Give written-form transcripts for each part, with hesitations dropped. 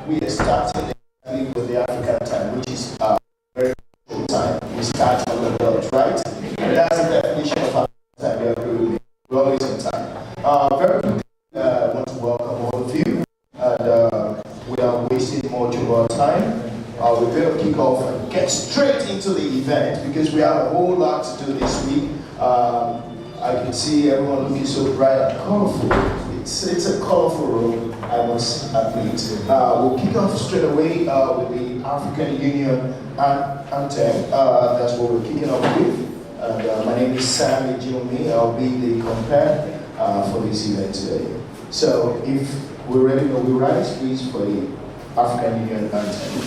we are starting with the African time, which is very short time. We start on the dot, right? And that's the definition of African time. You agree with me? We're always on time. Very quickly, I want to welcome all of you. And without wasting much of our time, we're going to kick off and get straight into the event because we have a whole lot to do this week. I can see everyone looking so bright and colorful. It's a colorful room, I must admit. We'll kick off straight away with the African Union anthem. That's what we're kicking off with. And my name is Sam Ejiomi. I'll be the compere for this event today. So if we're ready, we rise, please, for the African Union anthem.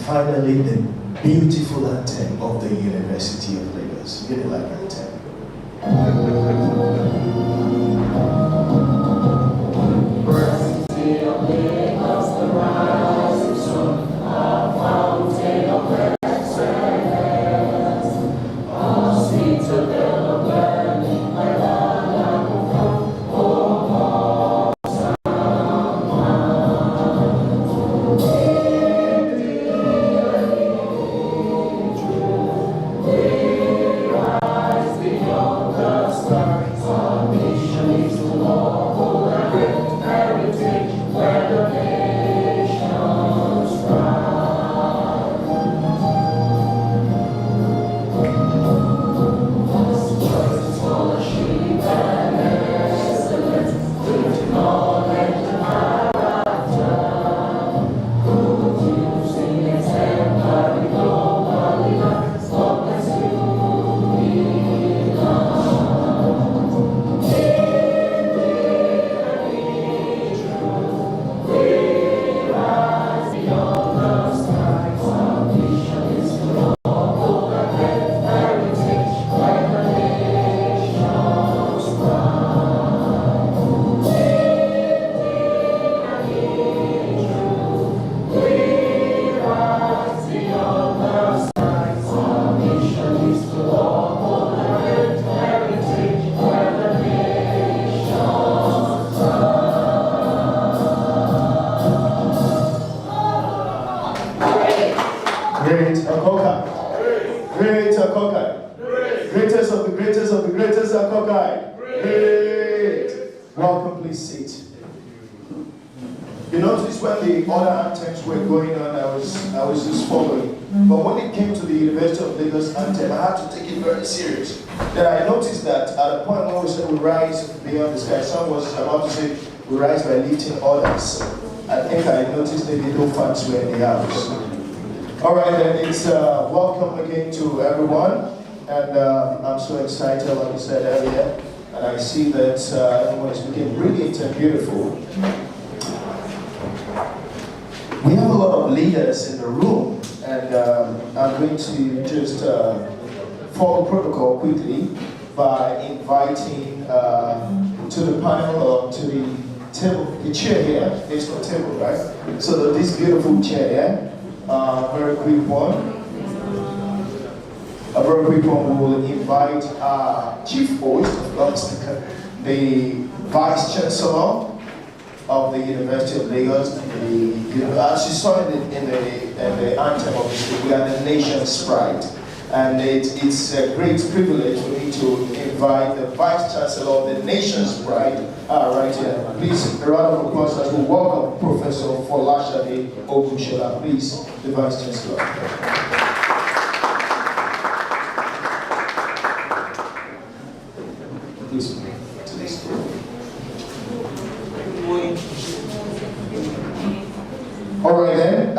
Finally, the beautiful anthem of the University of Lagos, Unilag anthem. Stars. Great Akokai. Great Akokai. Greatest of the greatest of the greatest Akokai. Great. Welcome, please sit. You notice when the other anthems were going on, I was just following. But when it came to the University of Lagos anthem, I had to take it very serious. Then I noticed that at a point when we said we rise beyond the sky, someone was about to say we rise by lifting others. I think I noticed the little fans were in the house. All right, then it's welcome again to everyone. And I'm so excited, like I said earlier. And I see that everyone is looking brilliant and beautiful. We have a lot of leaders in the room, and I'm going to just follow protocol quickly by inviting to the panel or to the table, the chair here. There's no table, right? So this beautiful chair here, very quick one. A very quick one. We will invite our chief host, the Vice Chancellor of the University of Lagos. As you saw in the anthem, obviously, we are the nation's pride. And it's a great privilege for me to invite the Vice Chancellor of the nation's pride right here. Please, a round of applause as we welcome Professor Folashade Ogunshola. Please, the Vice Chancellor. Please, to this group. All right then,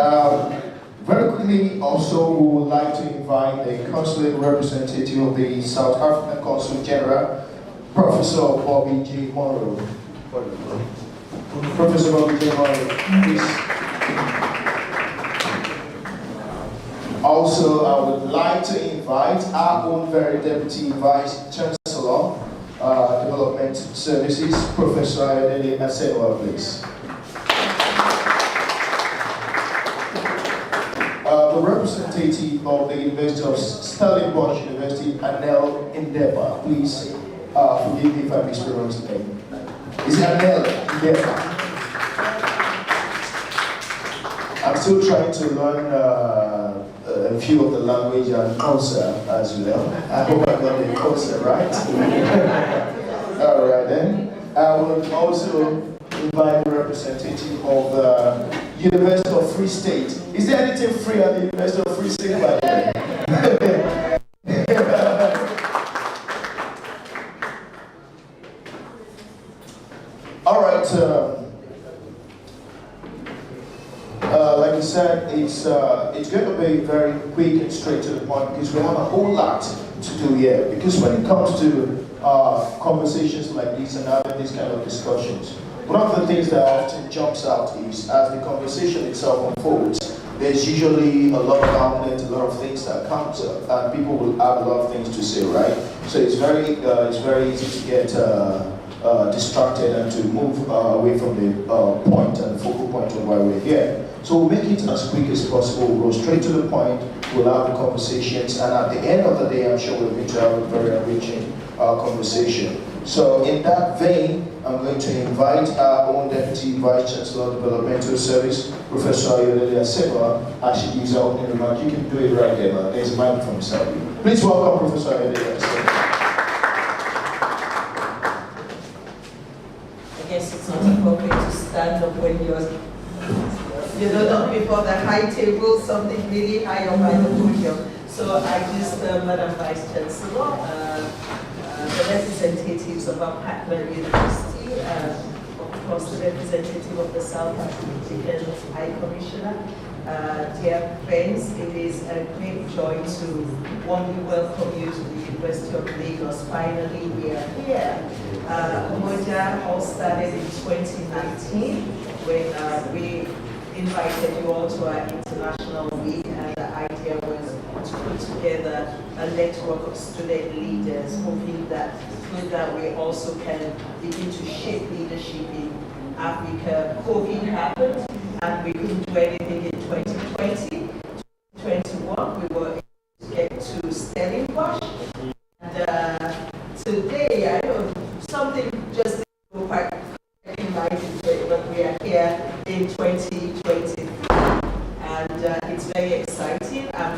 very quickly also we would like to invite the consulate representative of the South African Consul General, Professor Bobby J. Monroe. Professor Bobby J. Monroe, please. Also, I would like to invite our own very Deputy Vice Chancellor, Development Services, Professor Ayodele Asewa, please. The representative of the University of Stellenbosch University, Anel Indeba. Please forgive me if I mispronounce the name. Is it Anel Indeba? I'm still trying to learn a few of the language and Hausa as well. I hope I got the Hausa right. All right then. I will also invite the representative of the University of Free State. Is there anything free at the University of Free State, by the way? All right. Like I said, it's going to be very quick and straight to the point because we have a whole lot to do here. Because when it comes to conversations like this and having these kind of discussions, one of the things that often jumps out is as the conversation itself unfolds, there's usually a lot of outlets, a lot of things that comes up, and people will have a lot of things to say, right? So it's very easy to get distracted and to move away from the point and the focal point of why we're here. So we'll make it as quick as possible. We'll go straight to the point. We'll have the conversations, and at the end of the day, I'm sure we're going to have a very enriching conversation. So in that vein, I'm going to invite our own Deputy Vice Chancellor of Developmental Service, Professor Ayodele Asewa, as she gives her opening remark. You can do it right there, man. There's a microphone beside you. Please welcome Professor Ayodele Asewa. I guess it's not appropriate to stand up when you're not before the high table, something really high up by the podium. So I just, Madam Vice Chancellor, the representatives of our partner university, of course the representative of the South African High Commissioner, dear friends, it is a great joy to warmly welcome you to the University of Lagos. Finally, we are here. Umoja all started in 2019 when we invited you all to our international week, and the idea was to put together a network of student leaders, hoping that through that we also can begin to shape leadership in Africa. COVID happened, and we couldn't do anything in 2020. 2021, we were able to get to Stellenbosch. And today, I know something just didn't go quite right, but we are here in 2023. And it's very exciting. I'm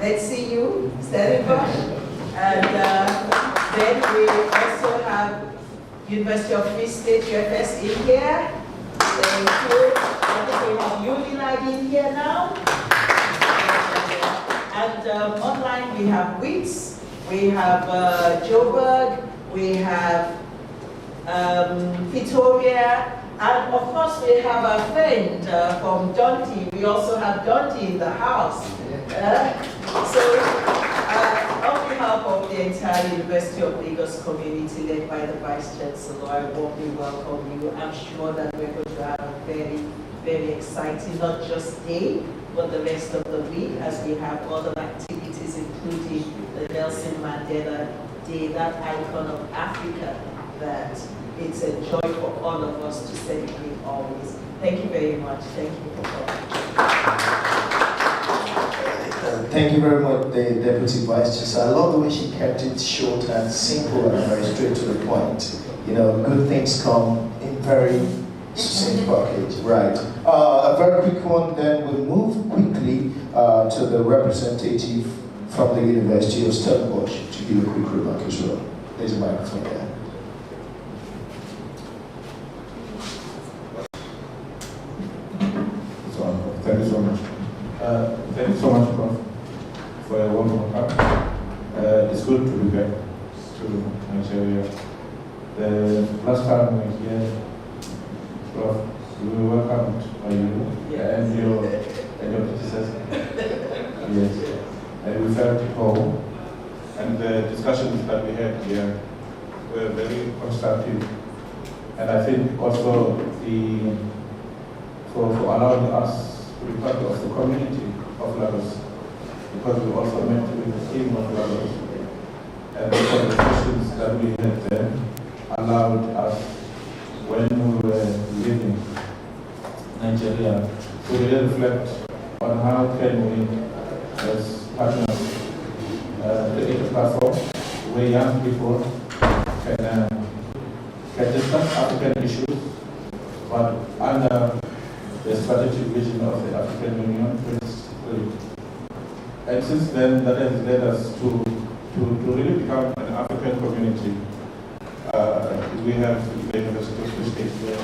let's see you, Stellenbosch. And then we also have University of Free State, UFS in here. Thank you. I think we have Unilag in here now. And online we have WITS, we have Joburg, we have Pretoria, and of course we have a friend from Dundee. We also have Dundee in the house. On behalf of the entire University of Lagos community led by the Vice Chancellor, I warmly welcome you. I'm sure that we're going to have a very, very exciting, not just day, but the rest of the week as we have other activities, including the Nelson Mandela Day, that icon of Africa, that it's a joy for all of us to celebrate always. Thank you very much. Thank you for coming. Thank you very much, the Deputy Vice Chancellor. I love the way she kept it short and simple and very straight to the point. You know, good things come in very succinct package, right? A very quick one, then we'll move quickly to the representative from the University of Stellenbosch to give a quick remark as well. There's a microphone there. Thank you so much. Thank you so much, Prof, for your warm welcome. It's good to be back to Nigeria. The last time we were here, Prof, we were welcomed by you and your predecessor. Yes, and we felt home. And the discussions that we had here were very constructive. And I think also for allowing us to be part of the community of Lagos, because we also met with the team of Lagos. And the conversations that we had there allowed us, when we were leaving Nigeria, to really reflect on how can we, as partners, create a platform where young people can discuss African issues, but under the strategic vision of the African Union 2023. And since then, that has led us to really become an African community. We have the University of Free State here.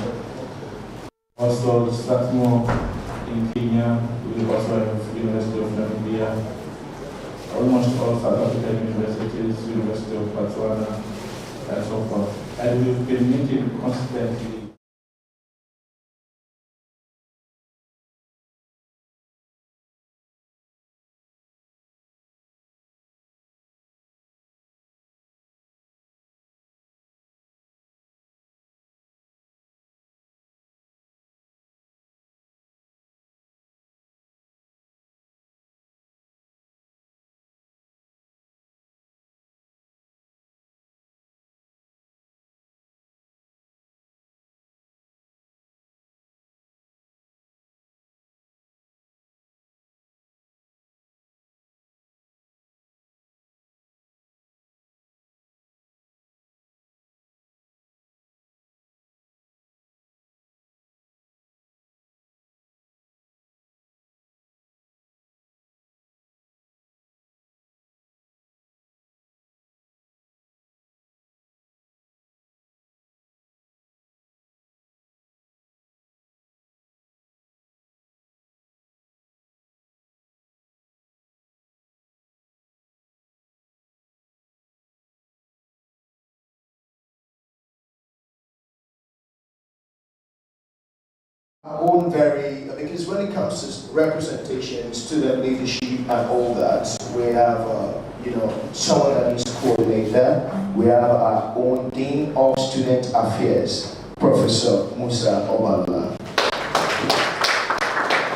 Also, Strathmore in Kenya. We also have University of Namibia. Almost all South African universities, University of Botswana, and so forth. And we've been meeting constantly. Our own because when it comes to representation, student leadership and all that, we have, someone that needs to coordinate that. We have our own Dean of Student Affairs, Professor Musa Obala.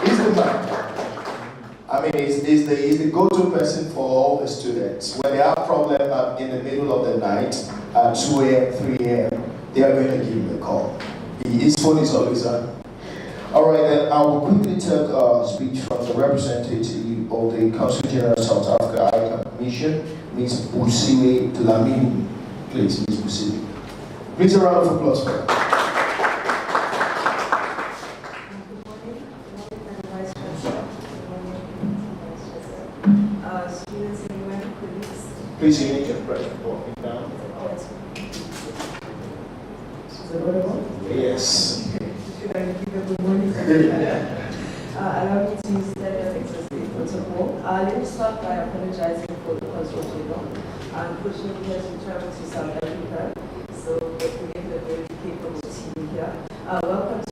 He's the man. I mean, he's the go-to person for all the students. When they have a problem in the middle of the night, at 2 a.m., 3 a.m., they are going to give him a call. His phone is always on. All right, then I will quickly take a speech from the representative of the Council General of South Africa ICANN Commission, Ms. Busiwe Dlamini. Please, Ms. Busiwe. Please, a round of applause for her. Good morning, Vice Chancellor. Good morning, Vice Chancellor. walking down. Yes. Should I give a good morning? Allow me to use the existing protocol. Let me start by apologizing for the control. Unfortunately, as we travel to South Africa, so we have a very capable team here. Welcome to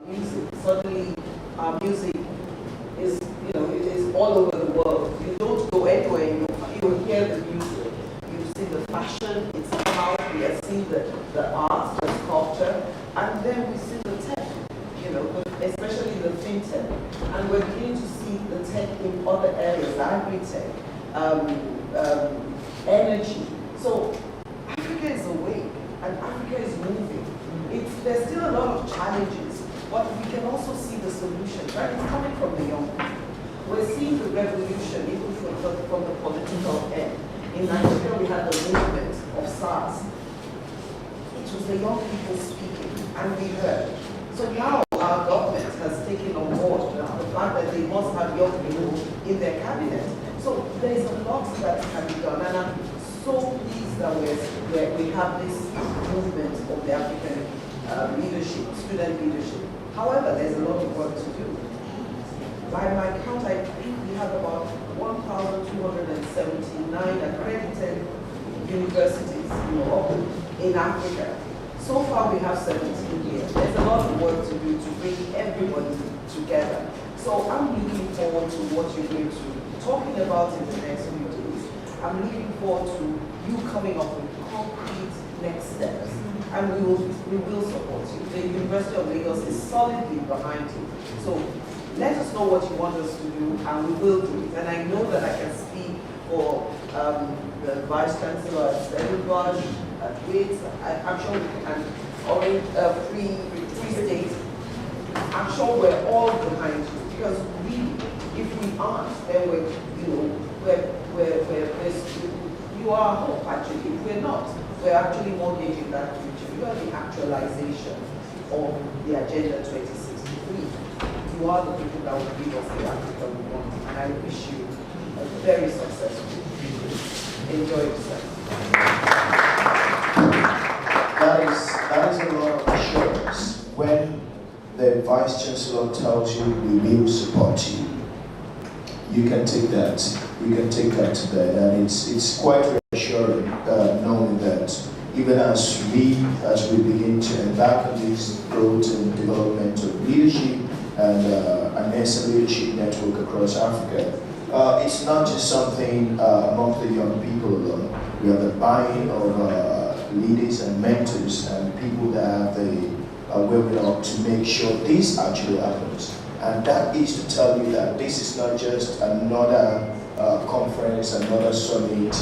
music. Suddenly, music is, it is all over the world. You don't go anywhere, you hear the music. You see the fashion, it's how we are seeing the art, the sculpture, and then we see the tech, especially the fintech. And we're beginning to see the tech in other areas, agri-tech, energy. So Africa is awake and Africa is moving. There's still a lot of challenges, but we can also see the solution, right? It's coming from the young people. We're seeing the revolution even from the political end. In Nigeria, we had the movement of SARS. It was the young people speaking, and we heard. So now our government has taken on board the fact that they must have young people in their cabinet. So there is a lot that can be done, and I'm so pleased that we have this movement of the African leadership, student leadership. However, there's a lot of work to do. By my count, I think we have about 1,279 accredited universities, in Africa. So far, we have 17 here. There's a lot of work to do to bring everybody together. So I'm looking forward to what you're going to be talking about in the next few days. I'm looking forward to you coming up with concrete next steps. And we will support you. The University of Lagos is solidly behind you. So let us know what you want us to do, and we will do it. And I know that I can speak for the Vice Chancellor at everybody, I'm sure we can, Free State. I'm sure we're all behind you, because if we aren't, then you are hope actually. If we're not, we're actually mortgaging that future. You are the actualization of the Agenda 2063. You are the people that will give us the Africa we want, and I wish you a very successful future. Enjoy yourself. That is a lot of assurance. When the Vice Chancellor tells you we will support you, you can take that. You can take that to bed, and it's quite reassuring knowing that even as we begin to embark on this growth and development of leadership and an excellent leadership network across Africa, it's not just something among the young people alone. We have the buy-in of leaders and mentors and people that have the wherewithal to make sure this actually happens. And that is to tell you that this is not just another conference, another summit.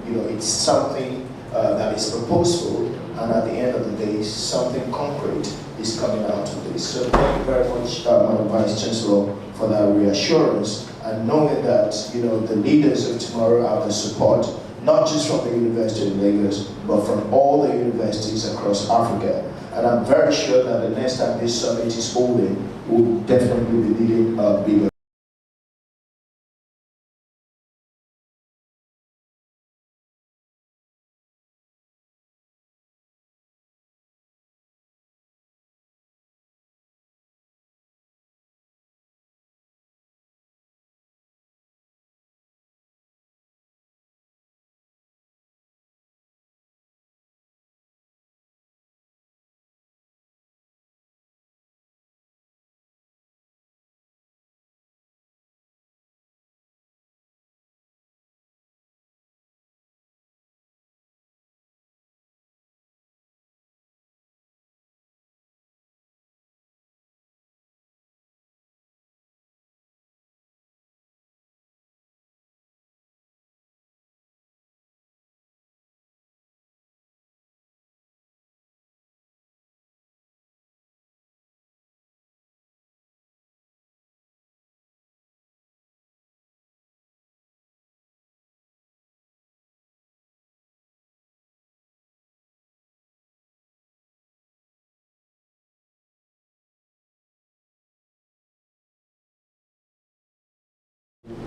It's something that is purposeful, and at the end of the day, something concrete is coming out of this. So thank you very much, Madam Vice Chancellor, for that reassurance, and knowing that the leaders of tomorrow have the support, not just from the University of Lagos, but from all the universities across Africa. And I'm very sure that the next time this summit is holding, we'll definitely be leading a bigger.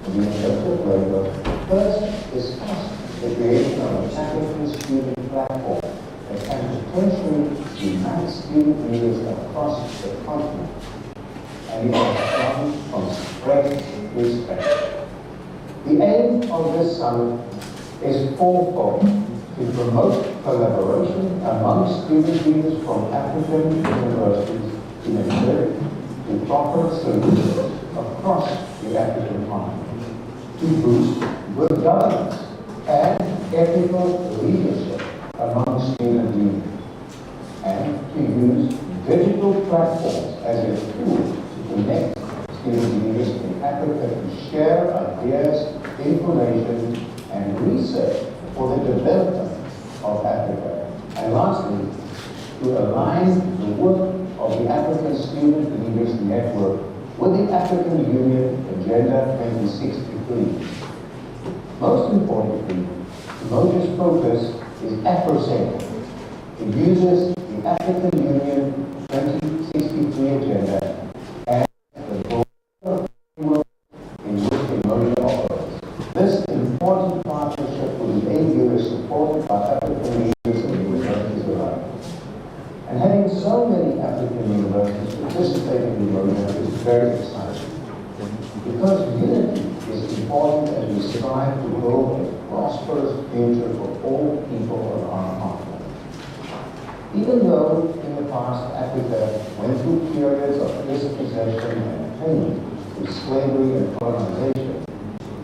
The University of Lagos first discussed the creation of a African student platform that can potentially unite student leaders across the continent, and it has done from great respect. The aim of this summit is fourfold: to promote collaboration among student leaders from African universities in a bid to proffer solutions across the African continent, to boost good governance and ethical leadership among student leaders, and to use digital platforms as a tool to connect student leaders in Africa to share ideas, information, and research for the development of Africa. And lastly, to align the work of the African Student Leaders Network with the African Union Agenda 2063. Most importantly, Umoja's focus is Afrocentric. It uses the African Union 2063 agenda as the broader framework in which Umoja operates. This important partnership will enable supported by African leaders and universities alike. And having so many African universities participating in Umoja is very exciting. Because unity is important as we strive to build a prosperous future for all people of our continent. Even though in the past Africa went through periods of dispossession and pain through slavery and colonization,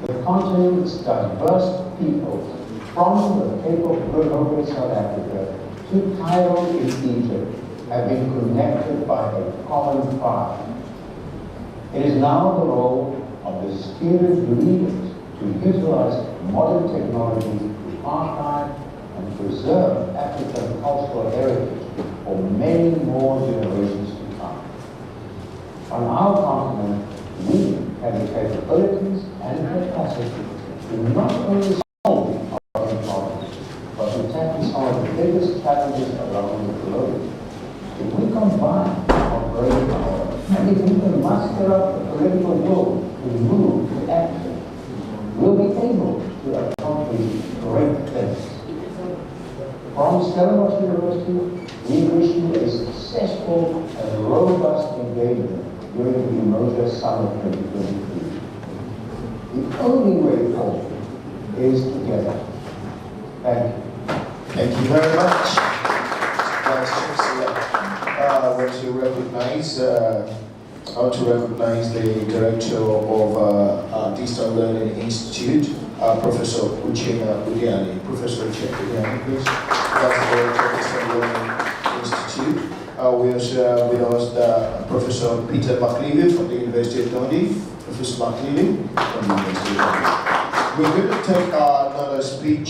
the continent's diverse peoples, from the Cape of Good Hope in South Africa to Cairo in Egypt, have been connected by a common pride. It is now the role of the student leaders to utilize modern technology to archive and preserve African cultural heritage for many more generations to come. On our continent, we have the capabilities and capacity to not only solve our own problems, but to tackle some of the biggest challenges around the globe. If we combine our brain power, and if we can muster up the political will to move to action, we'll be able to accomplish great things. From Stellenbosch University, we wish you a successful and robust engagement during the Umoja Summit 2023. The only way forward is together. Thank you. Thank you very much. Vice Chancellor. I want to recognize the director of Distant Learning Institute, Professor Uchenna Udiani. Professor Uchenna Udiani, please. That's the director of Distant Learning Institute. We also have with us Professor Peter McLeavy from the University of Dundee. Professor McLeavy from the University of Dundee. We're going to take another speech.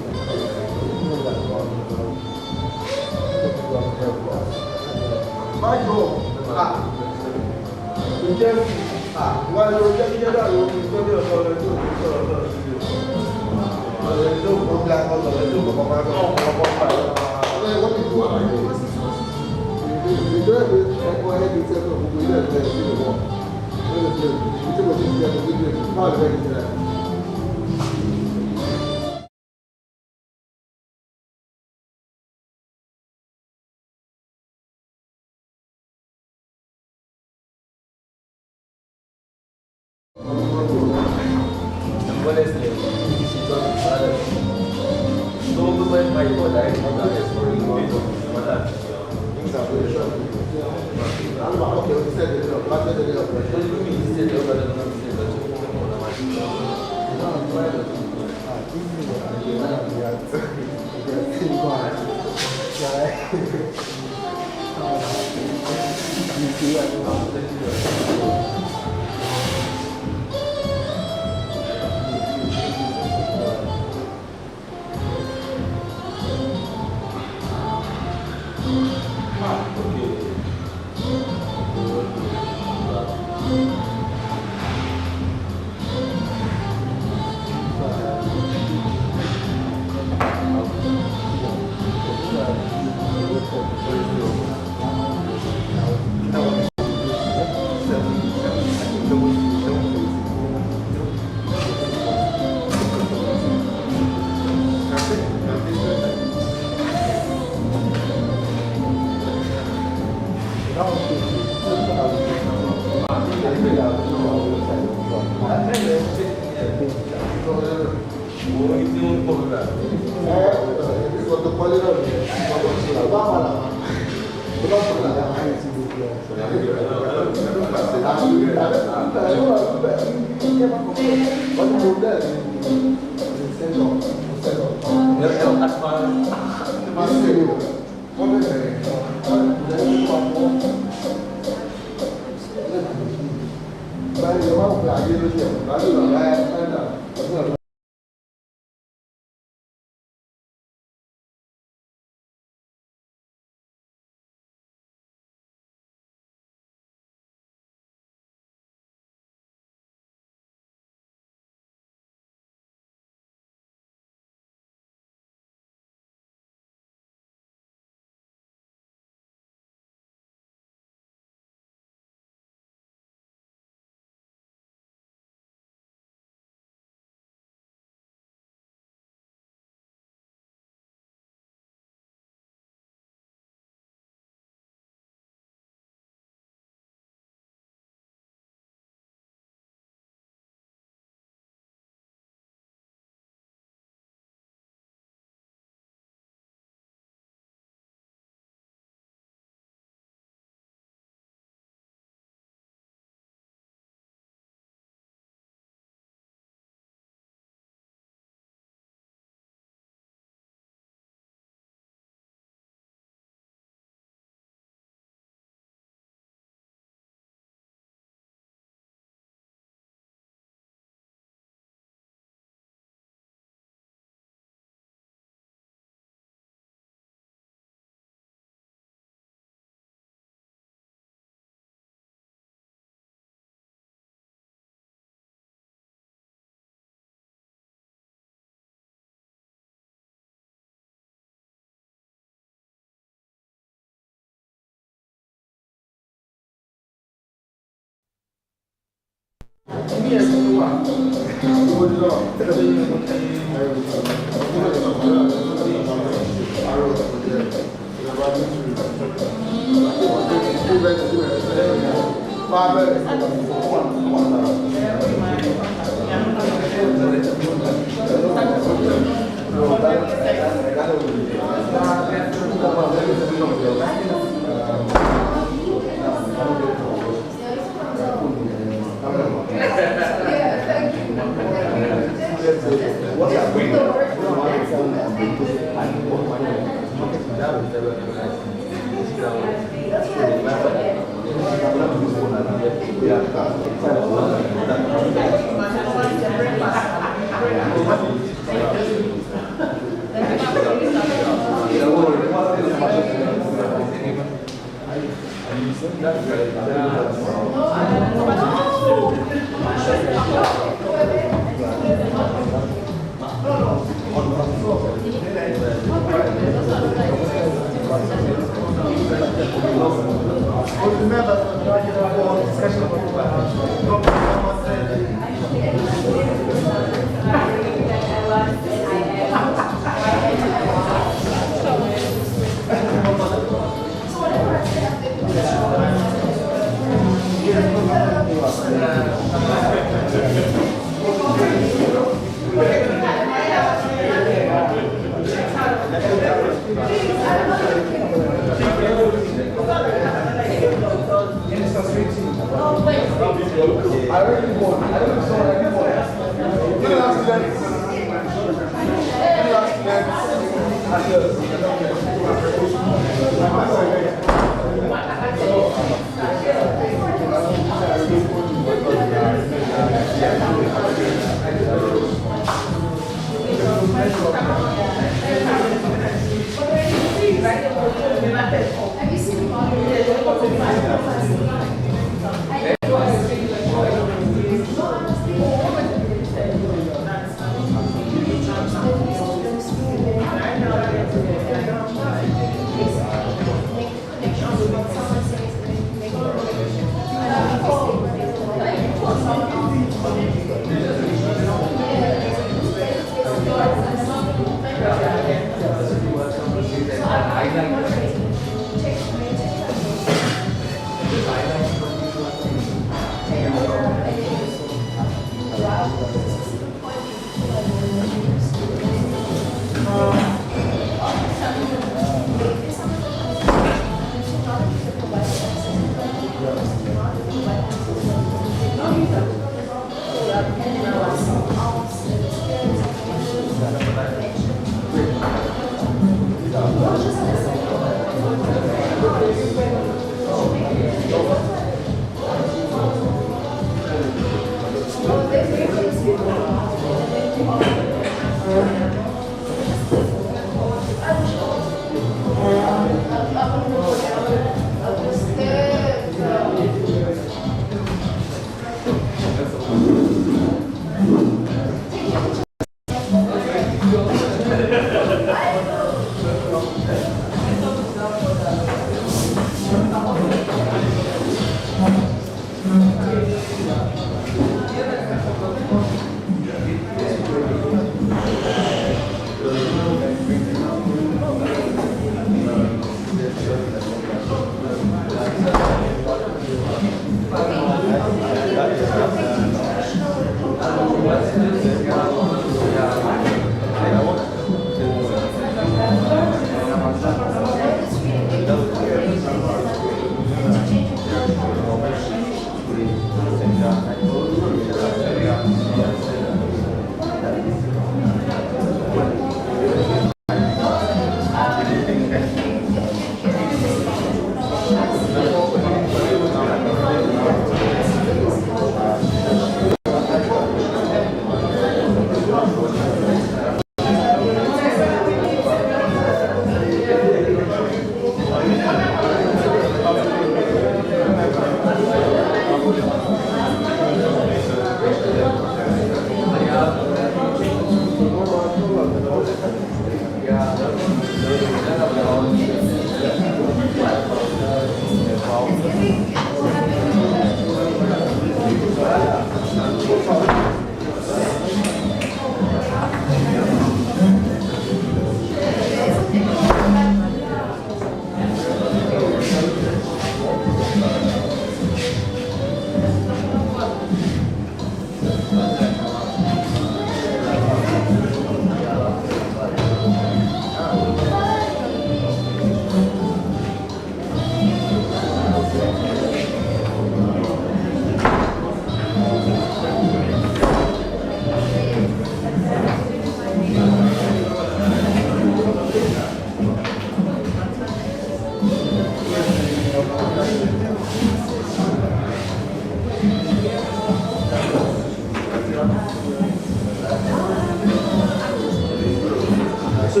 I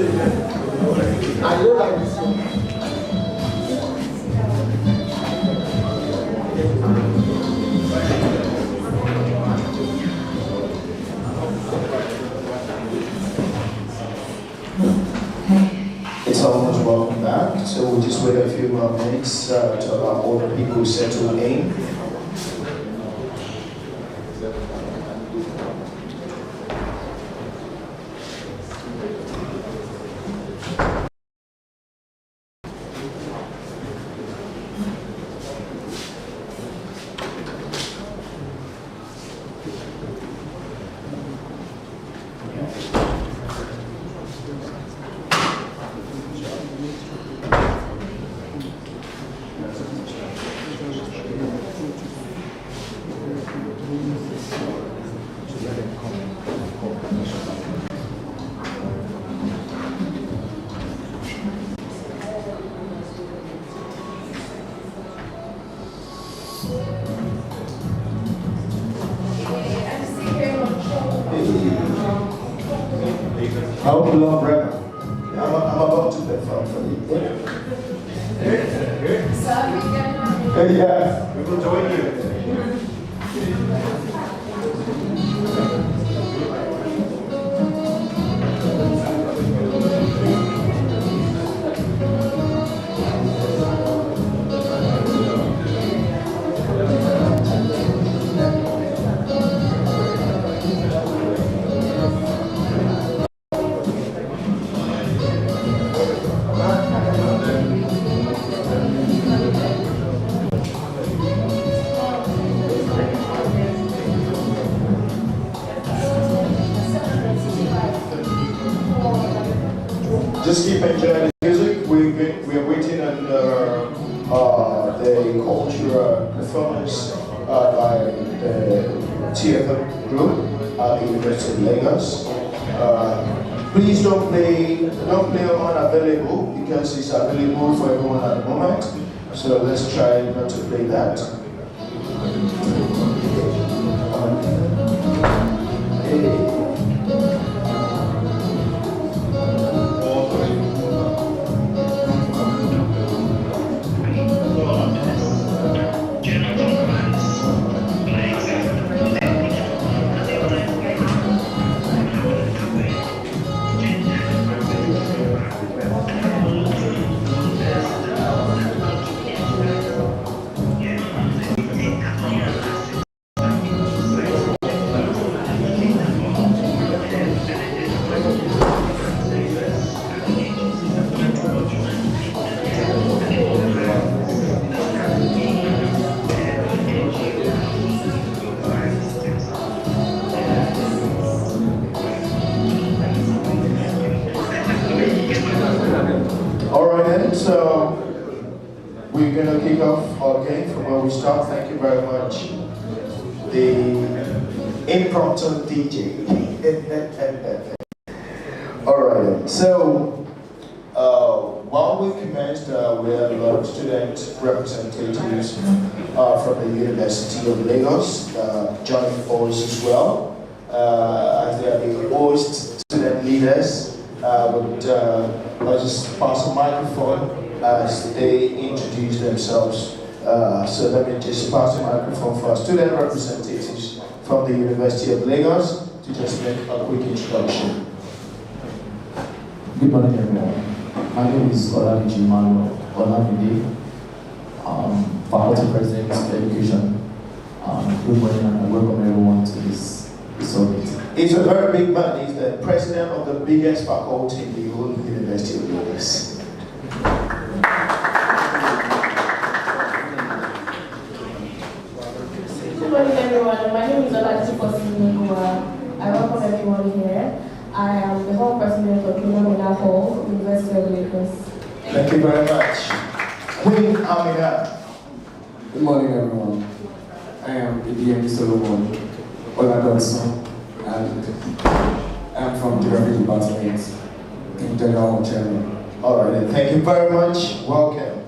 don't like this one. It's almost welcome back, so we'll just wait a few more minutes to allow all the people to settle in. I hope you love Bremer. I'm about to perform for you. Yeah, we will join you. Just keep enjoying the music. We are waiting on the cultural performance by the theater group at the University of Lagos. Please don't play unavailable because it's available for everyone at the moment. So let's try not to play that. So we're going to kick off again from where we start. Thank you very much. The impromptu DJ. All right. So while we commenced, we had a lot of student representatives from the University of Lagos joining us as well, as they are the host student leaders. I'll just pass the microphone as they introduce themselves. So let me just pass the microphone for our student representatives from the University of Lagos to just make a quick introduction. Good morning, everyone. My name is Olabiji Manuel Olamide, Faculty President of Education. Good morning, and I welcome everyone to this summit. He's a very big man. He's the president of the biggest faculty in the whole University of Lagos. Good morning, everyone. My name is Olabiji Manuel. I welcome everyone here. I am the hall president of Mandela Hall, University of Lagos. Thank you very much. Queen Amina. Good morning, everyone. I am Idiemi Solomon Olagodson, and I'm from Geography Department in General Chairman. All right, then. Thank you very much. Welcome.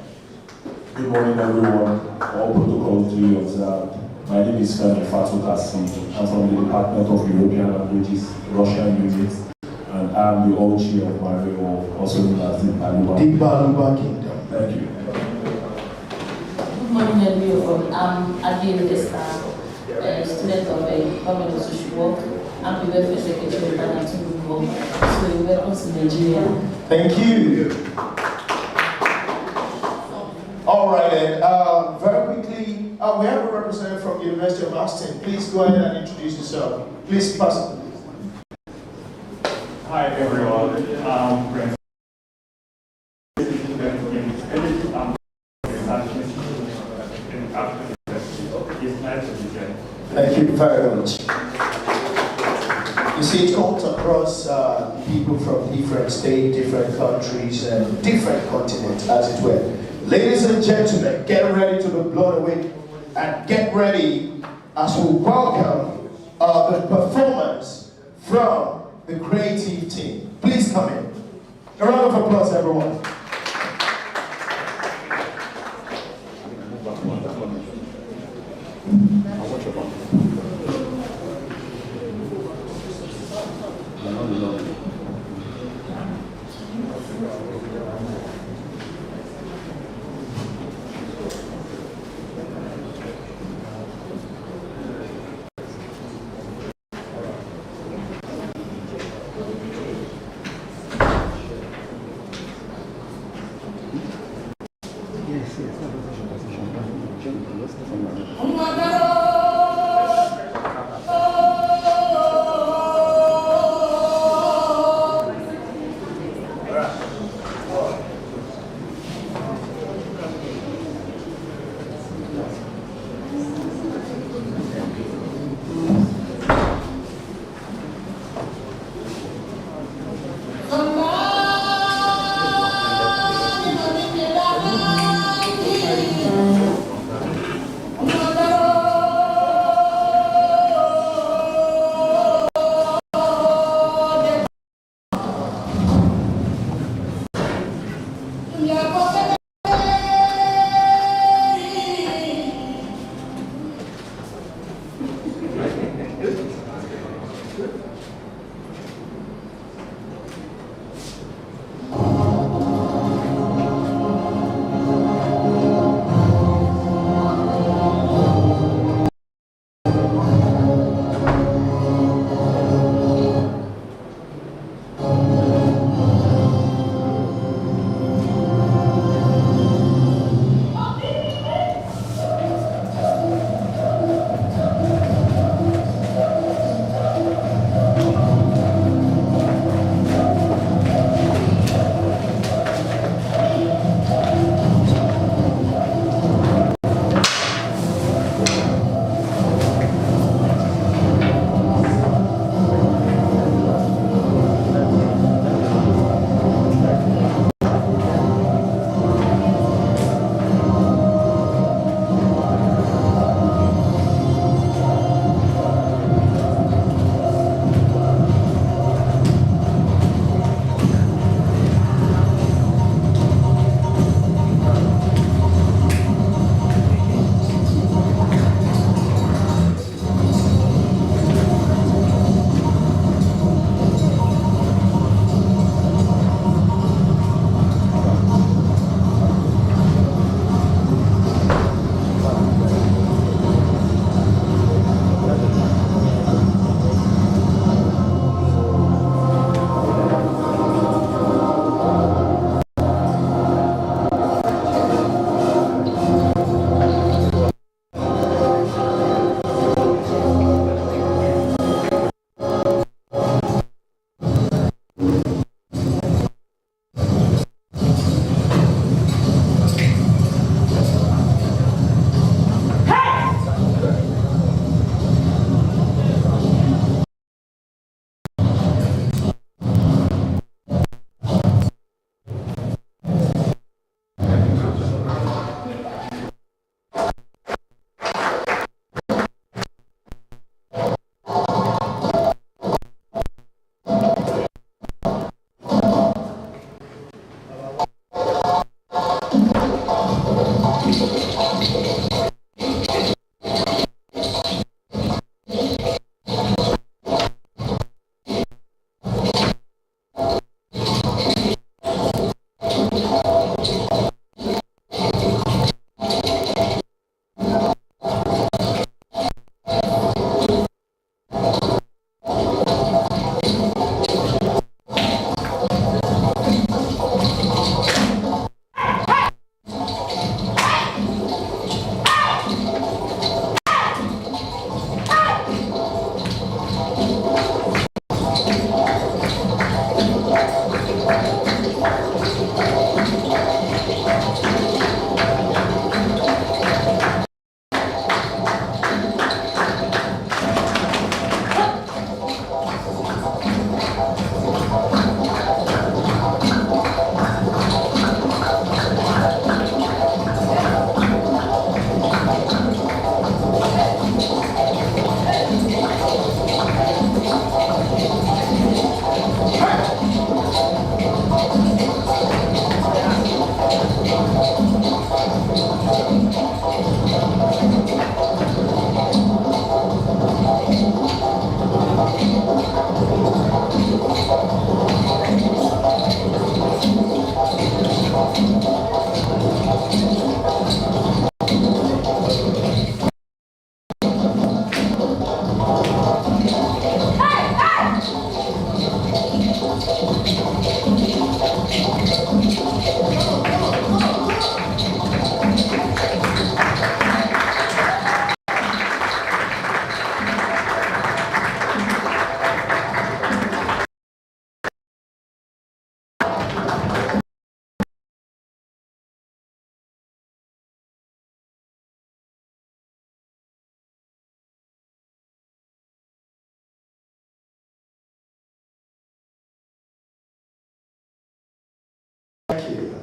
Good morning, everyone. All protocols duly observed. My name is Fatou Kassi. I'm from the Department of European Languages, Russian Unit, and I I'm the OG of my role, also known as the Baluba. The Baluba Kingdom. Thank you. Good morning, everyone. I'm Adil Esther, a student of Government of Social Work. I'm the welfare secretary of Ghana. So, welcome to Nigeria. Thank you. All right, then. Very quickly, we have a representative from the University of Austin. Please go ahead and introduce yourself. Please pass it. Hi, everyone. Thank you very much. You see, it comes across people from different states, different countries, and different continents, as it were. Ladies and gentlemen, get ready to be blown away, and get ready as we welcome the performance from the creative team. Please come in. A round of applause, everyone.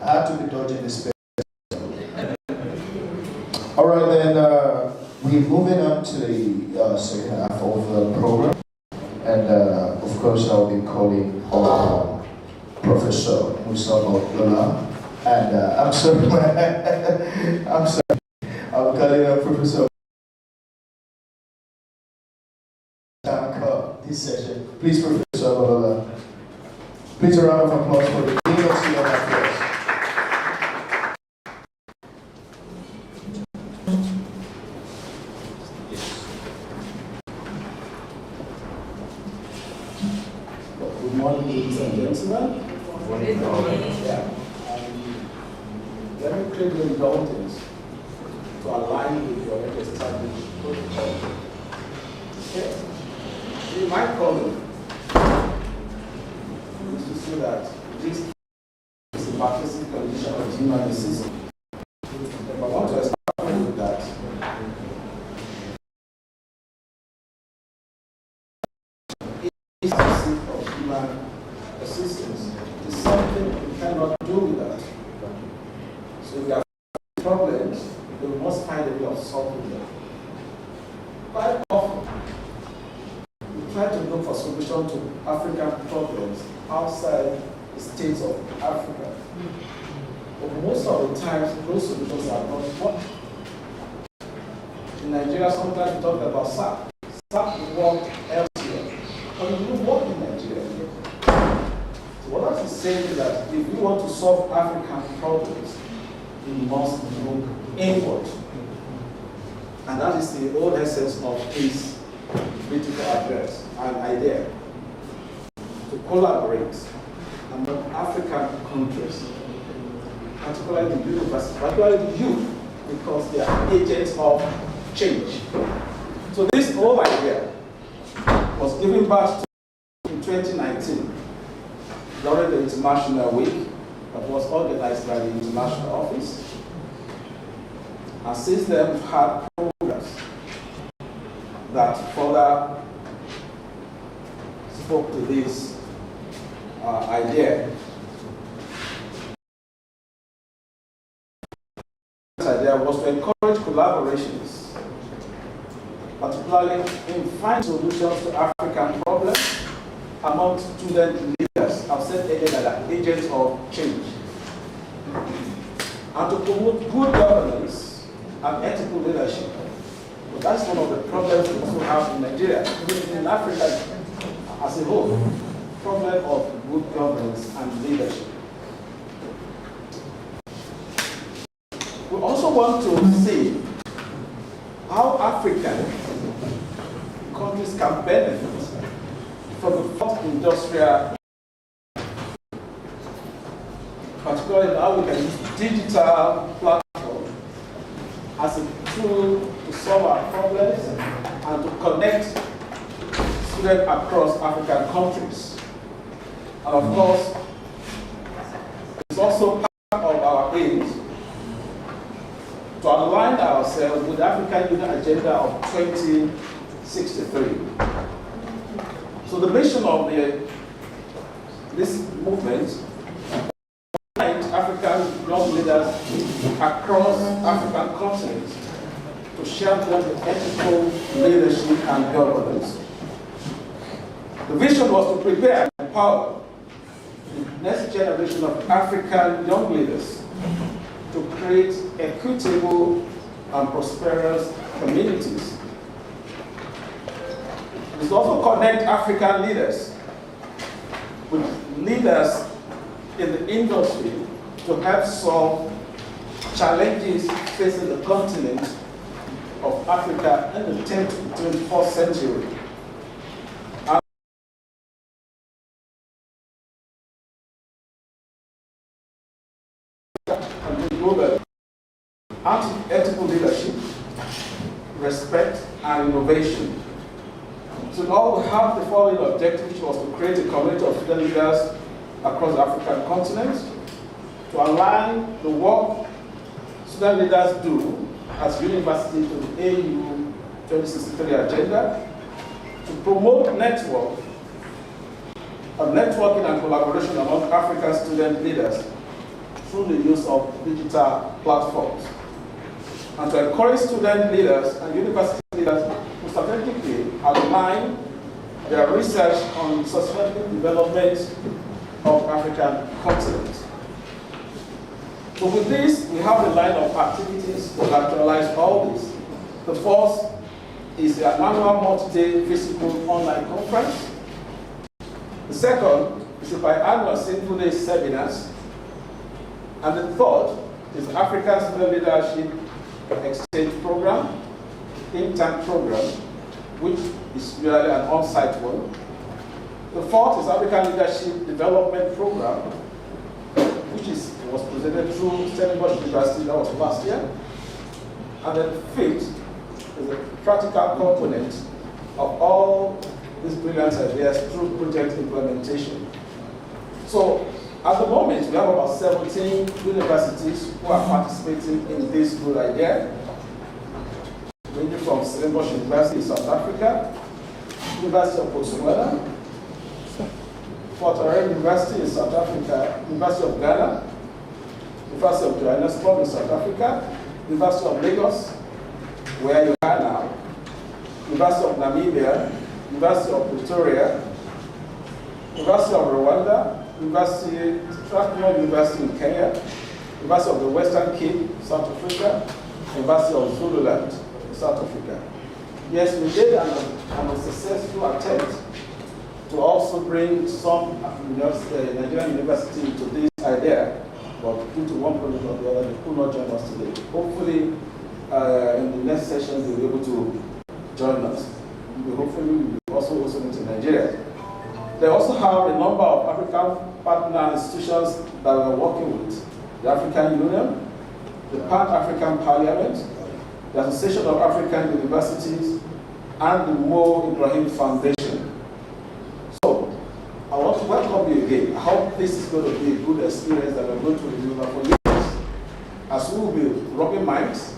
I had to be dodging the space. All right, then we're moving on to the second half of the program. And of course, I'll be calling on Professor Mandela. And I'm sorry, I'm sorry. I'm calling on Professor this session. Please, Professor Mandela. Please a round of applause for the Dean of Student Affairs. Good morning, ladies and gentlemen. Good morning. Yeah. Let me claim your indulgence to align with your established protocol. Okay. In my column, is to say that this is a basic condition of human system. If I want to establish with that, is the seat of human assistance. It's something we cannot do without. So if there are problems, we must find a way of solving them. Quite often, we try to look for solutions to African problems outside the states of Africa. But most of the times, those solutions are not working. In Nigeria, sometimes we talk about SAP. SAP will work elsewhere, but it will work in Nigeria. So what that is saying is that if we want to solve African problems, we must look inward. And that is the whole essence of this critical address and idea. To collaborate among African countries, particularly the universities, particularly the youth, because they are agents of change. So this whole idea was given birth to in 2019 during the International Week that was organized by the International Office. And since then, we've had programs that further spoke to this idea. This idea was to encourage collaborations, particularly in finding solutions to African problems among student leaders. I've said earlier that are agents of change. And to promote good governance and ethical leadership. But that's one of the problems we also have in Nigeria, even in Africa as a whole. Problem of good governance and leadership. We also want to see how African countries can benefit from the fourth industrial, particularly how we can use digital platform as a tool to solve our problems and to connect students across African countries. And of course, it's also part of our aims to align ourselves with the African Union Agenda of 2063. So the mission of this movement African young leaders across African continents to share both ethical leadership and governance. The vision was to prepare and empower the next generation of African young leaders to create equitable and prosperous communities. It will also connect African leaders with leaders in the industry to help solve challenges facing the continent of Africa in the 10th to 21st century. And global ethical leadership, respect, and innovation. So now we have the following objective, which was to create a community of student leaders across the African continent, to align the work student leaders do as university to the AU 2063 agenda, to promote networking and collaboration among African student leaders through the use of digital platforms. And to encourage student leaders and university leaders to strategically align their research on sustainable development of African continent. So with this, we have a line of activities to actualize all this. The first is an annual multi-day physical online conference. The second is a biannual single-day seminars. And the third is the African Student Leadership Exchange Program, intern program, which is usually an on-site one. The fourth is African Leadership Development Program, which was presented through Stellenbosch University, that was last year. And then the fifth is a practical component of all these brilliant ideas through project implementation. So at the moment, we have about 17 universities who are participating in this good idea, ranging from Stellenbosch University in South Africa, University of Botswana, Port Harcourt University in South Africa, University of Ghana, University of Johannesburg in South Africa, University of Lagos, where you are now, University of Namibia, University of Pretoria, University of Rwanda, Strathmore University in Kenya, University of the Western Cape, South Africa, University of Zululand, South Africa. Yes, we did a successful attempt to also bring some Nigerian university into this idea, but due to one problem or the other, they could not join us today. Hopefully, in the next session, they'll be able to join us. Hopefully, we'll also meet in Nigeria. They also have a number of African partner institutions that we're working with. The African Union, the Pan-African Parliament, the Association of African Universities, and the Mo Ibrahim Foundation. So, I want to welcome you again. I hope this is going to be a good experience that we're going to deliver for you, as we will be rubbing minds,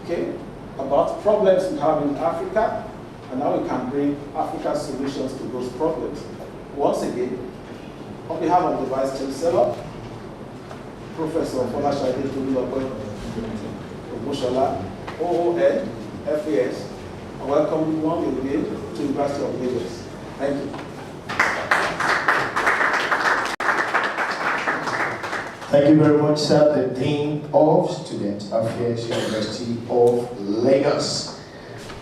okay, about problems we have in Africa, and how we can bring African solutions to those problems. Once again, on behalf of the Vice Chancellor, Professor Folashade Tolulope Ogushola, OON, FAS, I welcome you once again to University of Lagos. Thank you. Thank you very much, sir, the Dean of Student Affairs, University of Lagos.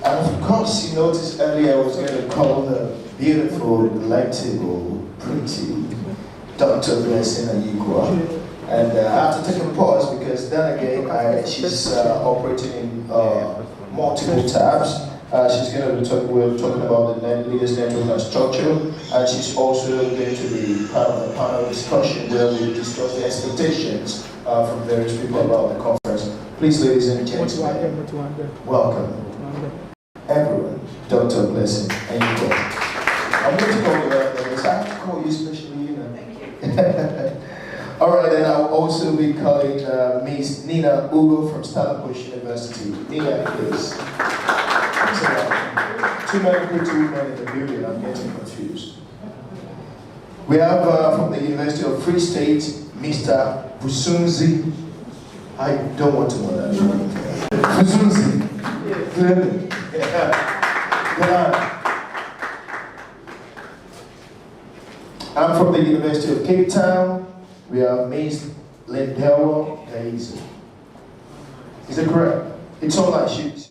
And of course, you noticed earlier I was going to call the beautiful, delightful, pretty Dr. Blessing Ayikwa. And I have to take a pause because then again, she's operating in multiple tabs. She's going to we're talking about the Leaders Network and structure, and she's also going to be part of the panel discussion where we discuss the expectations from various people about the conference. Please, ladies and gentlemen, welcome everyone, Dr. Blessing Ayikwa. I'm going to call you, I have to call you specially, you know. Thank you. All right, and I'll also be calling Ms. Nina Ugo from Stellenbosch University. Nina, please. Too many pretty women in the building, I'm getting confused. We have from the University of Free State, Mr. Busunzi. I don't want to know that. Busunzi. Yeah. I'm from the University of Cape Town. We have Ms. Lendewa Gaizu. Is it correct? It's all I shoot.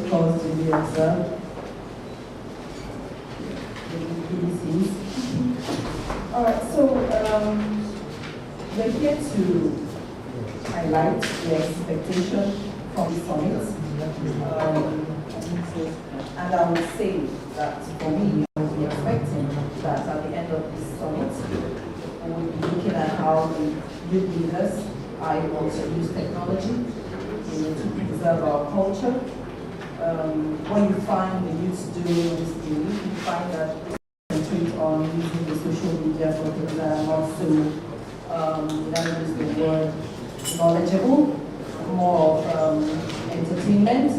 Calls to be observed. All right, so we're here to highlight the expectation from the summit. meeting, and I would say that for me, I would be expecting that at the end of this summit, we will be looking at how the youth leaders are able to use technology to preserve our culture. What you find the youths doing this day, you find that they concentrate on using the social media for things that are not so, let me use the word, knowledgeable, more of entertainment.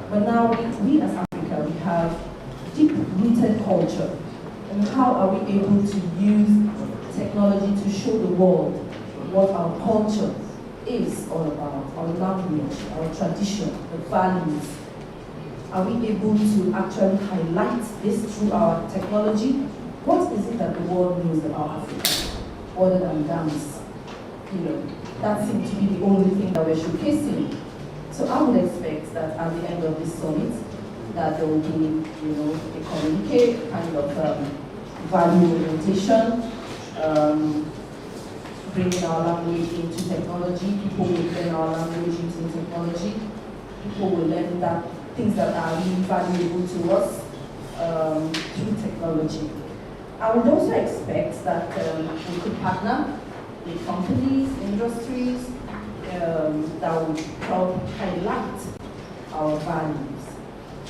But now we as Africa, we have deep-rooted culture. And how are we able to use technology to show the world what our culture is all about, our language, our tradition, the values? Are we able to actually highlight this through our technology? What is it that the world knows about Africa, other than dance? That seems to be the only thing that we're showcasing. So I would expect that at the end of this summit, that there will be, a communique, kind of value orientation, bringing our language into technology. People will learn our language into technology. People will learn that things that are really valuable to us through technology. I would also expect that we could partner with companies, industries that would help highlight our values.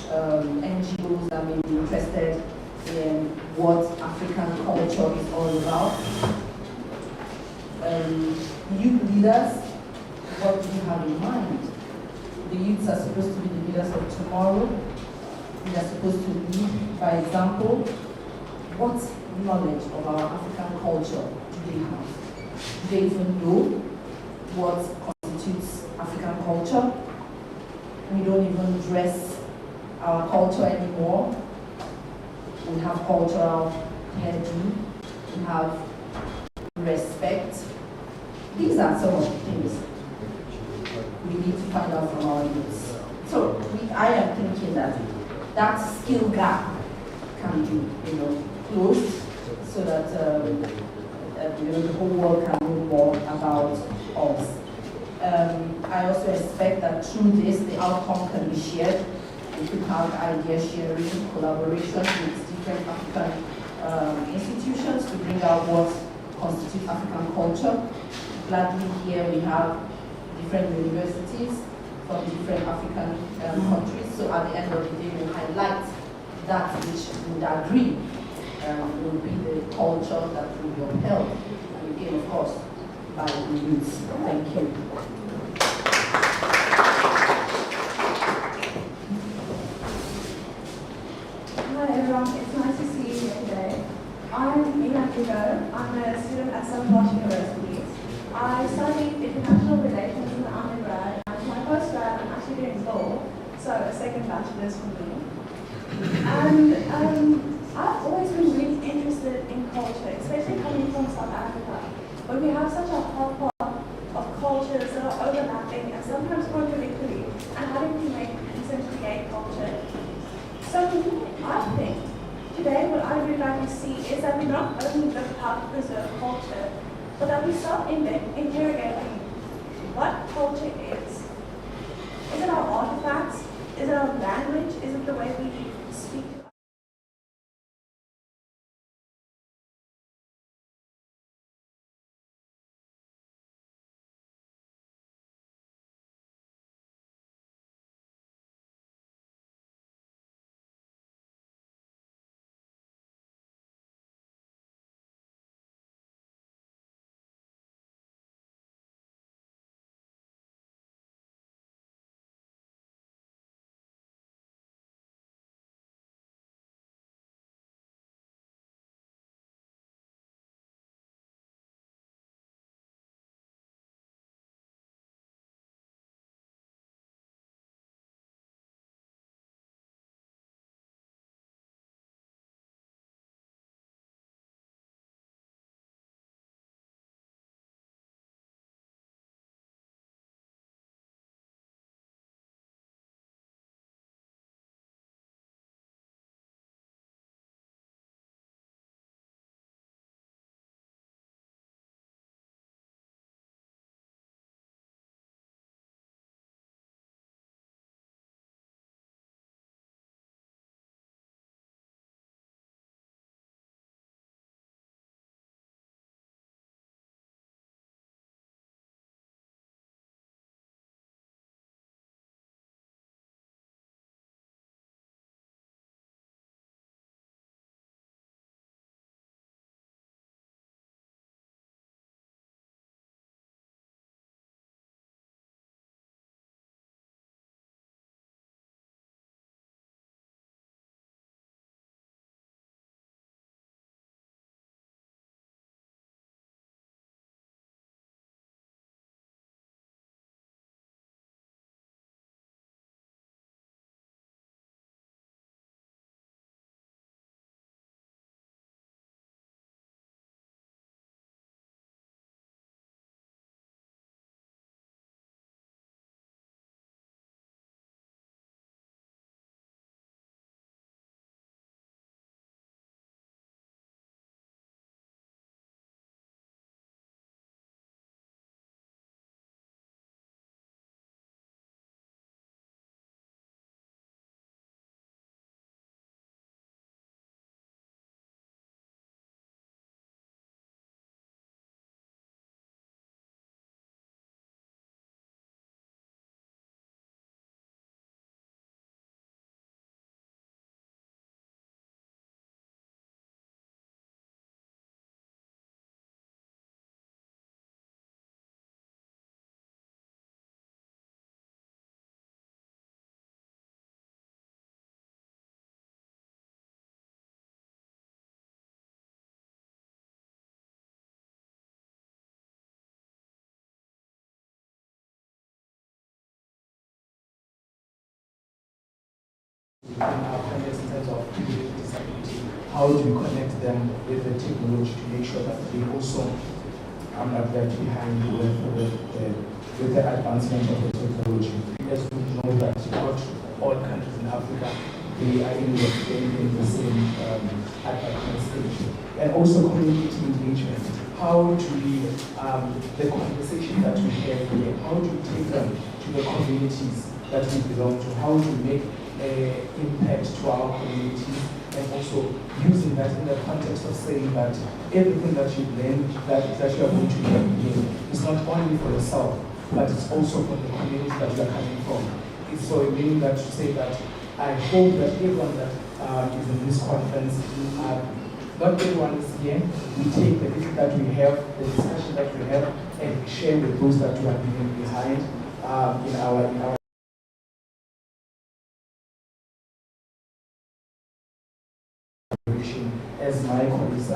NGOs that may be interested in what African culture is all about. Youth leaders, what do you have in mind? The youths are supposed to be the leaders of tomorrow. They are supposed to lead by example. What knowledge of our African culture do they have? Do they even know what constitutes African culture? We don't even dress our culture anymore. We have cultural hairdo. We have respect. These are some of the things we need to find out from our youths. So I am thinking that skill gap can be, closed so that the whole world can know more about us. I also expect that through this, the outcome can be shared. We could have idea sharing, collaboration with different African institutions to bring out what constitutes African culture. Gladly here we have different universities from different African countries. So at the end of the day, we'll highlight that which we would agree will be the culture that will be upheld. And again, of course, by the youth. Thank you. Hi everyone, it's nice to see you here today. I'm Unilag. I'm a student at Southern University. I studied international relations in the undergrad, and my postgrad I'm actually doing law, so a second bachelor's for me. And I've always been really interested in culture, especially coming from South Africa, where we have such a hot pot of cultures that are overlapping and sometimes contradictory, and how do we make peace and create culture? So I think today what I would like to see is that we not only look how to preserve culture, but that we start interrogating what culture is. Is it our artifacts? Is it our language? Is it the way we speak to in our context in terms of people with disability, how do we connect them with the technology to make sure that they also are not left behind with the advancement of the technology? As we know that not all countries in Africa, they are in the same advancement stage. And also community engagement. How do we, the conversation that we have here, how do we take them to the communities that we belong to? How do we make an impact to our communities? And also using that in the context of saying that everything that you learn, that you are going to learn here, is not only for yourself, but it's also for the community that you are coming from. It's so meaning that to say that I hope that everyone that is in this conference, not everyone is here. We take the little that we have, the discussion that we have, and we share with those that we are leaving behind in our as my colleagues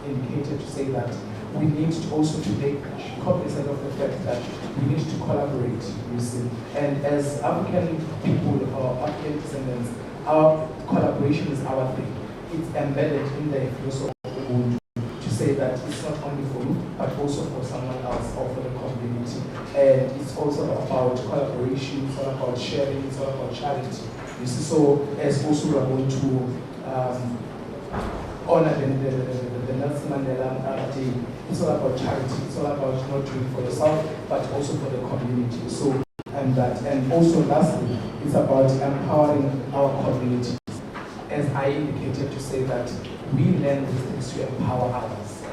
indicated, to say that we need to also to take cognizant of the fact that we need to collaborate, you see. And as African people or African descendants, our collaboration is our thing. It's embedded in the philosophy of Umoja to say that it's not only for you, but also for someone else or for the community. And it's also about collaboration, it's all about sharing, it's all about charity. You see, so as also we are going to honor the Nelson Mandela Day, it's all about charity, it's all about not doing for yourself, but also for the community. So, and also lastly, it's about empowering our community. As I indicated, to say that we learn these things to empower others.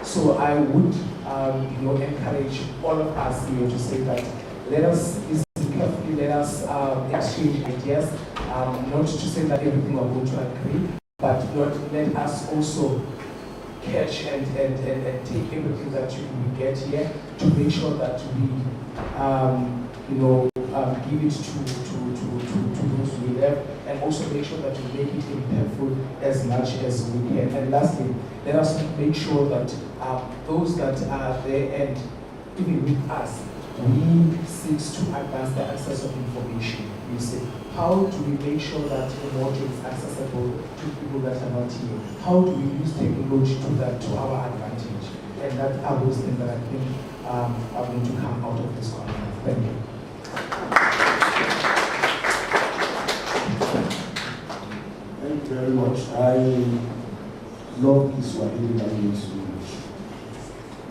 So I would encourage all of us here to say that let us listen carefully, let us exchange ideas, not to say that everything we're going to agree, but let us also catch and take everything that we get here to make sure that we give it to those we have, and also make sure that we make it impactful as much as we can. And lastly, let us make sure that those that are there and even with us, we seek to advance the access of information. You see, how do we make sure that Umoja is accessible to people that are not here? How do we use technology to our advantage? And that are those things that I think are going to come out of this conference. Thank you. Thank you very much. I love this Swahili language so much.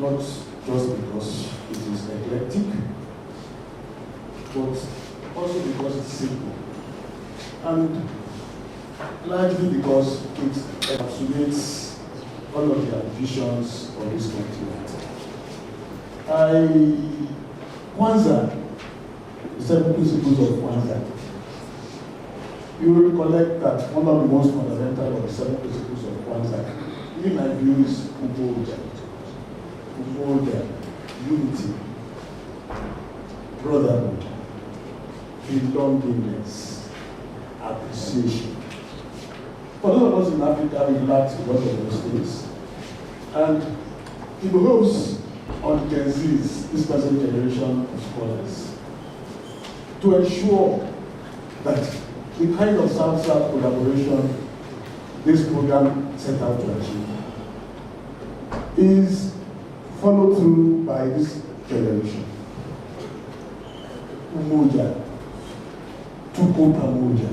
Not just because it is eclectic, but also because it's simple. And largely because it encapsulates all of the ambitions of this continent. Kwanzaa, the 7 principles of Kwanzaa. You will recollect that one of the most fundamental of the 7 principles of Kwanzaa, in my view, is Umoja. Umoja, unity, brotherhood, belongingness, appreciation. For those of us in Africa, we lack a lot of those things. And it behoves on Gen Zs, this present generation of scholars, to ensure that the kind of South-South collaboration this program set out to achieve is followed through by this generation. Umoja, Tuko Pamoja.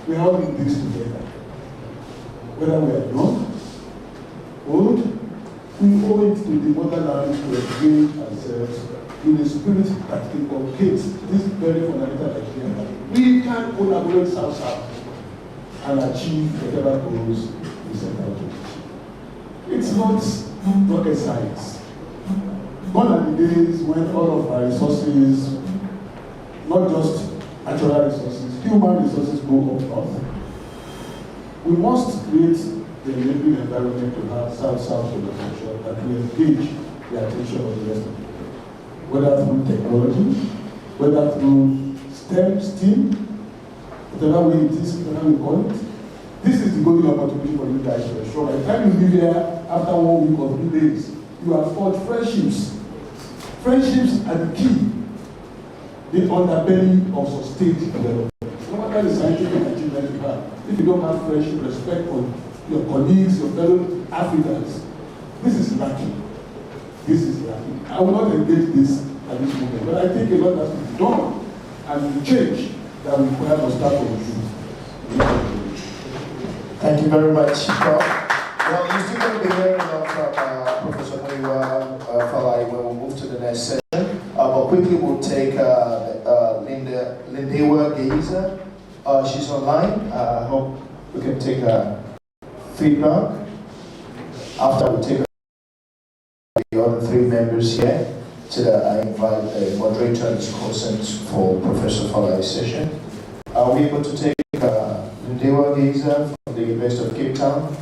We are all in this together. Whether we are young, old, we owe it to the motherland to engage ourselves in a spirit that inculcates this very fundamental idea that we can collaborate South-South and achieve whatever goals we set out to achieve. It's not rocket science. Gone are the days when all of our resources, not just natural resources, human resources go up north. We must create the enabling environment to have South-South collaboration that will engage the attention of the rest of the world. Whether through technology, whether through STEM, whatever way it is, whatever we call it. This is the golden opportunity for you guys to ensure by the time you leave here after 1 week or 3 days, you have forged friendships. Friendships are the key, the underbelly of sustained development. No despite the scientific achievement you have, if you don't have fresh respect for your colleagues, your fellow Africans, this is lacking. This is lacking. I will not engage this at this moment, but I think a lot has to be done, and the change that we require to start from you. Thank you very much, Prof. Well, you're still going to be hearing from Professor Muiwa Falai when we move to the next session. But quickly, we'll take Lindewa Geiza. She's online. I hope we can take her feedback. After we take the other three members here, so that I invite a moderator and discussant for Professor Falai's session. Are we able to take Lindewa Geiza from the University of Cape Town?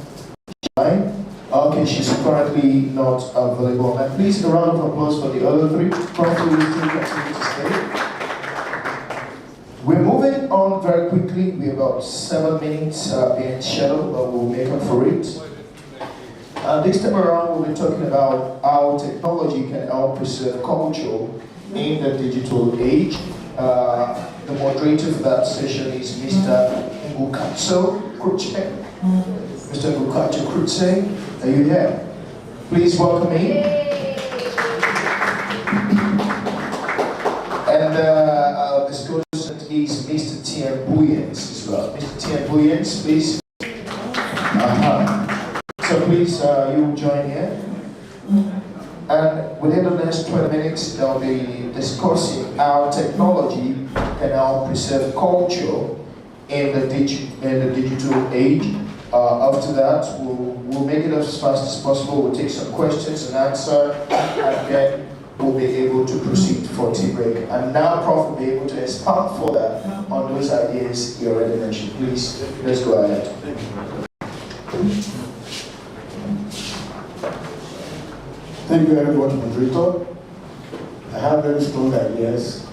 Okay, she's currently not available. And please, a round of applause for the other three. Probably we still continue to stay. We're moving on very quickly. We're about 7 minutes being scheduled, but we'll make up for it. This time around, we'll be talking about how technology can help preserve culture in the digital age. The moderator for that session is Mr. Ngukatso Kruche. Mr. Ngukatso Kruche, are you here? Please welcome me. And the discussant is Mr. Tien Buyens as well. Mr. Tien Buyens, please. So please, you join here. And within the next 20 minutes, they'll be discussing how technology can help preserve culture in the digital age. After that, we'll make it as fast as possible. We'll take some questions and answer, and then we'll be able to proceed for tea break. And now, Prof will be able to expand further on those ideas you already mentioned. Please, let's go ahead. Thank you very much, moderator. I have very strong ideas.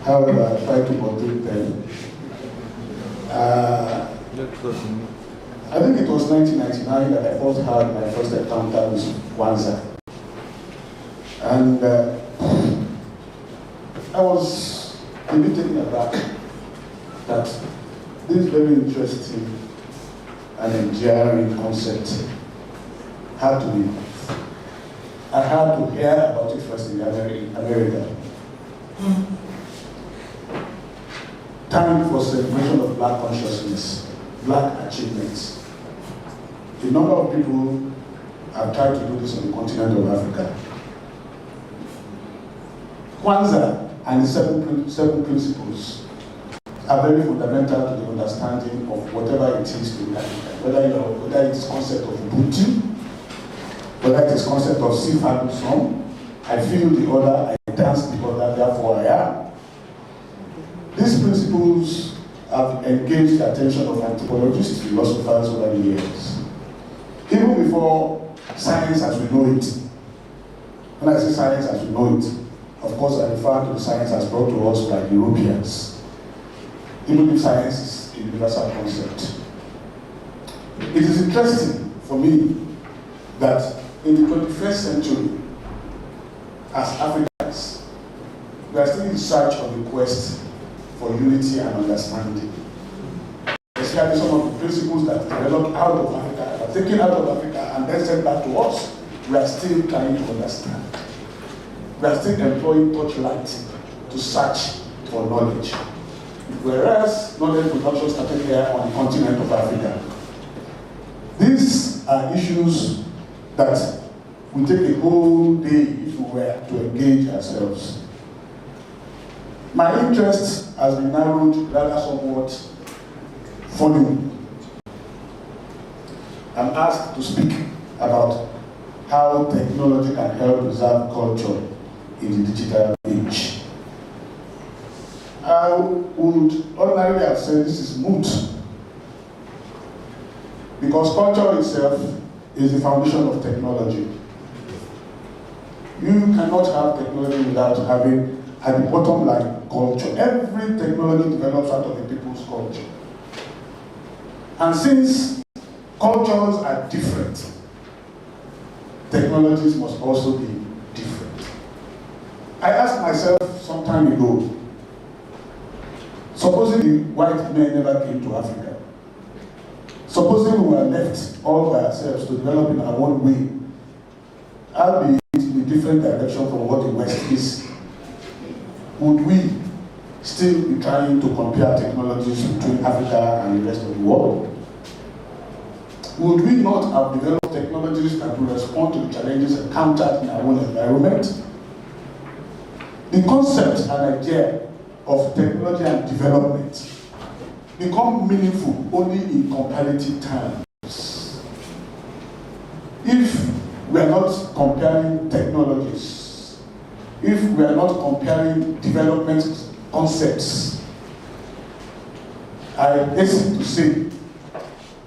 However, I try to moderate them. I think it was 1999 that I first had my first encounter with Kwanzaa. And I was a bit taken aback that this very interesting and enduring concept had to be. I had to hear about it first in America. Time for celebration of Black consciousness, Black achievements. A number of people have tried to do this on the continent of Africa. Kwanzaa and the seven principles are very fundamental to the understanding of whatever it is to Africa, whether it is concept of Ubuntu, whether it is concept of Sifa song, I feel the other, I dance the other, therefore I am. These principles have engaged the attention of anthropologists, philosophers over the years. Even before science as we know it. When I say science as we know it, of course I refer to the science as brought to us by Europeans. Even if science is a universal concept. It is interesting for me that in the 21st century, as Africans, we are still in search of the quest for unity and understanding. Especially some of the principles that developed out of Africa, are taken out of Africa and then sent back to us, we are still trying to understand. We are still employing torchlight to search for knowledge. Whereas knowledge production started here on the continent of Africa. These are issues that will take a whole day if we were to engage ourselves. My interest has been narrowed rather somewhat following. I'm asked to speak about how technology can help preserve culture in the digital age. I would ordinarily have said this is moot, because culture itself is the foundation of technology. You cannot have technology without having, at the bottom line, culture. Every technology develops out of the people's culture. And since cultures are different, technologies must also be different. I asked myself some time ago, Supposing the white men never came to Africa, supposing we were left all by ourselves to develop in our own way, albeit in a different direction from what the West is, would we still be trying to compare technologies between Africa and the rest of the world? Would we not have developed technologies that will respond to the challenges encountered in our own environment? The concept and idea of technology and development become meaningful only in comparative terms. If we are not comparing technologies, if we are not comparing development concepts, I hasten to say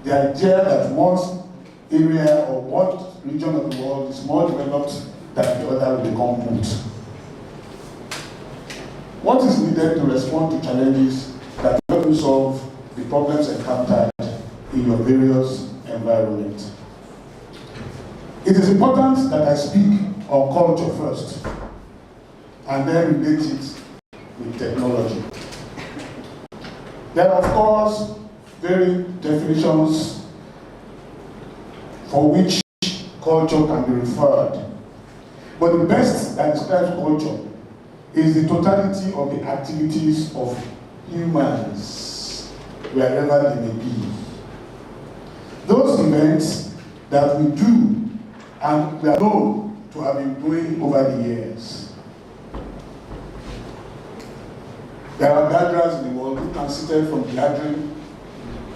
the idea that one area or one region of the world is more developed than the other will become moot. What is needed to respond to challenges that help you solve the problems encountered in your various environments? It is important that I speak on culture first and then relate it with technology. There are, of course, various definitions for which culture can be referred. But the best that describes culture is the totality of the activities of humans, wherever they may be. Those events that we do and we are known to have been doing over the years. There are gatherers in the world who transited from gathering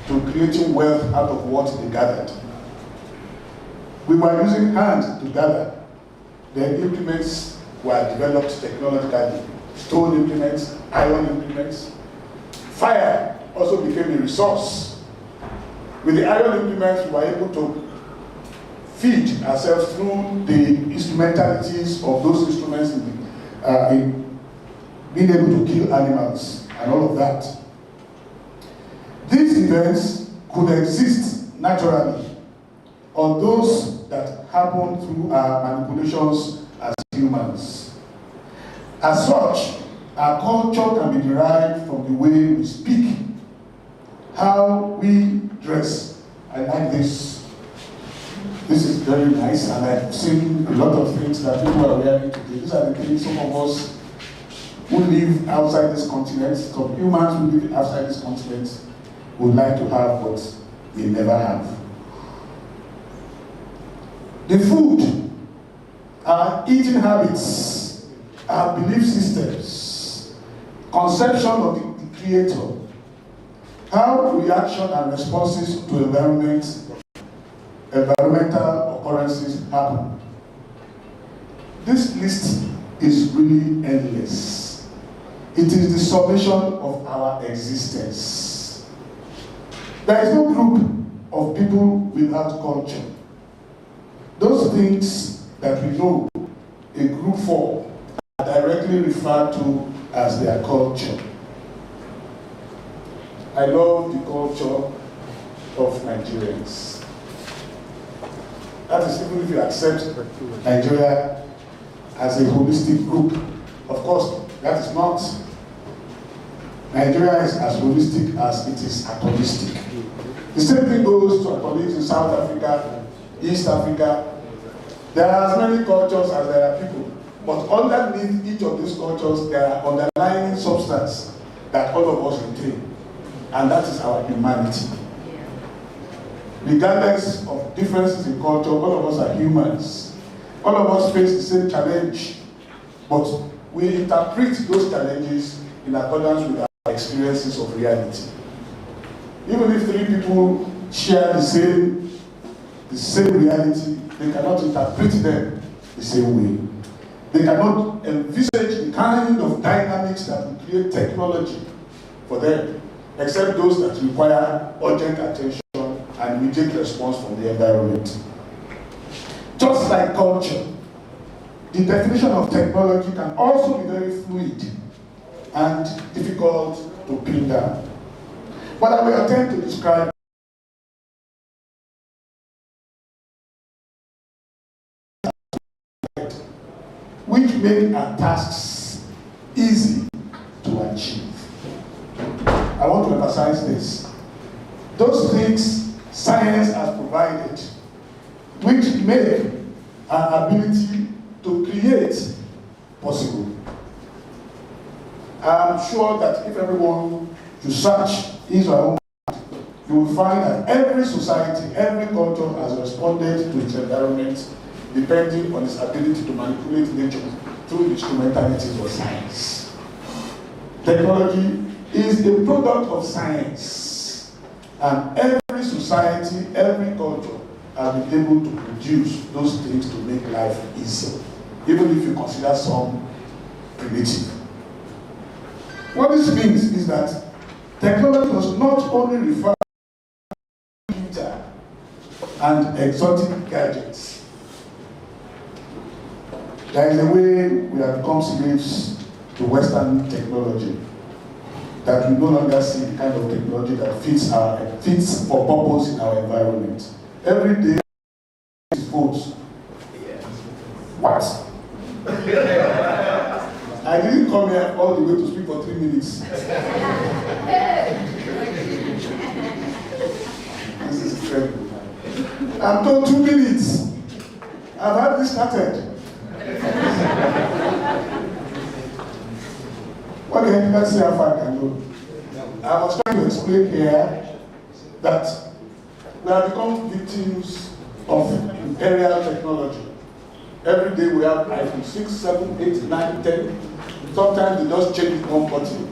to creating wealth out of what they gathered. We were using hands to gather. Then implements were developed technologically. Stone implements, iron implements. Fire also became a resource. With the iron implements, we were able to feed ourselves through the instrumentalities of those instruments in being able to kill animals and all of that. These events could exist naturally, or those that happen through our manipulations as humans. As such, our culture can be derived from the way we speak, how we dress. I like this. This is very nice, and I've seen a lot of things that people are wearing today. These are the things some of us who live outside this continent, some humans who live outside this continent would like to have, but they never have. The food, our eating habits, our belief systems, conception of the creator, how reaction and responses to environmental occurrences happen. This list is really endless. It is the summation of our existence. There is no group of people without culture. Those things that we know a group for are directly referred to as their culture. I love the culture of Nigerians. That is even if you accept Nigeria as a holistic group. Of course, that is not. Nigeria is as holistic as it is atomistic. The same thing goes to our colleagues in South Africa, East Africa. There are as many cultures as there are people. But underneath each of these cultures, there are underlying substance that all of us retain. And that is our humanity. Regardless of differences in culture, all of us are humans. All of us face the same challenge. But we interpret those challenges in accordance with our experiences of reality. Even if three people share the same reality, they cannot interpret them the same way. They cannot envisage the kind of dynamics that will create technology for them, except those that require urgent attention and immediate response from the environment. Just like culture, the definition of technology can also be very fluid and difficult to pin down. But I will attempt to describe which make our tasks easy to achieve. I want to emphasize this. Those things science has provided, which make our ability to create possible. I'm sure that if everyone should search his or her own, you will find that every society, every culture has responded to its environment depending on its ability to manipulate nature through instrumentalities of science. Technology is a product of science, and every society, every culture has been able to produce those things to make life easier, even if you consider some primitive. What this means is that technology does not only refer to computer and exotic gadgets. There is a way we have become slaves to Western technology, that we no longer see the kind of technology that fits for purpose in our environment. Every day, phones. What? I didn't come here all the way to speak for 3 minutes. This is incredible. I'm told 2 minutes. I've had this started. Okay, let's see how far I can go. I was trying to explain here that we have become victims of imperial technology. Every day we have iPhone 6, 7, 8, 9, 10. Sometimes they just change one button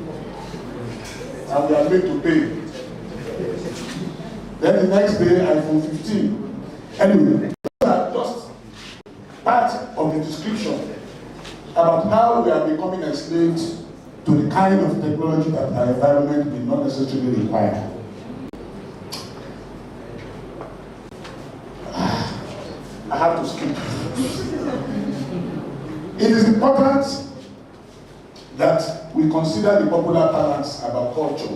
and we are made to pay. Then the next day, iPhone 15. Anyway, those are just part of the description about how we are becoming enslaved to the kind of technology that our environment will not necessarily require. I have to skip. It is important that we consider the popular balance about culture,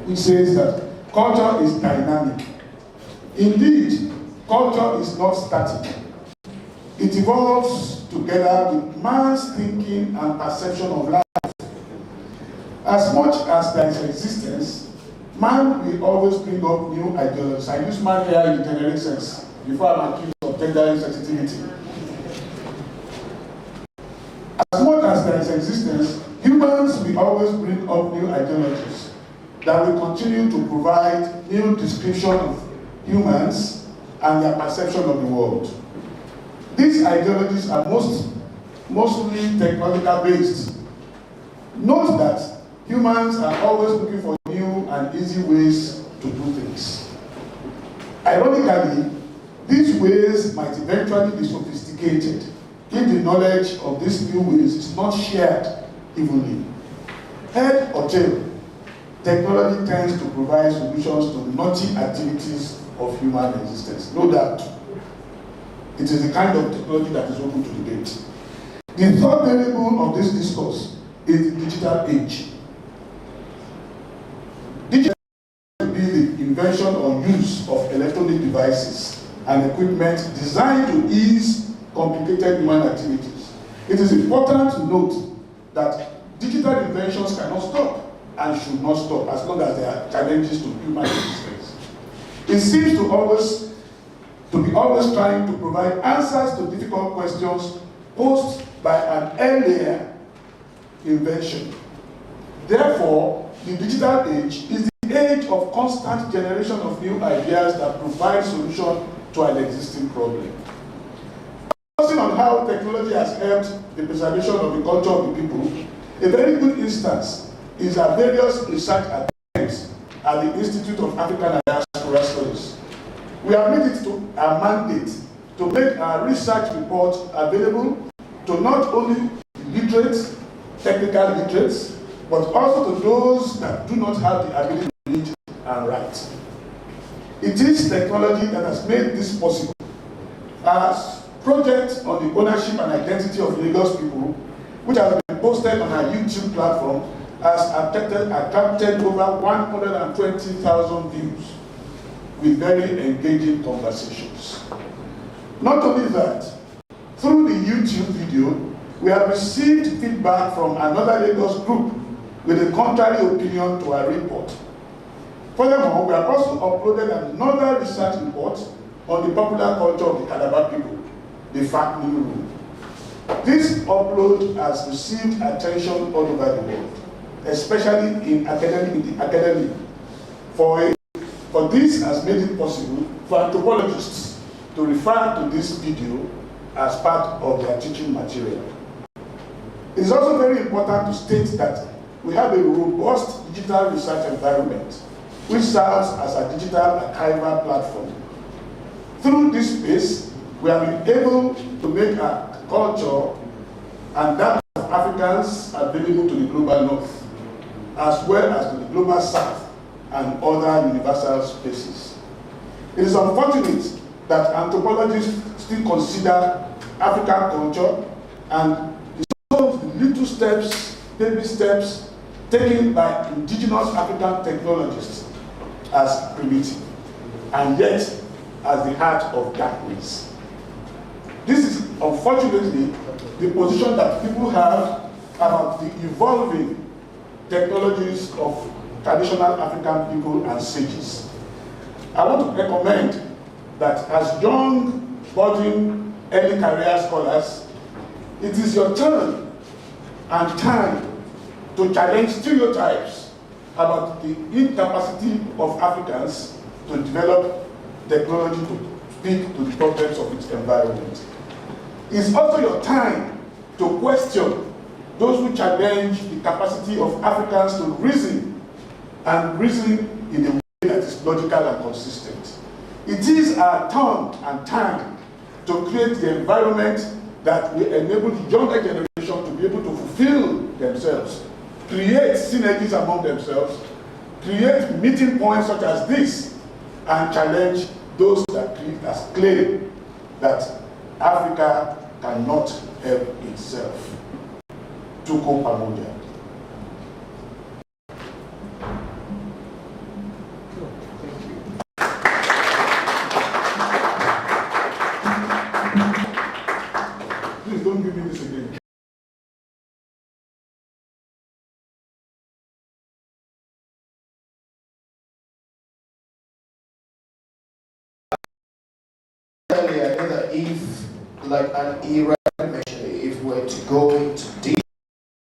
which says that culture is dynamic. Indeed, culture is not static. It evolves together with man's thinking and perception of life. As much as there is existence, man will always bring up new ideologies. I use man here in the generic sense, before I'm accused of gender insensitivity. As much as there is existence, humans will always bring up new ideologies that will continue to provide new description of humans and their perception of the world. These ideologies are mostly technological based. Note that humans are always looking for new and easy ways to do things. Ironically, these ways might eventually be sophisticated if the knowledge of these new ways is not shared evenly. Head or tail, technology tends to provide solutions to the naughty activities of human existence. No doubt. It is the kind of technology that is open to debate. The third variable of this discourse is the digital age. Digital will be the invention or use of electronic devices and equipment designed to ease complicated human activities. It is important to note that digital inventions cannot stop and should not stop as long as there are challenges to human existence. It seems to be always trying to provide answers to difficult questions posed by an earlier invention. Therefore, the digital age is the age of constant generation of new ideas that provide solution to an existing problem. Focusing on how technology has helped the preservation of the culture of the people, a very good instance is our various research attempts at the Institute of African and Diaspora Studies. We have made it to our mandate to make our research report available to not only literates, technical literates, but also to those that do not have the ability to read and write. It is technology that has made this possible. Our project on the ownership and identity of Lagos people, which has been posted on our YouTube platform, has attracted over 120,000 views with very engaging conversations. Not only that, through the YouTube video, we have received feedback from another Lagos group with a contrary opinion to our report. Furthermore, we have also uploaded another research report on the popular culture of the Calabar people, the Fact New Rule. This upload has received attention all over the world, especially in the academy. For this has made it possible for anthropologists to refer to this video as part of their teaching material. It is also very important to state that we have a robust digital research environment which serves as a digital archival platform. Through this space, we have been able to make our culture and that of Africans available to the global north, as well as to the global south and other universal spaces. It is unfortunate that anthropologists still consider African culture and the little steps, baby steps, taken by indigenous African technologists as primitive, and yet as the heart of darkness. This is unfortunately the position that people have about the evolving technologies of traditional African people and sages. I want to recommend that as young, budding, early career scholars, it is your turn and time to challenge stereotypes about the incapacity of Africans to develop technology to speak to the problems of its environment. It's also your time to question those who challenge the capacity of Africans to reason, and reason in a way that is logical and consistent. It is our turn and time to create the environment that will enable the younger generation to be able to fulfill themselves, create synergies among themselves, create meeting points such as this, and challenge those that claim that Africa cannot help itself. Tuko pamoja. Please don't give me this again. Earlier, I know that if, like an era mentioned, if we're to go into deep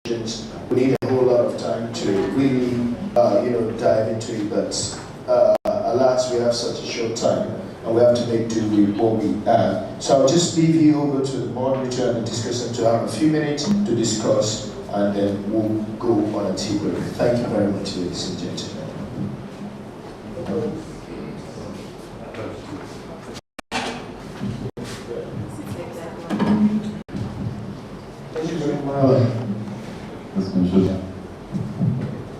regions, we need a whole lot of time to really, dive into it. But alas, we have such a short time, and we have to make do with what we have. So I'll just leave you over to the moderator and the discussant to have a few minutes to discuss, and then we'll go on a tea break. Thank you very much, ladies and gentlemen.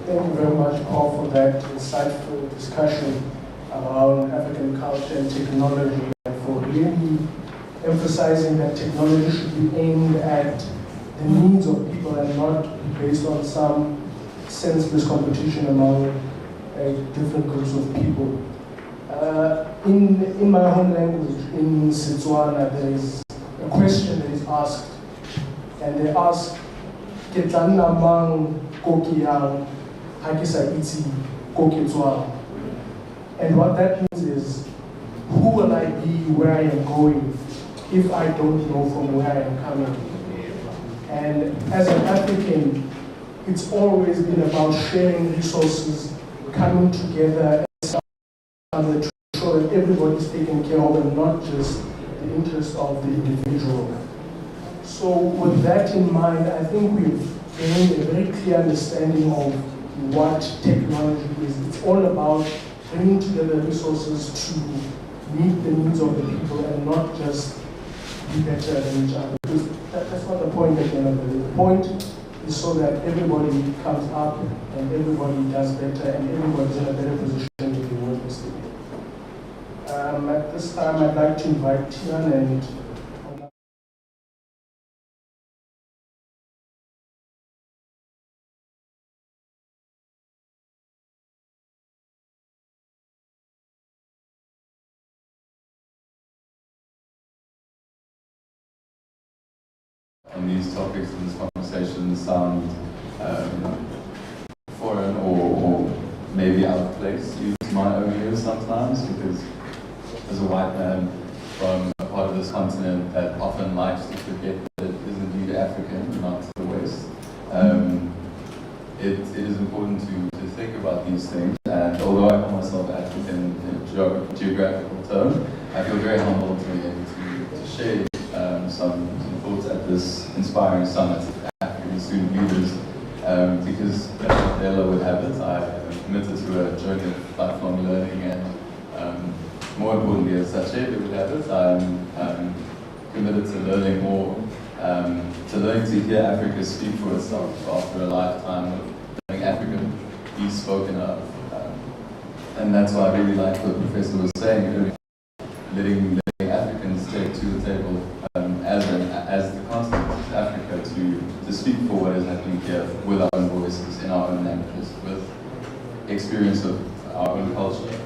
Thank you very much, Paul, for that insightful discussion around African culture and technology, and for really emphasizing that technology should be aimed at the needs of people and not based on some senseless competition among different groups of people. In my home language, in Setswana, there is a question that is asked, and they ask, "Ketlan namang koki yang hakisa iti koki tswang." And what that means is, who will I be where I am going if I don't know from where I am coming? And as an African, it's always been about sharing resources, coming together to ensure that everybody's taken care of and not just the interest of the individual. So with that in mind, I think we've gained a very clear understanding of what technology is. It's all about bringing together resources to meet the needs of the people and not just be better than each other. Because that's not the point at the end of the day. The point is so that everybody comes up and everybody does better and everybody's in a better position to be working together. At this time, I'd like to invite Tian and on these topics and this conversation sound foreign or maybe out of place use my own ears sometimes, because as a white man from a part of this continent that often likes to forget that it is indeed African, not the West, it is important to think about these things. And although I call myself African in a geographical term, I feel very humbled to be able to share some thoughts at this inspiring summit of African student leaders, because as Mandela would have it, I am committed to a journey of lifelong learning, and more importantly, as Sachet would have it, I'm committed to learning more, to learning to hear Africa speak for itself after a lifetime of hearing Africa be spoken of. And that's why I really like what the professor was saying earlier, letting Africans take to the table as the continent of Africa to speak for what is happening here with our own voices, in our own languages, with experience of our own culture.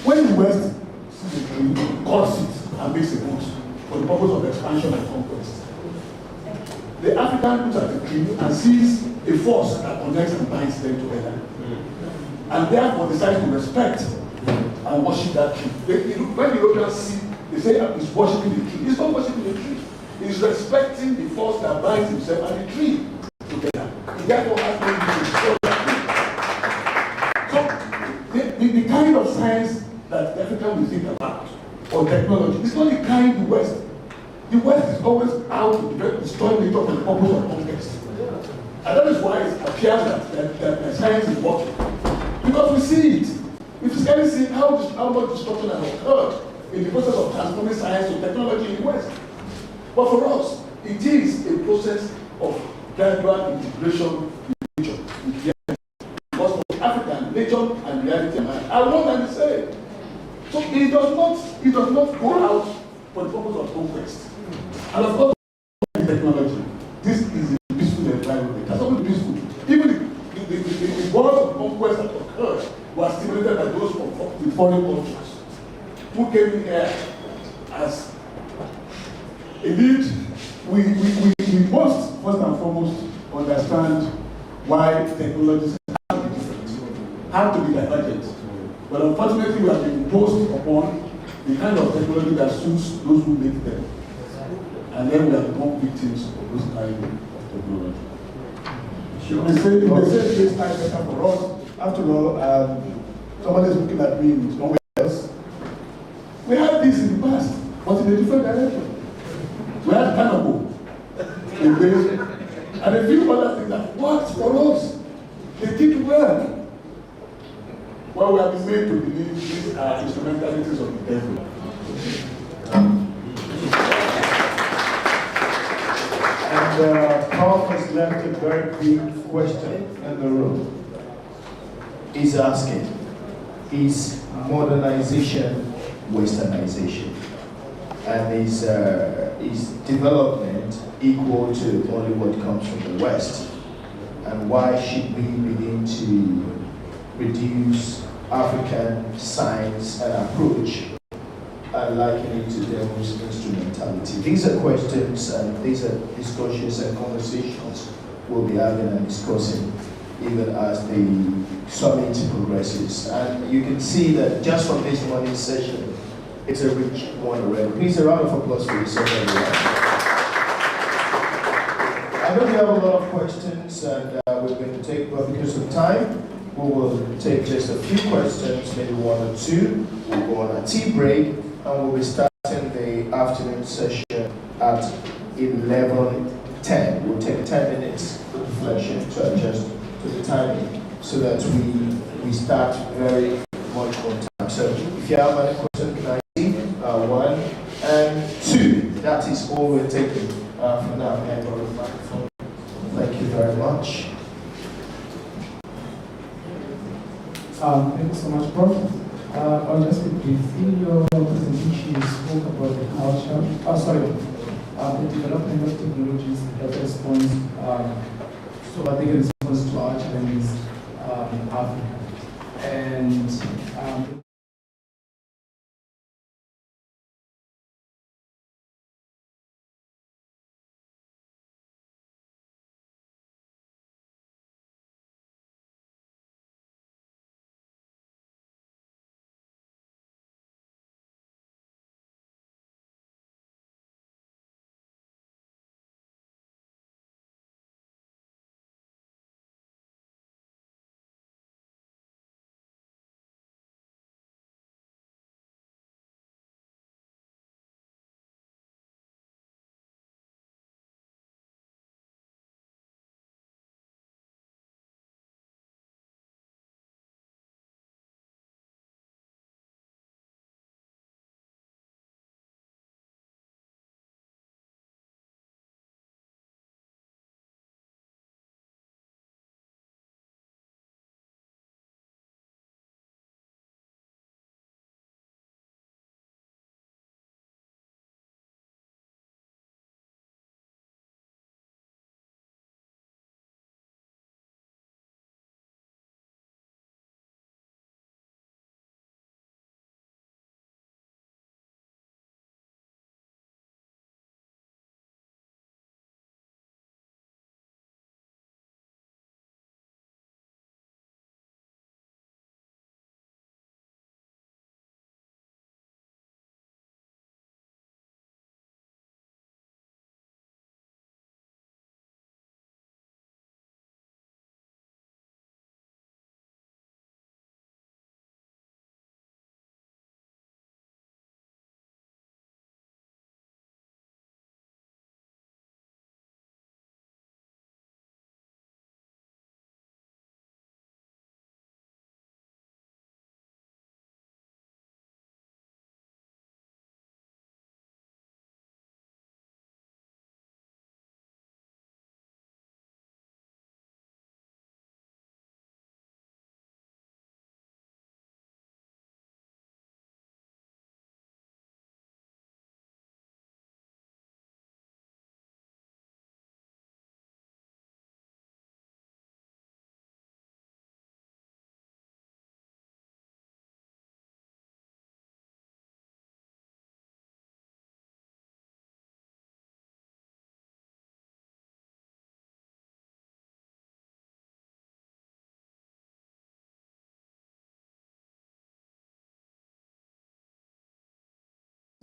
When the West sees a tree, cuts it and makes a boat for the purpose of expansion and conquest, the African looks at the tree and sees a force that connects and binds them together, and therefore decides to respect and worship that tree. When the Europeans see, they say it's worshiping the tree. It's not worshiping the tree. It's respecting the force that binds himself and the tree together. It therefore has no need to destroy that tree. So the kind of science that Africa will think about, or technology, it's not the kind the West. The West is always out to destroy nature for the purpose of conquest. And that is why it appears that science is working. Because we see it. We physically see how much destruction has occurred in the process of transforming science to technology in the West. But for us, it is a process of gradual integration with nature, with reality. Because for the African, nature and reality are one and the same. So it does not go out for the purpose of conquest. And of course, technology. This is a peaceful environment. That's always peaceful. Even the wars of conquest that occurred were stimulated by those from the foreign cultures who came in here as indeed we must first and foremost understand why technologies have to be different, have to be divergent. But unfortunately, we have been imposed upon the kind of technology that suits those who make them. And then we have become victims of those kind of technology. You may say this time better for us. After all, somebody is looking at me in somewhere else. We had this in the past, but in a different direction. We had Cannibal in this, and a few other things that worked for us. They did well. But we have been made to believe these are instrumentalities of the devil. And Paul has left a very big question in the room. He's asking, is modernization westernization? And is development equal to only what comes from the West? And why should we begin to reduce African science and approach and liken it to devil's instrumentality? These are questions and these are discussions and conversations we'll be having and discussing even as the summit progresses. And you can see that just from this morning's session, it's a rich one already. Please, a round of applause for yourself, everyone. I know we have a lot of questions and we're going to take, but because of time, we will take just a few questions, maybe one or two. We'll go on a tea break and we'll be starting the afternoon session at 11:10. We'll take 10 minutes for reflection to adjust to the timing so that we start very much on time. So if you have any question, can I see? 1 and 2. That is all we're taking for now. May I borrow the microphone? Thank you very much. Thank you so much, Prof. I'll just be brief. In your presentation, you spoke about the culture, the development of technologies that responds, so that they can respond to our challenges in Africa. And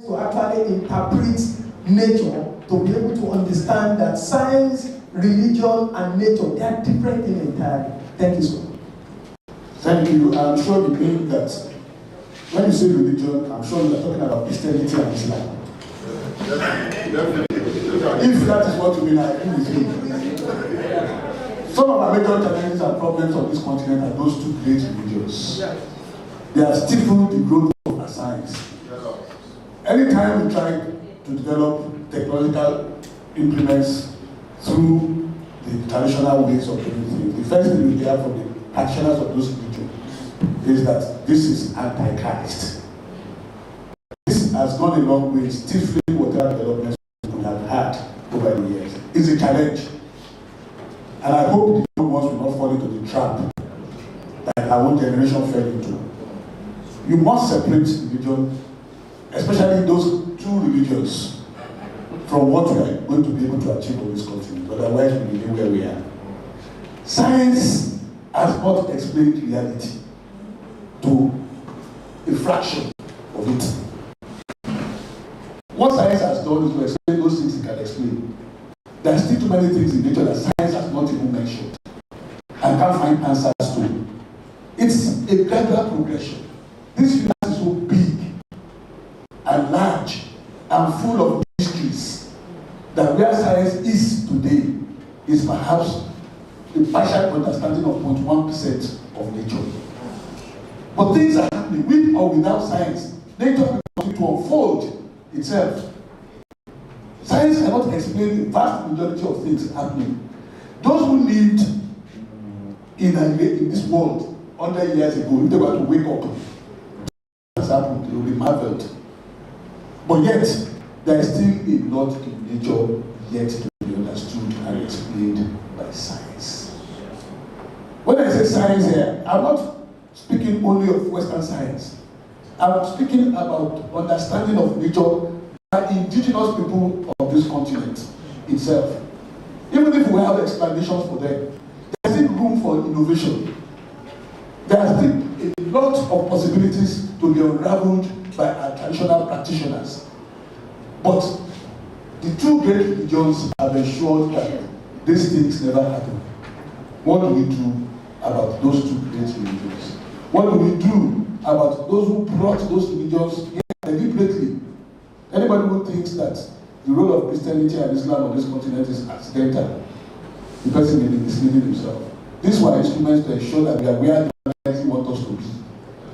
to actually interpret nature, to be able to understand that science, religion, and nature, they are different things entirely. Thank you, sir. Thank you. I'm sure you mean that when you say religion, I'm sure you are talking about Christianity and Islam. If that is what you mean, I agree with you. Some of our major challenges and problems on this continent are those two great religions. They have stifled the growth of our science. Anytime we try to develop technological implements through the traditional ways of doing things, the first thing we hear from the practitioners of those religions is that this is anti-Christ. This has gone a long way, stifling whatever developments we have had over the years. It's a challenge. And I hope the young ones will not fall into the trap that our own generation fell into. You must separate religion, especially those two religions, from what we are going to be able to achieve on this continent. Otherwise, we remain where we are. Science has not explained reality to a fraction of it. What science has done is to explain those things it can explain. There are still too many things in nature that science has not even mentioned and can't find answers to. It's a gradual progression. This universe is so big and large and full of mysteries that where science is today is perhaps a partial understanding of 0.1% of nature. But things are happening with or without science. Nature will continue to unfold itself. Science cannot explain the vast majority of things happening. Those who lived in this world 100 years ago, if they were to wake up, has happened, they will be marveled. But yet, there is still a lot in nature yet to be understood and explained by science. When I say science here, I'm not speaking only of Western science. I'm speaking about understanding of nature by indigenous people of this continent itself. Even if we have explanations for them, there's still room for innovation. There are still a lot of possibilities to be unraveled by our traditional practitioners. But the two great religions have ensured that these things never happen. What do we do about those two great religions? What do we do about those who brought those religions here deliberately? Anybody who thinks that the role of Christianity and Islam on this continent is accidental, the person may be misleading himself. These were instruments to ensure that we are where the humanity wants us to be.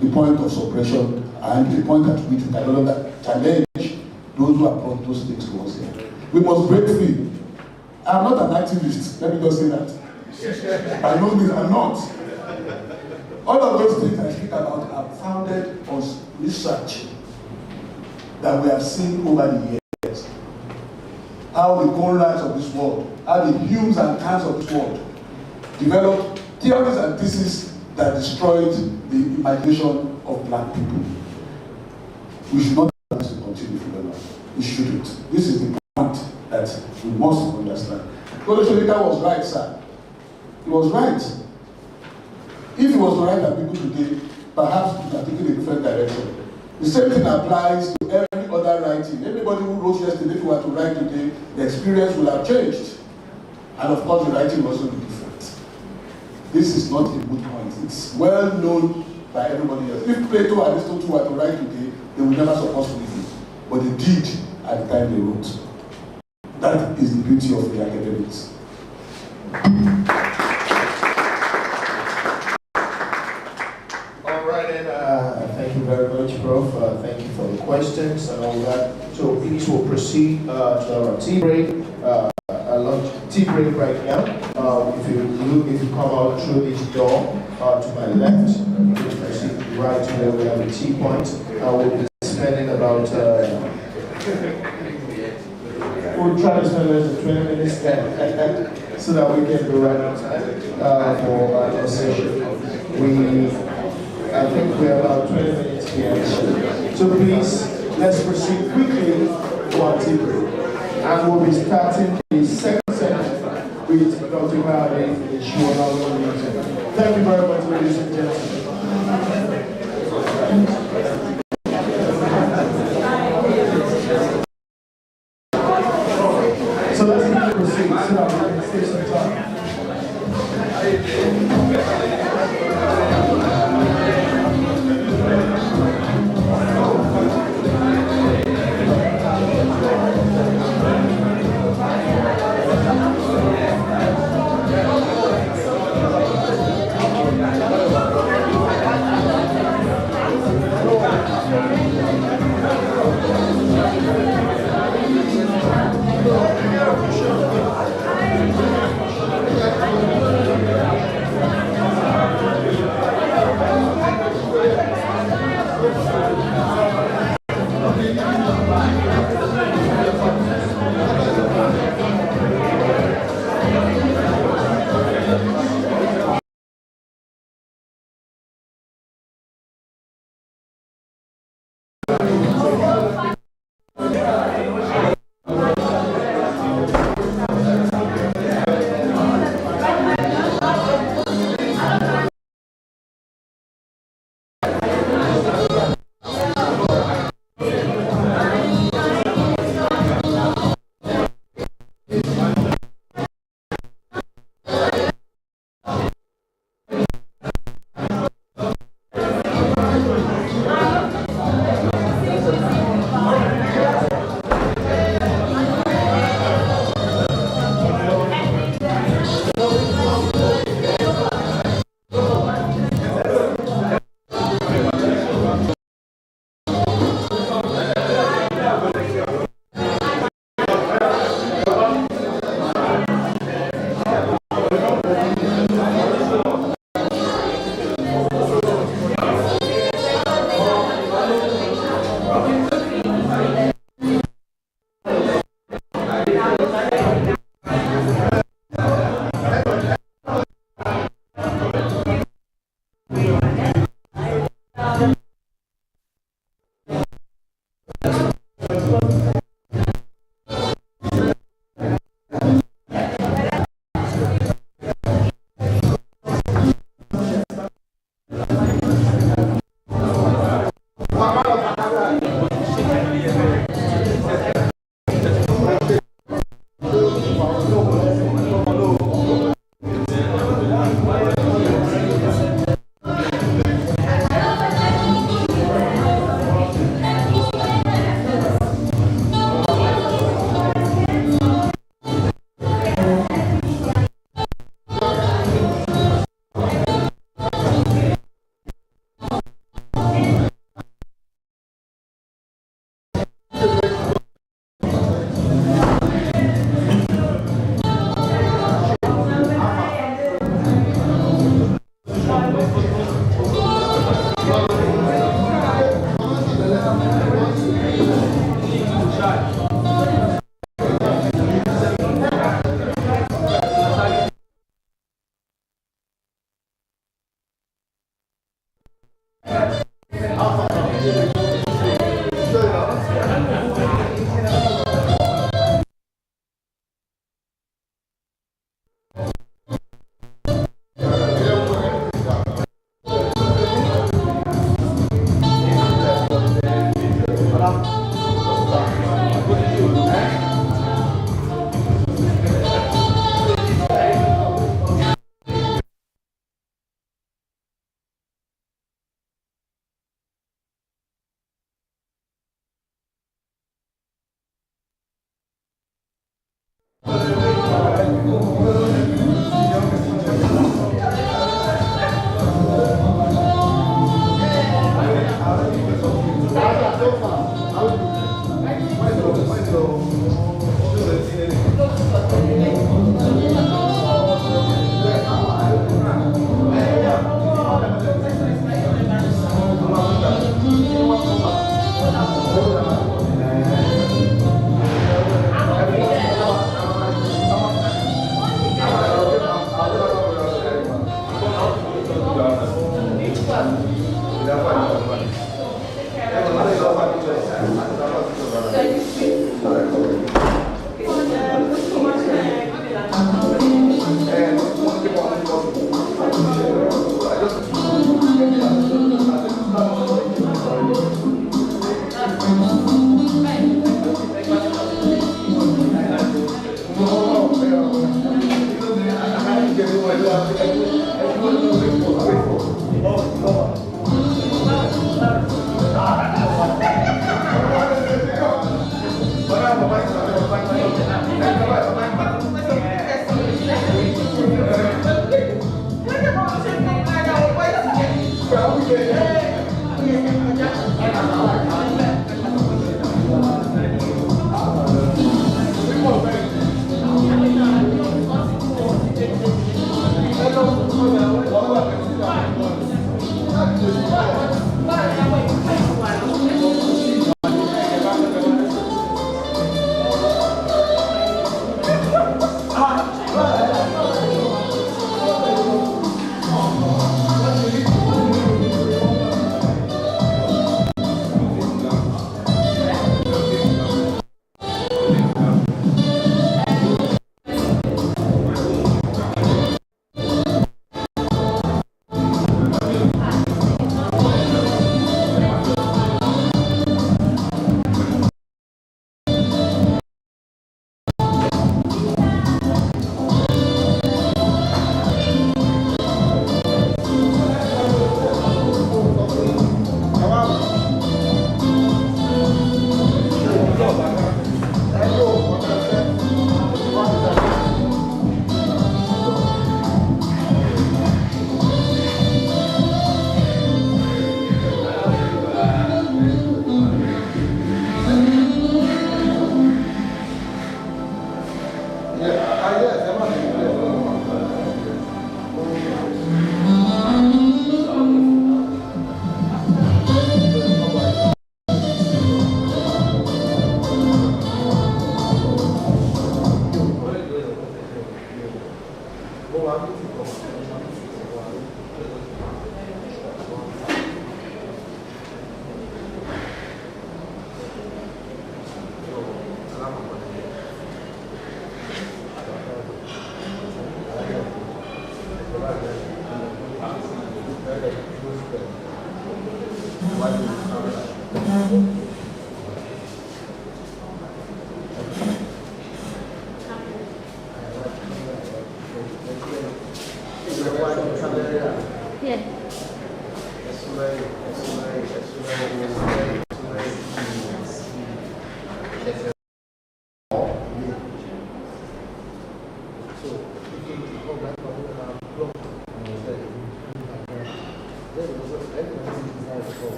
The point of suppression and the point at which we can no longer challenge those who have brought those things to us here. We must break free. I'm not an activist, let me just say that. By no means, I'm not. All of those things I speak about are founded on research that we have seen over the years. How the Conrads of this world, how the Humes and Kants of this world developed theories and theses that destroyed the imagination of black people. We should not allow this to continue forever. We shouldn't. This is the point that we must understand. Kolosholika was right, sir. He was right. If he was to write at people today, perhaps we are taking a different direction. The same thing applies to every other writing. Everybody who wrote yesterday, if you were to write today, the experience will have changed. And of course, the writing will also be different. This is not a good point. It's well known by everybody else. If Plato and Aristotle were to write today, they would never suppose to read it. But they did at the time they wrote. That is the beauty of the academics. Thank you very much, Prof. Thank you for the questions and all that. So please we'll proceed to our tea break. A lunch tea break right now. If you come out through this door to my left, please proceed right to where we have a tea point. We'll be spending about we'll try to spend less than 20 minutes there so that we can go right on time for our session. I think we're about 20 minutes here. So please, let's proceed quickly to our tea break. And we'll be starting the second session with Dr. Mary. Thank you very much, ladies and gentlemen. So let's proceed so that we can stay some time.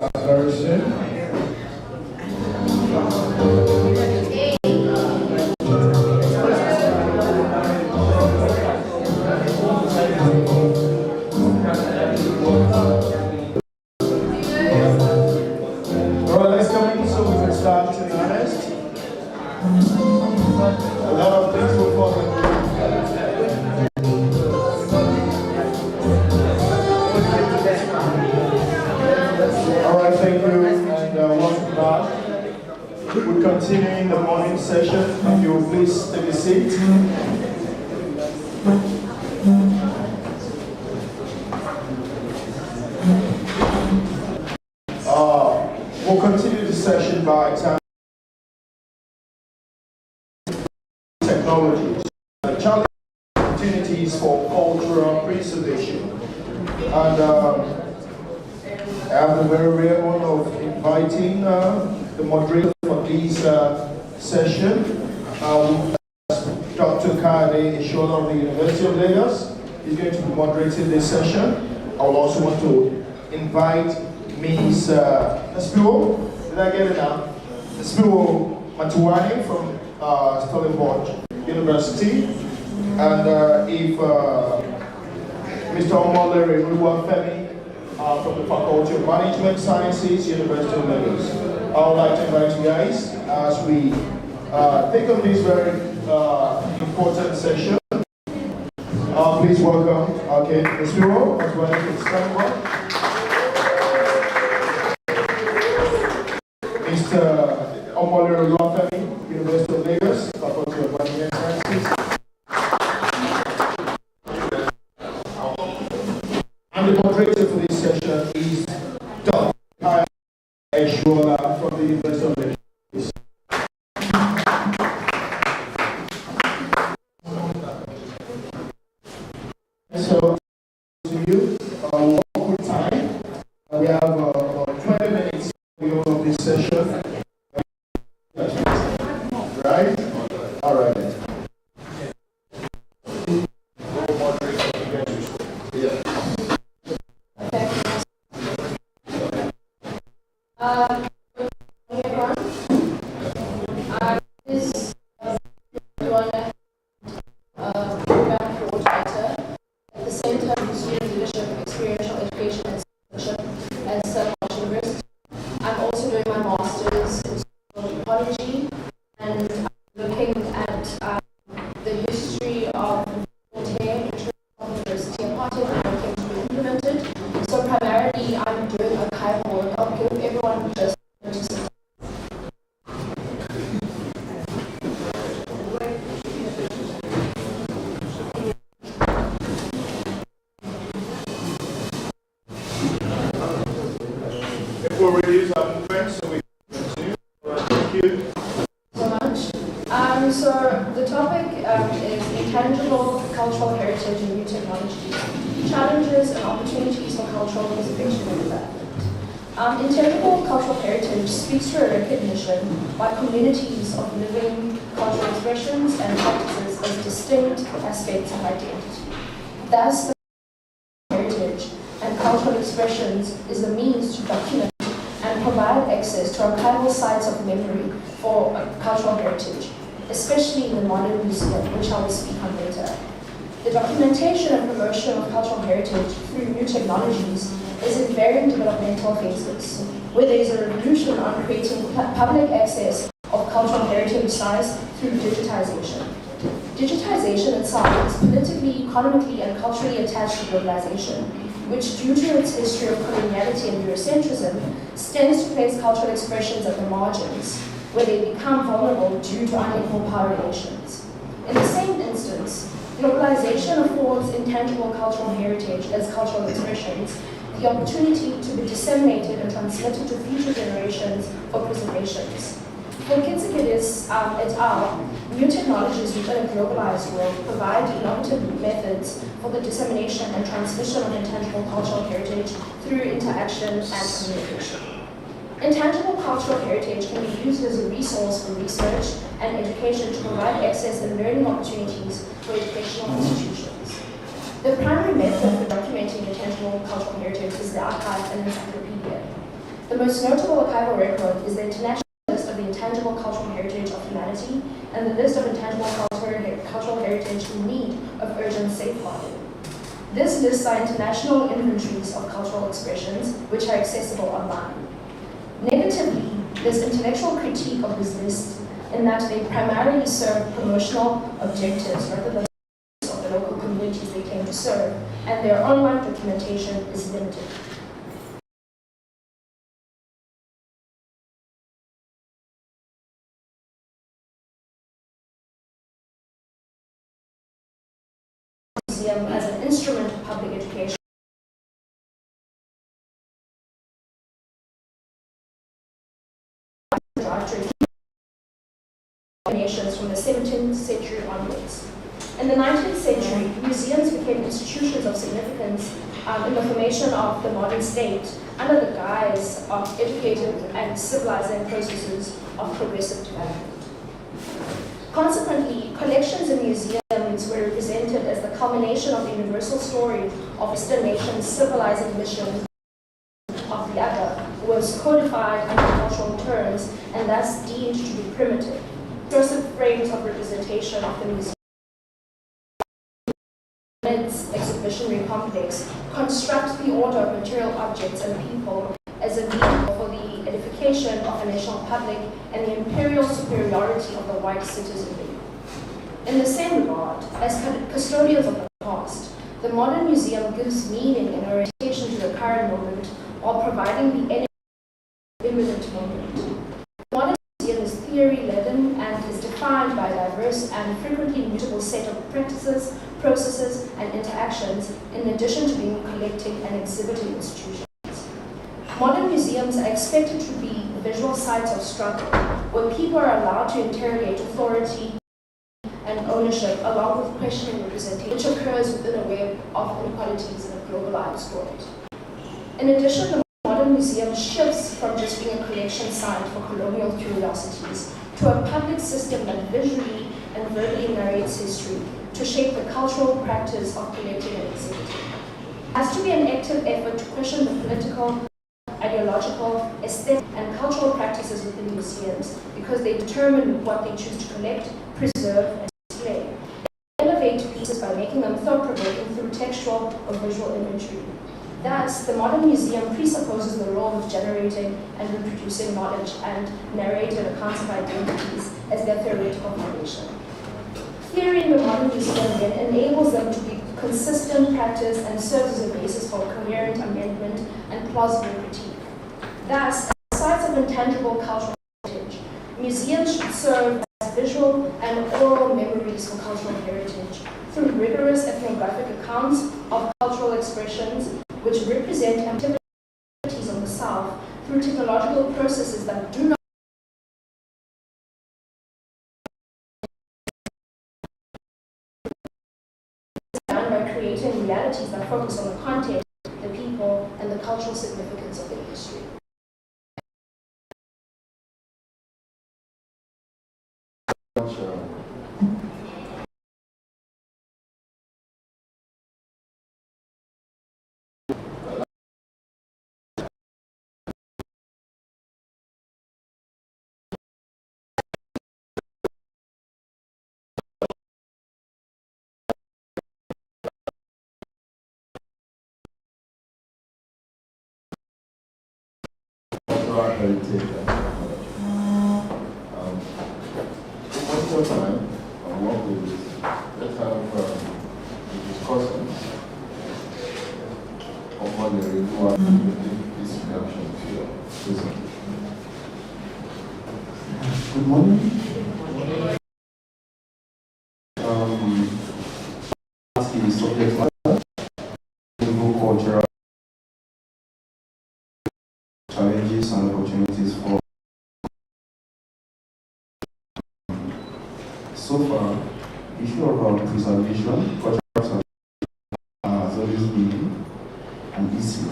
Very soon. Alright, let's come in so we can start in earnest. A lot of things will follow. Alright, thank you, and welcome back. We're continuing the morning session. If you will please take a seat. We'll continue the session by time technologies, challenge opportunities for cultural preservation. And I have the very rare honor of inviting the moderator for this session, Dr. Kade Ishola of the University of Lagos. He's going to be moderating this session. I will also want to invite Ms. Espiro, did I get it now? Espiro Matuani from Stellenbosch University. And if Mr. Omolere Femi from the Faculty of Management Sciences, University of Lagos. I would like to invite you guys as we think of this very important session. Please welcome, okay, Ms. Espiro Matuani from Stellenbosch. Mr. Omolere Femi, University of Lagos, Faculty of Management Sciences. And the moderator for this session is Dr. Kade Ishola from the University of Lagos. So, to you, one more time. We have about 20 minutes of this session. Right? All right. This program coordinator. At the same to reduce our movement, so we continue. Thank you. So much. So the topic is intangible cultural heritage and new technologies, challenges and opportunities for cultural preservation and development. Intangible cultural heritage speaks to a recognition by communities of living cultural expressions and practices as distinct aspects of identity. Thus, the heritage and cultural expressions is a means to document and provide access to archival sites of memory for cultural heritage, especially in the modern museum, which I will speak on later. The documentation and promotion of cultural heritage through new technologies is in varying developmental phases, where there is a revolution on creating public access of cultural heritage sites through digitization. Digitization itself is politically, economically, and culturally attached to globalization, which, due to its history of coloniality and Eurocentrism, tends to place cultural expressions at the margins, where they become vulnerable due to unequal power relations. In the same instance, globalization affords intangible cultural heritage as cultural expressions the opportunity to be disseminated and transmitted to future generations for preservations. For Kitsikidis et al., new technologies within a globalized world provide innovative methods for the dissemination and transmission of intangible cultural heritage through interaction and communication. Intangible cultural heritage can be used as a resource for research and education to provide access and learning opportunities for educational institutions. The primary method for documenting intangible cultural heritage is the archive and encyclopedia. The most notable archival record is the International List of the Intangible Cultural Heritage of Humanity and the List of Intangible Cultural Heritage in Need of Urgent Safeguarding. This lists are international inventories of cultural expressions which are accessible online. Negatively, there's intellectual critique of this list in that they primarily serve promotional objectives rather than of the local communities they claim to serve, and their online documentation is limited. Museum as an instrument of public education. Nations from the 17th century onwards. In the 19th century, museums became institutions of significance in the formation of the modern state under the guise of educative and civilizing processes of progressive development. Consequently, collections in museums were represented as the culmination of the universal story of Western nations' civilizing mission of the other was codified under cultural terms and thus deemed to be primitive. Discursive frames of representation of the museum, its exhibitionary complex, construct the order of material objects and people as a vehicle for the edification of the national public and the imperial superiority of the white citizenry. In the same regard, as custodians of the past, the modern museum gives meaning and orientation to the current moment while providing the imminent moment. The modern museum is theory-laden and is defined by a diverse and frequently mutable set of practices, processes, and interactions, in addition to being a collecting and exhibiting institution. Modern museums are expected to be visual sites of struggle, where people are allowed to interrogate authority and ownership, along with questioning representation, which occurs within a web of inequalities in a globalized world. In addition, the modern museum shifts from just being a collection site for colonial curiosities to a public system that visually and verbally narrates history to shape the cultural practice of collecting and exhibiting. It has to be an active effort to question the political, ideological, aesthetic, and cultural practices within museums because they determine what they choose to collect, preserve, and display. They elevate pieces by making them thought-provoking through textual or visual imagery. Thus, the modern museum presupposes the role of generating and reproducing knowledge and narrated accounts of identities as their theoretical foundation. Theory in the modern museum then enables them to be consistent practice and serves as a basis for coherent amendment and plausible critique. Thus, as sites of intangible cultural heritage, museums should serve as visual and oral memories for cultural heritage through rigorous ethnographic accounts of cultural expressions which represent activities of the South through technological political processes that do not by creating realities that focus on the content, the people, and the cultural significance of their history. Heritage. What's your time? I work with this. Let's have discussions on the renewal this reaction to your presentation. Good morning. The subject matter, cultural challenges and opportunities for. So far, the issue of preservation, cultural preservation has always been an issue.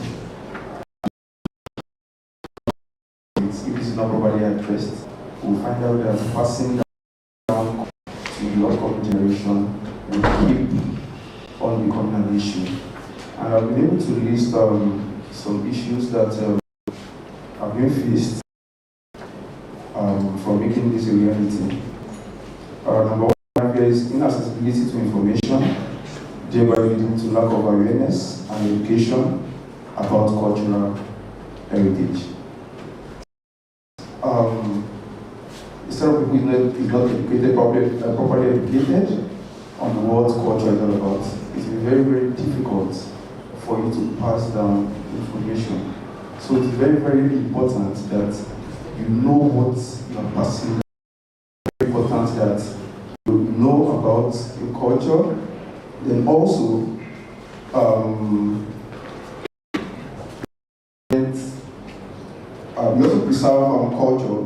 If it is not properly addressed, we'll find out that passing down to the upcoming generation will keep on becoming an issue. And I've been able to list some issues that have been faced for making this a reality. Number one, there is inaccessibility to information, thereby leading to lack of awareness and education about cultural heritage. Instead of people is not educated, properly educated on the world culture is all about, it's very, very difficult for you to pass down information. So it's very, very important that you know what you are passing. It's very important that you know about your culture, then also we also preserve our culture.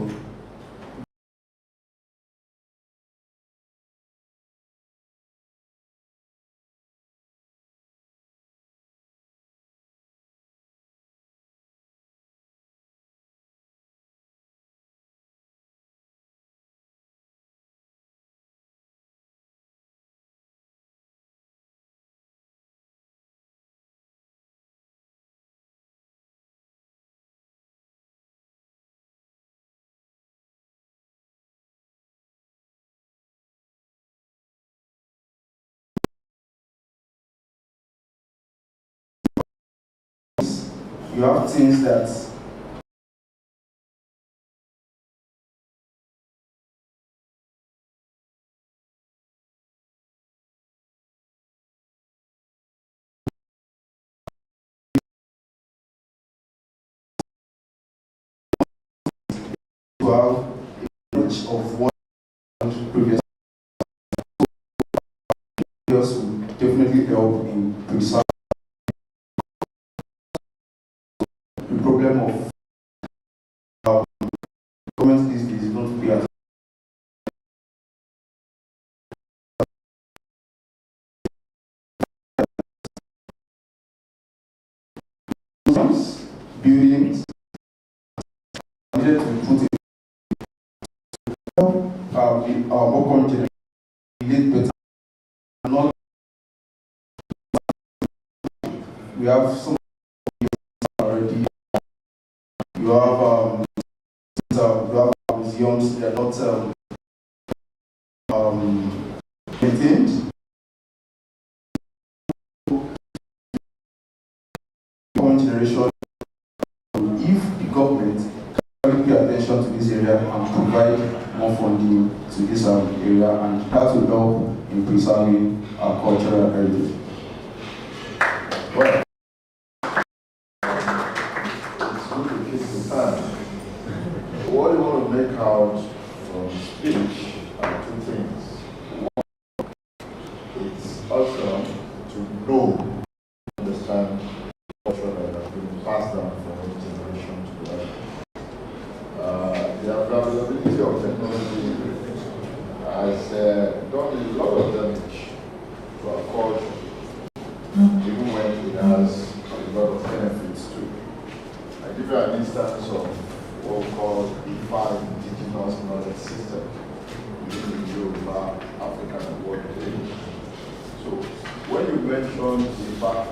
You have things that you have knowledge of what previous years will definitely help in preserving the problem of government these days don't pay attention. Buildings needed to be put in more content, better. Not, we have some already. You have museums that are not maintained. One generation, if the government can pay attention to this area and provide more funding to this area, and that will help in preserving our cultural heritage. Well, it's good to keep the time. What you want to make out from speech are two things. One, it's awesome to know, understand culture that has been passed down from one generation to the other. culture, even when it has a lot of benefits too. I give you an instance of what we call the five indigenous knowledge system within the Yoruba, African, and world village. So when you mention the fact,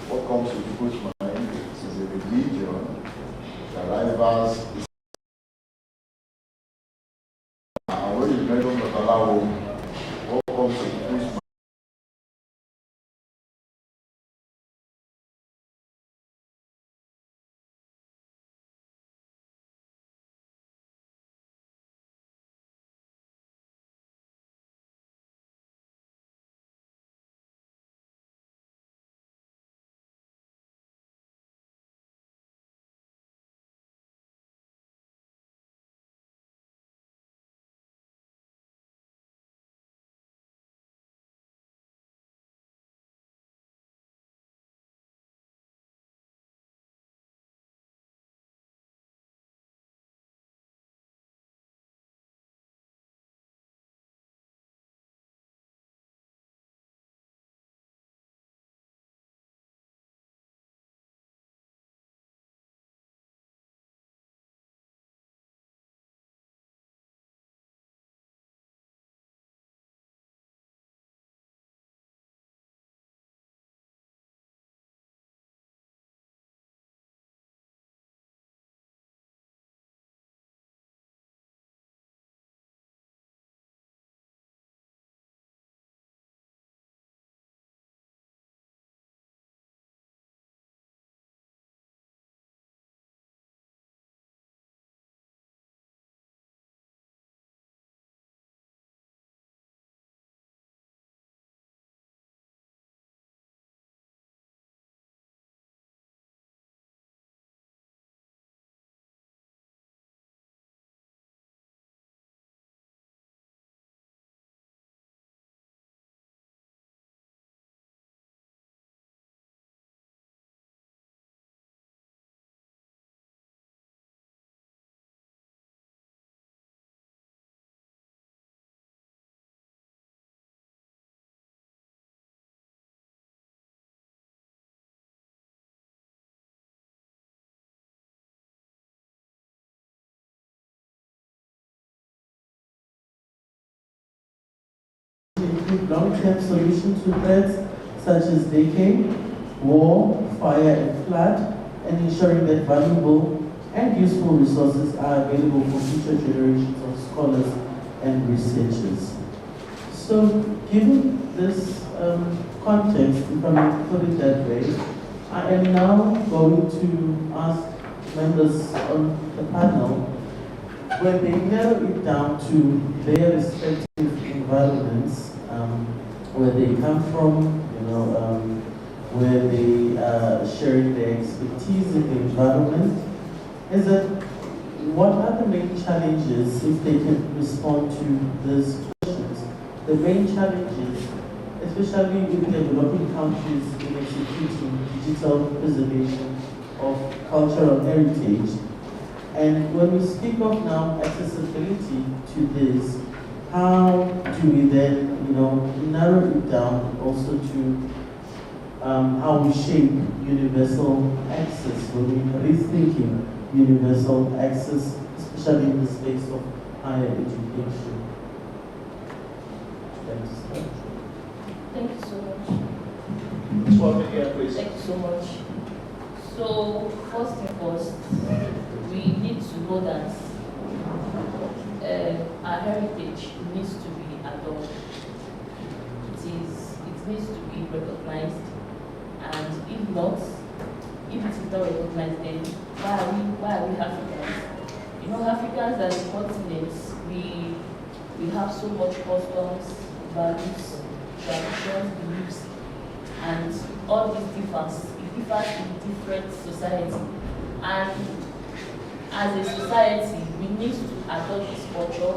what comes to people's mind is a religion that rivals. And when you mention Mandela, what comes to people's mind? Include long-term solutions to threats such as decay, war, fire, and flood, and ensuring that valuable and useful resources are available for future generations of scholars and researchers. So, given this context, if I may put it that way, I am now going to ask members on the panel when they narrow it down to their respective environments, where they come from, where they are sharing their expertise in the environment, is that what are the main challenges, if they can respond to these questions, the main challenges, especially in developing countries in executing digital preservation of cultural heritage. And when we speak of now accessibility to this, how do we then, narrow it down also to how we shape universal access when we're rethinking universal access, especially in the space of higher education? Thank you so much. Thank you so much. So, first and foremost, we need to know that our heritage needs to be adored. It needs to be recognized, and if not, if it is not recognized, then why are we Africans? Africans as a continent, we have so much customs, values, traditions, beliefs, and all this differs. It differs in different society, and as a society, we need to adopt this culture.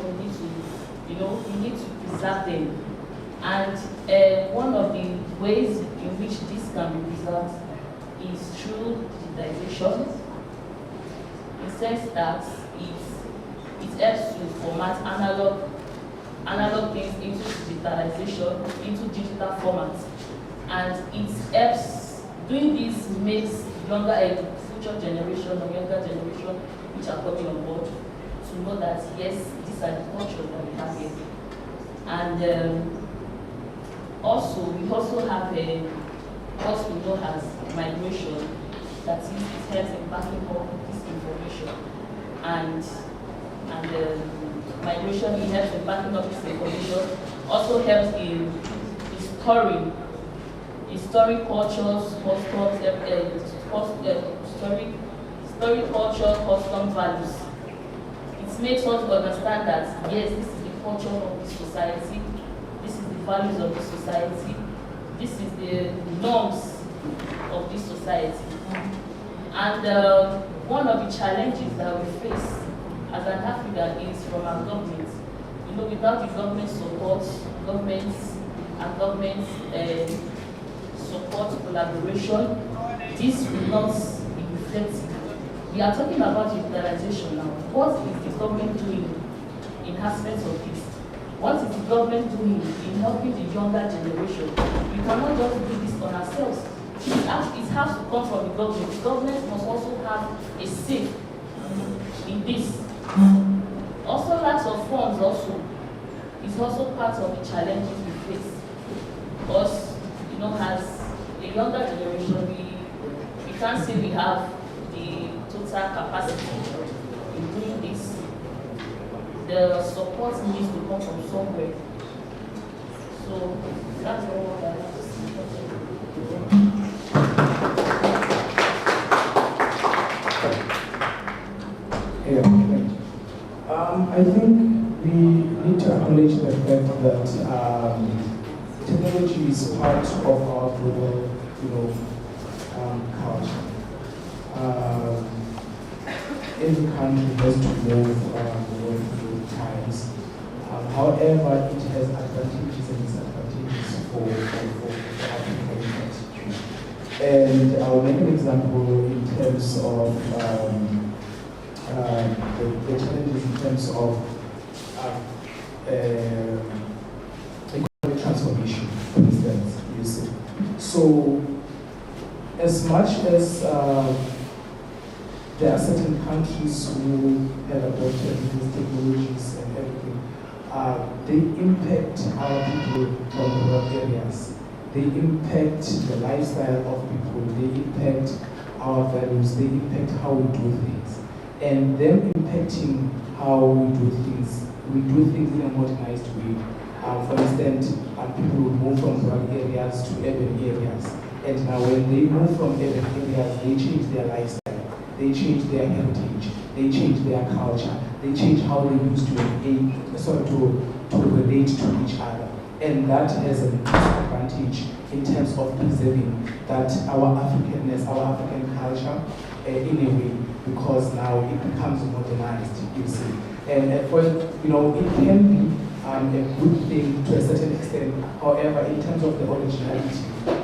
We need to preserve them. And one of the ways in which this can be preserved is through digitization. In the sense that it helps to format analog analog things into digitalization, into digital formats. And it helps, doing this makes younger, future generation or younger generation which are coming on board to know that yes, these are the cultures that we have here. And also, we also have what we know as migration, that is, it helps in backing up this information. And migration, it helps in backing up this information, also helps in storing historic cultures, historic culture, custom values. It makes us understand that yes, this is the culture of this society, this is the values of this society, this is the norms of this society. And one of the challenges that we face as an African is from our government. You know, without the government support, governments support collaboration, this will not be effective. We are talking about digitalization now. What is the government doing in aspects of this? What is the government doing in helping the younger generation? We cannot just do this on ourselves. It has to come from the government. The government must also have a say in this. Also, lack of funds is also part of the challenges we face. Because, you know, as a younger generation, we can't say we have the total capacity in doing this. The support needs to come from somewhere. So that's all I have to say. I think we need to acknowledge the fact that technology is part of our global, culture. Every country has to move with times. However, it has advantages and disadvantages for African countries. And I'll make an example in terms of the challenges in terms of economic transformation, for instance, you see. So, as much as there are certain countries who have adopted these technologies and everything, they impact our people from rural areas. They impact the lifestyle of people. They impact our values. They impact how we do things. And them impacting how we do things in a modernized way. For instance, people will move from rural areas to urban areas. And now when they move from urban areas, they change their lifestyle, they change their heritage, they change their culture, they change how they used to relate to each other. And that has an disadvantage in terms of preserving that our Africanness, our African culture in a way, because now it becomes modernized, you see. And for it can be a good thing to a certain extent. However, in terms of the originality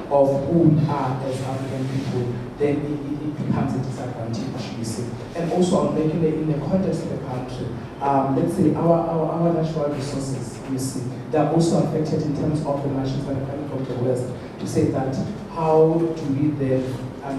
of who we are as African people, then it becomes a disadvantage, you see. And also, I'm making it in the context of the country. Let's say our natural resources, you see, they're also affected in terms of the nations that are coming from the West. To say that, how do we then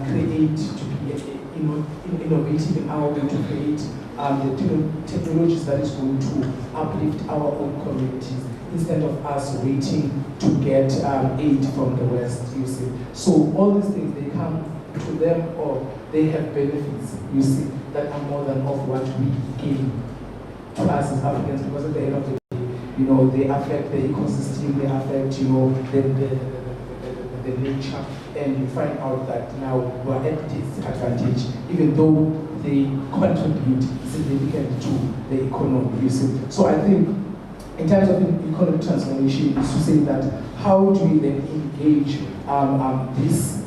create to be innovative in our way to create the technologies that is going to uplift our own communities instead of us waiting to get aid from the West, you see. So all these things, they come to them or they have benefits, you see, that are more than of what we gain to us as Africans, because at the end of the day, they affect the ecosystem, they affect, the nature, and you find out that now we're at disadvantage, even though they contribute significantly to the economy, you see. So I think in terms of economic transformation is to say that how do we then engage this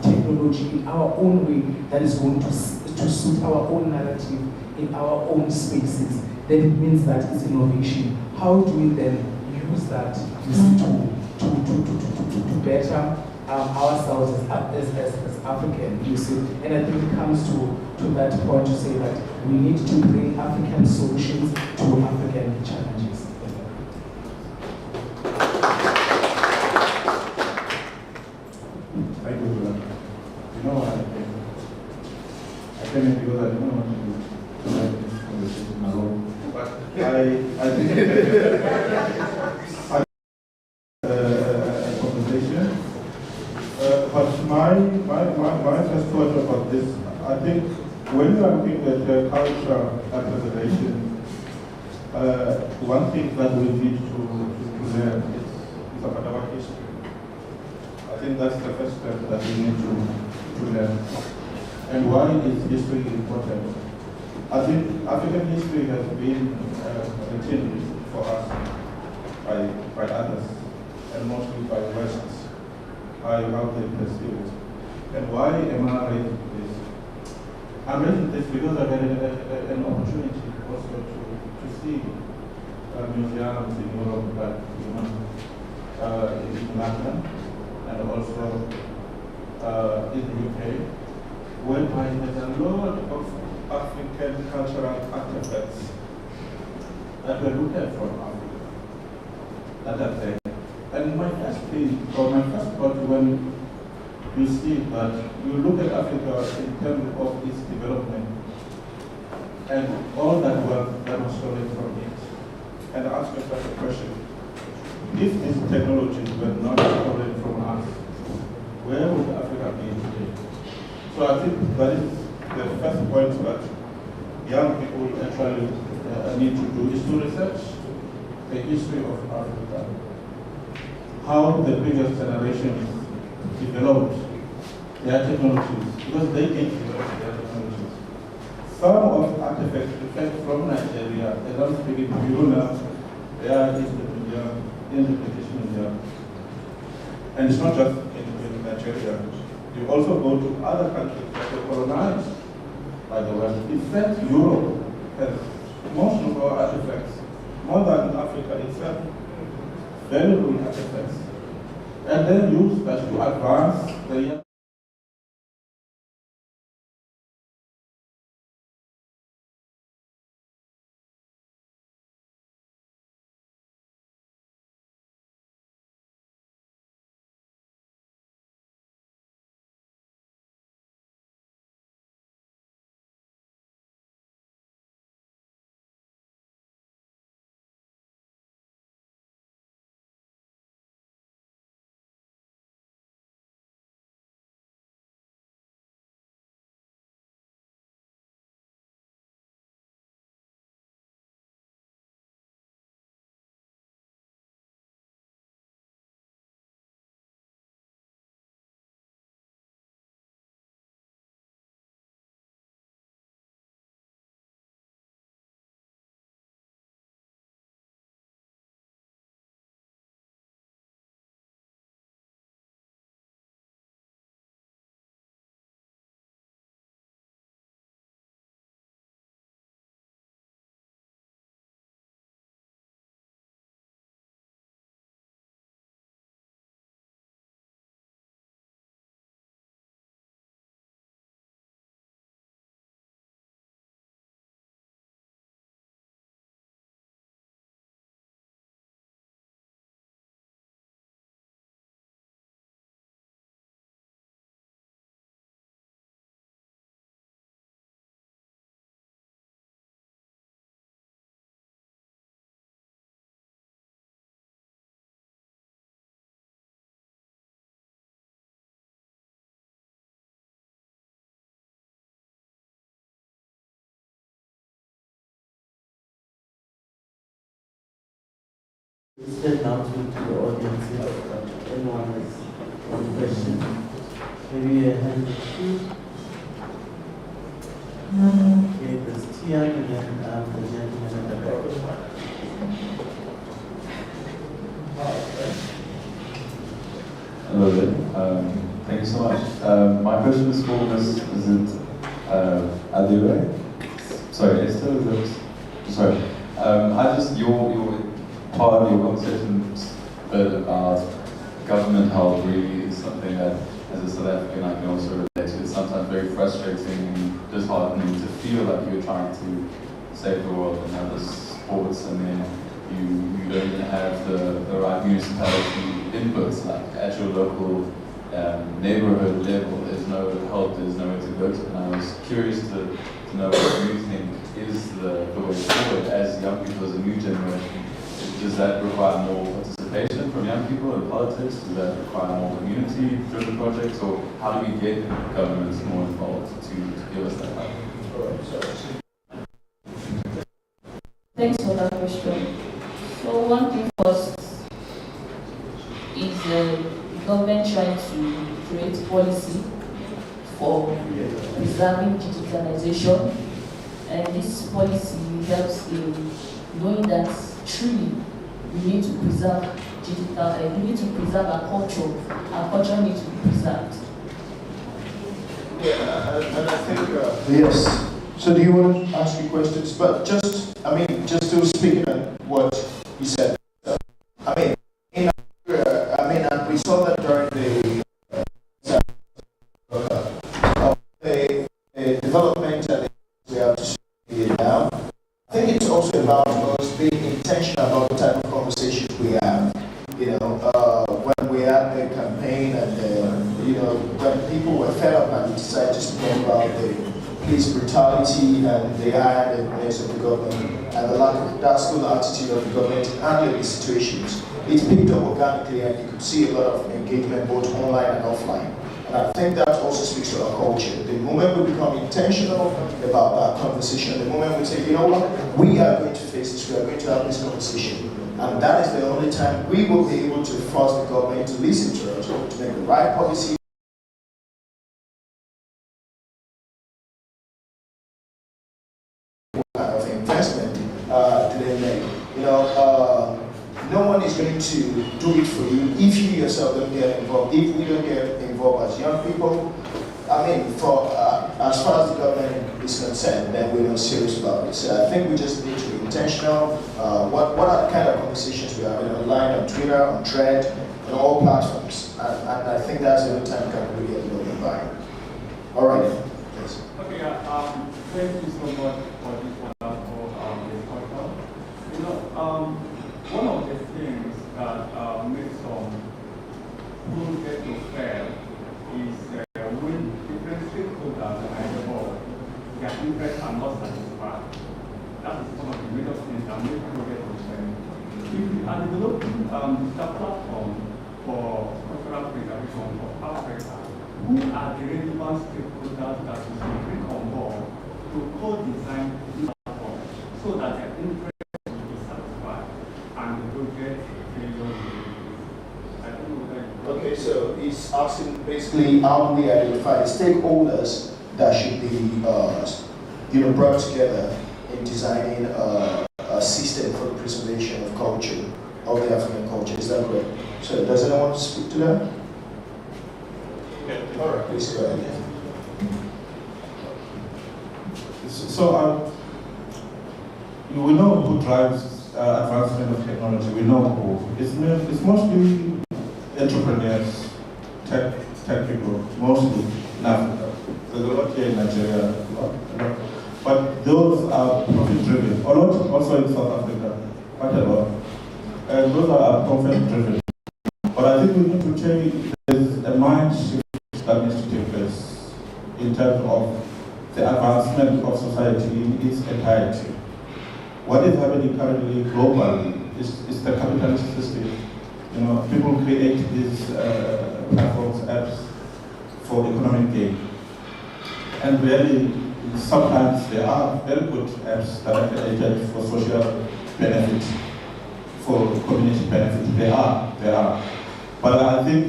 technology in our own way that is going to suit our own narrative in our own spaces. Then it means that it's innovation. How do we then use that to better ourselves as African, you see? And I think it comes to that point to say that we need to bring African solutions to African challenges. came in because I didn't want to have this conversation alone. But I think a conversation. But my first thought about this, I think when you are looking at culture and preservation, one thing that we need to learn is about our history. I think that's the first step that we need to learn. And why is history important? I think African history has been written for us by others, and mostly by West, how they perceive it. And why am I raising this? I'm raising this because I've had an opportunity also to see museums in Europe, like in London, and also in the UK, whereby there's a lot of African cultural artifacts that were looked at from Africa, that are there. And my first thought when you see that, you look at Africa in terms of its development and all that wealth that was stolen from it, and ask yourself a question: if these technologies were not stolen from us, where would Africa be today? So I think that is the first point that young people actually need to do, is to research the history of Africa, how the previous generations developed their technologies, because they did develop their technologies. Some of the artifacts, in fact, from Nigeria, as I'm speaking to you now, they are in the British Museum. And it's not just in Nigeria. You also go to other countries that were colonized by the West. In fact, Europe has most of our artifacts, more than Africa itself, valuable artifacts. And then use that to advance the Instead now to the audience, if anyone has one question, maybe a hand or two. Okay, there's Tian and then the gentleman at the back. Hello there. Thank you so much. My question is for Ms. Adire? Sorry, Esther, is that? Sorry. I just, your part of your conversation about government help really is something that, as a South African, I can also relate to. It's sometimes very frustrating and disheartening to feel like you're trying to save the world and have the sports, and then you don't even have the right municipality inputs, like at your local neighborhood level, there's no help, there's nowhere to go to. And I was curious to know what you think is the way forward as young people, as a new generation. Does that require more participation from young people in politics? Does that require more community-driven projects? Or how do we get governments more involved to give us that help? Thanks for that question. So one thing first is the government trying to create policy for preserving digitalization, and this policy helps in knowing that truly we need to preserve we need to preserve our culture needs to be preserved. Yeah, and I think, yes. So do you want to ask you questions? But just to speak on what you said. In Nigeria, we saw that during the development and we have to see it now. I think it's also about us being intentional about the type of conversations we have. When we had the campaign and when people were fed up and decided to speak about the police brutality and the iron-handedness of the government and the lack of that school attitude of the government in handling these situations, it picked up organically and you could see a lot of engagement both online and offline. And I think that also speaks to our culture. The moment we become intentional about that conversation, the moment we say, you know what, we are going to face this, we are going to have this conversation. And that is the only time we will be able to force the government to listen to us, to make the right policy. What kind of investment do they make? No one is going to do it for you if you yourself don't get involved. If we don't get involved as young people, as far as the government is concerned, then we're not serious about it. So I think we just need to be intentional. What are the kind of conversations we have online, on Twitter, on Thread, on all platforms? And I think that's the only time we can really get the government by. All right, please. Okay, thank you so much for this wonderful discussion. One of the things that makes some projects to fail is when different stakeholders are involved, their interests are not satisfied. That is one of the major things that make projects to fail. If we are developing digital platform for cultural preservation for Africa, who are the relevant stakeholders that we should bring on board to co-design this platform so that their interests will be satisfied and the project failure. Okay, so he's asking basically how do we identify the stakeholders that should be brought together in designing a system for the preservation of culture, of the African culture. Is that correct? So does anyone want to speak to that? Yeah. All right, please go ahead. So we know who drives advancement of technology. We know who. It's mostly entrepreneurs, tech people, mostly in Africa. There's a lot here in Nigeria, but those are profit-driven. A lot also in South Africa, quite a lot. And those are profit-driven. But I think we need to change. There's a mind shift that needs to take place in terms of the advancement of society in its entirety. What is happening currently globally is the capitalist system. People create these platforms, apps for economic gain. And really, sometimes there are very good apps that are created for social benefit, for community benefit. They are. But I think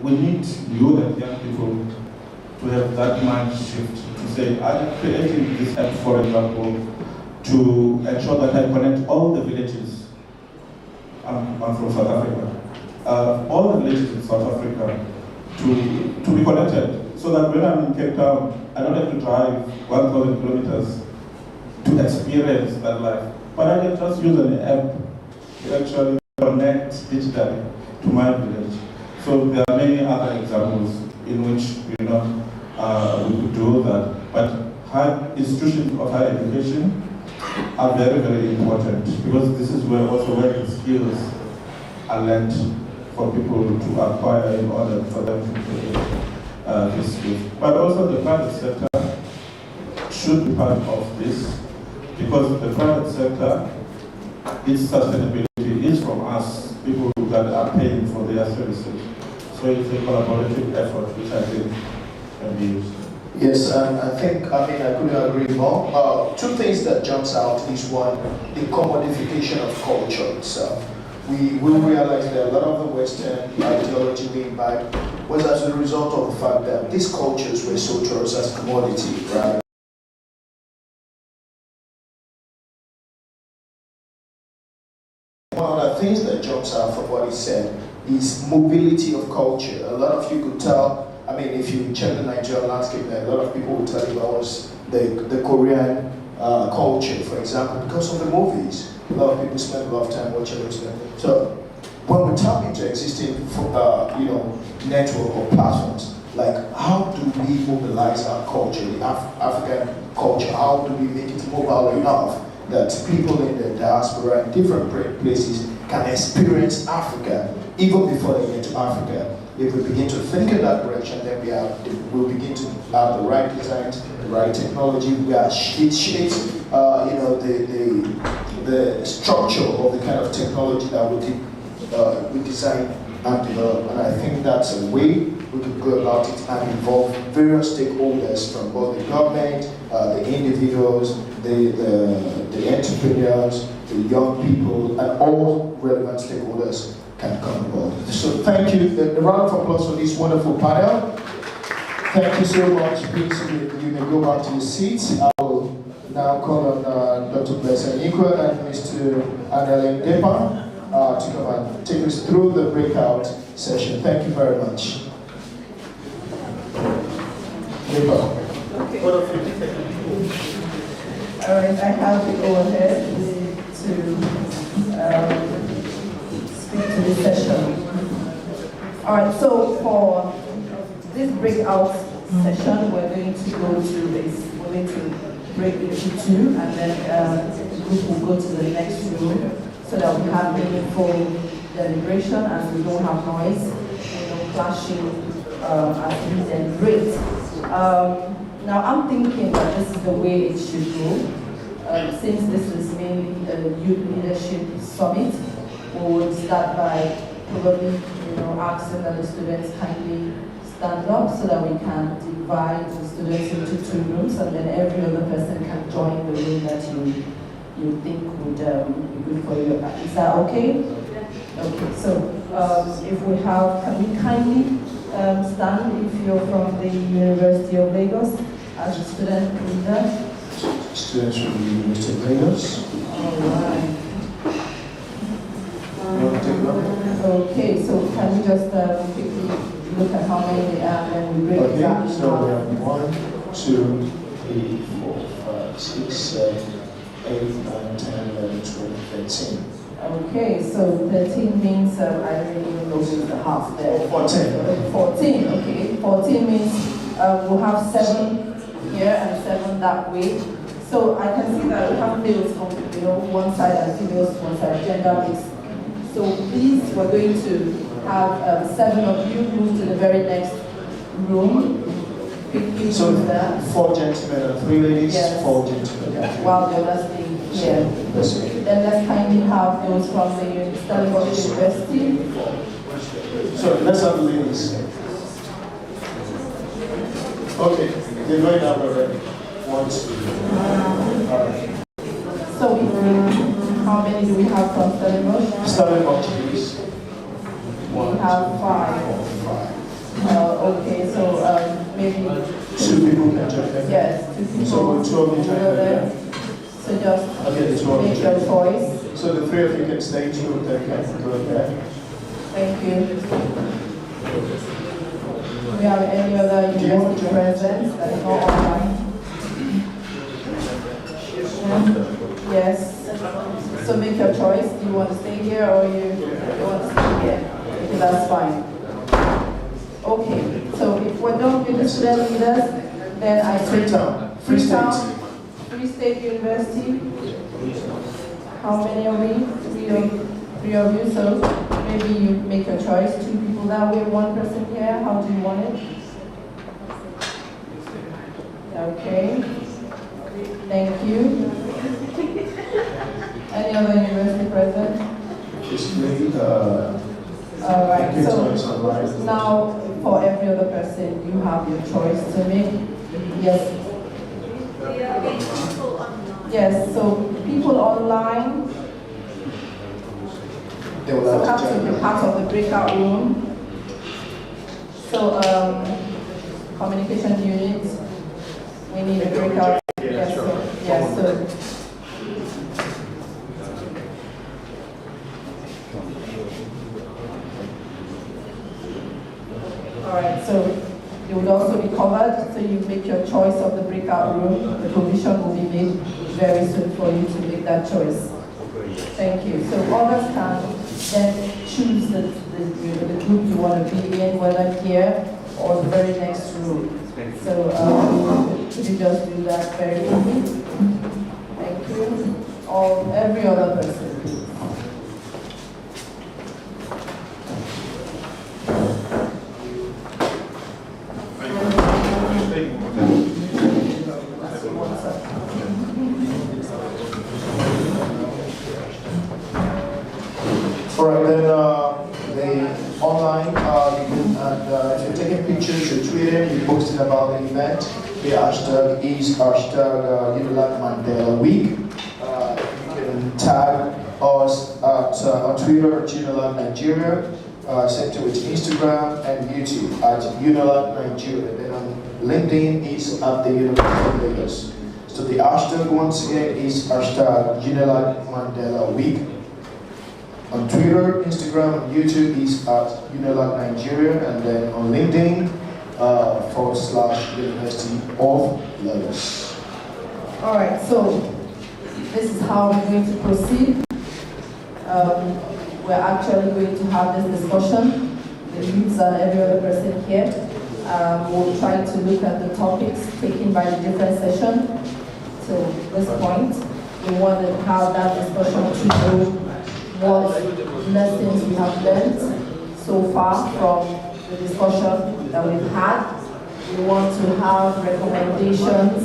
we need you and young people to have that mind shift to say, I'm creating this app, for example, to ensure that I connect all the villages. I'm from South Africa. All the villages in South Africa to be connected, so that when I'm in Cape Town, I don't have to drive 1,000 kilometers to experience that life. But I can just use an app to actually connect digitally to my village. So there are many other examples in which we could do that. But institutions of higher education are very, very important, because this is where the skills are learned for people to acquire in order for them to create this skills. But also the private sector should be part of this, because the private sector, its sustainability is from us, people that are paying for their services. So it's a collaborative effort, which I think can be used. Yes, I think, I couldn't agree more. Two things that jumps out is one, the commodification of culture itself. We will realize that a lot of the Western ideology we imbibe was as a result of the fact that these cultures were sold to us as commodity, right? One of the things that jumps out from what he said is mobility of culture. A lot of you could tell, if you check the Nigerian landscape, a lot of people will tell you about the Korean culture, for example, because of the movies. A lot of people spend a lot of time watching those things. So when we tap into existing, network or platforms, like how do we mobilize our culture, the African culture? How do we make it mobile enough that people in the diaspora in different places can experience Africa even before they get to Africa? If we begin to think in that direction, then we'll begin to have the right designs, the right technology. It shapes, the structure of the kind of technology that we design and develop. And I think that's a way we could go about it and involve various stakeholders from both the government, the individuals, the entrepreneurs, the young people, and all relevant stakeholders can come aboard. So thank you. A round of applause for this wonderful panel. Thank you so much. Please, you may go back to your seats. I will now call on Dr. Blessing Ikwe and Mr. Adele Depa to come and take us through the breakout session. Thank you very much. Depa. Okay. All right, I have to go ahead to speak to this session. All right, so for this breakout session, we're going to break into two, and then the group will go to the next room so that we have meaningful deliberation and we don't have noise, clashing as we deliberate. Now I'm thinking that this is the way it should go. Since this is mainly a youth leadership summit, we would start by probably asking that the students kindly stand up so that we can divide the students into two rooms, and then every other person can join the room that you think would be good for you. Is that okay? Okay, so if we have, can we kindly stand if you're from the University of Lagos as a student leader? Students from the University of Lagos. All right. Okay, so can we just quickly look at how many they are and we break it down? So we have 1, 2, 3, 4, 5, 6, 7, 8, 9, 10, 11, 12, 13. Okay, so 13 means, I don't even know who's the half there. 14. 14, okay. 14 means we'll have 7 here and 7 that way. So I can see that we have males on one side and females one side, gender mix. So please, we're going to have 7 of you move to the very next room. Quickly So there. 4 gentlemen and 3 ladies, Yes. 4 gentlemen. While the others stay here. Then let's kindly have those from the Stellenbosch University. So let's have the ladies. Okay, they're going down already. 1, 2. All right. So how many do we have from Stellenbosch? Stellenbosch, please. We have 5. Okay, so maybe 2 people can join them. Yes, 2 people. So will 2 of you join them? So just Okay, the 2 of you make your join them. choice. So the 3 of you can stay, 2 of them can go there. Thank you. Do we have any other university presence that is not online? Yes. So make your choice. Do you want to stay here or you want to stay here? Okay, that's fine. Okay, so if we're done with the student leaders, then I say Free State University. How many are we? 3 of 3 of you, so maybe you make your choice. 2 people that way, 1 person here. How do you want it? Okay. Thank you. Any other university president? It's great. All right. So now, for every other person, you have your choice to make. Yes. Yes. So people online. They will have to be part of the breakout room. So communication units. We need a breakout. Yes. So. Alright, so you would also be covered, so you make your choice of the breakout room. The provision will be made very soon for you to make that choice. Thank you. So others can then choose the group you want to be in, whether here or the very next room. So could you just do that very quickly? Thank you. Or every other person, please. All right, then the online, you can, if you're taking pictures, you're tweeting, you're posting about the event, the hashtag is Unilag Mandela Week. You can tag us at, on Twitter at Unilag Nigeria, same thing with Instagram and YouTube at Unilag Nigeria. Then on LinkedIn is at the University of Lagos. So the hashtag once again is hashtag Unilag Mandela Week. On Twitter, Instagram, and YouTube is at Unilag Nigeria, and then on LinkedIn, /University of Lagos. All right, so this is how we're going to proceed. We're actually going to have this discussion, the youths and every other person here. We'll try to look at the topics taken by the different sessions to this point. We want to have that discussion to know what lessons we have learned so far from the discussion that we've had. We want to have recommendations,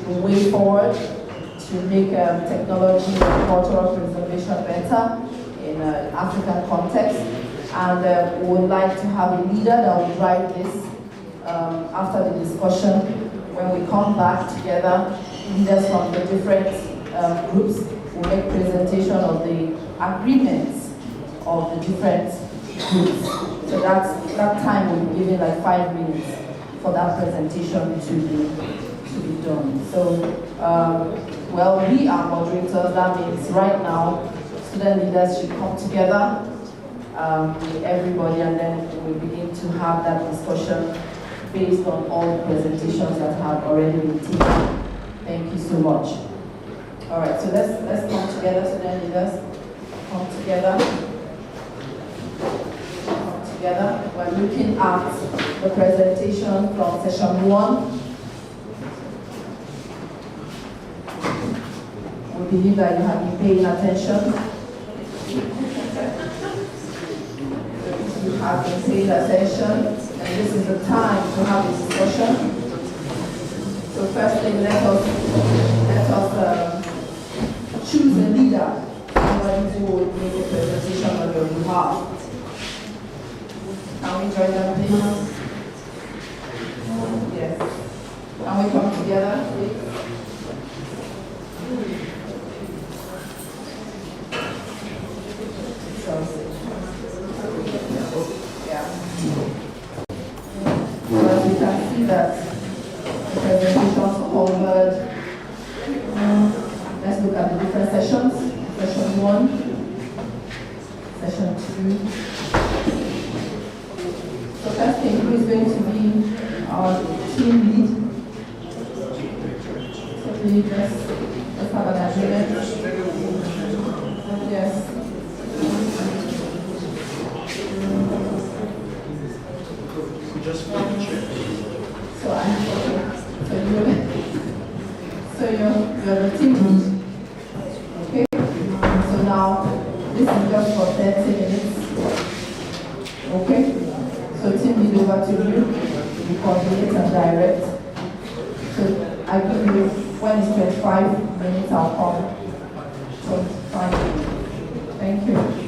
the way forward to make technology and cultural preservation better in an African context. And we would like to have a leader that will drive this after the discussion. When we come back together, leaders from the different groups will make presentation of the agreements of the different groups. So that time will be given like 5 minutes for that presentation to be done. So, well, we are moderators. That means right now, student leaders should come together with everybody, and then we begin to have that discussion based on all the presentations that have already been taken. Thank you so much. All right, so let's come together, student leaders. Come together. Come together. We're looking at the presentation from session 1. We believe that you have been paying attention. You have been paying attention, and this is the time to have a discussion. So first thing, let us choose a leader, somebody who will make a presentation on your behalf. Can we join them, please? Yes. Can we come together, please? Yeah. So as we can see that the presentations covered. Let's look at the different sessions. Session 1, session 2. So first thing, who is going to be our team lead? So please, let's have an agreement. Yes. Just one check. So you're the team lead. Okay? So now, this is just for over to you. You coordinate and direct. So I give you, when it's 25 minutes, I'll come. 25 minutes. Thank you.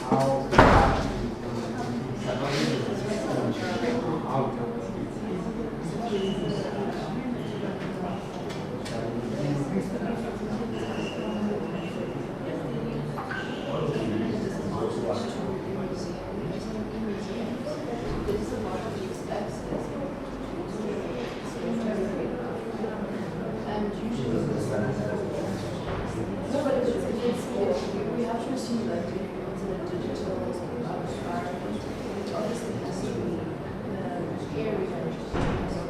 How too, like if you want a digital environment, it obviously has to be the area of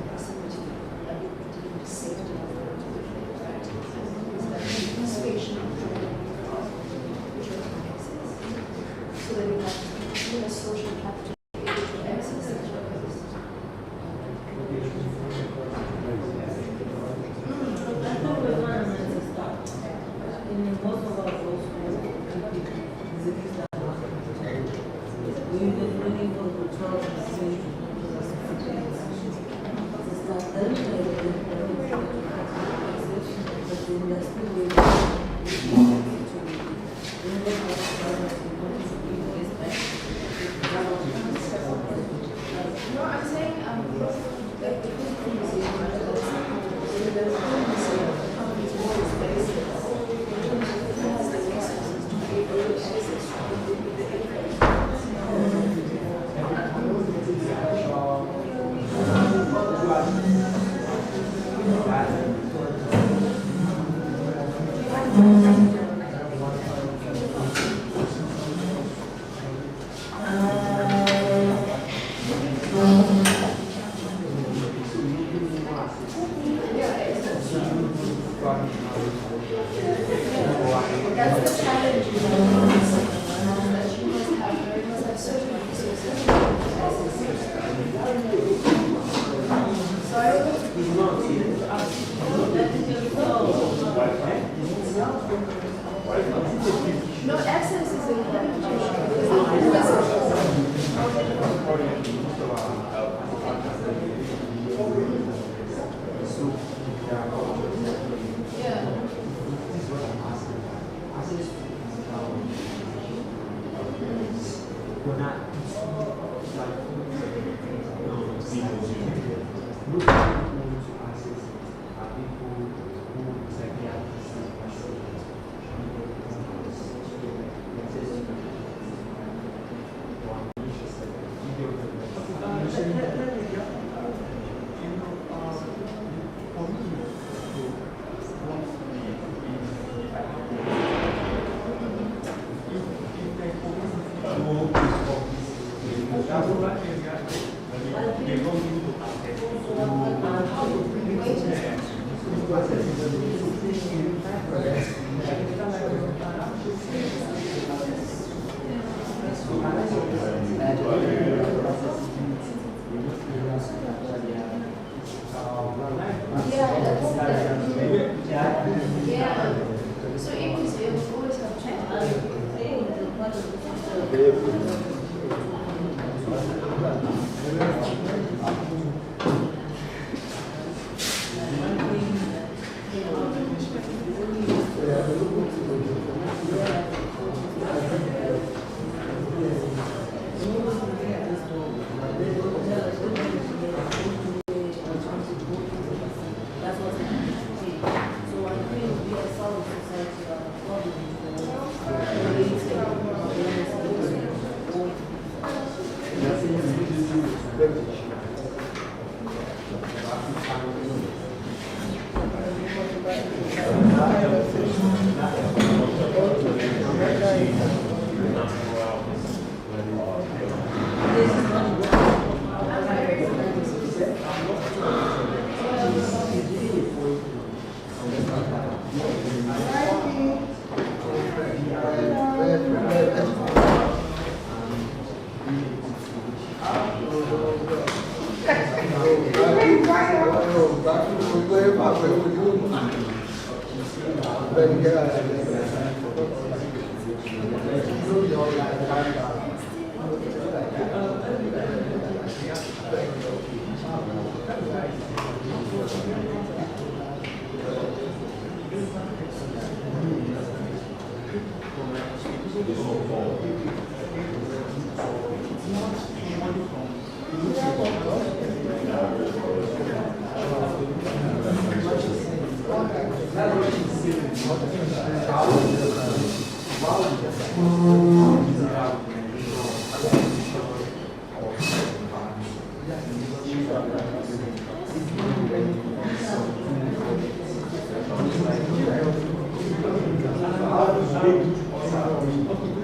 proximity, like the safety of the right? Is that spatial so that you have a social capital to access it. No, I'm saying like the physical museum, there's no museum companies more space has the resources to be able to access that's the challenge. That you must have certain resources. No, access is important. So in museums always have Okay.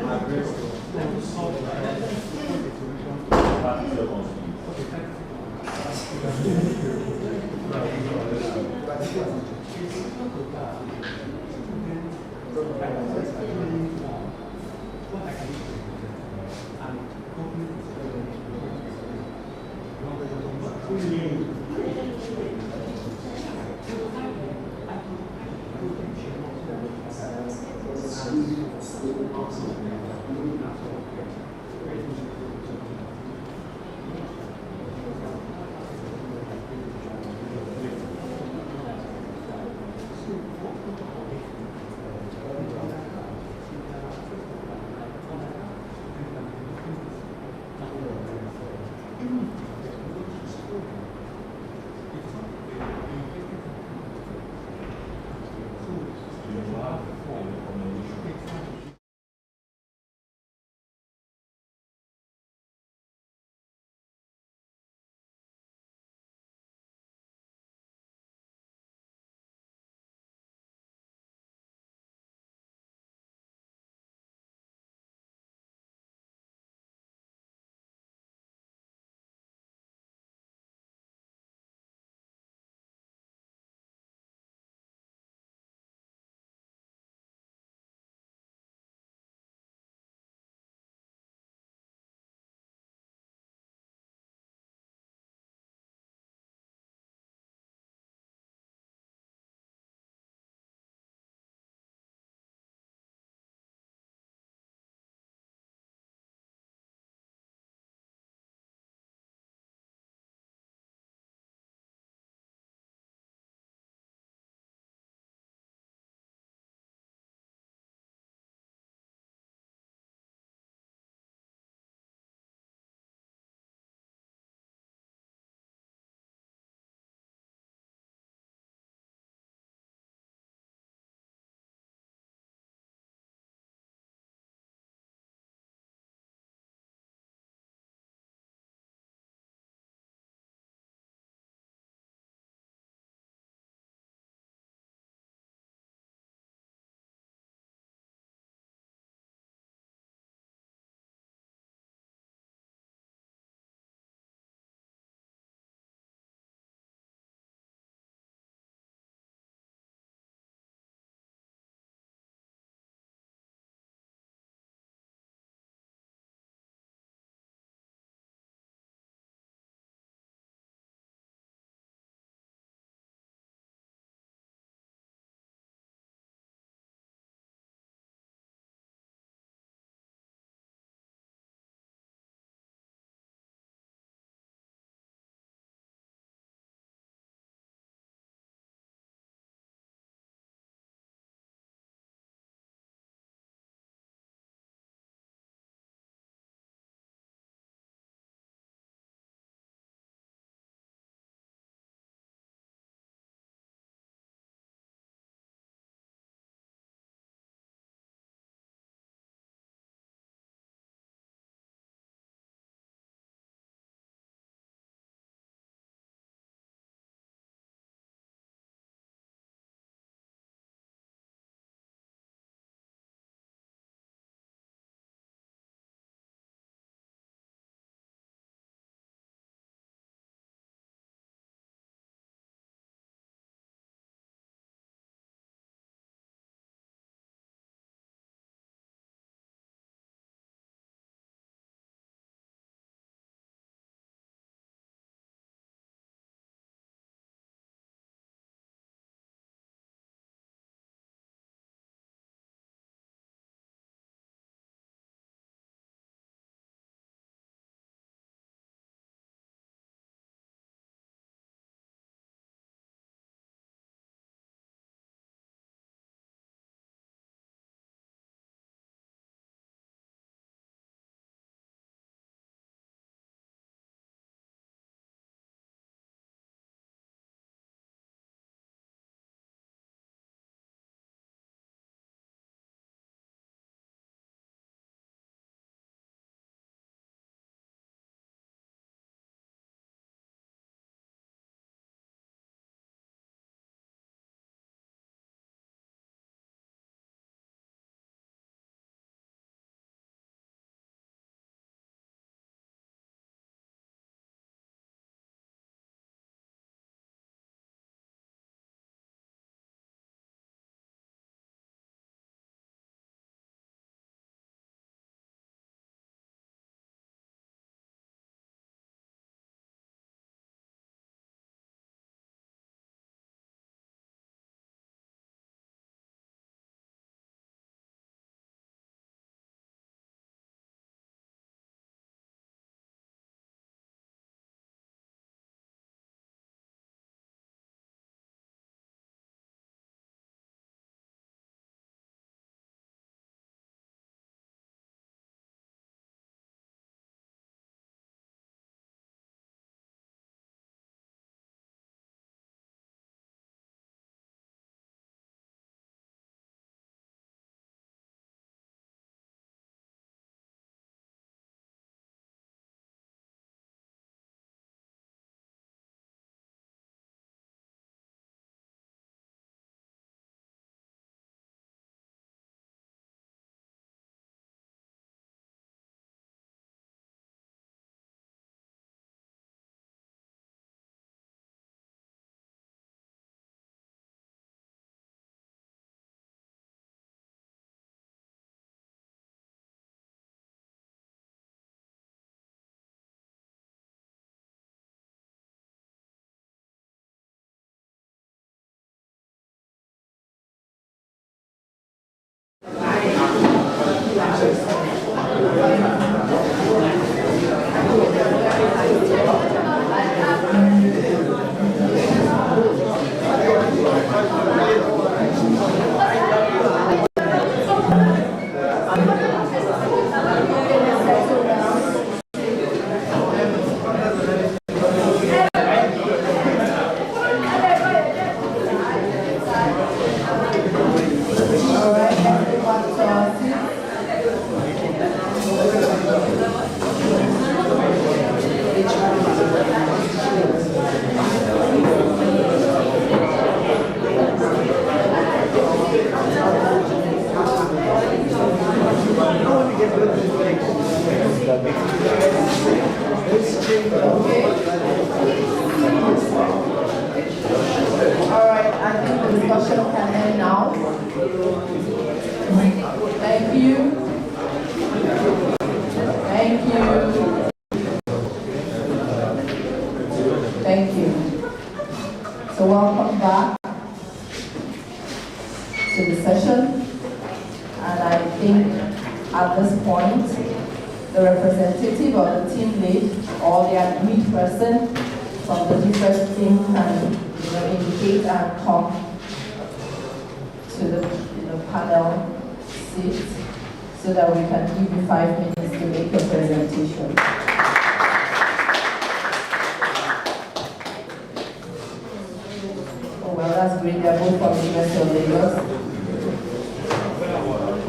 Thank you. Thank you. Thank you. So welcome back to the session. And I think at this point, the representative of the team lead or the agreed person from the different team can indicate and come to the panel seat so that we can give you 5 minutes to make your presentation. Oh well, that's great. They're both from the University of Lagos.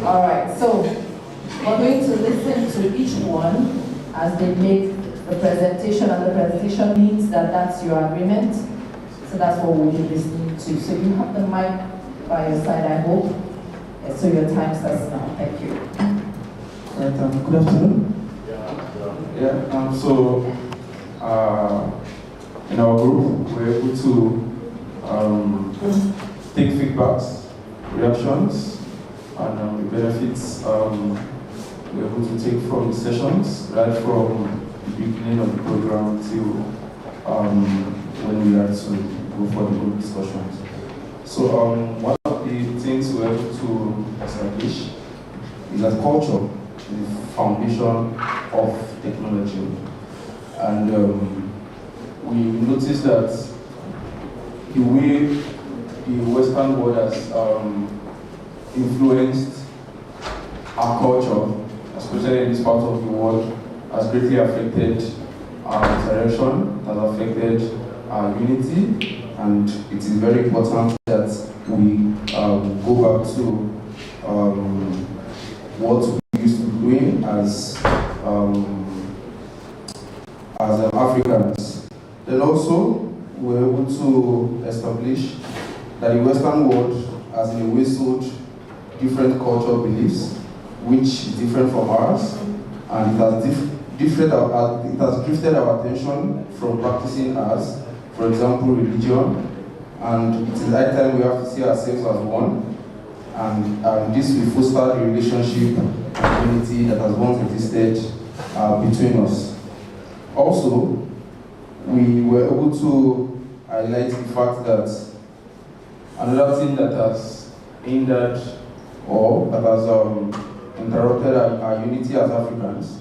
All right, so we're going to listen to each one as they make the presentation, and the presentation means that that's your agreement. So that's what we'll be listening to. So you have the mic by your side, I hope. So your time starts now. Thank you. Right, good afternoon. In our group, we're able to take feedbacks, reactions, and the benefits we're able to take from the sessions, right from the beginning of the program till when we are to go for the group discussions. So one of the things we're able to establish is that culture is the foundation of technology. And we noticed that the way the Western world has influenced our culture, especially in this part of the world, has greatly affected our interaction, has affected our unity, and it is very important that we go back to what we used to be doing as Africans. Then also, we're able to establish that the Western world has in a way sold different cultural beliefs, which is different from ours, and it has drifted our attention from practicing as, for example, religion, and it is high time we have to see ourselves as one, and this will foster the relationship and unity that has once existed between us. Also, we were able to highlight the fact that another thing that has hindered or that has interrupted our unity as Africans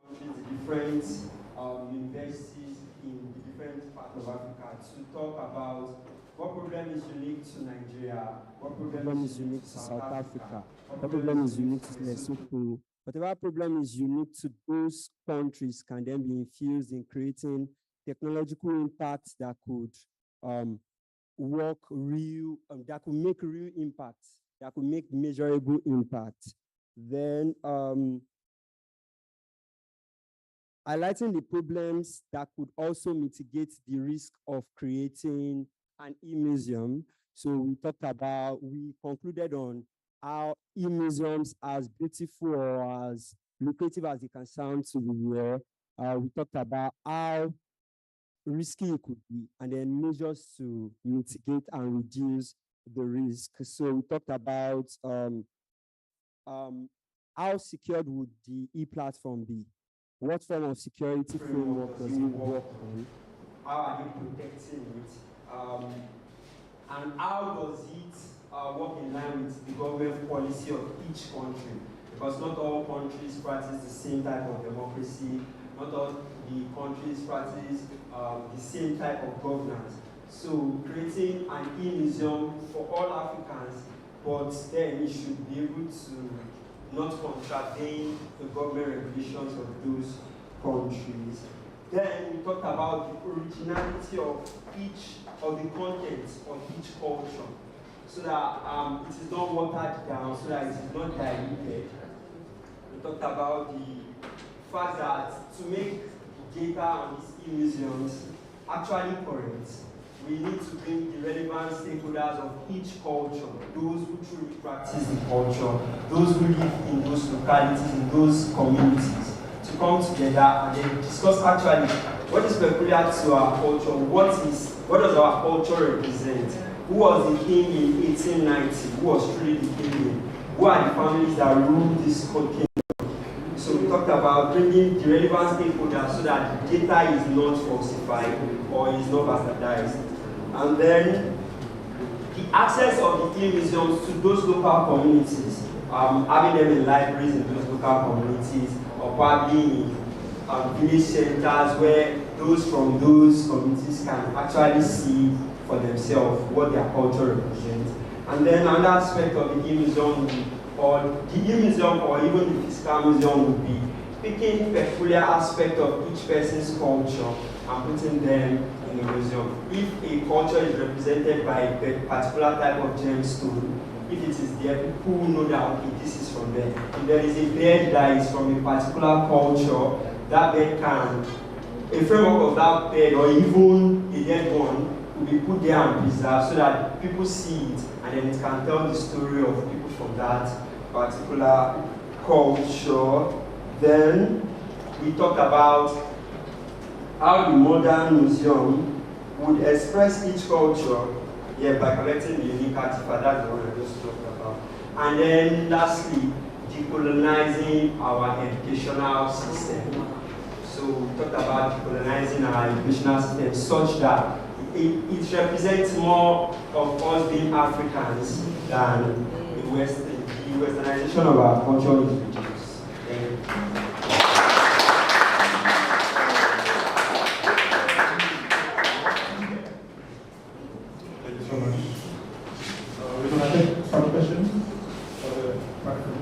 the different universities in the different parts of Africa to talk about what problem is unique to Nigeria, what problem is unique to South Africa, what problem is unique to Lesotho. Whatever problem is unique to those countries can then be infused in creating technological impacts that could that could make real impact, that could make measurable impact. Then highlighting the problems that could also mitigate the risk of creating an e-museum. So we concluded on how e-museums, as beautiful or as lucrative as they can sound to the ear, we talked about how risky it could be, and then measures to mitigate and reduce the risk. So we talked about how secured would the e-platform be? What form of security framework does it work on? How are you protecting it? And how does it work in line with the government policy of each country? Because not all countries practice the same type of democracy, not all the countries practice the same type of governance. So creating an e-museum for all Africans, but then it should be able to not contravene the government regulations of those countries. Then we talked about the originality of each of the contents of each culture, so that it is not watered down, so that it is not diluted. We talked about the fact that to make data on these e-museums actually correct, we need to bring the relevant stakeholders of each culture, those who truly practice the culture, those who live in those localities, in those communities, to come together and then discuss actually what is peculiar to our culture, what does our culture represent, who was the king in 1890, who was truly the king, who are the families that rule this kingdom. So we talked about bringing the relevant stakeholders so that the data is not falsified or is not bastardized. And then the access of the e-museums to those local communities, having them in libraries in those local communities, or probably in village centers where those from those communities can actually see for themselves what their culture represents. And then another aspect of the e-museum or even the physical museum would be picking peculiar aspect of each person's culture and putting them in a museum. If a culture is represented by a particular type of gemstone, if it is there, people will know that, okay, this is from there. If there is a bed that is from a particular culture, that bed can, a framework of that bed or even a dead one will be put there and preserved so that people see it and then it can tell the story of people from that particular culture. Then we talked about how the modern museum would express each culture by collecting the unique artifact. That's the one I just talked about. And then lastly, decolonizing our educational system. So we talked about decolonizing our educational system such that it represents more of us being Africans than the westernization of our culture is reduced. Thank you so much. We're going to take some questions for the platform.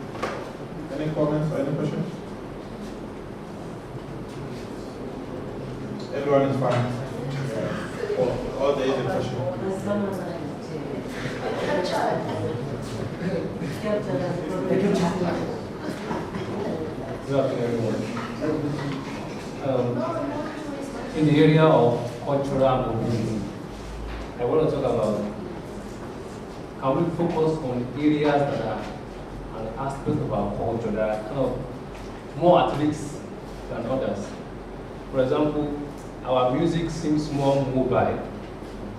Any comments or any questions? Everyone is fine. All there is a question. Good afternoon, everyone. In the area of cultural mobility, I want to talk about how we focus on areas that are an aspect of our culture that are kind of more at risk than others. For example, our music seems more mobile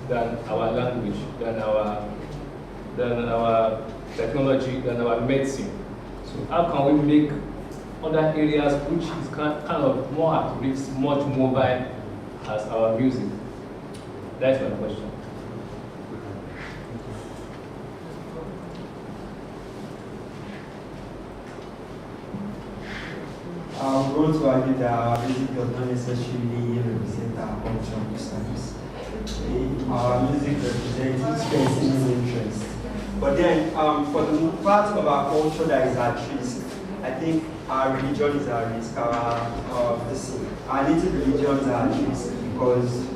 than our language, than our technology, than our medicine. So how can we make other areas which is kind of more at risk, much mobile as our music? That's my question. want to argue that our music does not necessarily represent our cultural studies. Our music represents each person's interest. But then, for the part of our culture that is at risk, I think our religion is at risk. Our native religions are at risk because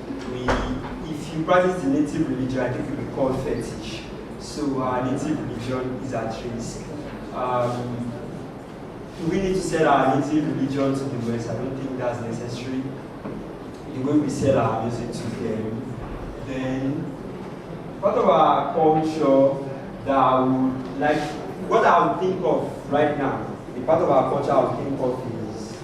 if you practice the native religion, I think it will be called fetish. So our native religion is at risk. We need to sell our native religion to the West. I don't think that's necessary. The way we sell our music to them. Then, part of our culture that I would like, what I would think of right now, the part of our culture I would think of is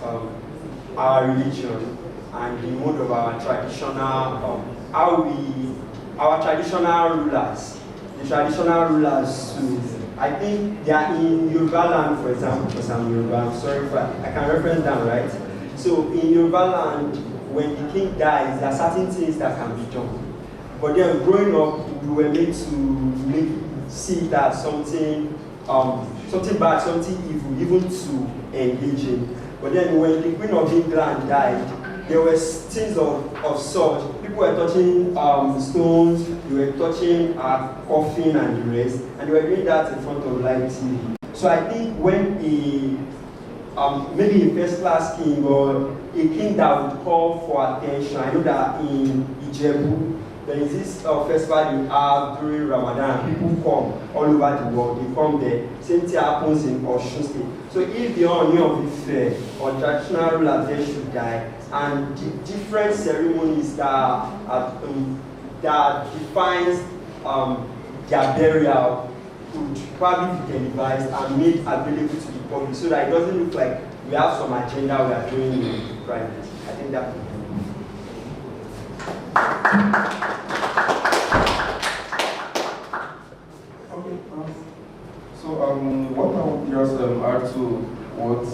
our religion and the mode of our traditional, our traditional rulers. The traditional rulers too. I think they are in Yoruba land, for example, because I'm Yoruba, I'm sorry if I can reference them, right? So in Yoruba land, when the king dies, there are certain things that can be done. But then growing up, we were made to see that something bad, something evil, even to engage in. But then when the Queen of England died, there were things of such. People were touching stones, they were touching coffin and the rest, and they were doing that in front of live TV. So I think when maybe a first-class king or a king that would call for attention, I know that in Ijebu, there is this festival they have during Ramadan. People come all over the world. They come there. Same thing happens in Osun State. So if the Ooni of Ife or traditional ruler there should die, and the different ceremonies that defines their burial could probably be televised and made available to the public, so that it doesn't look like we have some agenda we are doing in private. I think that would be. So what I would just add to what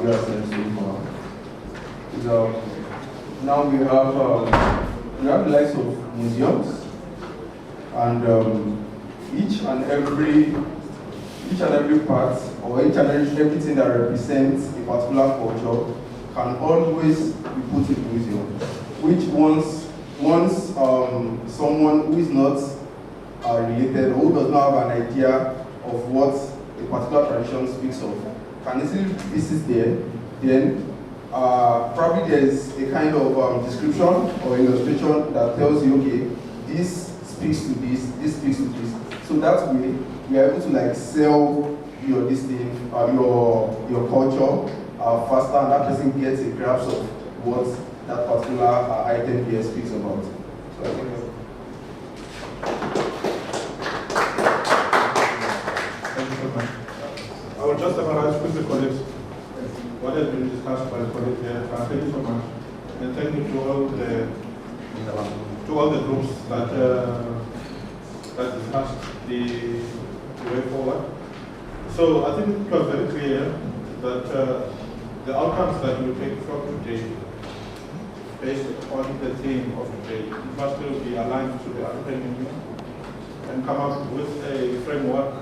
we are saying so far is now we have the likes of museums, and each and every part or each and everything that represents a particular culture can always be put in the museum, which once someone who is not related or who does not have an idea of what a particular tradition speaks of can easily visit there, then probably there is a kind of description or illustration that tells you, okay, this speaks to this, this speaks to this. So that way, you are able to like sell your your culture faster, and that person gets a grasp of what that particular item here speaks about. So I think I will just summarize with the colleagues what has been discussed by the colleagues here. Thank you so much, and thank you to all the groups that discussed the way forward. So I think it was very clear that the outcomes that we take from today, based on the theme of today, must be aligned to the African Union and come up with a framework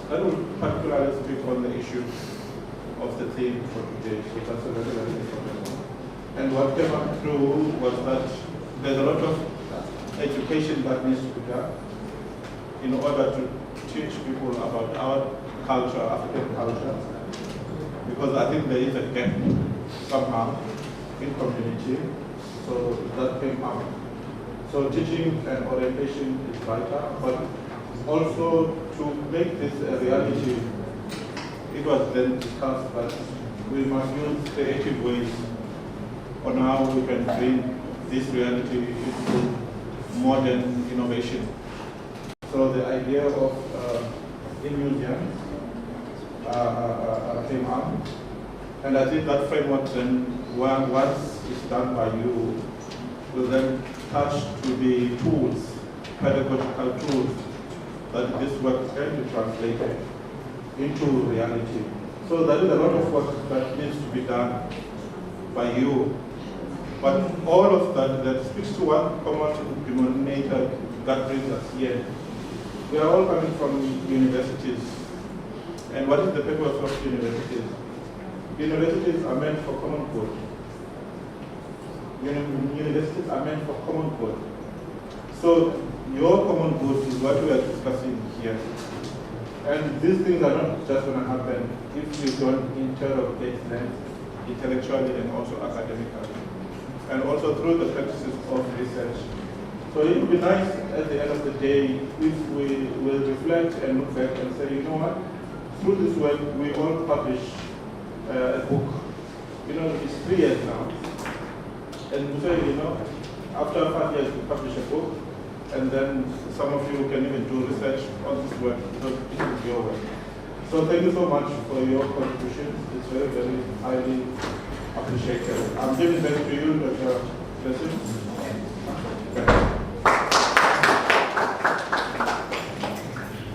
that will particularly speak on the issue of the theme for today. So that's a very, very important one. And what came up through was that there's a lot of education that needs to be done in order to teach people about our culture, African culture, because I think there is a gap somehow in community. So that came up. So teaching and orientation is vital, but also to make this a reality, it was then discussed that we must use creative ways on how we can bring this reality into modern innovation. So the idea of in-museums came up, and I think that framework then, once it's done by you, will then touch to the tools, pedagogical tools, that this work can be translated into reality. So there is a lot of work that needs to be done by you. But all of that speaks to one common denominator that brings us here. We are all coming from universities. And what is the purpose of universities? universities are meant for common good. Universities are meant for common good. So your common good is what we are discussing here. And these things are not just going to happen if you don't interrogate them intellectually and also academically, and also through the practices of research. So it would be nice at the end of the day if we will reflect and look back and say, you know what, through this work we all publish a book. It's 3 years now. And we say, after 5 years we publish a book, and then some of you can even do research on this work because it is your work. So thank you so much for your contributions. It's very, very highly appreciated. I'm giving back to you, Dr. Blessing.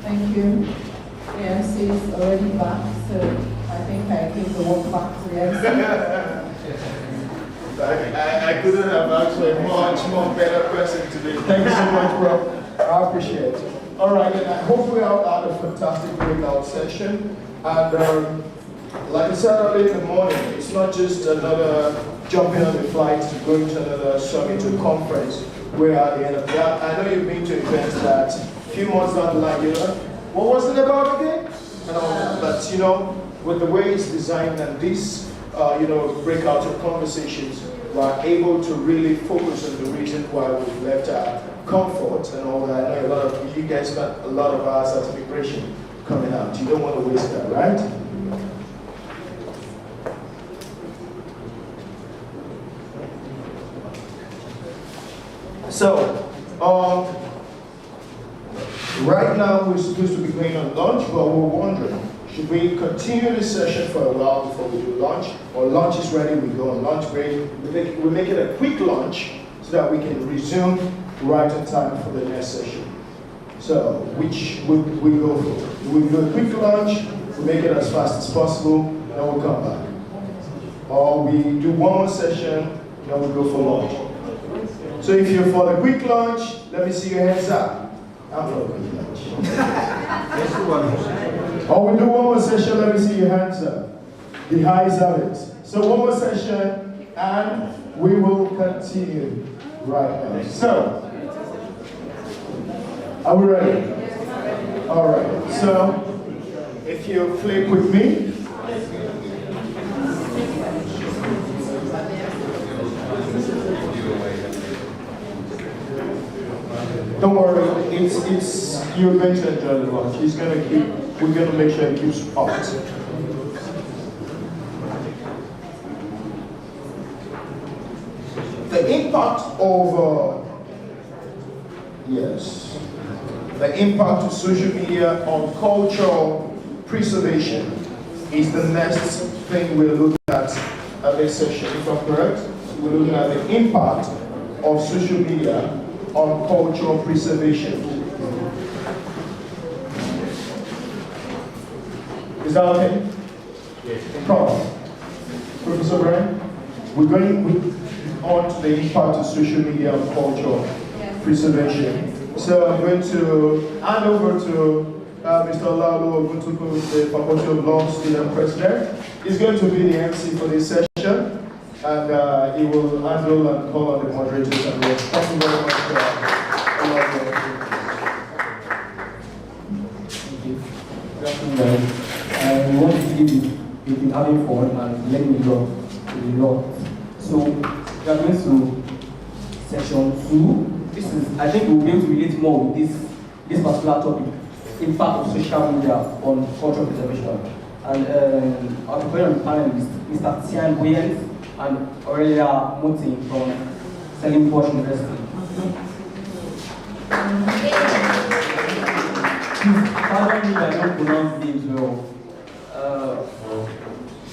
Thank you. The MC is already back, so I think I give the work back to the MC. I couldn't have asked for a much more better person today. Thank you so much, bro. I appreciate it. All right, and I hope we all had a fantastic breakout session. And like I said earlier in the morning, it's not just another jumping on the flight to going to another summit or conference. We're at the end of that. I know you've been to events that a few months down the line, what was it about again? And all that. But with the way it's designed and this breakout of conversations, we're able to really focus on the reason why we've left our comfort and all that. I know a lot of you guys got a lot of hours at immigration coming out. You don't want to waste that, right? So, right now we're supposed to be going on lunch, but we're wondering, should we continue this session for a while before we do lunch? Or lunch is ready, we go on lunch break. We make it a quick lunch so that we can resume right on time for the next session. So, which would we go for? We do a quick lunch, we make it as fast as possible, then we'll come back. Or we do one more session, then we go for lunch. So if you're for the quick lunch, let me see your hands up. I'm for the quick lunch. Or we do one more session, let me see your hands up. The highs have it. So one more session, and we will continue right now. So, are we ready? All right. So, if you flip with me. Don't worry, you're going to enjoy the lunch. We're going to make sure it keeps hot. The impact of, the impact of social media on cultural preservation is the next thing we're looking at this session, if I'm correct. We're looking at the impact of social media on cultural preservation. Is that okay? Yes. Professor Brian, we're going on to the impact of social media on cultural preservation. So I'm going to hand over to Mr. Olaolu Oguntuku, the Faculty of Law Student President. He's going to be the MC for this session. And he will handle and call on the moderators and work. Thank you very much. Thank you. Good afternoon, guys. We want to give you, we've been having fun and learning a lot. So, we are going to section 2. This is, I think we'll be able to relate more with this particular topic, impact of social media on cultural preservation. And our preparer on the panel is Mr. Tian Boyens and Aurelia Motin from Stellenbosch University. Pardon me if I don't pronounce names well.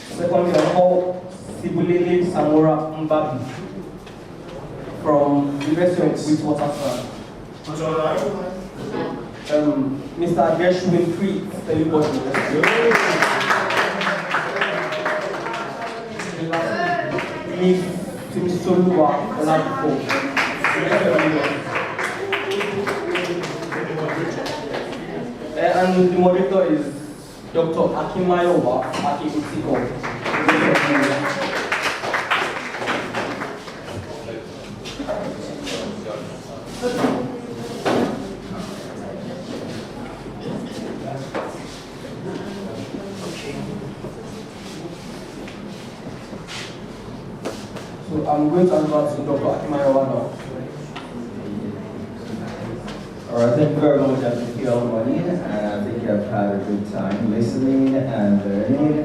Secondly, I call Sibulele Samora Mbabi from University of Witwatersrand. Mr. Gershwin Free, Stellenbosch University. Miss Timisoluwa Oladipo. And the moderator is Dr. Akimayowa Akibutiko. So I'm going to advance to Dr. Akimayawana. All right, thank you very much, Dr. Kielmani, and I think I've had a good time listening and learning.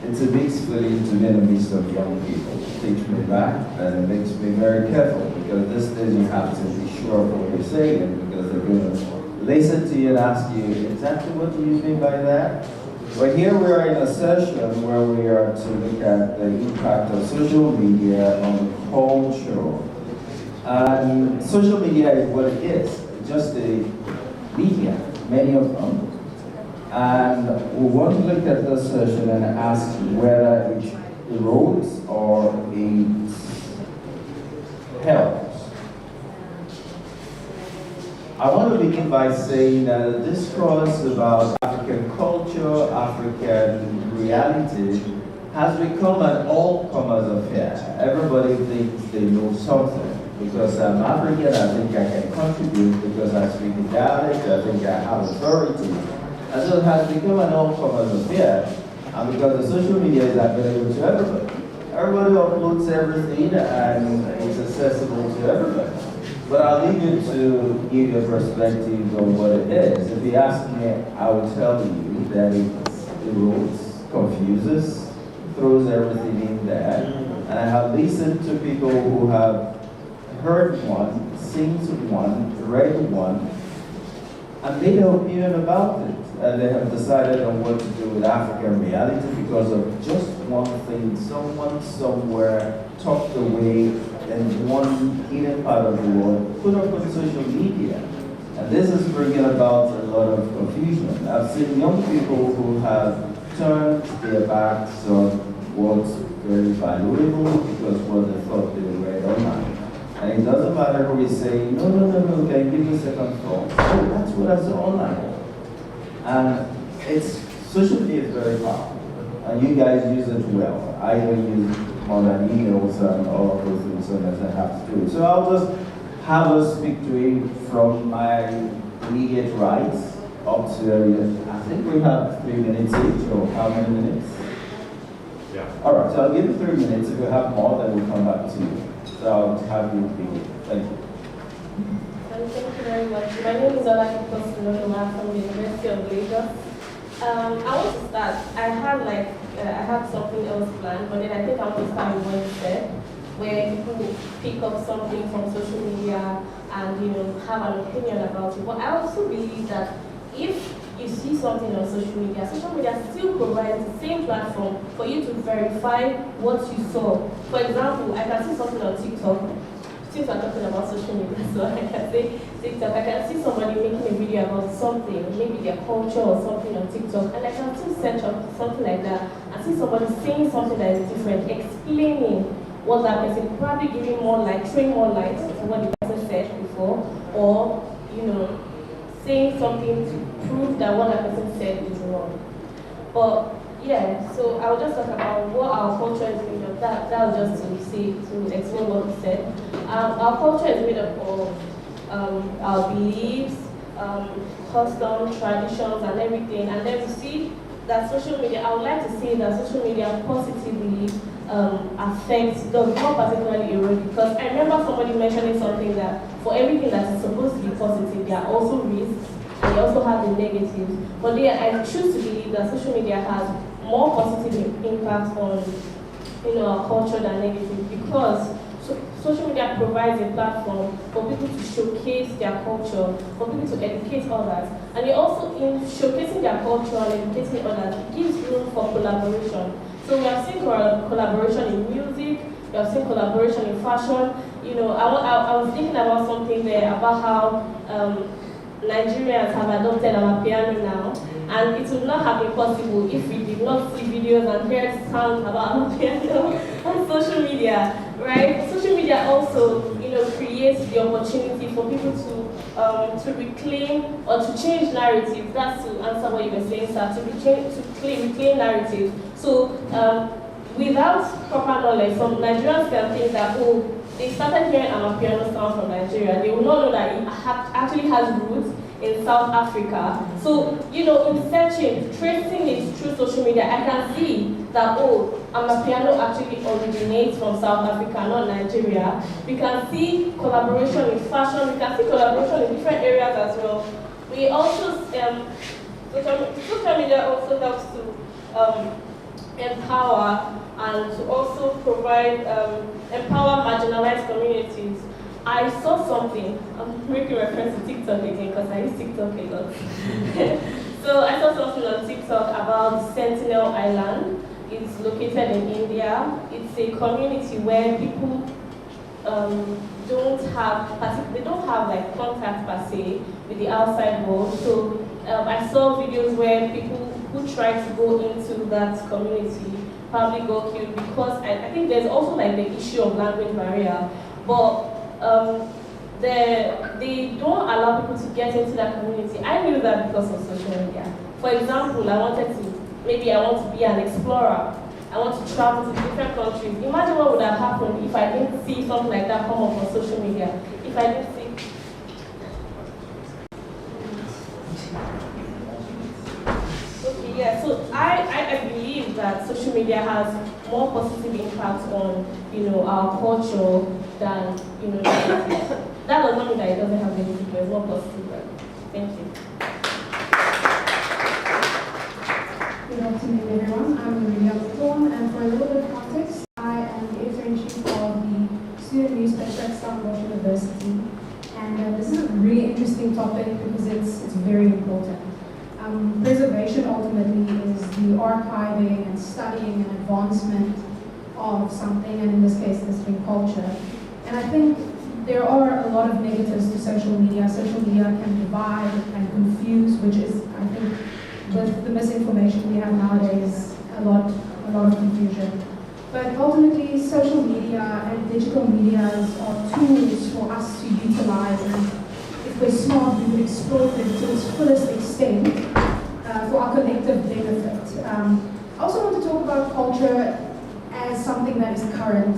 It's a mixed feeling to be in the midst of young people. It takes me back and it makes me very careful because these days you have to be sure of what you're saying because they're going to listen to you and ask you exactly what do you mean by that. But here we are in a session where we are to look at the impact of social media on culture. And social media is what it is, just the media, many of them. And we want to look at this session and ask whether it erodes or it helps. I want to begin by saying that the discourse about African culture, African reality, has become an all-comers affair. Everybody thinks they know something. Because I'm African, I think I can contribute. Because I speak a dialect, I think I have authority. And so it has become an all-comers affair. And because the social media is available to everybody. Everybody uploads everything and it's accessible to everybody. But I'll leave you to give your perspective on what it is. If you ask me, I will tell you that it erodes, confuses, throws everything in there. And I have listened to people who have heard one, seen one, read one, and made an opinion about it. And they have decided on what to do with African reality because of just one thing. Someone somewhere tucked away in one hidden part of the world put up on social media. And this is bringing about a lot of confusion. I've seen young people who have turned their backs on what's very valuable because what they thought they read online. And it doesn't matter who is saying, no, can you give me a second thought? Oh, that's what I saw online. And social media is very powerful. And you guys use it well. I even use more than emails and all of those things as I have to do. So I'll just have us speak to him from my immediate rights up to, I think we have 3 minutes each, or how many minutes? Yeah. All right, so I'll give you 3 minutes. If you have more, then we'll come back to you. So I'll have you begin. Thank you. Thank you very much. My name is Ola Kosinola from the University of Lagos. I want to start. I had something else planned, but then I think I want to start with what you said, where people pick up something from social media and have an opinion about it. But I also believe that if you see something on social media still provides the same platform for you to verify what you saw. For example, I can see something on TikTok. Since we're talking about social media, so I can say TikTok. I can see somebody making a video about something, maybe their culture or something on TikTok, and I can still search up something like that and see somebody saying something that is different, explaining what that person, probably giving more light, throwing more light to what the person said before, or saying something to prove that what that person said is wrong. But yeah, so I'll just talk about what our culture is made of. That was just to explain what we said. Our culture is made up of our beliefs, customs, traditions, and everything. And then we see that social media, I would like to say that social media positively does not particularly erode, because I remember somebody mentioning something that for everything that is supposed to be positive, there are also risks, and they also have the negatives. But I choose to believe that social media has more positive impact on our culture than negative, because social media provides a platform for people to showcase their culture, for people to educate others. And it also, in showcasing their culture and educating others, it gives room for collaboration. So we have seen collaboration in music, we have seen collaboration in fashion. I was thinking about something there about how Nigerians have adopted our piano now, and it would not have been possible if we did not see videos and hear sounds about our piano on social media, right? Social media also, creates the opportunity for people to to reclaim or to change narrative. That's to answer what you were saying, sir. To reclaim narrative. So without proper knowledge, some Nigerians can think that, oh, they started hearing Amapiano sound from Nigeria. They will not know that it actually has roots in South Africa. So, you know, in searching, tracing it through social media, I can see that, oh, Amapiano actually originates from South Africa, not Nigeria. We can see collaboration in fashion, we can see collaboration in different areas as well. We also, social media also helps to empower and to also provide, empower marginalized communities. I saw something, I'm making reference to TikTok again because I use TikTok a lot. So I saw something on TikTok about Sentinel Island. It's located in India. It's a community where people don't have like contact per se with the outside world. So I saw videos where people who try to go into that community probably got killed because I think there's also like the issue of language barrier, but they don't allow people to get into that community. I knew that because of social media. For example, I want to be an explorer. I want to travel to different countries. Imagine what would have happened if I didn't see something like that come up on social media. If I didn't see. Okay, yeah. So I believe that social media has more positive impact on, you know, our culture than, you know, negative. That does not mean that it doesn't have negative, but it's more positive. Thank you. Good afternoon, everyone. I'm Maria Thorn, and for a little bit of context, I am the editor-in-chief of the student newspaper at Stellenbosch University. And this is a really interesting topic because it's very important. Preservation ultimately is the archiving and studying and advancement of something, and in this case, this being culture. And I think there are a lot of negatives to social media. Social media can divide and confuse, which is, I think, with the misinformation we have nowadays, a lot of confusion. But ultimately, social media and digital medias are tools for us to utilize, and if we're smart, we would exploit them to its fullest extent for our collective benefit. I also want to talk about culture as something that is current.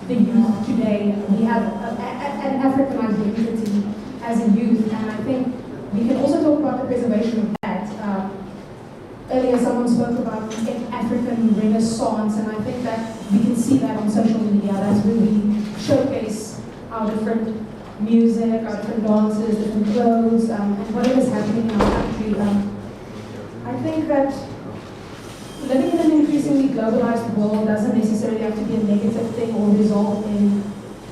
The youth today, we have an African identity as a youth, and I think we can also talk about the preservation of that. Earlier, someone spoke about the African Renaissance, and I think that we can see that on social media. That's where we showcase our different music, our different dances, different clothes, and whatever is happening in our country. I think that living in an increasingly globalized world doesn't necessarily have to be a negative thing or result in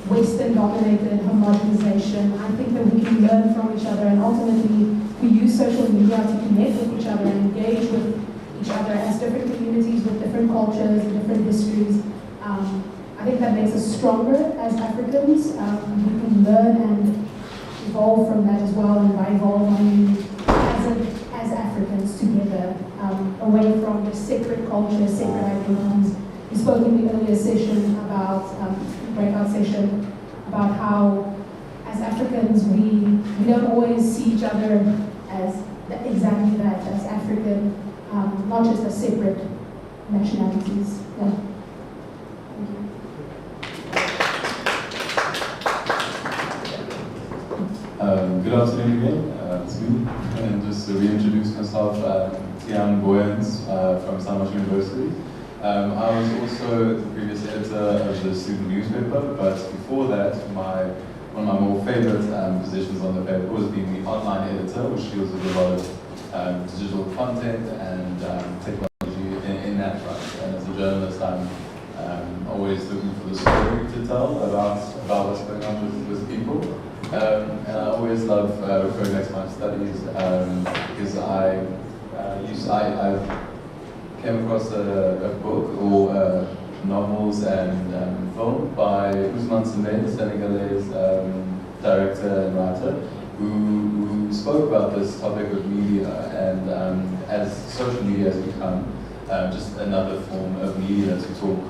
Western-dominated homogenization. I think that we can learn from each other, and ultimately we use social media to connect with each other and engage with each other as different communities with different cultures and different histories. I think that makes us stronger as Africans. We can learn and evolve from that as well, and by evolve I mean as Africans together, away from the separate cultures, separate identities. We spoke in the earlier session about, breakout session, about how as Africans we don't always see each other as exactly that, as African, not just as separate nationalities. Yeah. Thank you. Good afternoon again. It's me. And just to reintroduce myself, Tian Boyens from Stellenbosch University. I was also the previous editor of the student newspaper, but before that, one of my more favorite positions on the paper was being the online editor, which deals with a lot of digital content and technology in that front. And as a journalist, I'm always looking for the story to tell about what's going on with people. And I always love referring back to my studies because I came across a book or novels and film by Ousmane Sembène, Senegalese director and writer, who spoke about this topic of media and as social media has become just another form of media to talk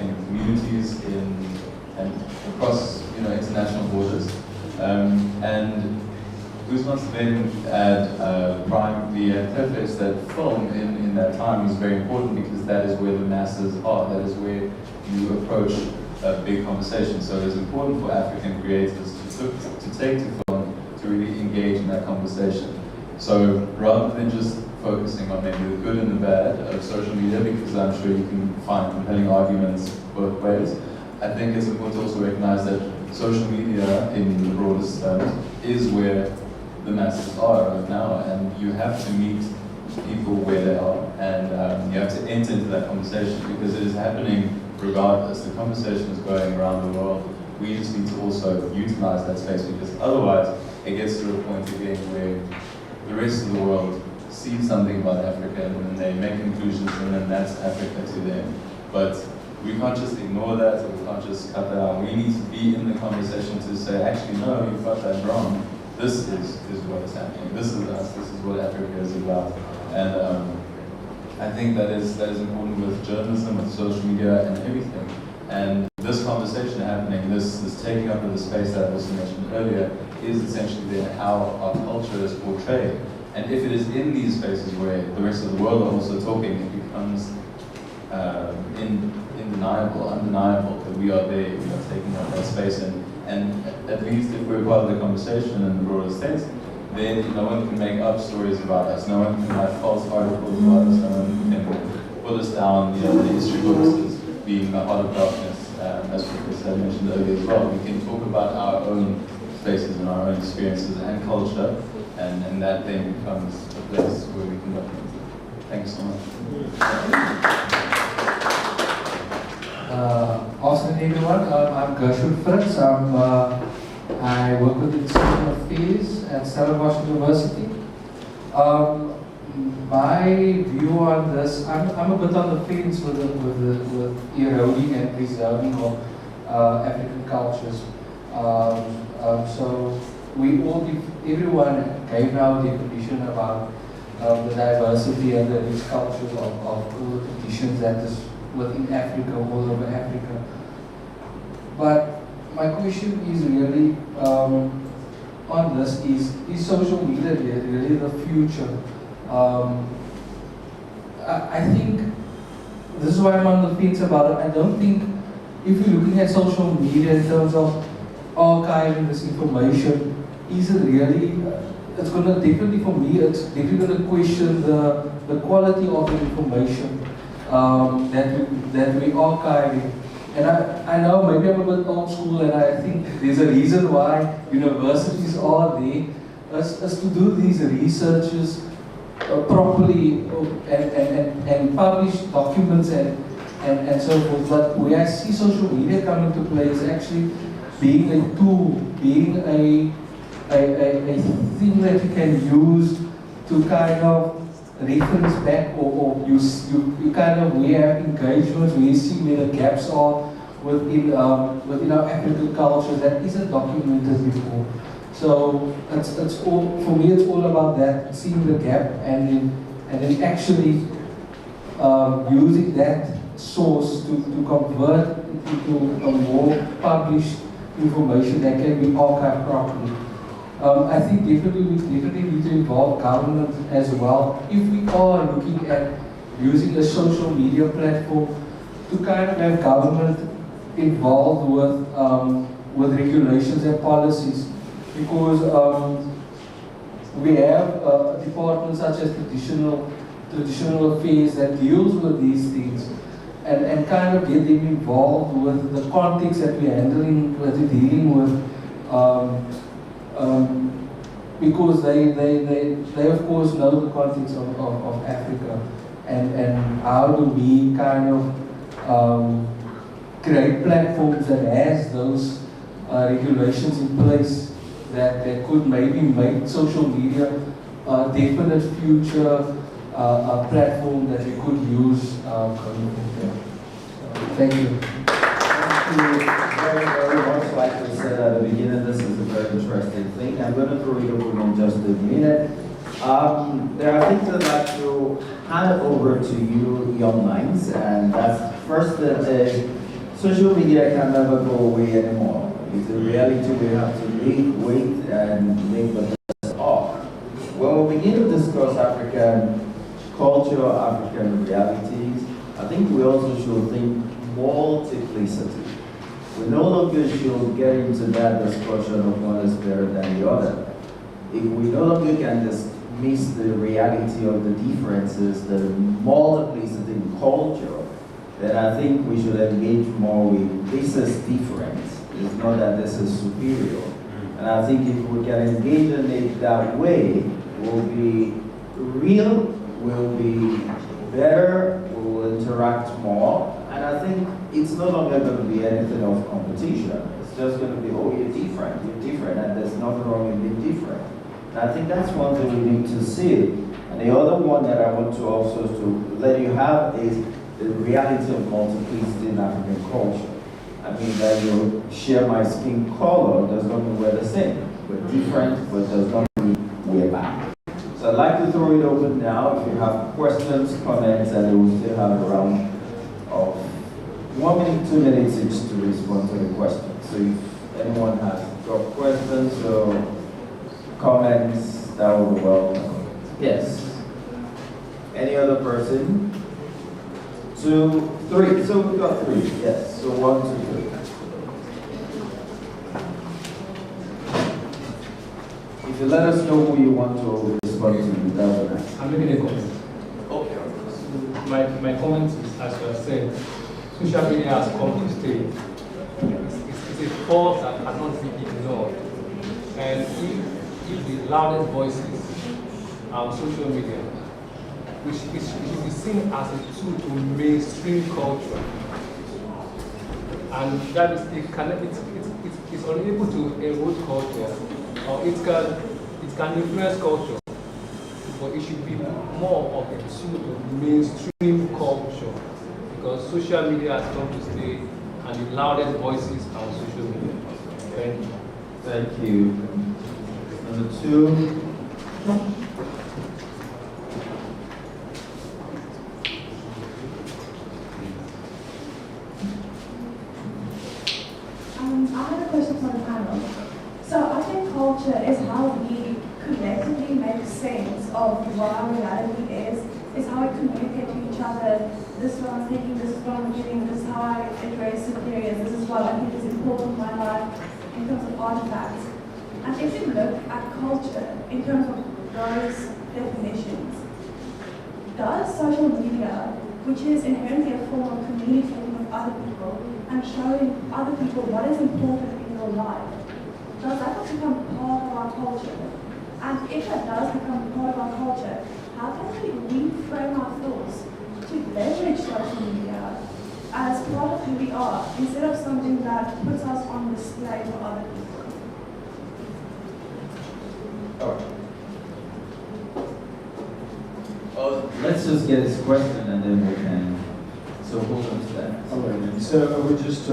in communities and across international borders. And Guzman's then add the preface that film in that time is very important because that is where the masses are, that is where you approach a big conversation. So it's important for African creators to take to film to really engage in that conversation. So rather than just focusing on maybe the good and the bad of social media, because I'm sure you can find compelling arguments both ways, I think it's important to also recognize that social media, in the broadest terms, is where the masses are right now, and you have to meet people where they are, and you have to enter into that conversation because it is happening regardless. The conversation is going around the world. We just need to also utilize that space because otherwise it gets to a point again where the rest of the world sees something about Africa and then they make conclusions and then that's Africa to them. But we can't just ignore that or we can't just cut that out. We need to be in the conversation to say, actually, no, you got that wrong. This is what is happening. This is us. This is what Africa is about. And I think that is important with journalism, with social media, and everything. And this conversation happening, this taking up of the space that I also mentioned earlier, is essentially then how our culture is portrayed. And if it is in these spaces where the rest of the world are also talking, it becomes undeniable that we are there, we are taking up that space. And at least if we're part of the conversation in the broader sense, then no one can make up stories about us, no one can write false articles about us, no one can put us down, the history books as being the heart of darkness, as Professor mentioned earlier as well. We can talk about our own spaces and our own experiences and culture, and that then becomes a place where we can document it. Thank you so much. Afternoon everyone, I'm Gershwin Fritz. I work with the Institute of Affairs at Stellenbosch University. My view on this, I'm a bit on the fence with eroding and preserving of African cultures. So everyone gave now a definition about the diversity and the rich cultures of all the traditions that is within Africa, all over Africa. But my question is really on this, is social media really the future? I think, this is why I'm on the fence about it. I don't think, if you're looking at social media in terms of archiving this information, is it really, it's going to definitely, for me, it's definitely going to question the quality of the information that we archiving. And I know maybe I'm a bit old school, and I think there's a reason why universities are there, is to do these researches properly and publish documents and so forth. But where I see social media come into play is actually being a tool, being a thing that you can use to kind of reference back or you kind of, we have engagements, we see where the gaps are within our African culture that isn't documented before. So it's all, for me it's all about that, seeing the gap and then actually using that source to convert into a more published information that can be archived properly. I think we definitely need to involve government as well. If we are looking at using a social media platform to kind of have government involved with regulations and policies, because we have departments such as traditional affairs that deals with these things and kind of get them involved with the context that we're handling, that we're dealing with. Because they of course know the context of Africa and how do we kind of create platforms that has those regulations in place that could maybe make social media a definite future platform that we could use going forward. So, thank you. Thank you very much. Like we said at the beginning, this is a very interesting thing. I'm going to throw it over in just a minute. There are things I'd like to hand over to you, young minds, and that's first that social media can never go away anymore. It's a reality we have to live with and make the best of. When we begin to discuss African culture, African realities, I think we also should think multiplicity. We no longer should get into that discussion of one is better than the other. If we no longer can dismiss the reality of the differences, the multiplicity in culture, then I think we should engage more with this is different. It's not that this is superior. And I think if we can engage in it that way, we'll be real, we'll be better, we'll interact more. And I think it's no longer going to be anything of competition. It's just going to be, oh, you're different, and there's nothing wrong with being different. And I think that's one thing we need to see. And the other one that I want to also to let you have is the reality of multiplicity in African culture. I mean, that you share my skin color does not mean we're the same. We're different, but does not mean we're bad. So I'd like to throw it open now. If you have questions, comments, and we still have a round of 1 minute, 2 minutes each to respond to the questions. So if anyone has got questions or comments, that would be welcome. Yes. Any other person? 2, 3. So we've got 3. Yes. So 1, 2, 3. If you let us know who you want to respond to, that would be nice. I'm making a comment. Okay. My comment is, as you have said, social media has come to stay. It's a force that cannot be ignored. And if the loudest voices are on social media, which should be seen as a tool to mainstream culture. And that is, it's unable to erode culture, or it can influence culture, but it should be more of a tool to mainstream culture, because social media has come to stay, and the loudest voices are on social media. Thank you. Thank you. Number 2. I have a question for the panel. So I think culture is how we collectively make sense of what our reality is how we communicate to each other. This is what I'm thinking, this is what I'm feeling, this is how I address superiors, this is what I think is important in my life in terms of artifacts. And if you look at culture in terms of those definitions, does social media, which is inherently a form of communicating with other people and showing other people what is important in your life, does that not become part of our culture? And if that does become part of our culture, how can we reframe our thoughts to leverage social media as part of who we are, instead of something that puts us on display for other people? Let's just get his question and then we can, so hold on to that. All right, so we just,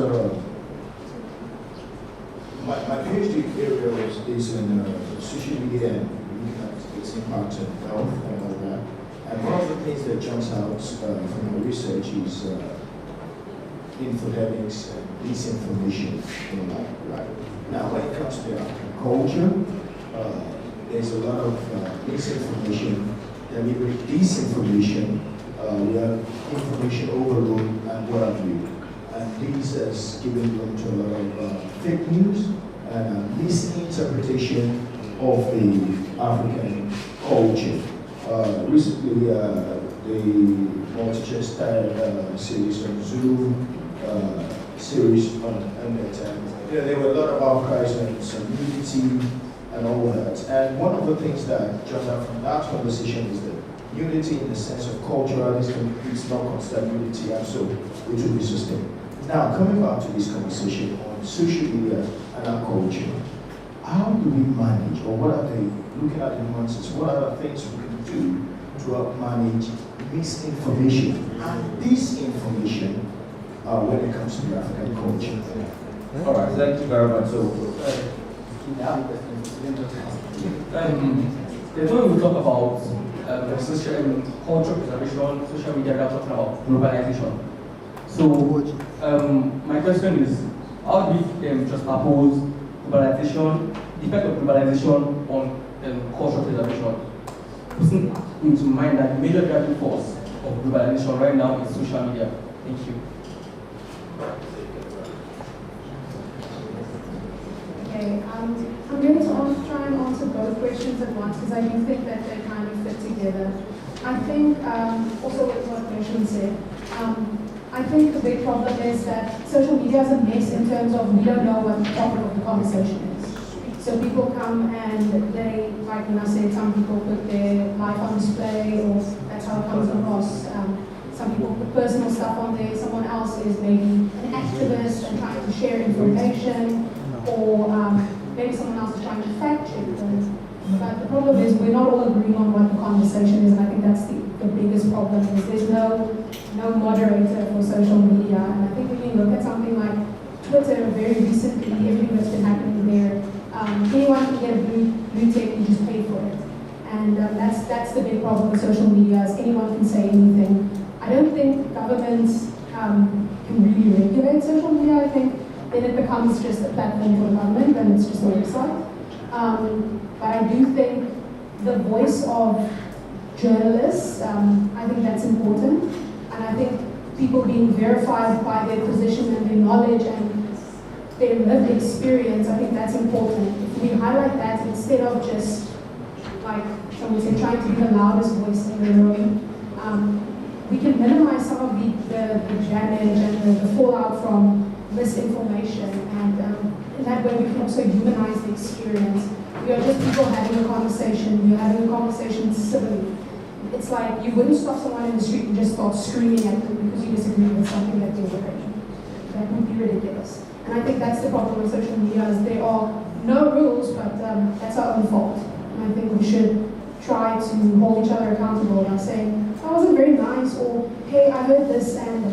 my PhD area is in social media and looking at its impact on health and all that. And one of the things that jumps out from my research is infodemics and disinformation. Right. Now, when it comes to African culture, there's a lot of misinformation, deliberate disinformation, we have information overload and what have you. And this has given room to a lot of fake news and misinterpretation of the African culture. Recently, the multi-chest series on Zoom, series on Mnet, there were a lot of outcries on some unity and all that. And one of the things that jumps out from that conversation is that unity in the sense of culturalism is not constant unity, and so it will be sustained. Now, coming back to this conversation on social media and our culture, how do we manage, or what are they, looking at the nuances, what are the things we can do to help manage misinformation and disinformation when it comes to the African culture? All right, thank you very much. So, when we talk about social cultural preservation, social media, we are talking about globalization. So, my question is, how do we just oppose globalization, the effect of globalization on cultural preservation? Putting into mind that the major driving force of globalization right now is social media. Thank you. Okay, I'm going to try and answer both questions at once because I do think that they kind of fit together. I think, also with what Gershon said, I think the big problem is that social media is a mess in terms of we don't know what the topic of the conversation is. So people come and they, like when I said, some people put their life on display, or that's how it comes across. Some people put personal stuff on there, someone else is maybe an activist and trying to share information, or maybe someone else is trying to fact check them. But the problem is we're not all agreeing on what the conversation is, and I think that's the biggest problem, is there's no moderator for social media. And I think when you look at something like Twitter, very recently, everything that's been happening there, anyone can get a blue tick and just pay for it. And that's the big problem with social media, is anyone can say anything. I don't think governments can really regulate social media. I think then it becomes just a platform for the government and it's just a website. But I do think the voice of journalists, I think that's important. And I think people being verified by their position and their knowledge and their lived experience, I think that's important. If we highlight that instead of just, like someone said, trying to be the loudest voice in the room, we can minimize some of the damage and the fallout from misinformation. And in that way, we can also humanize the experience. We are just people having a conversation. We're having a conversation civilly. It's like you wouldn't stop someone in the street and just start screaming at them because you disagree with something that they're wearing. That would be ridiculous. And I think that's the problem with social media, is there are no rules, but that's our own fault. And I think we should try to hold each other accountable by saying, that wasn't very nice, or hey, I heard this and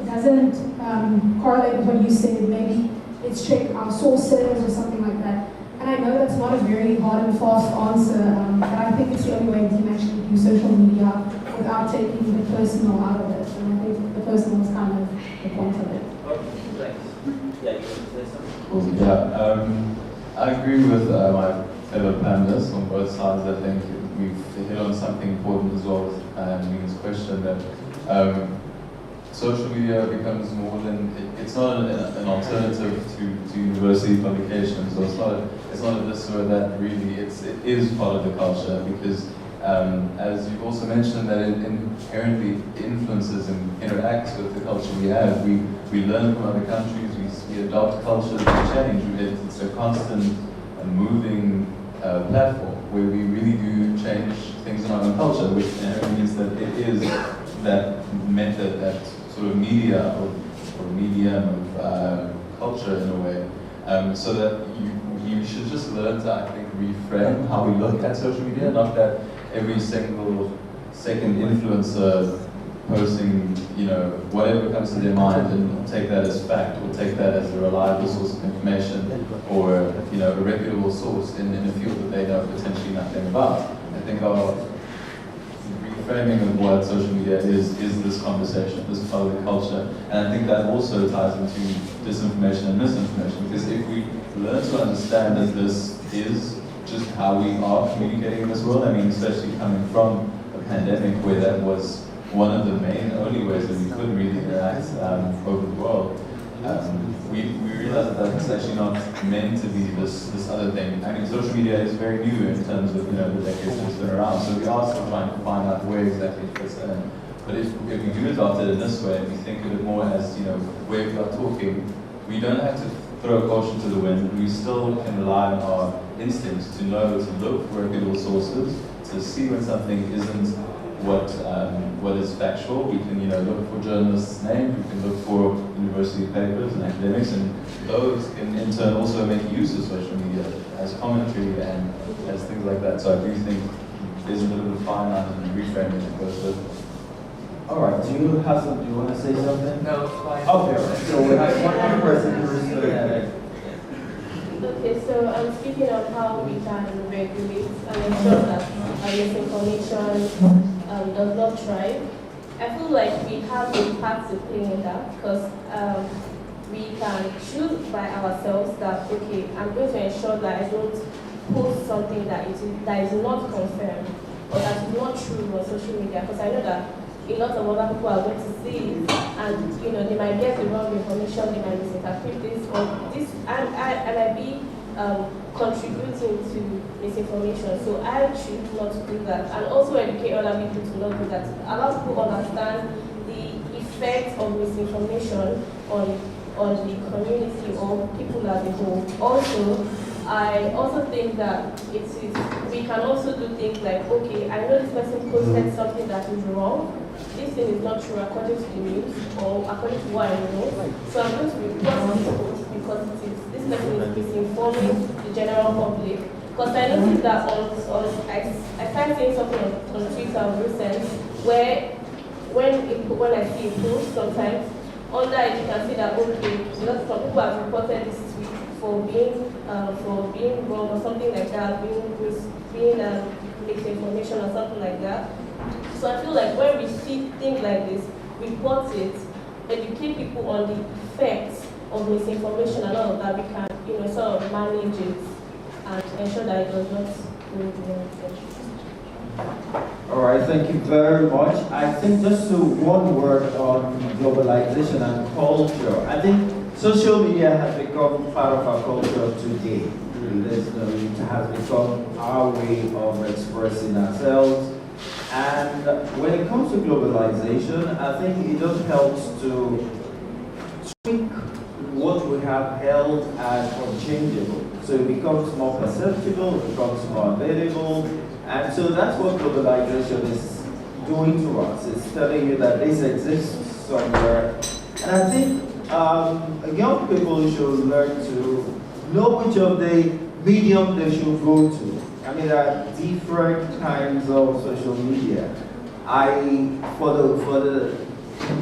it doesn't correlate with what you said. Maybe let's check our sources or something like that. And I know that's not a very hard and fast answer, but I think it's the only way we can actually use social media without taking the personal out of it. And I think the personal is kind of the point of it. I agree with my fellow panelists on both sides. I think we've hit on something important as well with Nina's question, that social media becomes more than, it's not an alternative to university publications, so it's not a this or that really, it is part of the culture, because as you've also mentioned, that it inherently influences and interacts with the culture we have. We learn from other countries, we adopt cultures that change. It's a constant moving platform where we really do change things in our own culture, which inherently means that it is that method, that sort of media or medium of culture in a way, so that you should just learn to, I think, reframe how we look at social media, not that every single second influencer posting, whatever comes to their mind and take that as fact, or take that as a reliable source of information, or a reputable source in a field that they know potentially nothing about. I think our reframing of what social media is this conversation, this part of the culture, and I think that also ties into disinformation and misinformation, because if we learn to understand that this is just how we are communicating in this world, I mean, especially coming from a pandemic where that was one of the main only ways that we could really interact over the world, we realized that it's actually not meant to be this other thing. I mean, social media is very new in terms of the decades that it's been around, so we are still trying to find out where exactly it fits in. But if we do adopt it in this way, and we think of it more as, where we are talking, we don't have to throw caution to the wind. We still can rely on our instincts to know to look for reputable sources, to see when something isn't what is factual. We can look for journalists' names, we can look for university papers and academics, and those can in turn also make use of social media as commentary and as things like that. So I do think there's a little bit of fine line and reframing that goes with it. All right, do you want to say something? No, it's fine. Okay, all right. So we have one more person who's going to have it. Okay, so I'm speaking of how we can regulate and ensure that misinformation does not thrive. I feel like we have a part to play in that, because we can choose by ourselves that, okay, I'm going to ensure that I don't post something that is not confirmed or that is not true on social media, because I know that a lot of other people are going to see it, and they might get the wrong information, they might misinterpret this or this, and I might be contributing to misinformation. So I choose not to do that, and also educate other people to not do that. Allow people to understand the effect of misinformation on the community or people as a whole. Also, I also think that we can also do things like, okay, I know this person posted something that is wrong. This thing is not true according to the news or according to what I know. So I'm going to report this post because this person is misinforming the general public. Because I noticed that I started seeing something on Twitter recent where when I see a post sometimes, under it you can see that, okay, some people have reported this tweet for being wrong or something like that, being misinformation or something like that. So I feel like when we see things like this, report it, educate people on the effects of misinformation and all of that, we can sort of manage it and ensure that it does not go in the wrong direction. All right, thank you very much. I think just one word on globalization and culture. I think social media has become part of our culture today. It has become our way of expressing ourselves. And when it comes to globalization, I think it just helps to tweak what we have held as unchangeable. So it becomes more perceptible, it becomes more available. And so that's what globalization is doing to us. It's telling you that this exists somewhere. And I think young people should learn to know which of the medium they should go to. I mean, there are different kinds of social media. For the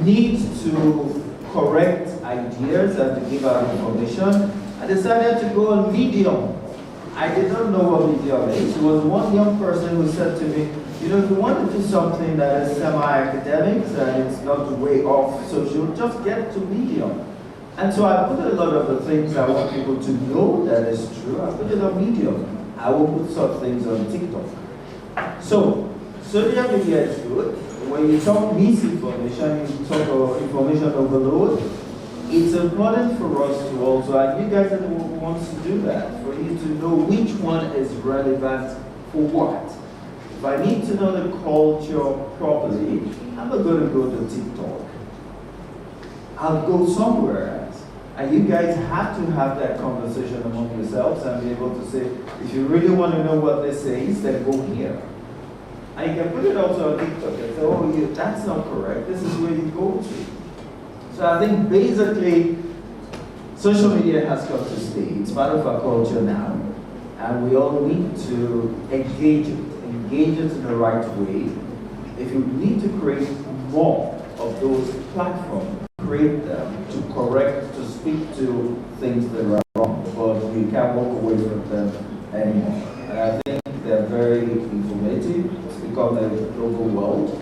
need to correct ideas and to give out information, I decided to go on Medium. I did not know what Medium is. It was one young person who said to me, if you want to do something that is semi-academic and it's not way off social, just get to Medium. And so I put a lot of the things I want people to know that is true, I put it on Medium. I will put some things on TikTok. So, social media is good. When you talk misinformation, you talk about information overload, it's important for us to also, and you guys are the one who wants to do that, for you to know which one is relevant for what. If I need to know the culture properly, I'm not going to go to TikTok. I'll go somewhere else. And you guys have to have that conversation among yourselves and be able to say, if you really want to know what this says, then go here. And you can put it also on TikTok and say, oh, that's not correct. This is where you go to. So I think basically, social media has come to stay. It's part of our culture now. And we all need to engage it in the right way. If you need to create more of those platforms, create them to correct, to speak to things that are wrong, but we can't walk away from them anymore. And I think they're very informative. It's become a global world.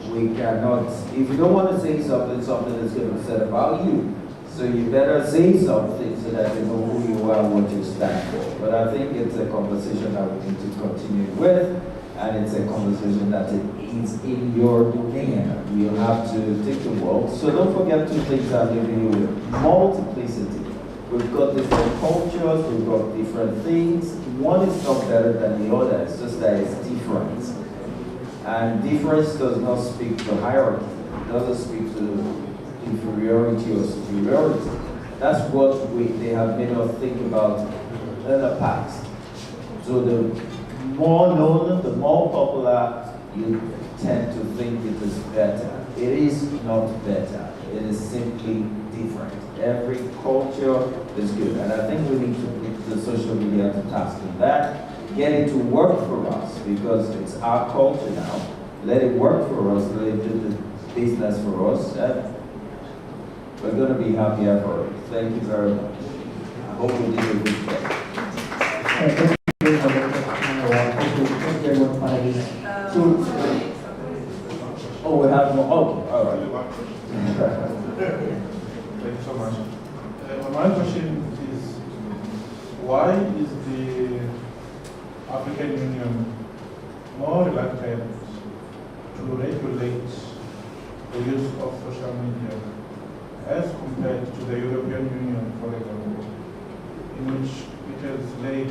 We cannot, if you don't want to say something is going to be said about you. So you better say something so that they know who you are and what you stand for. But I think it's a conversation that we need to continue with, and it's a conversation that is in your domain. You have to take the world. So don't forget two things I'm giving you with multiplicity. We've got different cultures, we've got different things. One is not better than the other, it's just that it's different. And difference does not speak to hierarchy, it doesn't speak to inferiority or superiority. That's what they have made us think about in the past. So the more known, the more popular, you tend to think it is better. It is not better. It is simply different. Every culture is good. And I think we need to put the social media to task in that. Get it to work for us because it's our culture now. Let it work for us. Let it do the business for us. We're going to be happier for it. Thank you very much. I hope we did a good job. Oh, we have more. Okay, all right. Thank you so much. My question is, why is the African Union more reluctant to regulate the use of social media as compared to the European Union, for example, in which it has laid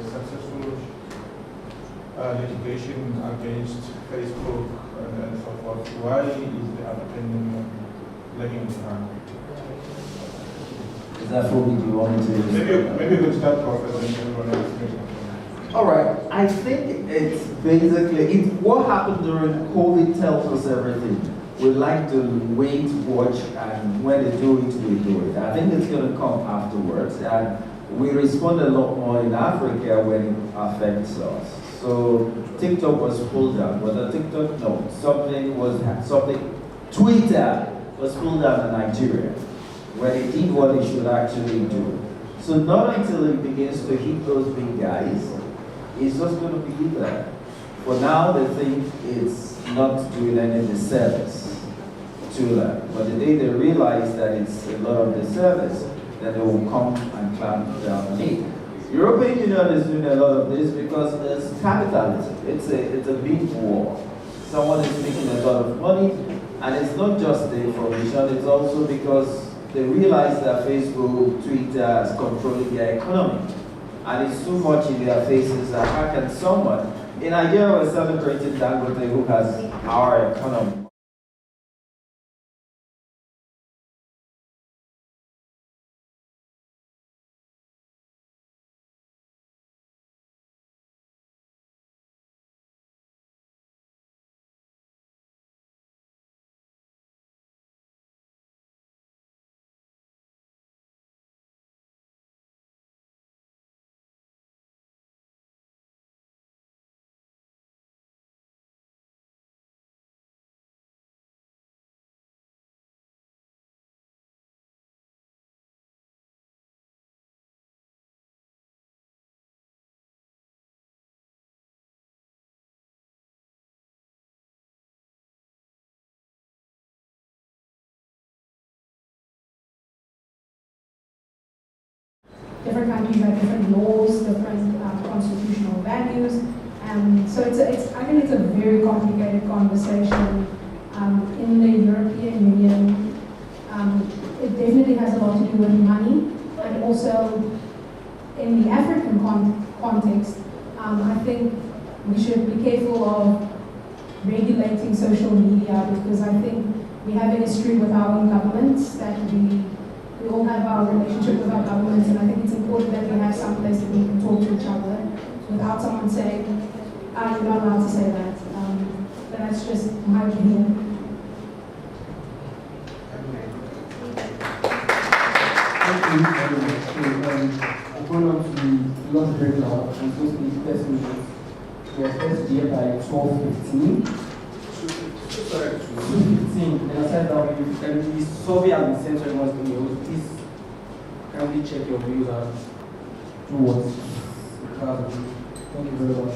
successful litigation against Facebook and so forth? Why is the African Union lagging behind? Is that for me? Do you want me to? Maybe we could start off and then everyone else. All right. I think it's basically what happened during COVID tells us everything. We like to wait, watch, and when they do it, we do it. I think it's going to come afterwards, and we respond a lot more in Africa when it affects us. So TikTok was pulled down. Was it TikTok? No. Twitter was pulled down in Nigeria, where they did what they should actually do. So not until it begins to hit those big guys, it's just going to be there. For now, they think it's not doing any disservice to them. But the day they realize that it's a lot of disservice, then they will come and clamp down on it. European Union is doing a lot of this because it's capitalism. It's a big war. Someone is making a lot of money, and it's not just the information, it's also because they realize that Facebook, Twitter is controlling their economy. And it's too much in their faces that how can someone, in Nigeria we're celebrating Dangote who has our economy. Different countries have different laws, different constitutional values. So I think it's a very complicated conversation. In the European Union, it definitely has a lot to do with money, and also in the African context, I think we should be careful of regulating social media, because I think we have a history with our own governments that we all have our relationship with our governments, and I think it's important that we have some place that we can talk to each other without someone saying, you're not allowed to say that. But that's just my opinion. Thank you very much. So, I'm going on to the lunch break now. I'm supposed to be 30 minutes. We are supposed to be here by 12:15. Sorry, 2:15. And aside that, the survey has been sent to everyone's emails. Please kindly check your mails and do what you can do. Thank you very much.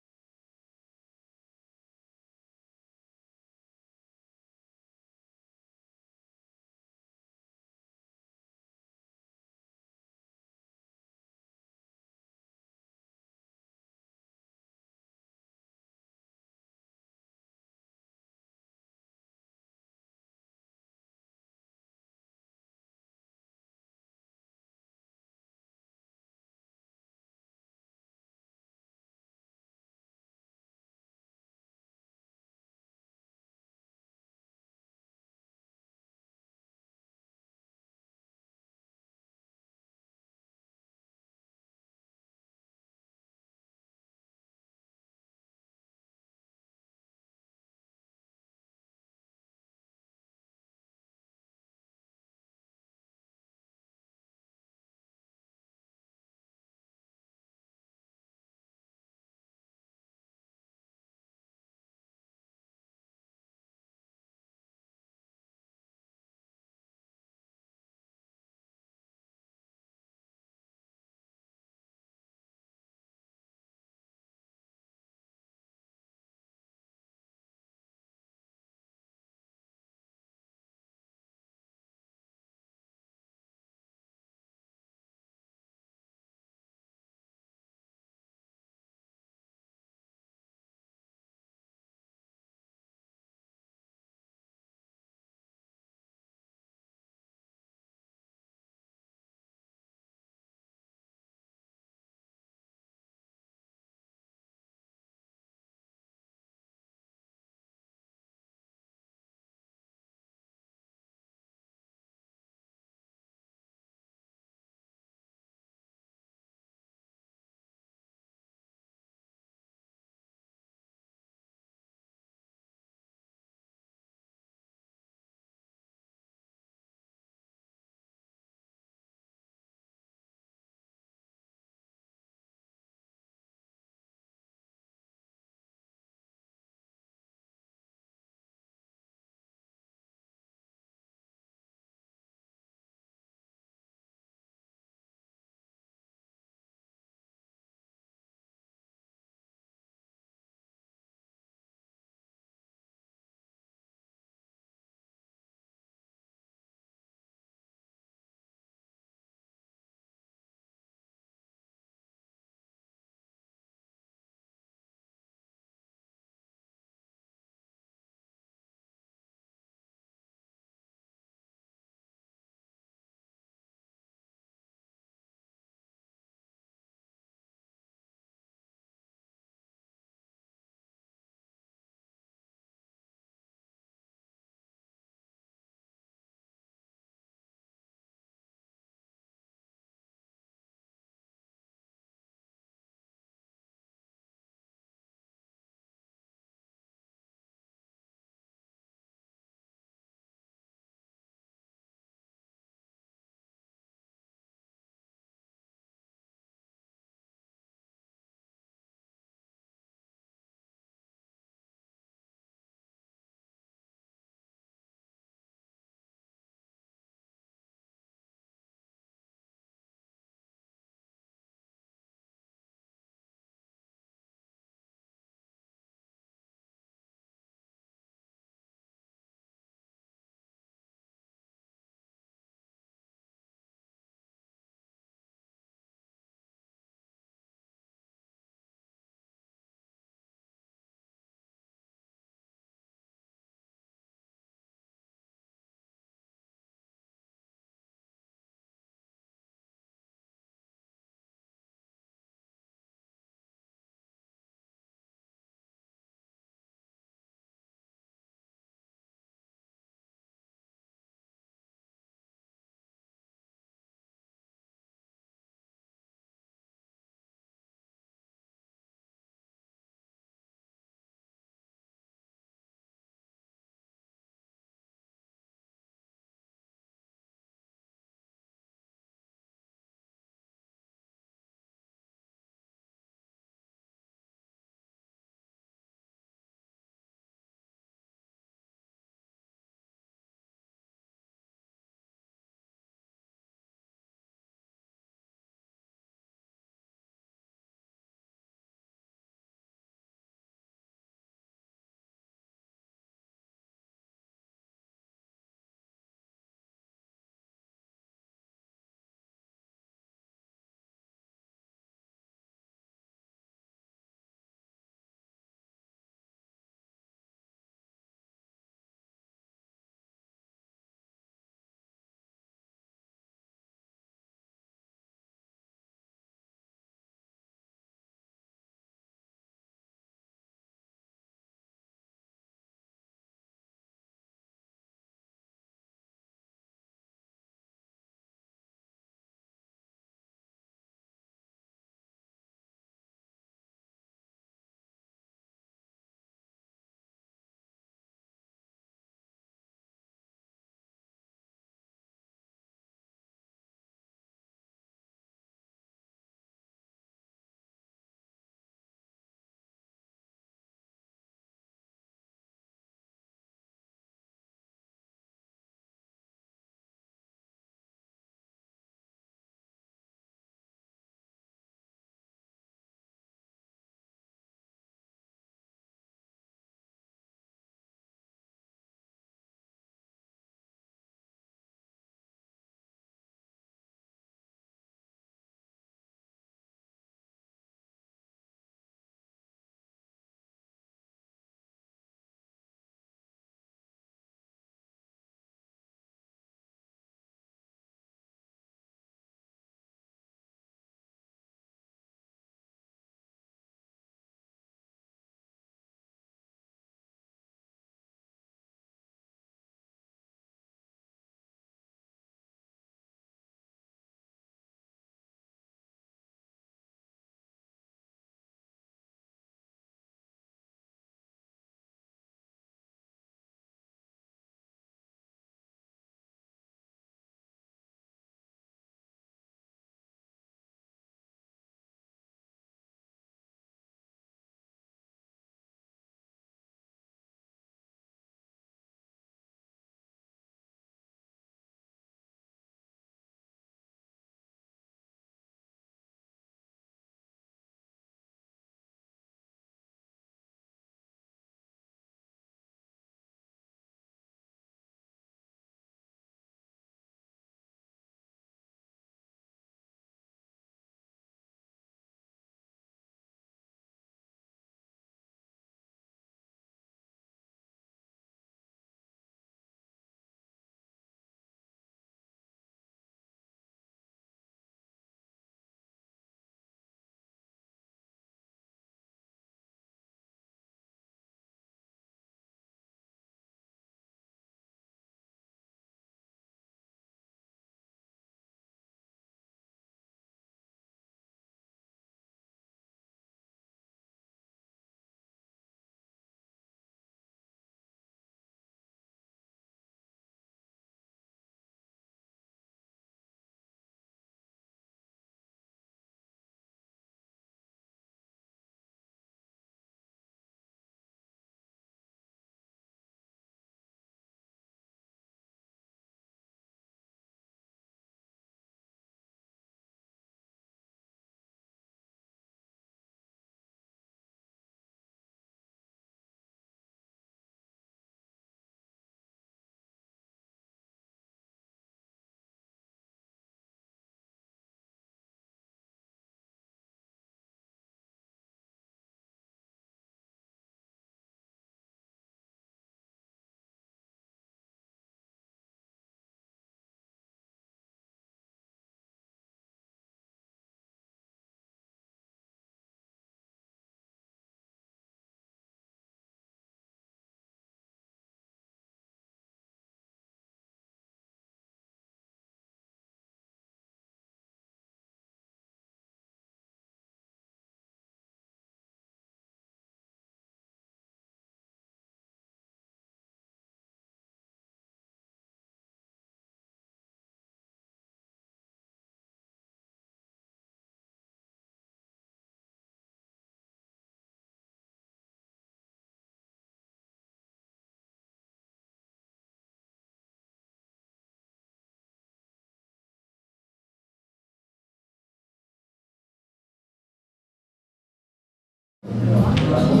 Welcome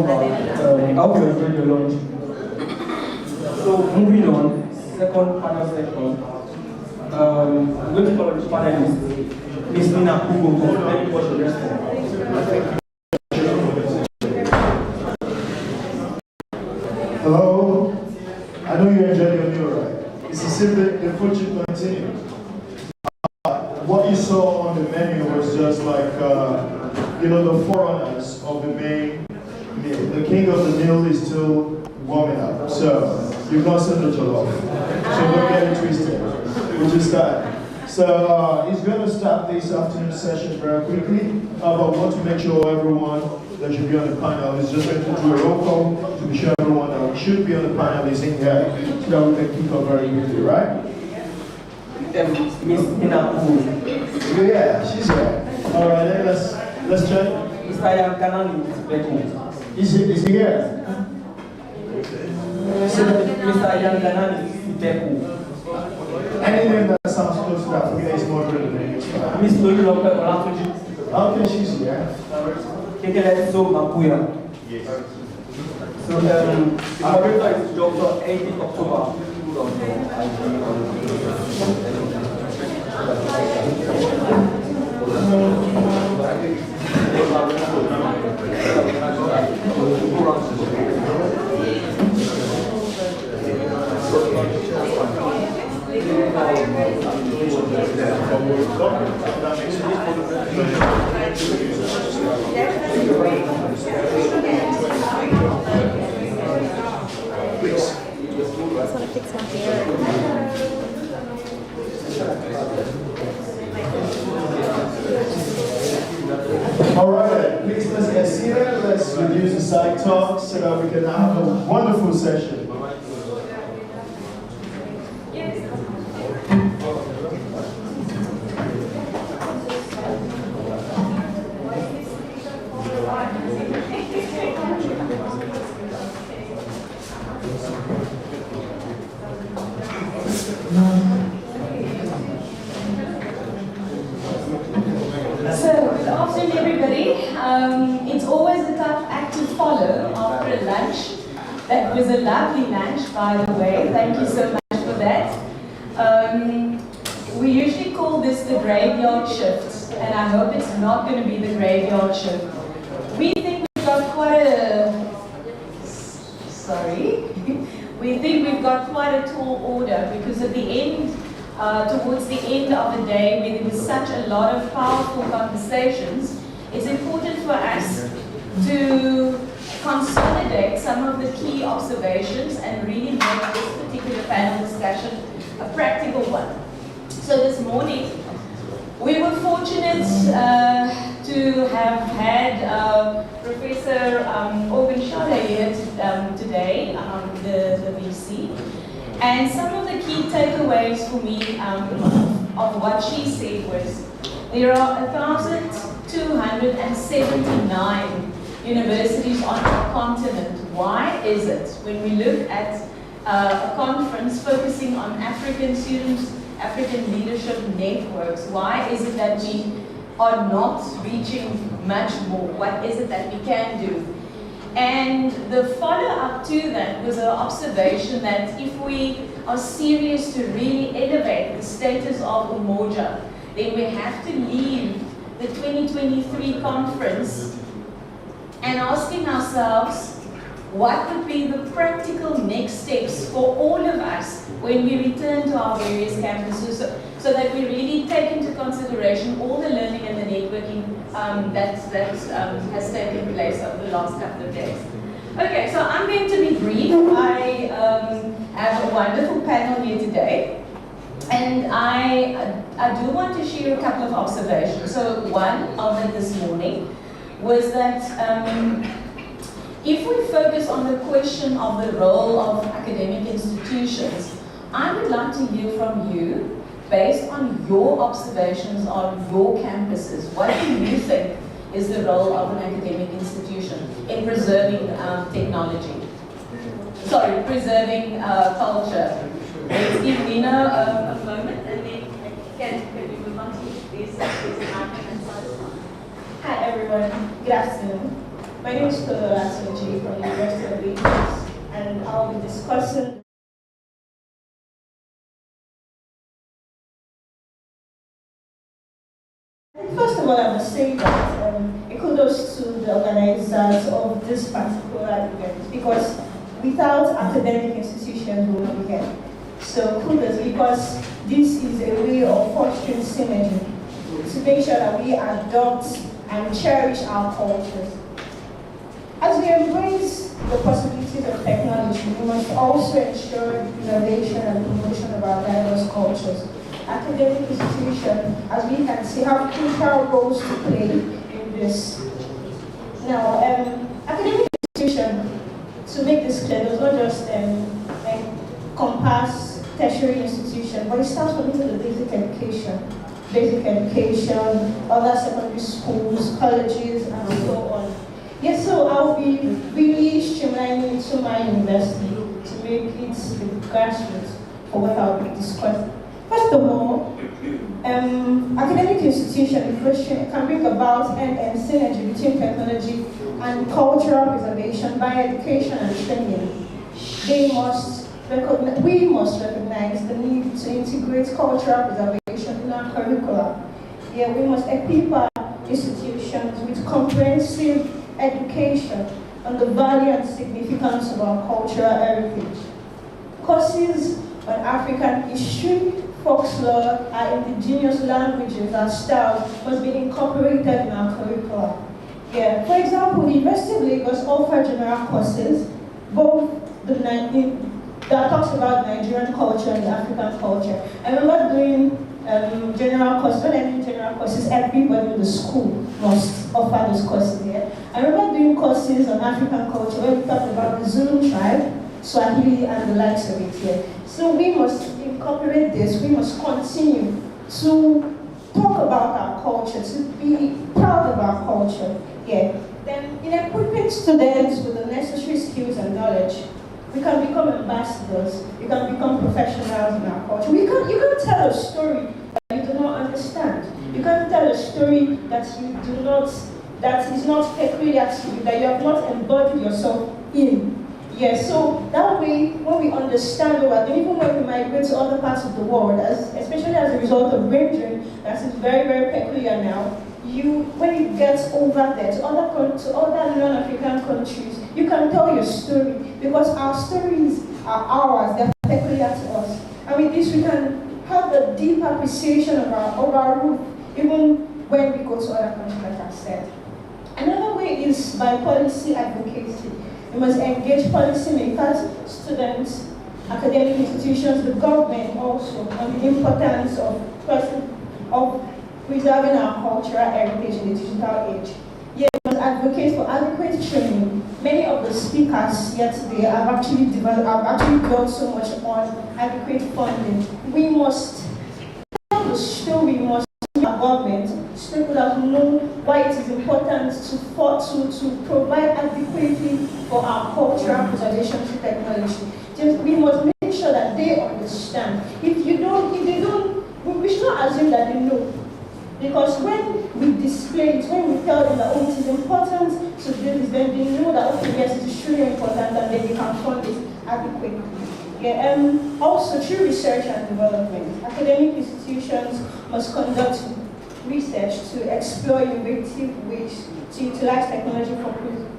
back. I hope you enjoyed your lunch. So moving on, second panel session. I'm going to call on the panelist, Ms. Nina Kugo. Let me watch the rest of. Hello. I know you enjoyed your meal, right? It's as if the food should continue. What you saw on the menu was just like, the forerunners of the main meal. The king of the meal is still warming up. So you've not seen the jollof. So don't get it twisted. We'll just start. So he's going to start this afternoon session very quickly. But I want to make sure everyone that should be on the panel is just going to do a roll call to be sure everyone that should be on the panel is in here so that we can kick off very quickly, right? Miss Nina Kugo. Yeah, she's here. All right, then let's check. Mr. Yankanani is Beku. Is he here? Mr. Yankanani is Beku. Any name that sounds close to that, forget it's more than the name. Miss Loli Lopez Olatuji. Okay, she's here. Kekele So Makuya. Yes. So our moderator is Dr. 18 October. All right, please let's get seated. Let's reduce the side talk so that we can have a wonderful session. It's always a tough act to follow after a lunch. That was a lovely lunch, by the way. Thank you so much for that. We usually call this the graveyard shift, and I hope it's not going to be the graveyard shift. We think we've got quite a... Sorry. We think we've got quite a tall order because at the end, towards the end of the day, where there was such a lot of powerful conversations, it's important for us to consolidate some of the key observations and really make this particular panel discussion a practical one. So this morning, we were fortunate to have had Professor Organ Schade here today, the VC. And some of the key takeaways for me of what she said was, there are 1,279 universities on our continent. Why is it, when we look at a conference focusing on African students, African leadership networks, why is it that we are not reaching much more? What is it that we can do? And the follow-up to that was an observation that if we are serious to really elevate the status of Umoja, then we have to leave the 2023 conference and asking ourselves, what would be the practical next steps for all of us when we return to our various campuses, so that we really take into consideration all the learning and the networking that has taken place over the last couple of days. Okay, so I'm going to be brief. I have a wonderful panel here today, and I do want to share a couple of observations. So one of it this morning was that if we focus on the question of the role of academic institutions, I would like to hear from you, based on your observations on your campuses, what do you think is the role of an academic institution in preserving technology? Sorry, preserving culture. Let's give Nina a moment, and then can we move on to this? Hi everyone, good afternoon. My name is Kolo Asoji from the University of Lagos, and I'll be discussing first of all, I must say that a kudos to the organizers of this particular event, because without academic institutions, we will not be here. So kudos, because this is a way of fostering synergy to make sure that we adopt and cherish our cultures. As we embrace the possibilities of technology, we must also ensure the innovation and promotion of our diverse cultures. Academic institutions, as we can see, have crucial roles to play in this. Now, academic institutions, to make this clear, does not just encompass tertiary institutions, but it starts from into the basic education, other secondary schools, colleges, and so on. Yes, so I'll be really streamlining into my university to make it the grassroots for what I'll be discussing. First of all, academic institutions can bring about an synergy between technology and cultural preservation by education and training. We must recognize the need to integrate cultural preservation in our curricula. Yeah, we must equip our institutions with comprehensive education on the value and significance of our cultural heritage. Courses on African history, folklore, our indigenous languages, and styles must be incorporated in our curricula. Yeah. For example, the University of Lagos offers general courses, both that talks about Nigerian culture and African culture. I remember doing general courses. When I mean general courses, everybody in the school must offer those courses. Yeah? I remember doing courses on African culture where we talked about the Zulu tribe, Swahili, and the likes of it here. So we must incorporate this. We must continue to talk about our culture, to be proud of our culture. Yeah. Then, in equipping students with the necessary skills and knowledge, we can become ambassadors. We can become professionals in our culture. You can't tell a story that you do not understand. You can't tell a story that that is not peculiar to you, that you have not embodied yourself in. Yes, so that way, when we understand what we're doing, even when we migrate to other parts of the world, especially as a result of brain drain, that is very, very peculiar now, when you get over there to other non-African countries, you can tell your story, because our stories are ours, they're peculiar to us. And with this, we can have a deep appreciation of our root, even when we go to other countries, like I said. Another way is by policy advocacy. We must engage policymakers, students, academic institutions, the government also, on the importance of preserving our cultural heritage in the digital age. Yes, we must advocate for adequate training. Many of the speakers here today have actually done so much on adequate funding. We must tell the story, we must our government, stakeholders know why it is important to provide adequately for our cultural preservation through technology. We must make sure that they understand. If they don't, we should not assume that they know. Because when we display it, when we tell them that it is important to do this, then they know that yes, it is truly important, and then they can fund it adequately. Yeah, also through research and development, academic institutions must conduct research to explore innovative ways to utilize technology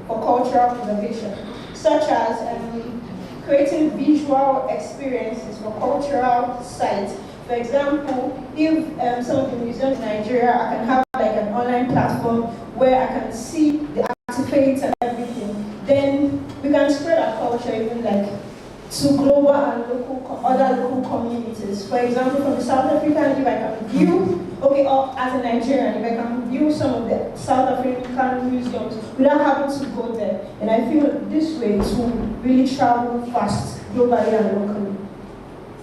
for cultural preservation, such as creating visual experiences for cultural sites. For example, if some of the museums in Nigeria, I can have like an online platform where I can see the artifacts and everything, then we can spread our culture even like to global and other local communities. For example, from the South African, if I can view, or as a Nigerian, if I can view some of the South African museums without having to go there, and I feel this way to really travel fast globally and locally.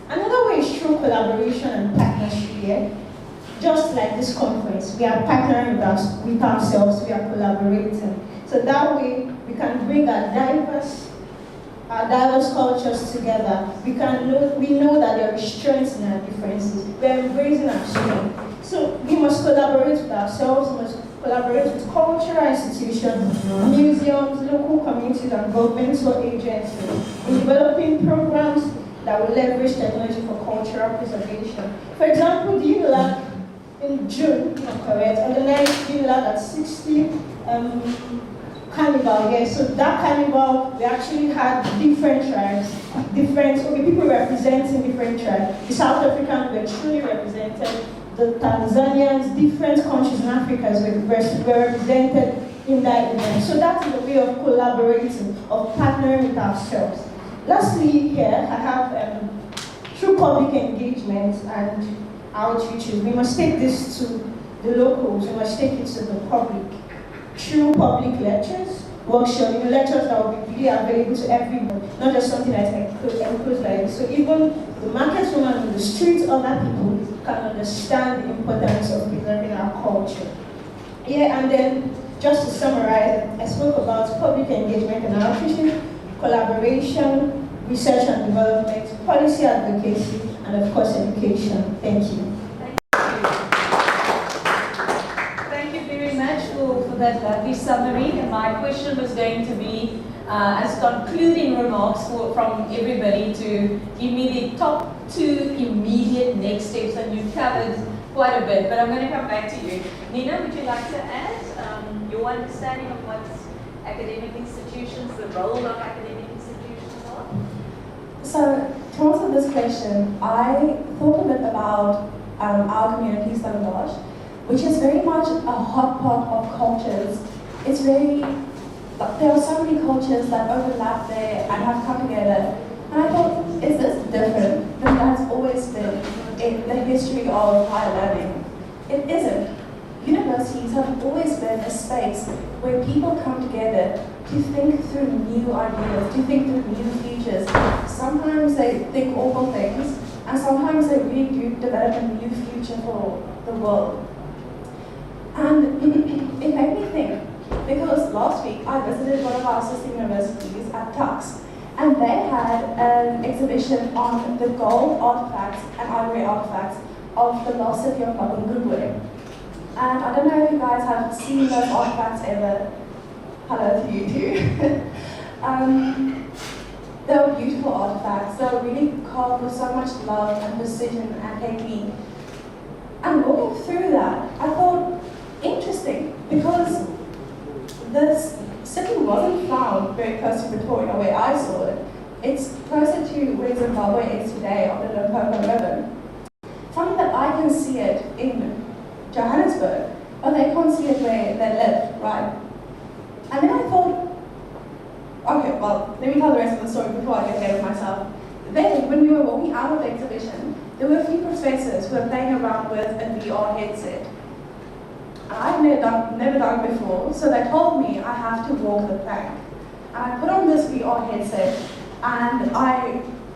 Another way is through collaboration and partnership here. Just like this conference, we are partnering with ourselves, we are collaborating. So that way, we can bring our diverse cultures together. We know that there are strengths in our differences. We are embracing our strength. So we must collaborate with ourselves, we must collaborates with cultural institutions, museums, local communities, and governmental agencies in developing programs that will leverage technology for cultural preservation. For example, the Unilag in June, if I'm correct, organized Unilag at 60 carnival, yes. So that carnival, we actually had different tribes, people representing different tribes. The South Africans were truly represented, the Tanzanians, different countries in Africa were represented in that event. So that is a way of collaborating, of partnering with ourselves. Lastly, here I have through public engagement and outreaches, we must take this to the locals, we must take it to the public. Through public lectures, workshops, lectures that will be really available to everyone, not just something that's enclosed like this. So even the market woman on the streets, other people can understand the importance of preserving our culture. Yeah, and then just to summarize, I spoke about public engagement and outreach, collaboration, research and development, policy advocacy, and of course education. Thank you. Thank you very much for that lovely summary. And my question was going to be, as concluding remarks from everybody, to give me the top 2 immediate next steps, and you've covered quite a bit, but I'm going to come back to you. Nina, would you like to add your understanding of what academic institutions, the role of academic institutions are? So, to answer this question, I thought a bit about our community, Stellenbosch, which is very much a hot pot of cultures. It's very, there are so many cultures that overlap there and have come together. And I thought, is this different than that's always been in the history of higher learning? It isn't. Universities have always been a space where people come together to think through new ideas, to think through new futures. Sometimes they think awful things, and sometimes they really do develop a new future for the world. And it made me think, because last week I visited one of our sister universities at Tux, and they had an exhibition on the gold artifacts and ivory artifacts of the lost city of Ngubwe. And I don't know if you guys have seen those artifacts ever. Hello to you too. They were beautiful artifacts. They were really carved with so much love and precision and technique. And walking through that, I thought, interesting, because this city wasn't found very close to Pretoria where I saw it. It's closer to where Zimbabwe is today on the Limpopo River. Something that I can see it in Johannesburg, but they can't see it where they live, right? And then I thought, okay, well, let me tell the rest of the story before I get ahead of myself. Then, when we were walking out of the exhibition, there were a few professors who were playing around with a VR headset. I've never done it before, so they told me I have to walk the plank. And I put on this VR headset, and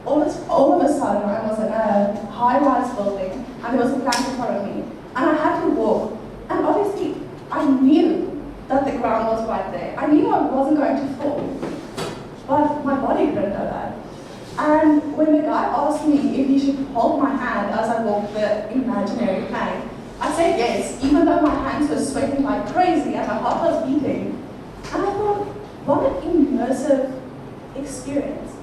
all of a sudden I was in a high-rise building, and there was a plank in front of me, and I had to walk. And obviously, I knew that the ground was right there. I knew I wasn't going to fall, but my body didn't know that. And when the guy asked me if he should hold my hand as I walked the imaginary plank, I said yes, even though my hands were sweating like crazy and my heart was beating. And I thought, what an immersive experience.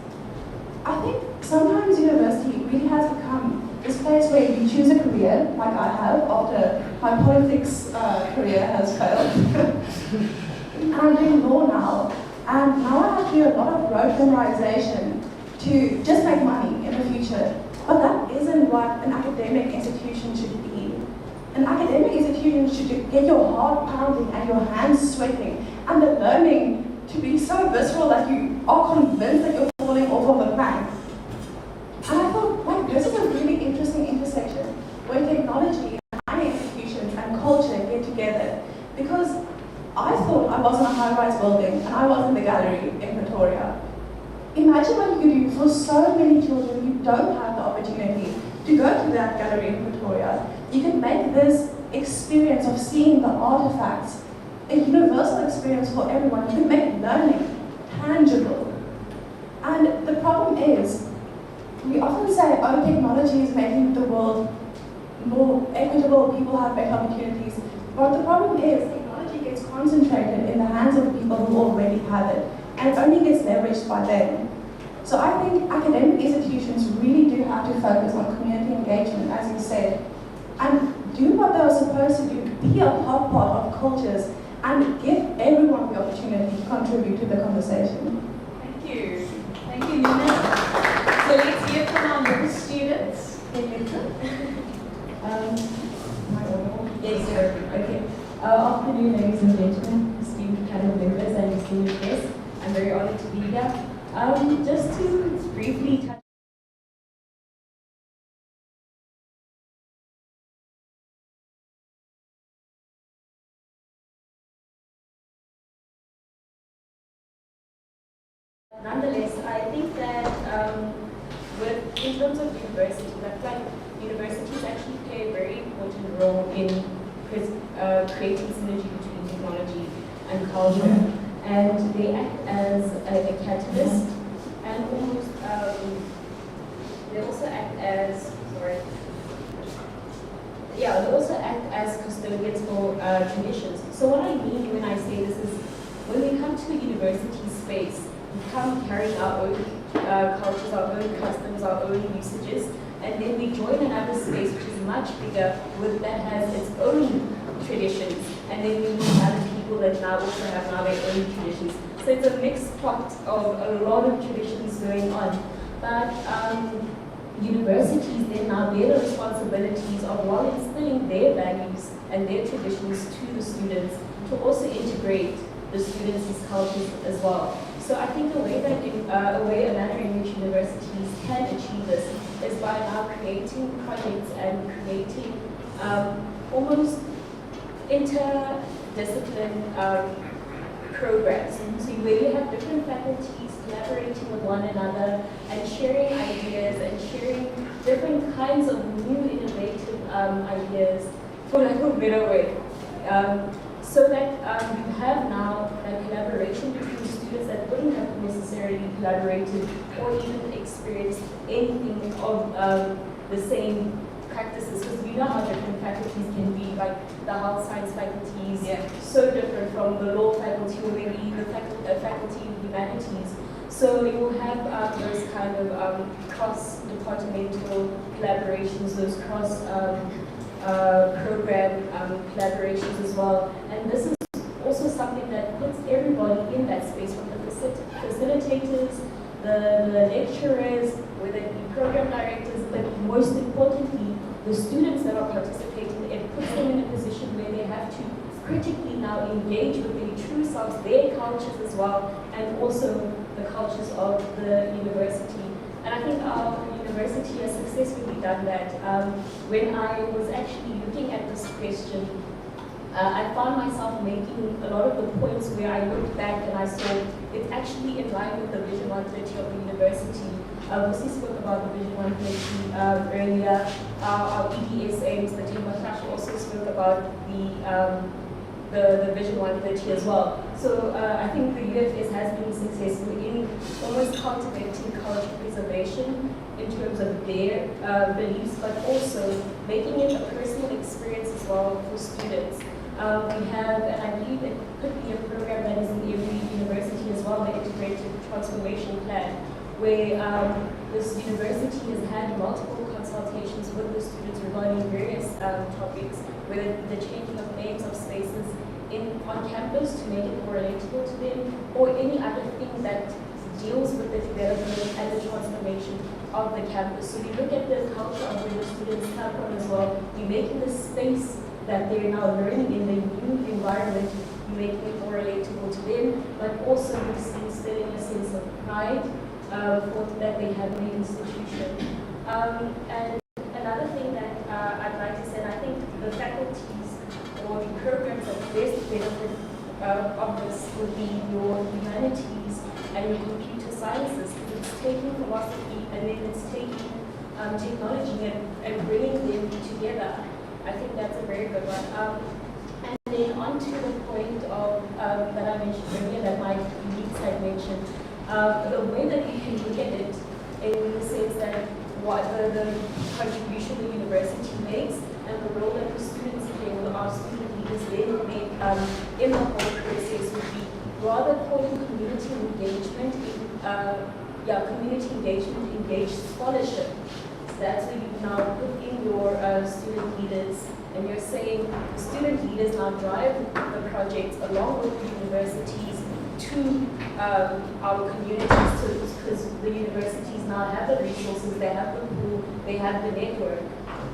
I think sometimes university really has become this place where you choose a career, like I have, after my politics career has failed. And I'm doing law now, and now I have to do a lot of road memorization to just make money in the future. But that isn't what an academic institution should be. An academic institution should get your heart pounding and your hands sweating, and the learning to be so visceral that you are convinced that you're falling off of a plank. And I thought, like, this is a really interesting intersection where technology and institutions and culture get together. Because I thought I was in a high-rise building and I was in the gallery in Pretoria. Imagine what you could do for so many children who don't have the opportunity to go to that gallery in Pretoria. You can make this experience of seeing the artifacts a universal experience for everyone. You can make learning tangible. And the problem is, we often say, oh, technology is making the world more equitable, people have better opportunities. But the problem is, concentrated in the hands of people who already have it and only gets leveraged by them. So I think academic institutions really do have to focus on community engagement, as you said, and do what they are supposed to do, be a hot pot of cultures, and give everyone the opportunity to contribute to the conversation. Thank you. Thank you, Nina. So let's hear from our middle students. Yes, sir. Okay. Afternoon, ladies and gentlemen, esteemed panel members and esteemed guests. I'm very honored to be here. Just to briefly touch nonetheless, I think that in terms of universities, I feel like universities actually play a very important role in creating synergy between technology and culture. And they act as a catalyst and almost, they also act as, they also act as custodians for traditions. So what I mean when I say this is, when we come to a university space, we come carrying our own cultures, our own customs, our own usages, and then we join another space which is much bigger, that has its own traditions, and then we meet other people that now also have their own traditions. So it's a mixed pot of a lot of traditions going on. But universities then now bear the responsibilities of, while instilling their values and their traditions to the students, to also integrate the students' cultures as well. So I think a manner in which universities can achieve this is by now creating projects and creating almost interdiscipline programs. So where you have different faculties collaborating with one another and sharing ideas and sharing different kinds of new innovative ideas, for lack of a better way. So that you have now a collaboration between students that wouldn't have necessarily collaborated or even experienced anything of the same practices, because we know how different faculties can be, like the health science faculties, so different from the law faculty or maybe the faculty of humanities. So you will have those kind of cross-departmental collaborations, those program collaborations as well. And this is also something that puts everybody in that space, from the facilitators, the lecturers, whether it be program directors, but most importantly, the students that are participating. It puts them in a position where they have to critically now engage with their true selves, their cultures as well, and also the cultures of the university. And I think our university has successfully done that. When I was actually looking at this question, I found myself making a lot of the points where I looked back and I saw it's actually in line with the Vision 130 of the university. Lucy spoke about the Vision 130 earlier. Our EDS aims, the team also spoke about the Vision 130 as well. So I think the UFS has been successful in almost cultivating cultural preservation in terms of their beliefs, but also making it a personal experience as well for students. We have, and I believe it could be a program that is in every university as well, the Integrated Transformation Plan, where this university has had multiple consultations with the students regarding various topics, whether the changing of names of spaces on campus to make it more relatable to them, or any other thing that deals with the development and the transformation of the campus. So we look at the culture of where the students come from as well. You're making the space that they're now learning in the new environment, you're making it more relatable to them, but also instilling a sense of pride that they have in the institution. And another thing that I'd like to say, and I think the faculties or the programs that best benefit of this would be your humanities and your computer sciences. It's taking philosophy and then it's taking technology and bringing them together. I think that's a very good one. And then on to the point of that I mentioned earlier, that my colleagues had mentioned, the way that you can look at it in the sense that what the contribution the university makes and the role that the students play, or our student leaders then make in the whole process would be rather putting community engagement community engagement, engaged scholarship. So that's where you now put in your student leaders, and you're saying the student leaders now drive the project along with the universities to our communities, because the universities now have the resources, they have the pool, they have the network,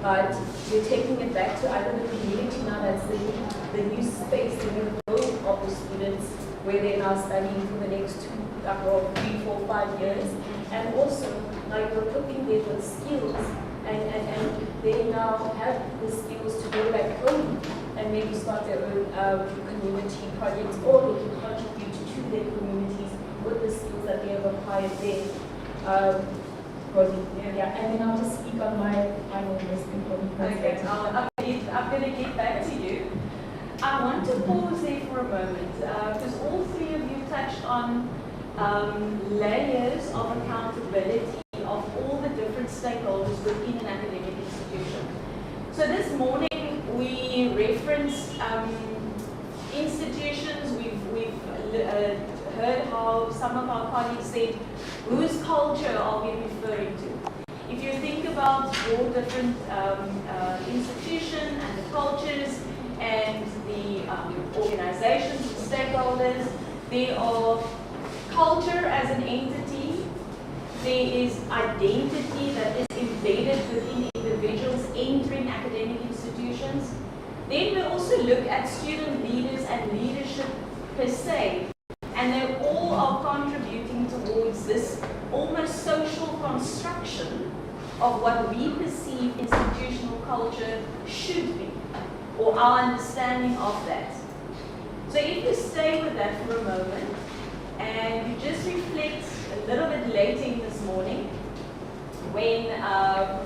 but you're taking it back to either the community now, that's the new space, the new home of the students, where they're now studying for the next 3, 4, 5 years, and also now you're equipping them with skills, and they now have the skills to go back home and maybe start their own community projects, or they can contribute to their communities with the skills that they have acquired there. And then I'll just speak on my most important point. Okay, I'm going to get back to you. I want to pause there for a moment, because all three of you touched on layers of accountability of all the different stakeholders within an academic institution. So this morning we referenced institutions. We've heard how some of our colleagues said, whose culture are we referring to? If you think about all different institutions and the cultures and the organizations and stakeholders, there are culture as an entity, there is identity that is embedded within individuals entering academic institutions. Then we also look at student leaders and leadership per se, and they all are contributing towards this almost social construction of what we perceive institutional culture should be, or our understanding of that. So if you stay with that for a moment, and you just reflect a little bit later in this morning, when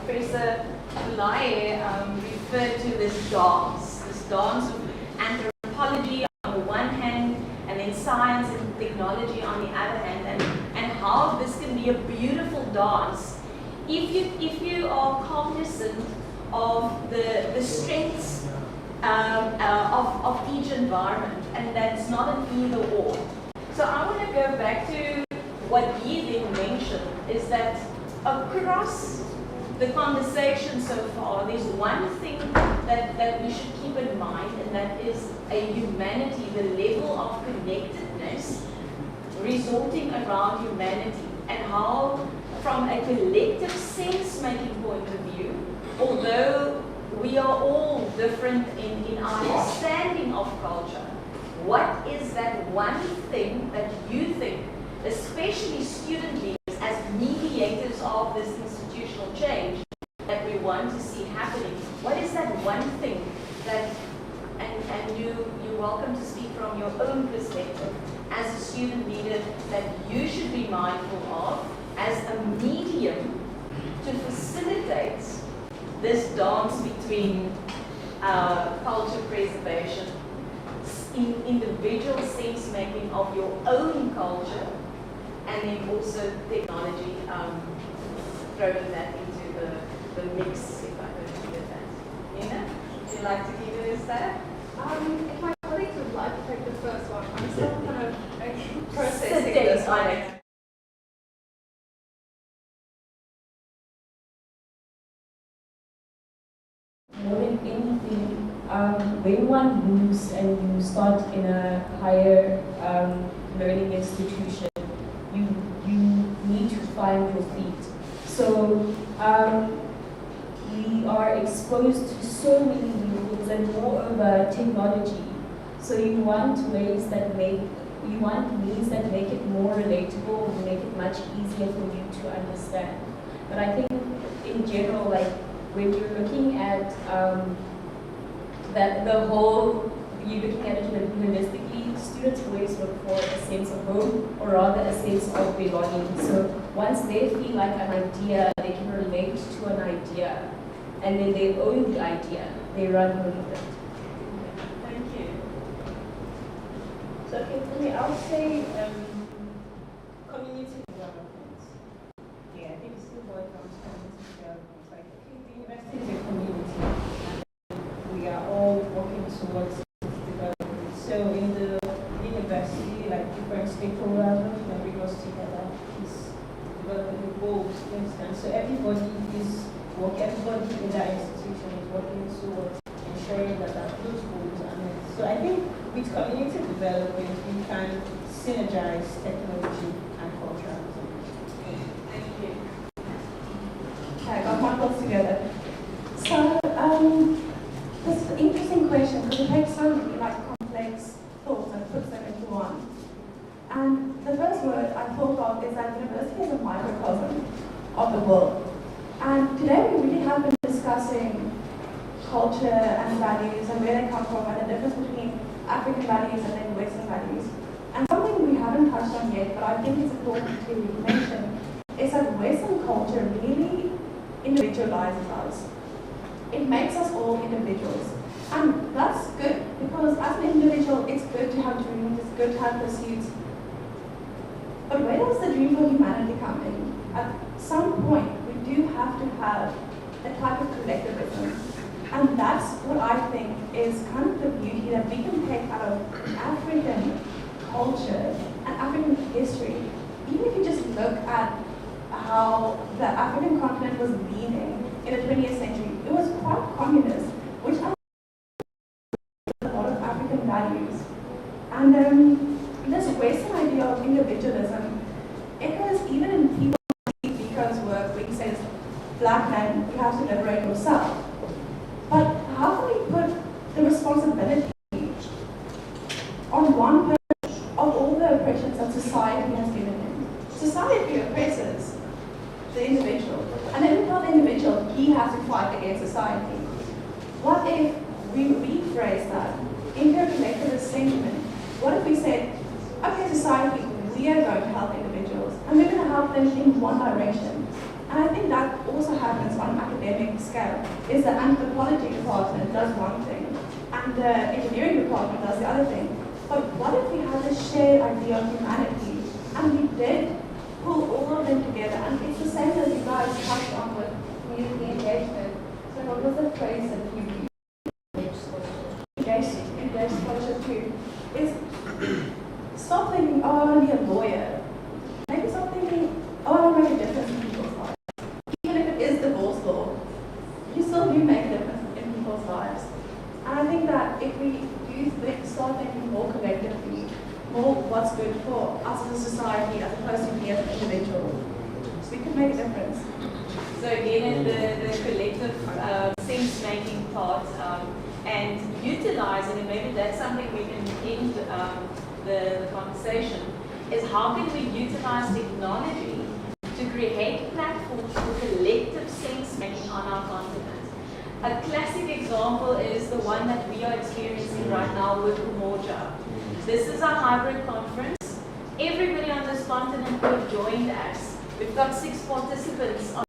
Professor Ulaye referred to this dance of anthropology on the one hand, and then science and technology on the other hand, and how this can be a beautiful dance if you are cognizant of the strengths of each environment, and that's not an either or. So I want to go back to what he then mentioned, is that across the conversation so far, there's one thing that we should keep in mind, and that is a humanity, the level of connectedness resulting around humanity, and how from a collective sense-making point of view, although we are all different in our understanding of culture, what is that one thing that you think, especially student leaders as mediators of this institutional change, that we want to see happening? What is that one thing that, and you're welcome to speak from your own perspective as a student leader, that you should be mindful of as a medium to facilitate this dance between culture preservation, individual sense-making of your own culture, and then also technology, throwing that into the mix, if I could do that. Nina, would you like to give it a stab? If my colleagues would like to take the first one, I'm still kind of processing this one. More than anything, when one moves and you start in a higher learning institution, you need to find your feet. So we are exposed to so many new things, and moreover technology. So you want means that make it more relatable, make it much easier for you to understand. But I think in general, like when you're looking at that the whole, you're looking at it holistically, students always look for a sense of home, or rather a sense of belonging. So once they feel like an idea, they can relate to an idea, and then they own the idea, they run with it. Thank you. So okay, for me, I would say community development. Yeah, I think it's still boils down to community development. Like, okay, the university is a community. We are all working towards goals, for instance. So everybody in that institution is working towards ensuring that those goals are met. So I think with community development, we can synergize technology and culturalism. Thank you. Okay, I got my thoughts together. So, this is an interesting question because it takes so many complex thoughts and puts them into one. And the first word I thought of is that university is a microcosm of the world. And today we really have been discussing culture and values and where they come from and the difference between African values and then Western values. And something we haven't touched on yet, but I think it's important to mention, is that Western culture really individualizes us. It makes us all individuals. And that's good, because as an individual, it's good to have dreams, it's good to have pursuits. But where does the dream for humanity come in? At some point, we do have to have a type of collectivism. And that's what I think is kind of the beauty that we can take out of African culture and African history. Even if you just look at how the African continent was leaning in the 20th century, it was quite communist, which I think a lot of African values. And this Western idea of individualism echoes even in people like Biko's work where he says, black man, you have to liberate yourself. But how can we put the responsibility on one person of all the oppressions that society has given him? Society oppresses the individual. And then we tell the individual he has to fight against society. What if we rephrase that into a collectivist sentiment? What if we said, okay, society, we are going to help individuals, and we're going to help them in one direction. And I think that also happens on an academic scale, is the anthropology department does one thing, and the engineering department does the other thing. But what if we had a shared idea of humanity, and we did pull all of them together? And it's the same as you guys touched on with community engagement. So what was the phrase that you used? Engaged scholarship too. Is stop thinking, oh, I want to be a lawyer. Maybe stop thinking, oh, I want to make a difference in people's lives. Even if it is divorce law, you still do make a difference in people's lives. And I think that if we do start thinking more collectively, more what's good for us as a society as opposed to me as an individual, we could make a difference. So again, the collective sense-making part and utilizing, and maybe that's something we can end the conversation, is how can we utilize technology to create platforms for collective sense-making on our continent. A classic example is the one that we are experiencing right now with Umoja. This is a hybrid conference. Everybody on this continent could have joined us. We've got 6 participants on.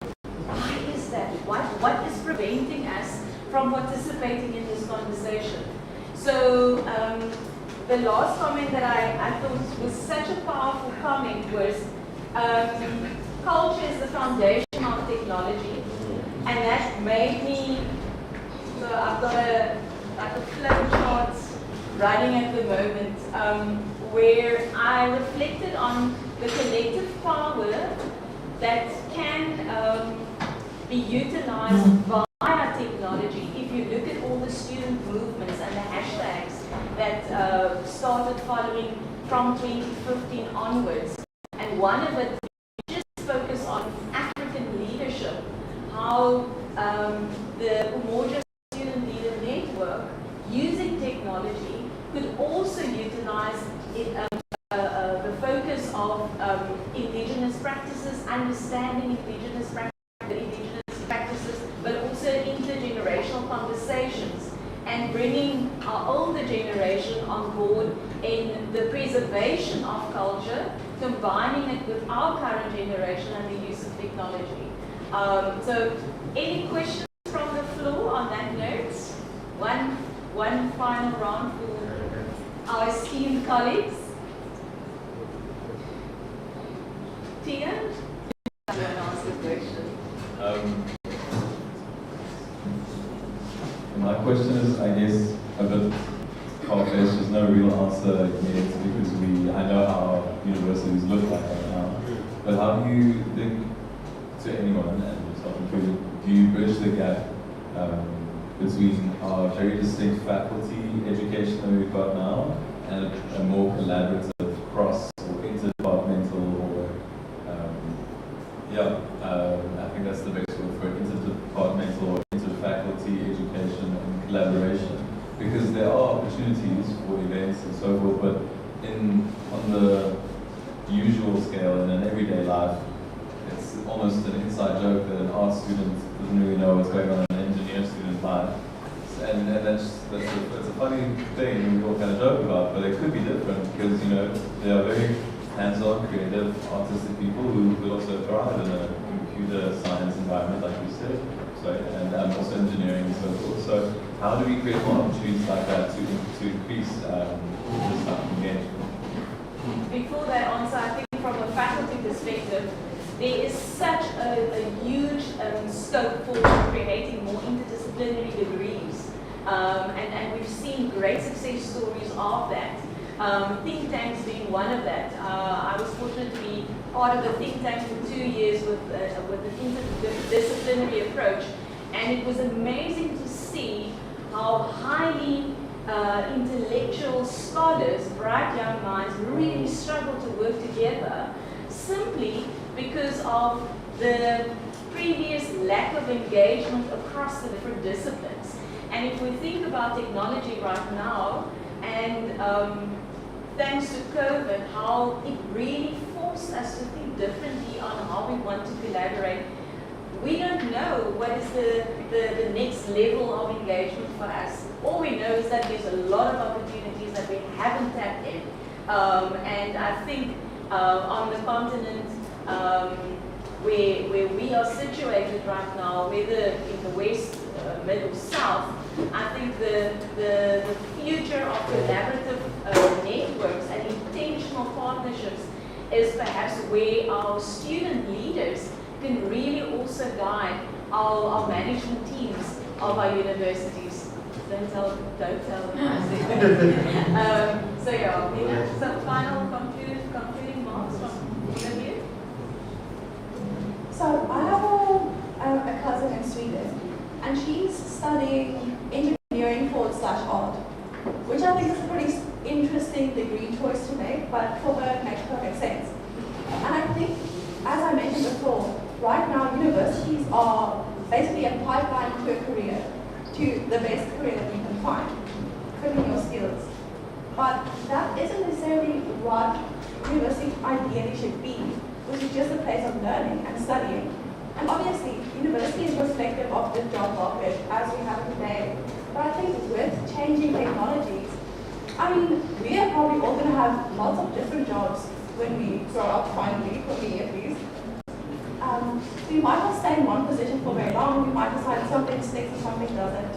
Why is that? What is preventing us from participating in this conversation? So the last comment that I thought was such a powerful comment was culture is the foundation of technology, and that made me, so I've got a flow chart running at the moment where I reflected on the collective power that can be utilized via technology. If you look at all the student movements and the hashtags that started following from 2015 onwards, and one of it just focused on African leadership, how the Umoja Student Leader Network, using technology, could also utilize the focus of indigenous practices, understanding indigenous practices, but also intergenerational conversations, and bringing our older generation on board in the preservation of culture, combining it with our current generation and the use of technology. So any questions from the floor on that note? One final round for our esteemed colleagues. Tia, I'm going to ask a question. My question is, I guess, a bit far-fetched. There's no real answer yet because I know how universities look like right now. But how do you think, to anyone, and yourself included, do you bridge the gap between our very distinct faculty education that we've got now and a more collaborative cross or interdepartmental or I think that's the best word for it, interdepartmental or interfaculty education and collaboration, because there are opportunities for events and so forth, but on the usual scale in an everyday life, it's almost an inside joke that an art student doesn't really know what's going on in an engineer student's life. And that's a funny thing we all kind of joke about, but it could be different because, you know, they are very hands-on, creative, artistic people who will also thrive in a computer science environment, like you said, and also engineering and so forth. So how do we create more opportunities like that to increase this type of engagement? Before that answer, I think from a faculty perspective, there is such a huge scope for creating more interdisciplinary degrees. And we've seen great success stories of that. Think tanks being one of that. I was fortunate to be part of a think tank for 2 years with an interdisciplinary approach, and it was amazing to see how highly intellectual scholars, bright young minds, really struggle to work together simply because of the previous lack of engagement across the different disciplines. And if we think about technology right now, and thanks to COVID, how it really forced us to think differently on how we want to collaborate. We don't know what is the next level of engagement for us. All we know is that there's a lot of opportunities that we haven't tapped in. And I think on the continent where we are situated right now, whether in the west, mid or south, I think the future of collaborative networks and intentional partnerships is perhaps where our student leaders can really also guide our management teams of our universities. Don't tell them I said. So yeah, some final concluding remarks from you? So I have a cousin in Sweden, and she's studying engineering/art, which I think is a pretty interesting degree choice to make, but for her it makes perfect sense. And I think, as I mentioned before, right now universities are basically a pipeline to a career, to the best career that you can find, fitting your skills. But that isn't necessarily what university ideally should be, which is just a place of learning and studying. And obviously, university is reflective of the job market as we have today. But I think with changing technologies, I mean, we are probably all going to have lots of different jobs when we grow up, finally, for me at least. We might not stay in one position for very long. We might decide something sticks and something doesn't.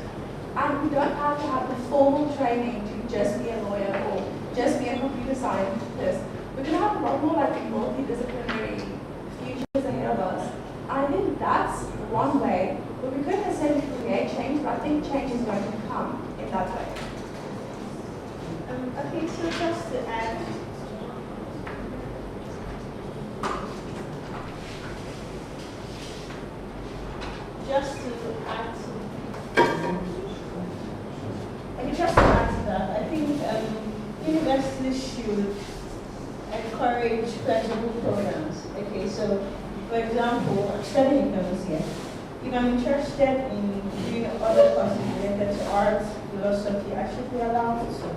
And we don't have to have the formal training to just be a lawyer or just be a computer scientist. We're going to have a lot more like multidisciplinary futures ahead of us. I think that's one way, but we couldn't necessarily create change, but I think change is going to come in that way. Okay, so just to add, that, I think universities should encourage flexible programs. Okay, so for example, I'm studying economics here. If I'm interested in doing other courses related to art, philosophy, I should be allowed to.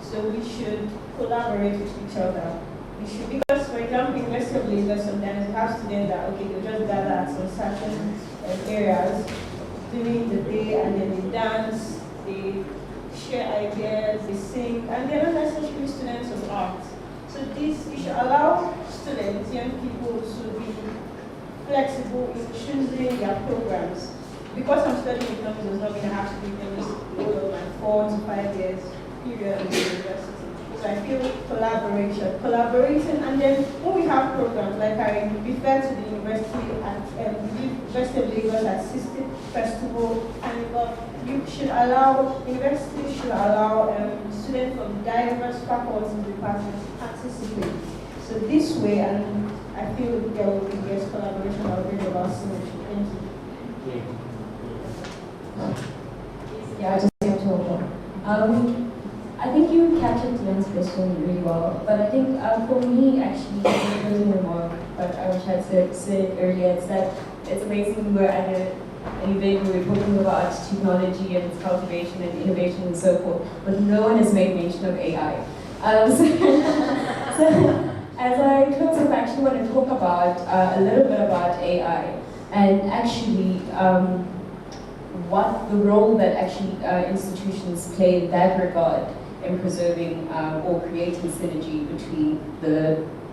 So we should collaborate with each other. We should, because for example, University of Lagos, sometimes you have students that, okay, they just gather at some certain areas during the day, and then they dance, they share ideas, they sing, and they're not necessarily students of art. So this, we should allow students, young people, to be flexible in choosing their programs. Because I'm studying economics, does not mean I have to be economics all my 4 to 5 years period in the university. So I feel collaborating, and then when we have programs, like I refer to the University of Lagos Artistic Festival, and you should allow, universities should allow students from diverse faculties and departments to participate. So this way, and I feel there will be great collaboration. I'll bring about synergy. Thank you. Yeah, I just came to I think you captured Glenn's question really well, but I think for me, actually, the closing remark, but I wish I'd said earlier, it's that it's amazing we're at an event where we're talking about technology and its cultivation and innovation and so forth, but no one has made mention of AI. So as I close up, I actually want to talk about a little bit about AI and actually what the role that actually institutions play in that regard in preserving or creating synergy between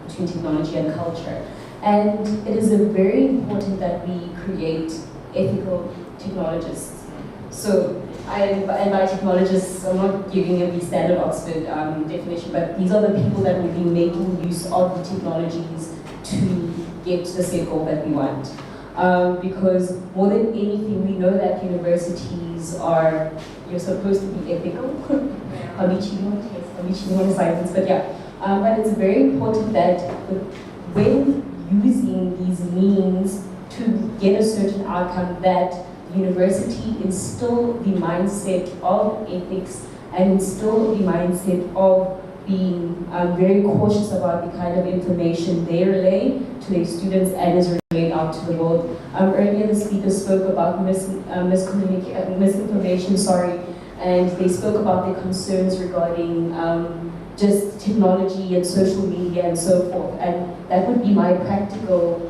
technology and culture. And it is very important that we create ethical technologists. So, and by technologists, I'm not giving you the standard Oxford definition, but these are the people that will be making use of the technologies to get the set goal that we want. Because more than anything, we know that universities are, you're supposed to be ethical. I'm on science, but yeah. But it's very important that when using these means to get a certain outcome, that university instill the mindset of ethics and instill the mindset of being very cautious about the kind of information they relay to their students and is relayed out to the world. Earlier the speaker spoke about misinformation, and they spoke about their concerns regarding just technology and social media and so forth. And that would be my practical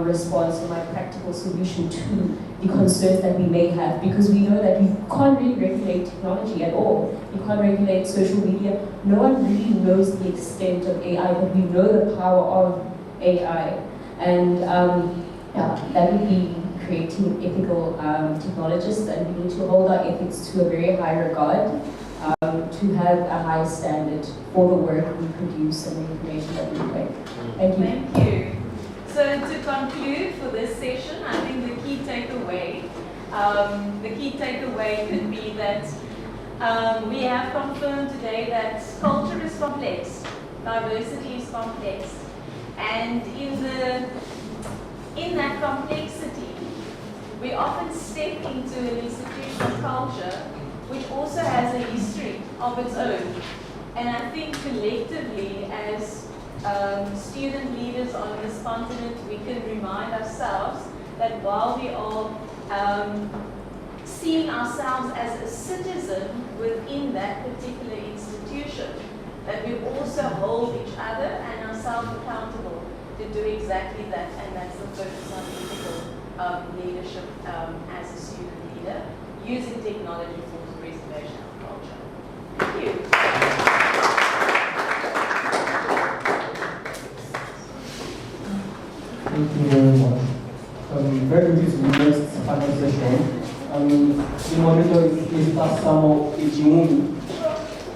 response or my practical solution to the concerns that we may have, because we know that we can't really regulate technology at all. You can't regulate social media. No one really knows the extent of AI, but we know the power of AI. And yeah, that would be creating ethical technologists, and we need to hold our ethics to a very high regard, to have a high standard for the work we produce and the information that we make. Thank you. Thank you. So to conclude for this session, I think the key takeaway could be that we have confirmed today that culture is complex, diversity is complex, and in that complexity, we often step into an institutional culture which also has a history of its own. And I think collectively, as student leaders on this continent, we can remind ourselves that while we are seeing ourselves as a citizen within that particular institution, that we also hold each other and ourselves accountable to do exactly that, and that's the focus on ethical leadership as a student leader, using technology for the preservation of culture. Thank you. Thank you very much. Very quickly to the next panel session. The moderator is Mr. Samuel Ejimumi.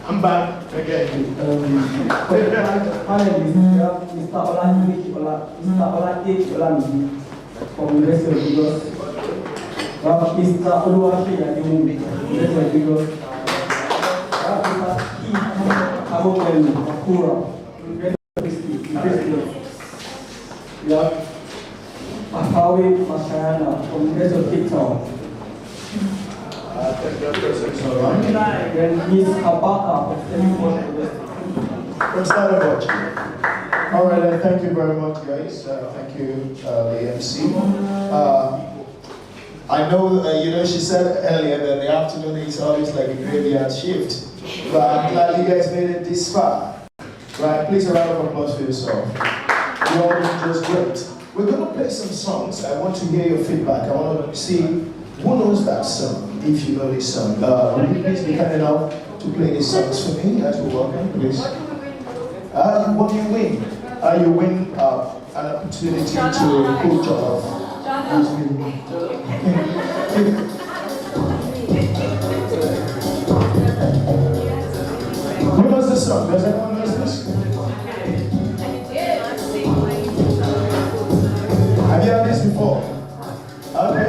I'm back again. For the panelists, we have Mr. Olake Olamide from University of Lagos. We have Mr. Oluwaseyi Adewumi from University of Lagos. We have Mr. Keith Abokelu from Kura, University of Lagos. We have Afawe Mashayana from University of Cape Town. Then Ms. Kabaka from Stellenbosch University. From Stellenbosch. All right, then, thank you very much, guys. Thank you, the MC. I know, she said earlier that the afternoon is always like a graveyard shift, but I'm glad you guys made it this far. Right, please a round of applause for yourself. You all did just great. We're going to play some songs. I want to hear your feedback. I want to see who knows that song, if you know this song. Will you please be kind enough to play these songs for me as we welcome, please? What do you win? You win an opportunity to cook jollof. Who knows this song? Does anyone know this? Have you heard this before? Okay.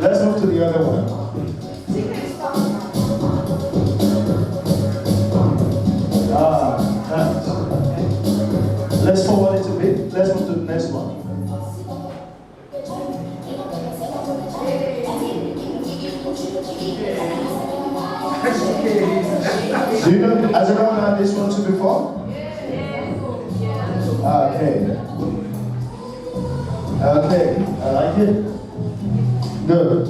Let's move to the other one. Nice. Let's forward it a bit. Let's move to Do you know, has anyone heard this one too before? Okay. Okay, I like it. Good.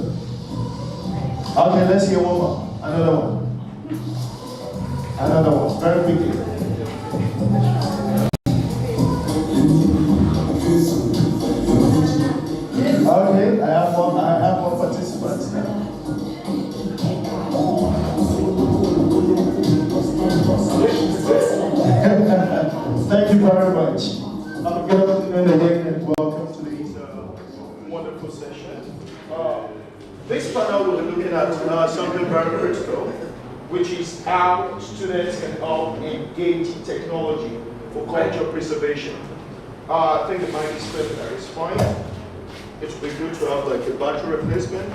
Okay, let's hear one more. Another one. Another one. Very quickly. Okay, I have more participants now. Thank you very much. Good afternoon again and welcome to this wonderful session. This panel will be looking at something very critical, which is how students can help engage technology for culture preservation. I think the mic is fit there, it's fine. It would be good to have like a battery replacement.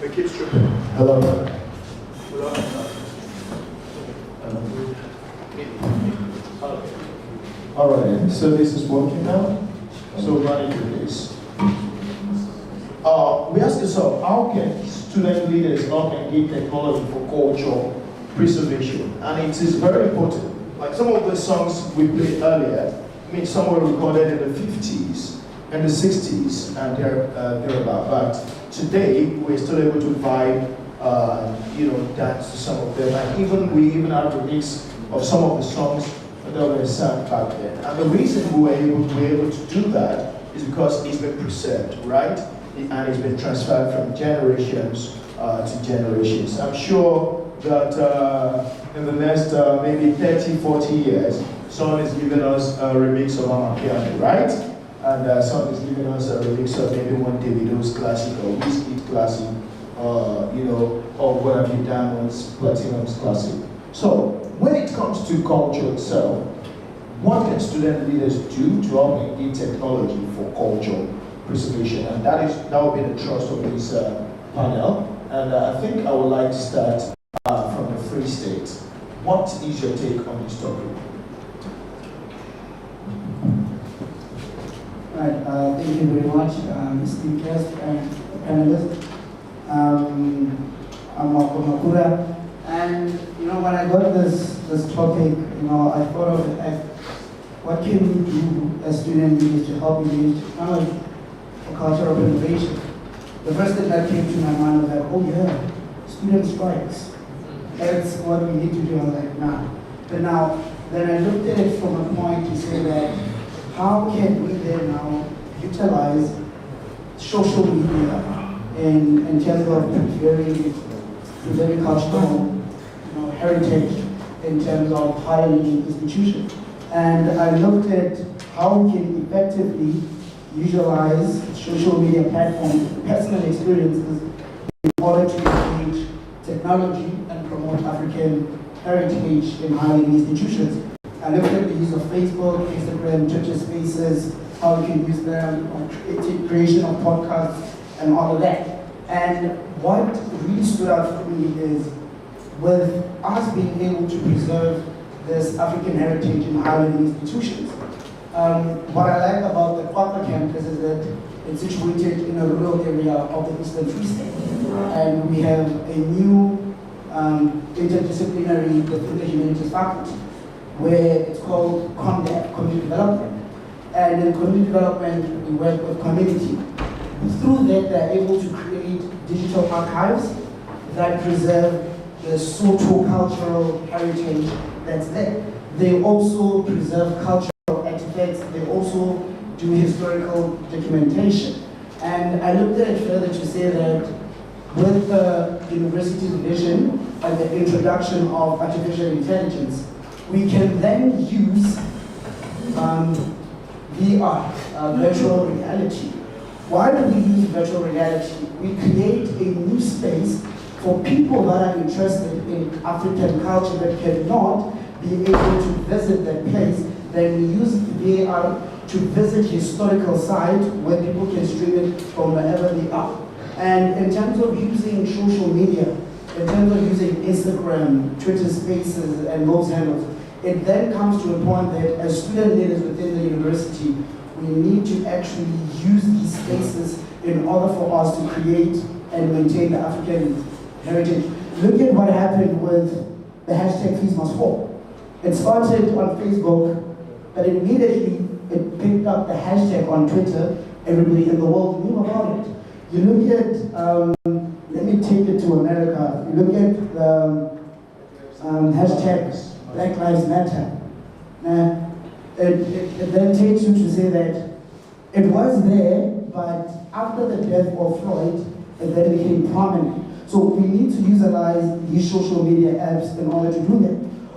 It keeps tripping. Hello. Okay. All right, so this is working now. So running through this. We ask yourself, how can student leaders help engage technology for culture preservation? And it is very important. Like some of the songs we played earlier, I mean, some were recorded in the 50s and the 60s and thereabout. But today, we're still able to vibe, dance to some of them. And we even have a mix of some of the songs that were sang back then. And the reason we were able to do that is because it's been preserved, right? And it's been transferred from generations to generations. I'm sure that in the next maybe 30, 40 years, someone is giving us a remix of Amapiano, right? And someone is giving us a remix of maybe one Davido's classic or Whiskey's classic, or what have you done once, Platinum's classic. So, when it comes to culture itself, what can student leaders do to help engage technology for culture preservation? And that will be the thrust of this panel. And I think I would like to start from the Free State. What is your take on this topic? Right, thank you very much, esteemed guest and panelists. I'm Marco Makura. And when I got this topic, I thought of what can we do as student leaders to help engage technology for cultural preservation. The first thing that came to my mind was like, oh yeah, student strikes. That's what we need to do. I was like, nah. But now, then I looked at it from a point to say that how can we then now utilize social media in terms of preserving cultural heritage in terms of higher learning institutions. And I looked at how we can effectively utilize social media platforms, personal experiences, in order to engage technology and promote African heritage in higher learning institutions. I looked at the use of Facebook, Instagram, Twitter Spaces, how we can use them, creation of podcasts, and all of that. And what really stood out for me is with us being able to preserve this African heritage in higher learning institutions. What I like about the proffer campus is that it's situated in a rural area of the Eastern Free State. And we have a new interdisciplinary within the humanities faculty, where it's called COMDEV, Community Development. And in community development, we work with community. Through that, they're able to create digital archives that preserve the socio-cultural heritage that's there. They also preserve cultural artifacts. They also do historical documentation. And I looked at it further to say that with the university's vision and the introduction of artificial intelligence, we can then use VR, virtual reality. Why do we use virtual reality? We create a new space for people that are interested in African culture that cannot be able to visit that place. Then we use VR to visit historical sites where people can stream it from wherever they are. And in terms of using social media, in terms of using Instagram, Twitter Spaces, and those handles, it then comes to a point that as student leaders within the university, we need to actually use these spaces in order for us to create and maintain the African heritage. Look at what happened with the hashtag Fees Must Fall. It started on Facebook, but immediately it picked up the hashtag on Twitter. Everybody in the world knew about it. You look at, let me take it to America. You look at the hashtag Black Lives Matter. It then takes you to say that it was there, but after the death of Floyd, it then became prominent. So we need to utilize these social media apps in order to do that.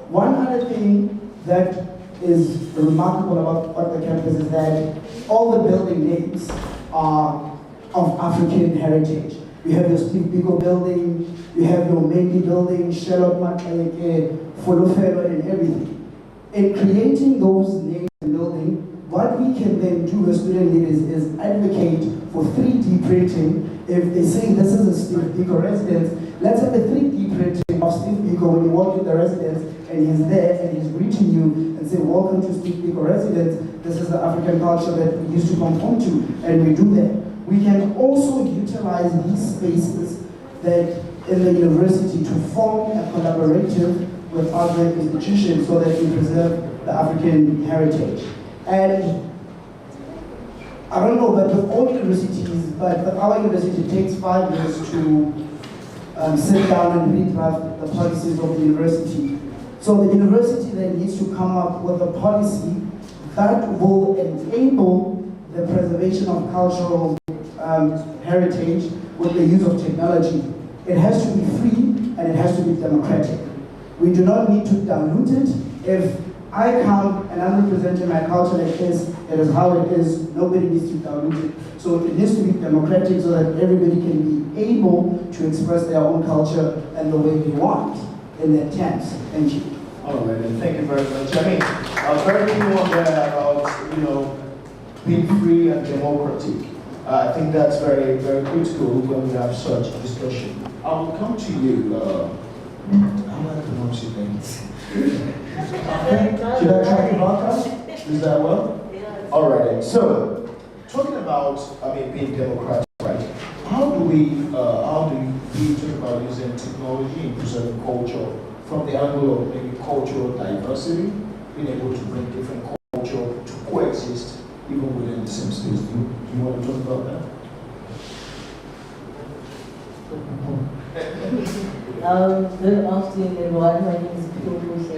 One other thing that is remarkable about the campus is that all the building names are of African heritage. You have your Steve Biko building, you have your Mendy building, Sherlock Makaleke, Folofelo, and everything. In creating those names and building, what we can then do as student leaders is advocate for 3D printing. If they say this is a Steve Biko residence, let's have a 3D printing of Steve Biko when you walk in the residence and he's there and he's greeting you and say, welcome to Steve Biko residence. This is the African culture that we used to come home to, and we do that. We can also utilize these spaces that in the university to form a collaborative with other institutions so that we preserve the African heritage. And I don't know, but with all universities, but with our university, it takes 5 years to sit down and redraft the policies of the university. So the university then needs to come up with a policy that will enable the preservation of cultural heritage with the use of technology. It has to be free and it has to be democratic. We do not need to dilute it. If I come and I'm representing my culture like this, it is how it is, nobody needs to dilute it. So it needs to be democratic so that everybody can be able to express their own culture and the way they want in their terms. Thank you. All right, and thank you very much. I mean, very few on there about, being free and democratic. I think that's very, very critical when we have such a discussion. I will come to you. How do I pronounce your name? Should I try to broadcast? Is that well? All right. So, talking about, being democratic, right? How do we talk about using technology in preserving culture from the angle of maybe cultural diversity, being able to bring different culture to coexist even within the same space? Do you want to talk about that? Good afternoon, everyone. My name is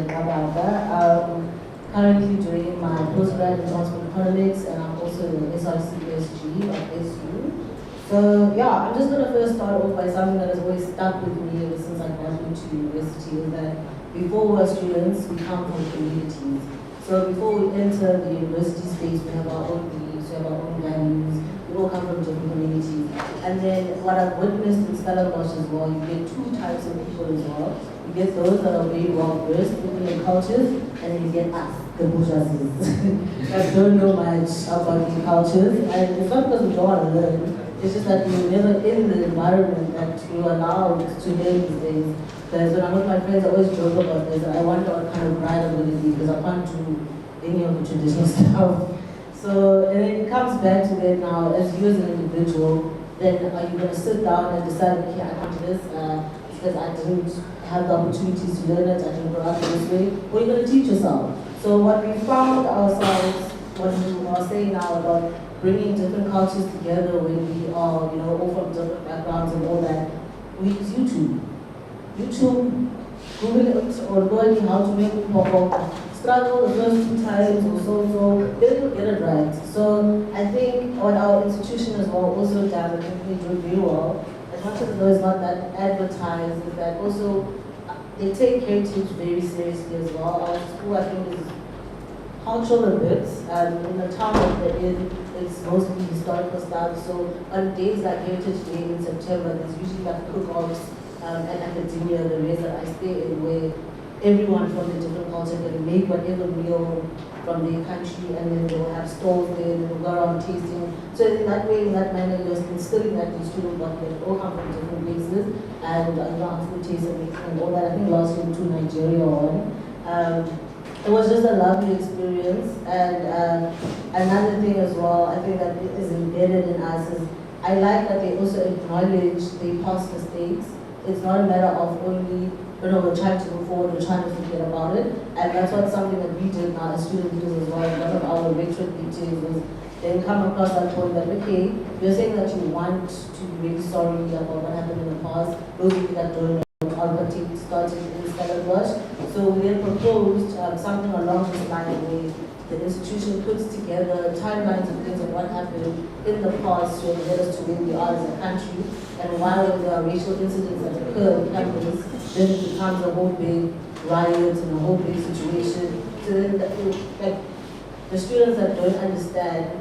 Umoja. Currently doing my postgrad in transport economics, and I'm also in the SRC-PSG at SU. So yeah, I'm just going to first start off by something that has always stuck with me ever since I got into university, is that before we're students, we come from communities. So before we enter the university space, we have our own beliefs, we have our own values, we all come from different communities. And then what I've witnessed in Stellenbosch as well, you get two types of people as well. You get those that are very well versed in their cultures, and then you get us, the bourgeoisies, that don't know much about the cultures. And it's not because we don't want to learn, it's just that we were never in the environment that we were allowed to learn these days. Because when I'm with my friends, I always joke about this. I wonder what kind of bride I'm going to be, because I can't do any of the traditional stuff. So, and then it comes back to that now, as you as an individual, then are you going to sit down and decide, okay, I can't do this because I didn't have the opportunities to learn it, I didn't grow up this way, or you're going to teach yourself. So what we found ourselves, what we are saying now about bringing different cultures together when we are, all from different backgrounds and all that, we use YouTube. YouTube, Google it, or learning how to make pop-up, struggle the first 2 times or so, then you'll get it right. So I think what our institution as well also does, I think we do very well, as much as though it's not that advertised, is that also they take heritage very seriously as well. Our school, I think, is cultural a bit. In the town that we're in, it's mostly historical stuff. So on days like Heritage Day in September, there's usually like cook-offs at academia, the race that I stay in, where everyone from the different culture can make whatever meal from their country, and then they'll have stalls there, and they'll go around tasting. So in that way, in that manner, you're instilling that these students that all come from different places, and food taste and mixing and all that. I think last year we to Nigeria on. It was just a lovely experience, and another thing as well, I think that is embedded in us is, I like that they also acknowledge their past mistakes, it's not a matter of only, we're trying to move forward, we're trying to forget about it. And that's what something that we did now as student leaders as well. One of our retro meetings was then come across that point that, okay, you're saying that you want to be really sorry about what happened in the past. Those of you that don't know, Albert started in Stellenbosch. So we then proposed something along this line where the institution puts together timelines of things of what happened in the past to get us to where we are as a country. And while there are racial incidents that occur on campus, then it becomes a whole big riot and a whole big situation. So then the students that don't understand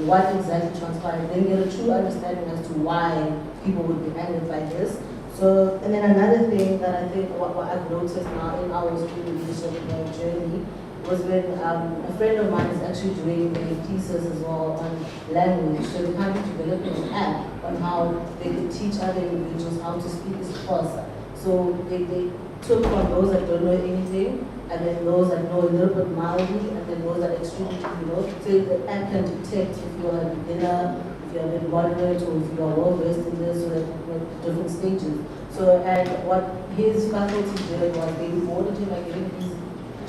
what exactly transpired, then get a true understanding as to why people would be angered by this. So, and then another thing that I think what I've noticed now in our student leadership journey was when a friend of mine is actually doing a thesis as well on language. So they kind of developing an app on how they could teach other individuals how to speak this course. So they took from those that don't know anything, and then those that know a little bit mildly, and then those that extremely know. So the app can detect if you're a beginner, if you're a bit moderate, or if you're well versed in this, or at different stages. So, and what his faculty did was they rewarded him by giving these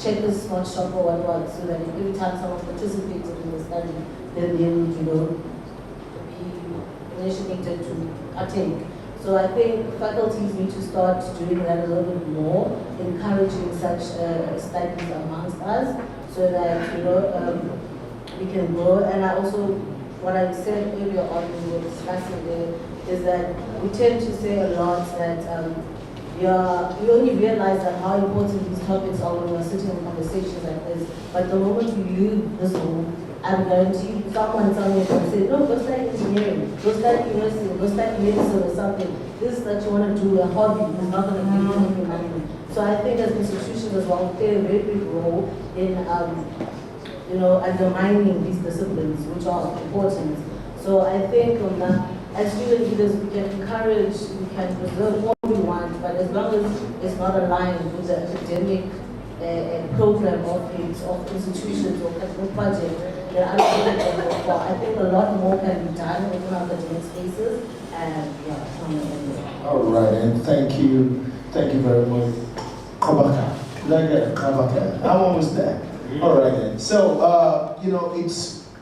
checkers, smart shop or whatnot, so that every time someone participated in the study, then they would, be initiated to attend. So I think faculties need to start doing that a little bit more, encouraging such studies amongst us, so that we can grow. And I also, what I said earlier on when we were discussing there, is that we tend to say a lot that we only realize that how important these topics are when we're sitting in conversations like this. But the moment we leave this room, I'm guaranteed someone somewhere can say, no, go study engineering, go study nursing, go study medicine or something. This is that you want to do a hobby, it's not going to give you any money. So I think as institutions as well play a very big role in undermining these disciplines, which are important. So I think on that, as student leaders, we can encourage, we can preserve what we want, but as long as it's not aligned with the academic program of institutions or capital projects, then I think a lot more can be done in academic spaces. And All right, and thank you very much. Kabaka. Did I get it? Kabaka. I almost there. All right then. So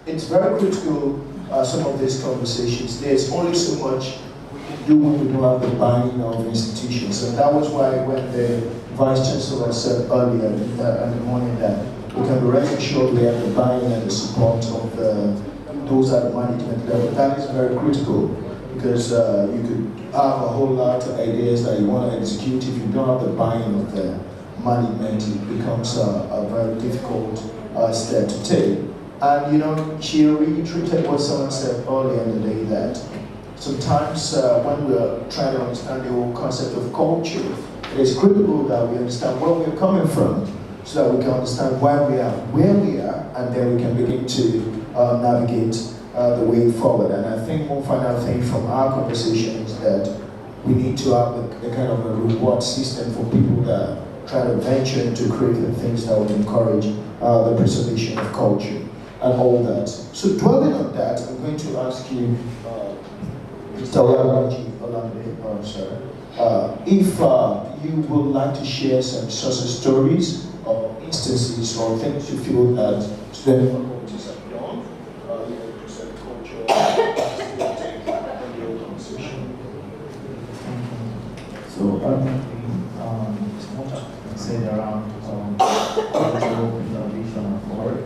it's very critical. Some of these conversations, there's only so much we can do when we don't have the buy-in of institutions. And that was why when the Vice Chancellor said earlier in the morning that we can be rest assured we have the buy-in and the support of those at the management level. That is very critical, because you could have a whole lot of ideas that you want to execute. If you don't have the buy-in of the management, it becomes a very difficult step to take. And she reiterated what someone said earlier in the day, that sometimes when we're trying to understand the whole concept of culture, it is critical that we understand where we're coming from, so that we can understand why we are where we are, and then we can begin to navigate the way forward. And I think one final thing from our conversation is that we need to have a kind of a reward system for people that try to venture into creating things that would encourage the preservation of culture and all that. So dwelling on that, I'm going to ask you, Mr. if you would like to share some success stories or instances or things you feel that student faculties have done, to present culture in the conversation. So it's much has been said around cultural preservation and forward.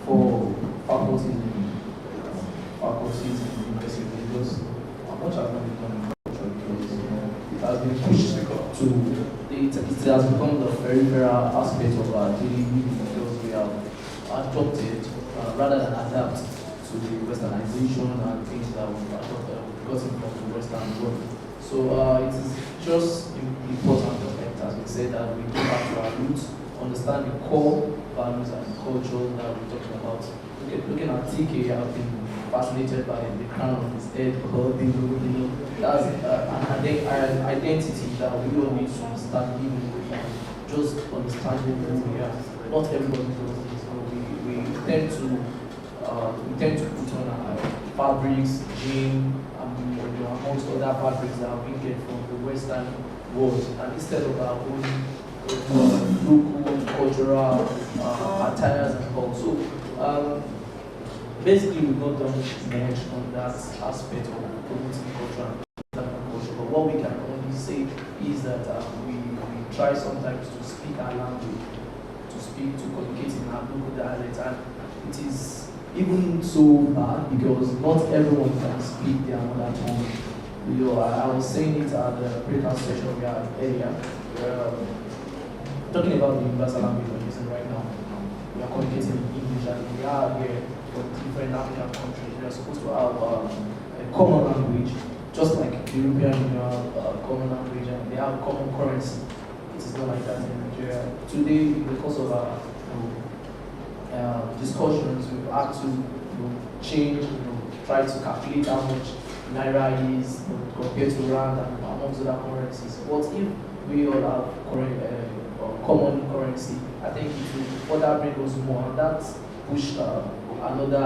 For faculties and university leaders, much has not been done in culture, because it has been pushed to it has become the peripheral aspect of our daily living, because we have adopted rather than adapt to the westernization and things that we've gotten from the western world. So it is just important, as we said, that we go back to our roots, understand the core values and culture that we're talking about. Looking at TK, I've been fascinated by the crown on his head, that's an identity that we all need to start giving with, just understanding who we are. Not everybody does this, so we tend to put on our fabrics, jeans, amongst other fabrics that we get from the Western world, and instead of our own local cultural attires and all. So basically, we've not done much on that aspect of promoting culture and culture. But what we can only say is that we try sometimes to speak our language, to communicate in our local dialect, and it is even so bad because not everyone can speak their mother tongue. You know, I was saying it at the breakout session we had earlier. Talking about the universal language we're using right now. We are communicating in English, and we are here from different African countries. We are supposed to have a common language, just like the European Union have a common language, and they have common currency. It is not like that in Nigeria. Today, because of our discussions, we've had to change, try to calculate how much Naira is compared to Rand and amongst other currencies. What if we all have common currency? I think it will further bring us more, and that push another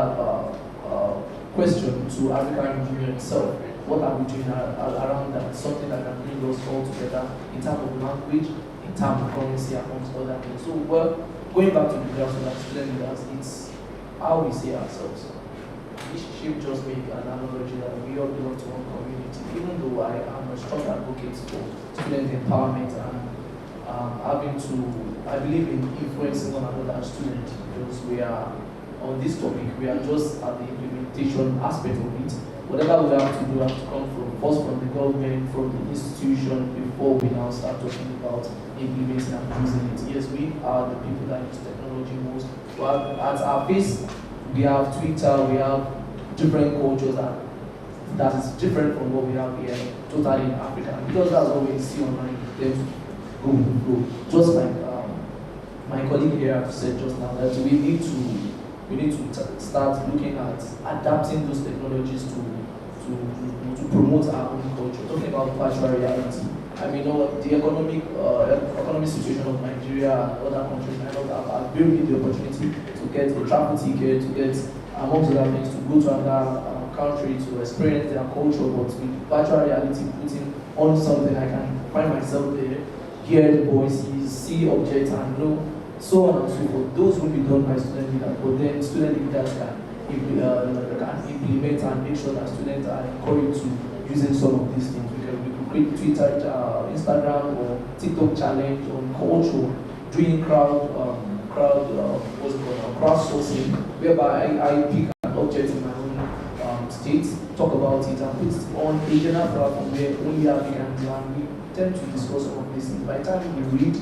question to African Union itself. What are we doing around that? Something that can bring us all together in terms of language, in terms of currency, amongst other things. So, well, going back to the grassroots and student leaders, it's how we see ourselves. This should just make an analogy that we all belong to one community. Even though I am a strong advocate for student empowerment and I believe in influencing one another as students, because we are on this topic, we are just at the implementation aspect of it. Whatever we have to do have to come first from the government, from the institution, before we now start talking about implementing and using it. Yes, we are the people that use technology most. But at our base, we have Twitter, we have different cultures that is different from what we have here, totally in Africa. Because that's what we see online. Go. Just like my colleague here have said just now, that we need to start looking at adapting those technologies to promote our own culture. Talking about virtual reality. I mean, the economic situation of Nigeria and other countries might not have given the opportunity to get a travel ticket, to get, amongst other things, to go to another country to experience their culture. But with virtual reality putting on something, I can find myself there, hear the voices, see objects, and so on and so forth. Those will be done by student leaders, but then student leaders can implement and make sure that students are encouraged to using some of these things. We can create Twitter, Instagram, or TikTok challenge on culture, doing crowdsourcing, whereby I pick an object in my own state, talk about it, and put it on a general platform where only Africans and we tend to discuss some of these things. By the time we read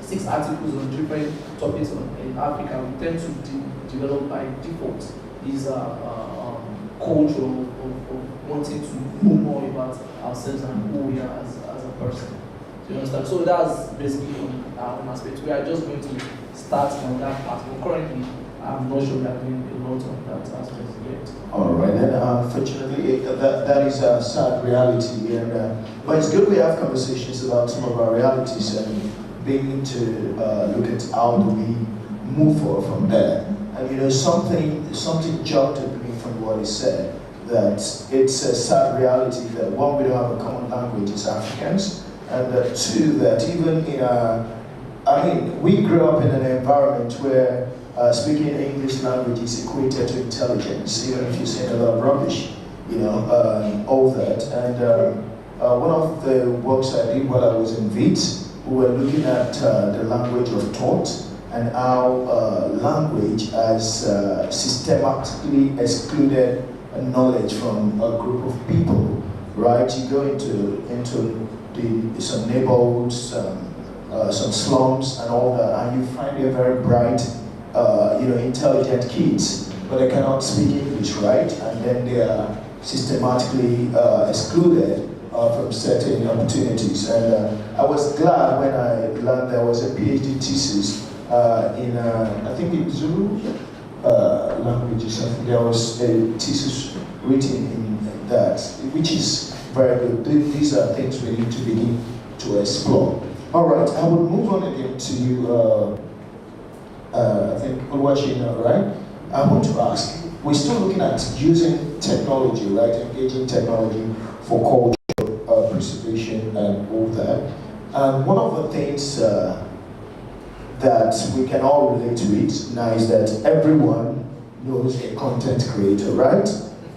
6 articles on different topics in Africa, we tend to develop by default these culture of wanting to know more about ourselves and who we are as a person. Do you understand? So that's basically one aspect. We are just going to start on that part, but currently I'm not sure we are doing a lot on that aspect yet. All right, then unfortunately that is a sad reality, but it's good we have conversations about some of our realities and beginning to look at how do we move forward from there. And something jumped at me from what he said, that it's a sad reality that one, we don't have a common language as Africans, and two, that even in we grew up in an environment where speaking English language is equated to intelligence, even if you say a lot of rubbish, all that. And one of the works I did while I was in VIT, we were looking at the language of thought and how language has systematically excluded knowledge from a group of people, right? You go into some neighborhoods, some slums and all that, and you find they're very bright, intelligent kids, but they cannot speak English, right? And then they are systematically excluded from certain opportunities. And I was glad when I learned there was a PhD thesis in, I think in Zulu languages. I think there was a thesis written in that, which is very good. These are things we need to begin to explore. All right, I will move on again to you, I think Umoja, right? I want to ask, we're still looking at using technology, right? Engaging technology for culture preservation and all that. And one of the things that we can all relate to it now is that everyone knows a content creator, right?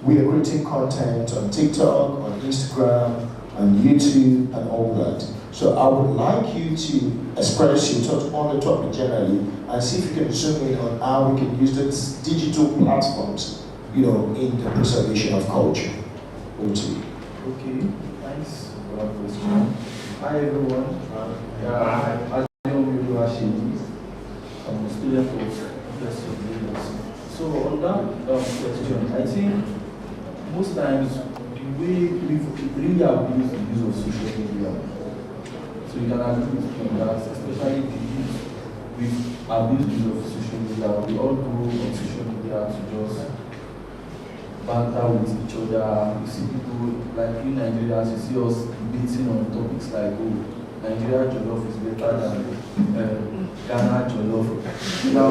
We are creating content on TikTok, on Instagram, on YouTube, and all that. So I would like you to express your thoughts on the topic generally, and see if you can zoom in on how we can use these digital platforms, in the preservation of culture. Over to you. Okay, thanks for that question. Hi everyone. I'm a student of University of Lagos. So on that question, I think most times the way we really abuse the use of social media. So you can agree with me on that, especially the youth with abuse the use of social media. We all go on social media to just banter with each other. You see people like in Nigeria, you see us debating on topics like, oh, Nigeria jollof is better than Ghana jollof. Now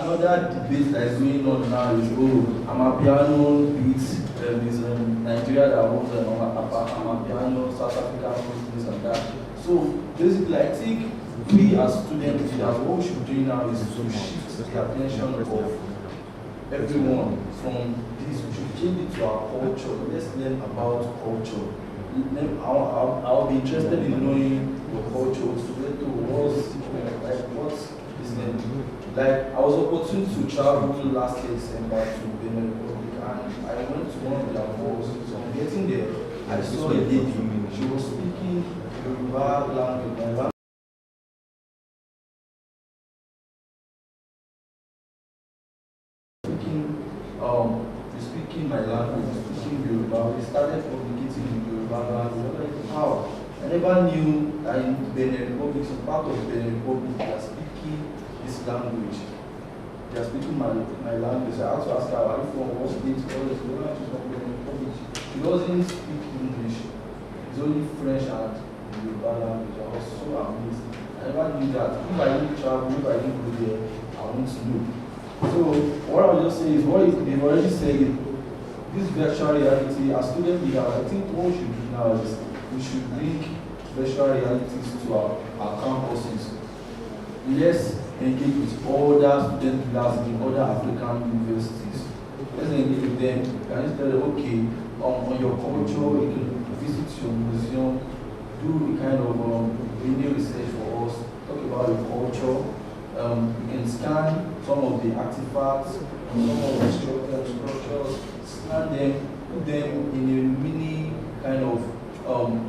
another debate that is going on now is, oh, Amapiano beats Nigeria that owns Amapiano, South Africa owns this and that. So basically, I think we as students, what we should do now is to shift the attention of everyone from this. We should change it to our culture. Let's learn about culture. I'll be interested in knowing your culture, what's is it? Like, I was opportune to travel last year December to Benin Republic, and I went to one of their malls. So I'm getting there, I saw a lady, she was speaking Yoruba language. Speaking my language, speaking Yoruba. We started communicating in Yoruba language. How? I never knew that in Benin Republic, some part of Benin Republic, they are speaking this language. They are speaking my language. I had to ask her, are you from what state? She's from Benin Republic. She doesn't speak English. It's only French and Yoruba language. I was so amazed. I never knew that. If I didn't travel, if I didn't go there, I want to know. So what I would just say is, they've already said it, this virtual reality, as student leader, I think what we should do now is we should bring virtual realities to our campuses. Let's engage with other student leaders in other African universities. Let's engage with them. Can you tell them, okay, on your culture, you can visit your museum, do a kind of video research for us, talk about your culture. You can scan some of the artifacts, some of the structures, scan them, put them in a mini kind of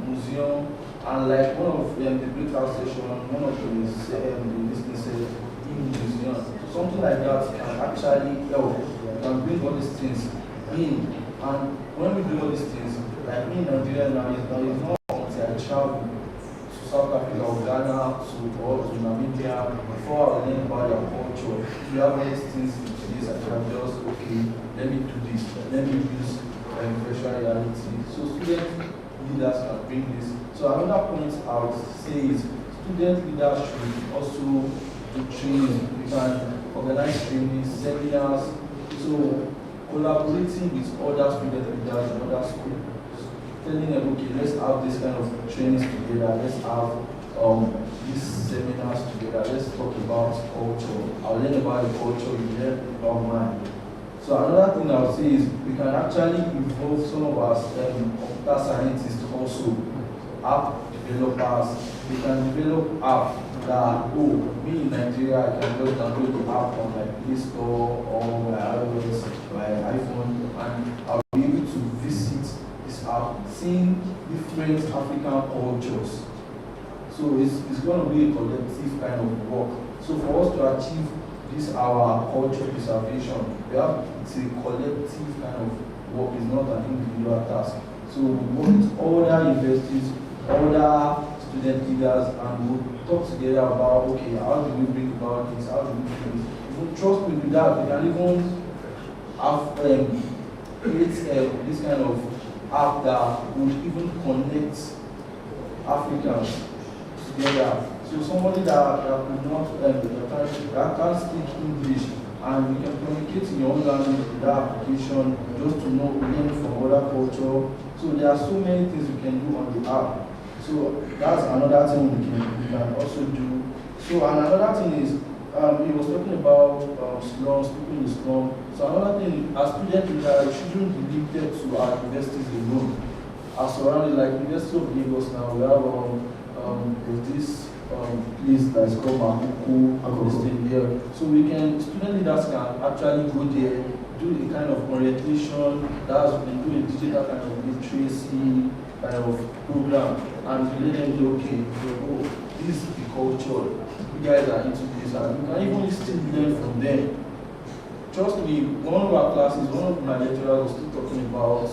museum, and like one of the breakout session, one of the listeners said, in museum. So something like that can actually help. You can bring all these things in, and when we do all these things, like me in Nigeria now, it's not until I travel to South Africa or Ghana to Namibia before I learn about their culture. If you have all these things in this, I can just, okay, let me do this, let me use virtual reality. So student leaders can bring this. So another point I would say is student leaders should also do training. We can organize training, seminars, so collaborating with other student leaders in other schools. Telling them, okay, let's have this kind of trainings together, let's have these seminars together, let's talk about culture. I'll learn about your culture, you learn about mine. So another thing I would say is we can actually involve some of our computer scientists also, app developers. We can develop apps that, oh, me in Nigeria, I can just download the app on my Play Store or my iOS, my iPhone, and I'll be able to visit seeing different African cultures. So it's going to be a collective kind of work. So for us to achieve this, our culture preservation, it's a collective kind of work, it's not an individual task. So we work with other universities, other student leaders, and we'll talk together about, okay, how do we bring about this, how do we do this. If you trust me with that, we can even have create this kind of app that would even connect Africans together. So somebody that could not that can't speak English and you can communicate in your own language with that application just to know, learn from other culture. So there are so many things you can do on the app. So that's another thing we can also do. So and another thing is, he was talking about slums, people in the slum. So another thing, as students, we shouldn't be limited to our universities alone. As surrounded, like University of Lagos now, we have this place that's called Makuku here. So student leaders can actually go there, do a kind of orientation, do a digital kind of literacy kind of program, and let them know, okay, this is the culture, you guys are into this, and you can even still learn from them. Trust me, one of our classes, one of my lecturers was still talking about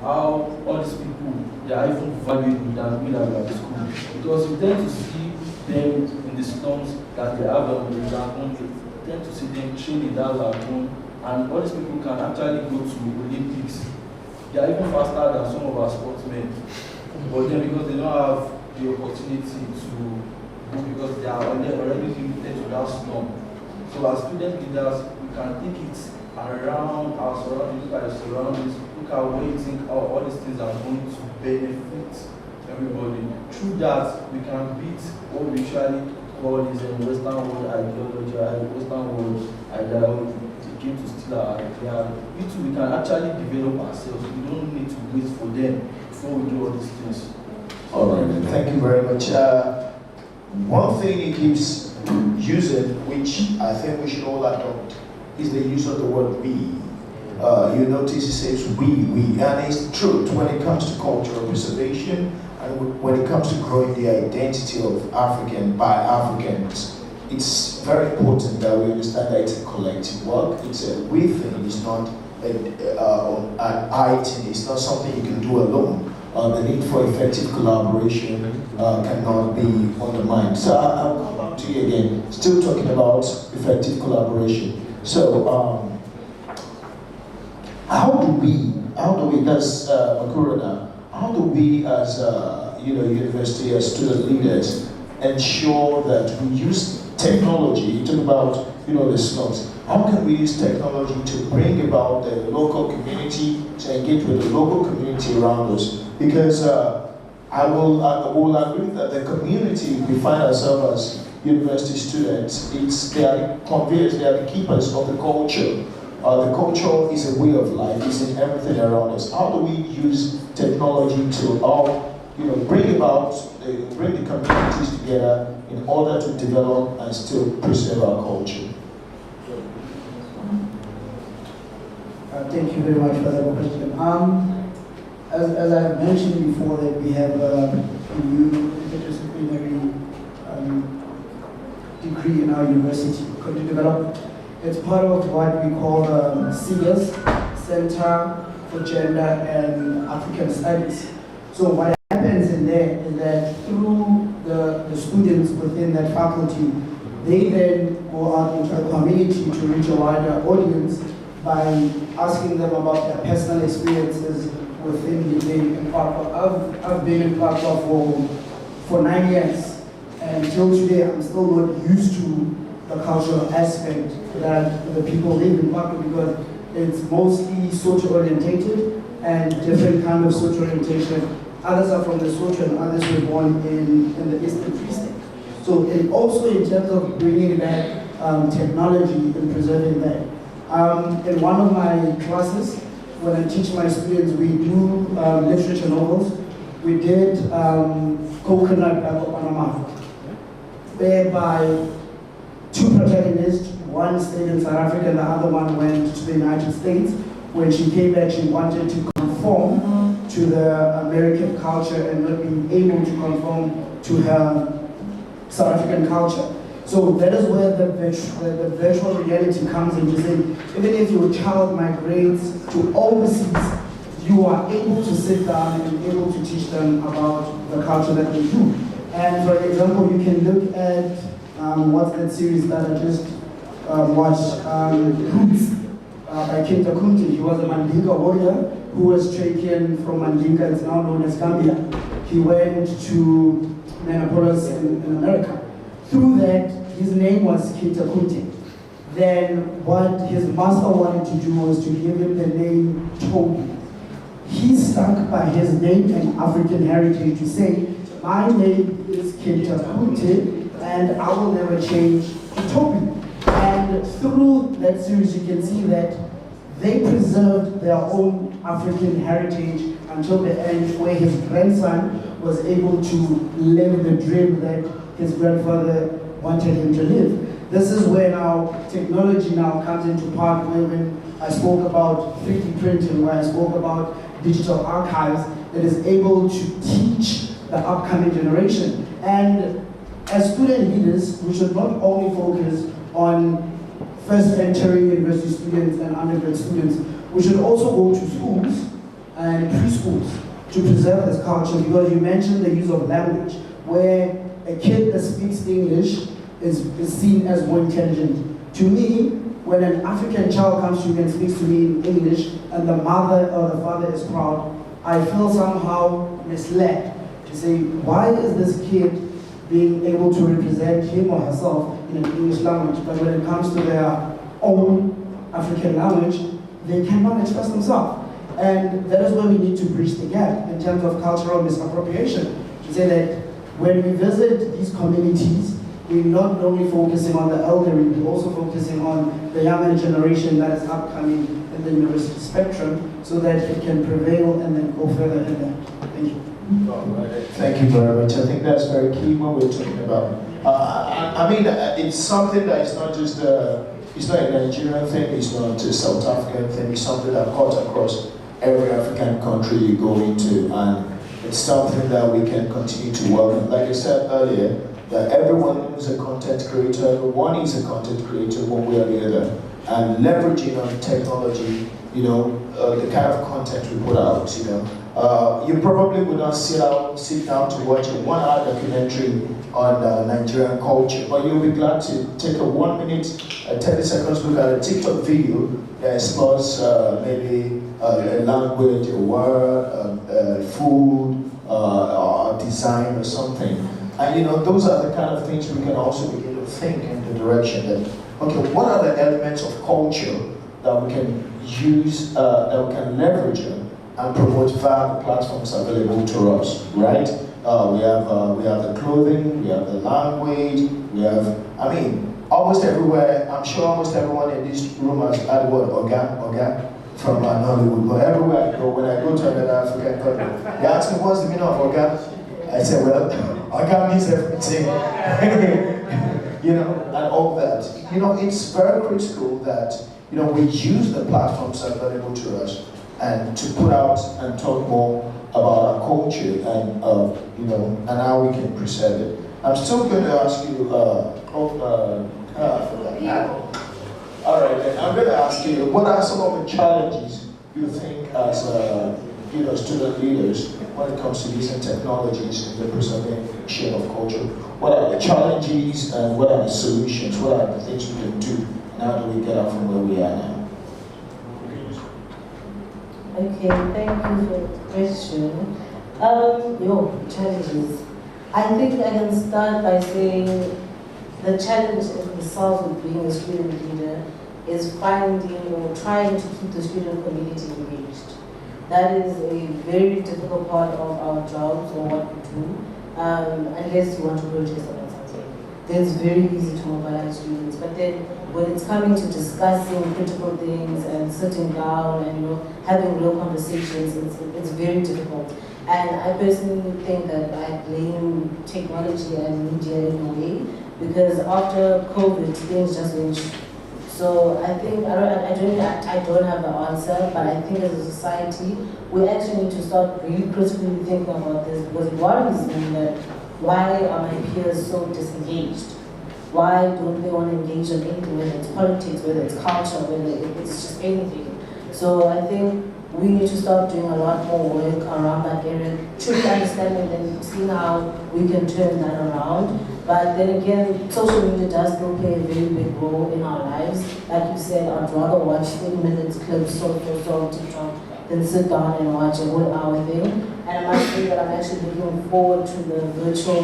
how all these people, they are even valuable than we are at school. Because you tend to see them in the slums that they have the lagoon, you tend to see them train in that lagoon, and all these people can actually go to Olympics. They are even faster than some of our sportsmen. But then because they don't have the opportunity to go, because they are already limited to that slum. So as student leaders, we can take it around our surroundings, look at the surroundings, look at where you think all these things are going to benefit everybody. Through that, we can beat what we usually call is a Western world ideology, Western world ideology. They came to steal our idea. We can actually develop ourselves. We don't need to wait for them before we do all these things. All right, thank you very much. One thing he keeps using, which I think we should all adopt, is the use of the word we. You notice he says we, and it's true when it comes to cultural preservation and when it comes to growing the identity of African by Africans. It's very important that we understand that it's a collective work. It's a we thing. It's not an I thing. It's not something you can do alone. The need for effective collaboration cannot be undermined. So I'll come back to you again, still talking about effective collaboration. So how do we, that's Makurana, how do we as university, as student leaders, ensure that we use technology? You talk about the slums. How can we use technology to bring about the local community, to engage with the local community around us? Because I will agree that the community we find ourselves as university students, they are the conveyors, they are the keepers of the culture. The culture is a way of life, it's in everything around us. How do we use technology to bring the communities together in order to develop and still preserve our culture? Thank you very much for that question. As I've mentioned before, that we have a new interdisciplinary degree in our university called to develop. It's part of what we call CIGAS, Center for Gender and African Studies. So what happens in there is that through the students within that faculty, they then go out into a community to reach a wider audience by asking them about their personal experiences within the day. I've been in Pakwa for 9 years, and till today I'm still not used to the cultural aspect that the people live in Pakwa, because it's mostly social orientated and different kind of social orientation. Others are from the social and others were born in the Eastern Free State. So and also in terms of bringing back technology and preserving that. In one of my classes, when I teach my students, we do literature novels. We did Coconut by Panama, whereby two protagonists, one stayed in South Africa and the other one went to the United States. When she came back, she wanted to conform to the American culture and not being able to conform to her South African culture. So that is where the virtual reality comes in, to say, even if your child migrates to overseas, you are able to sit down and able to teach them about the culture that they do. And for example, you can look at, what's that series that I just watched, Roots by Kinta Kunti. He was a Mandinka warrior who was taken from Mandinka, it's now known as Gambia. He went to Minneapolis in America. Through that, his name was Kinta Kunti. then what his master wanted to do was to give him the name Toby. He stuck by his name and African heritage to say, my name is Kintakute and I will never change to Toby. And through that series you can see that they preserved their own African heritage until the end, where his grandson was able to live the dream that his grandfather wanted him to live. This is where now technology now comes into part, where when I spoke about 3D printing, where I spoke about digital archives, that is able to teach the upcoming generation. And as student leaders, we should not only focus on first entering university students and undergrad students, we should also go to schools and preschools to preserve this culture, because you mentioned the use of language, where a kid that speaks English is seen as more intelligent. To me, when an African child comes to me and speaks to me in English and the mother or the father is proud, I feel somehow misled to say, why is this kid being able to represent him or herself in an English language, but when it comes to their own African language, they cannot express themselves. And that is where we need to bridge the gap in terms of cultural misappropriation. To say that when we visit these communities, we're not only focusing on the elderly, we're also focusing on the younger generation that is upcoming in the university spectrum, so that it can prevail and then go further in that. Thank you. Thank you very much. I think that's very key when we're talking about. I mean, it's something that is not just it's not a Nigerian thing, it's not a South African thing, it's something that cuts across every African country you go into, and it's something that we can continue to work on. Like I said earlier, that everyone is a content creator, one is a content creator one way or the other, and leveraging on technology, you know, the kind of content we put out, you know. You probably would not sit down to watch a 1 hour documentary on Nigerian culture, but you'll be glad to take a 1 minute, 30 seconds look at a TikTok video that explores maybe a language, a word, food, design or something. And you know, those are the kind of things we can also begin to think in the direction that, okay, what are the elements of culture that we can use, that we can leverage and promote via the platforms available to us, right? We have the clothing, we have the language, we have, I mean, almost everywhere, I'm sure almost everyone in this room has had the word organ from Hollywood, but everywhere I go, when I go to another African country, they ask me what's the meaning of organ? I say, well, organ means everything. You know, and all that. You know, it's very critical that, you know, we use the platforms available to us and to put out and talk more about our culture and, you know, and how we can preserve it. I'm still going to ask you, all right, then I'm going to ask you, what are some of the challenges you think as, you know, student leaders when it comes to using technologies in the preservation of culture? What are the challenges and what are the solutions? What are the things we can do? And how do we get out from where we are now? Okay, thank you for the question. Challenges. I think I can start by saying the challenge in itself with being a student leader is finding or trying to keep the student community engaged. That is a very difficult part of our jobs or what we do, unless you want to protest about something. Then it's very easy to mobilize students, but then when it's coming to discussing critical things and sitting down and, you know, having real conversations, it's very difficult. And I personally think that I blame technology and media in a way, because after COVID, things just went. So I think, I don't have the answer, but I think as a society, we actually need to start really critically thinking about this, because it worries me that why are my peers so disengaged? Why don't they want to engage in anything, whether it's politics, whether it's culture, whether it's just anything? So I think we need to start doing a lot more work around that area, truly understanding and seeing how we can turn that around. But then again, social media does still play a very big role in our lives. Like you said, I'd rather watch 30 minutes clips on TikTok than sit down and watch a 1 hour thing. And I must say that I'm actually looking forward to the virtual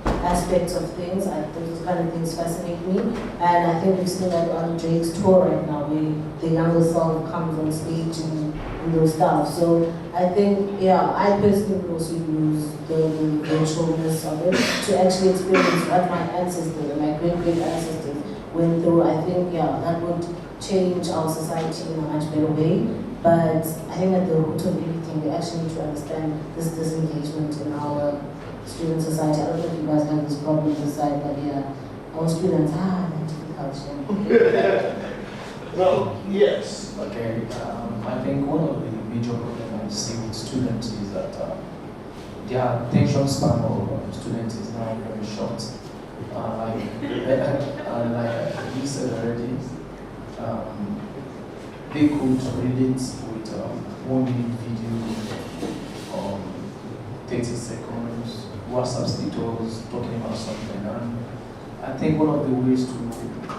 aspects of things. Those kind of things fascinate me. And I think we've seen that on Drake's tour right now, where the younger self comes on stage and those stuff. So I think, yeah, I personally would also use the virtualness of it to actually experience what my ancestors and my great ancestors went through. I think, yeah, that would change our society in a much better way. But I think at the root of everything, we actually need to understand this disengagement in our student society. I don't know if you guys have this problem this side, but yeah, our students are difficult. Well, yes. Okay, I think one of the major problems I see with students is that their attention span of students is now very short. Like you said already, they could relate with 1 minute video, 30 seconds, WhatsApp status talking about something. And I think one of the ways to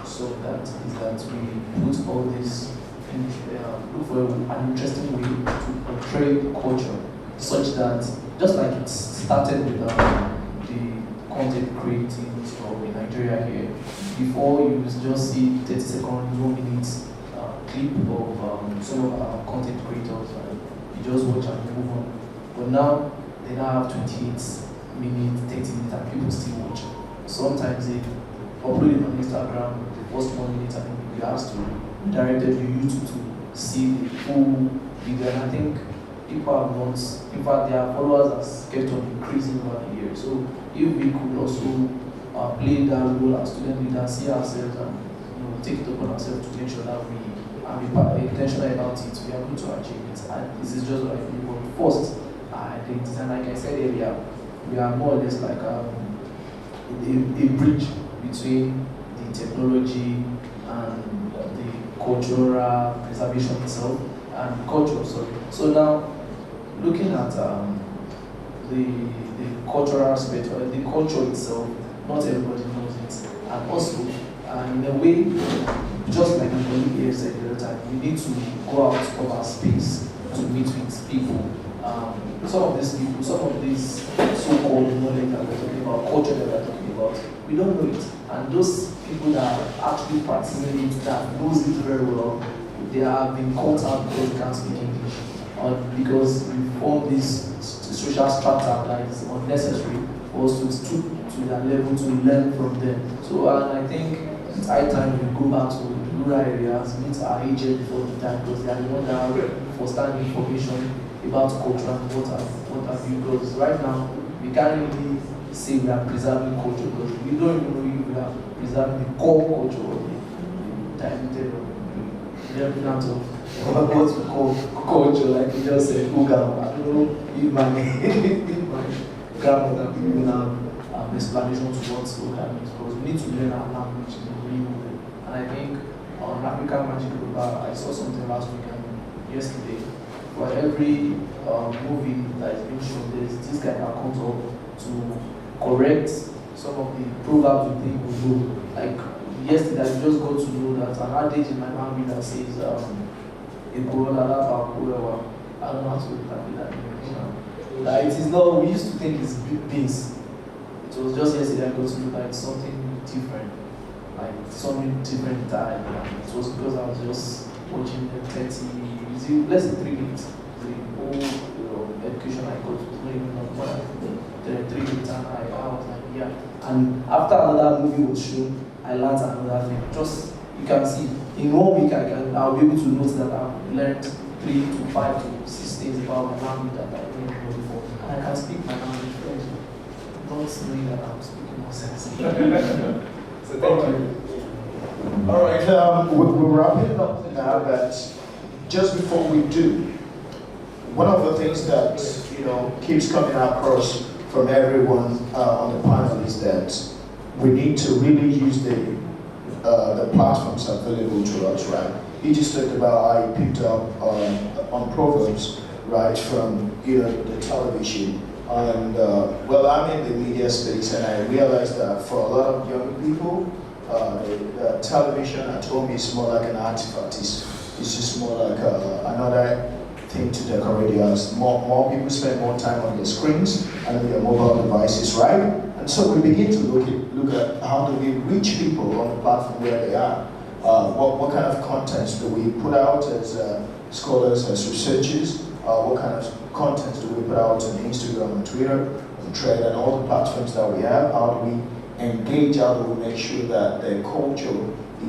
solve that is that we put all this in, look for an interesting way to portray culture, such that just like it started with the content creating stuff in Nigeria here, before you just see 30 seconds, 1 minute clip of some of our content creators, you just watch and move on. But now they now have 28 minutes, 30 minutes, and people still watch. Sometimes they upload it on Instagram, the first 1 minute, and you ask to direct to YouTube to see the full video. And I think people have not, in fact, their followers have kept on increasing over the years. So if we could also play that role as student leaders, see ourselves and take it upon ourselves to make sure that we are intentional about it, we are going to achieve it. And this is just what I feel. But first, identity, and like I said earlier, we are more or less like a bridge between the technology and the cultural preservation itself and culture. So now, looking at the cultural aspect, the culture itself, not everybody knows it, and also in a way, just like my colleague here said the other time, we need to go out of our space to meet with people. Some of these people, some of these so-called knowledge that we're talking about, culture that we're talking about, we don't know it. And those people that are actually practicing it, that knows it very well, they have been caught out because they can't speak English. Or because we form this social strata that is unnecessary for us to stoop to their level to learn from them. So I think it's high time we go back to the rural areas, meet our agents before the time, because they are the ones that are first-hand information about culture and what have you. Because right now, we can't really say we are preserving culture, because we don't even know if we are preserving the core culture or the diluted or the remnant of what we call culture, like you just said, Ugam. I don't know if my grandmother people now explanation to what Ugam is, because we need to learn our language in a real way. And I think on African Magic Group, I saw something last weekend, yesterday. For every movie that is being shown, there's this guy that comes up to correct some of the proverbs we think we know. Like yesterday, I just got to know that an adage in my family that says, I don't know how to read that. It is not, we used to think it's beans. It was just yesterday I got to know that it's something different. Like something different died. It was because I was just watching the 30, less than 3 minutes. The whole education I got was not even more than 3 minutes, and I was like, yeah. And after another movie was shown, I learned another thing. Just, you can see, in 1 week I'll be able to note that I've learned 3 to 5 to 6 things about my language that I didn't know before. And I can speak my language French, not knowing that I'm speaking nonsense. So thank you. All right, we're wrapping it up now, but just before we do, one of the things that keeps coming across from everyone on the panel is that we need to really use the platforms available to us, right? You just talked about how you picked up on Proverbs, right, from the television. And well, I'm in the media space, and I realized that for a lot of young people, the television at home is more like an artifact. It's just more like another thing to decorate the house. More people spend more time on their screens and on their mobile devices, right? And so we begin to look at how do we reach people on the platform where they are. What kind of contents do we put out as scholars, as researchers? What kind of contents do we put out on Instagram and Twitter, on Thread, and all the platforms that we have? How do we engage? How do we make sure that the culture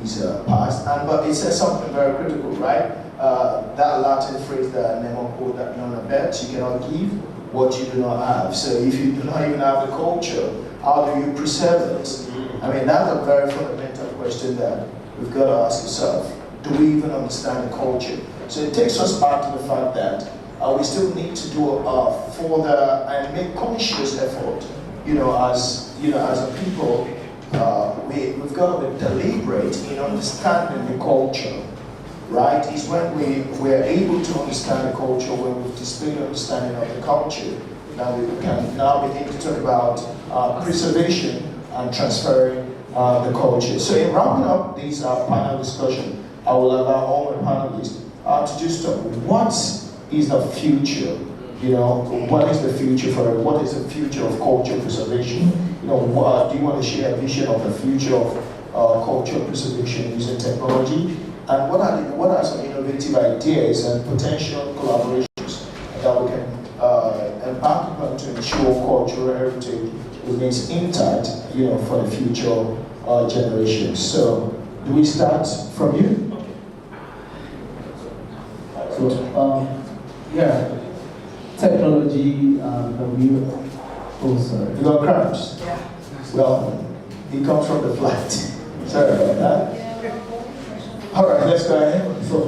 is passed? But it says something very critical, right? That Latin phrase that nemo quo that non abet, you cannot give what you do not have. So if you do not even have the culture, how do you preserve it? I mean, that's a very fundamental question that we've got to ask ourselves. Do we even understand the culture? So it takes us back to the fact that we still need to do further and make conscious effort. As a people, we've got to be deliberate in understanding the culture. Right? It's when we're able to understand the culture, when we've displayed understanding of the culture, that we can now begin to talk about preservation and transferring the culture. So in wrapping up this panel discussion, I will allow all my panelists to just talk, what is the future? What is the future for it? What is the future of culture preservation? Do you want to share a vision of the future of culture preservation using technology? And what are some innovative ideas and potential collaborations that we can embark upon to ensure cultural heritage remains intact, for the future generations? So, do we start from you? So, technology that we You got cramps? Yeah. Well, it comes from the flight. Sorry about that. All right, let's go ahead. So,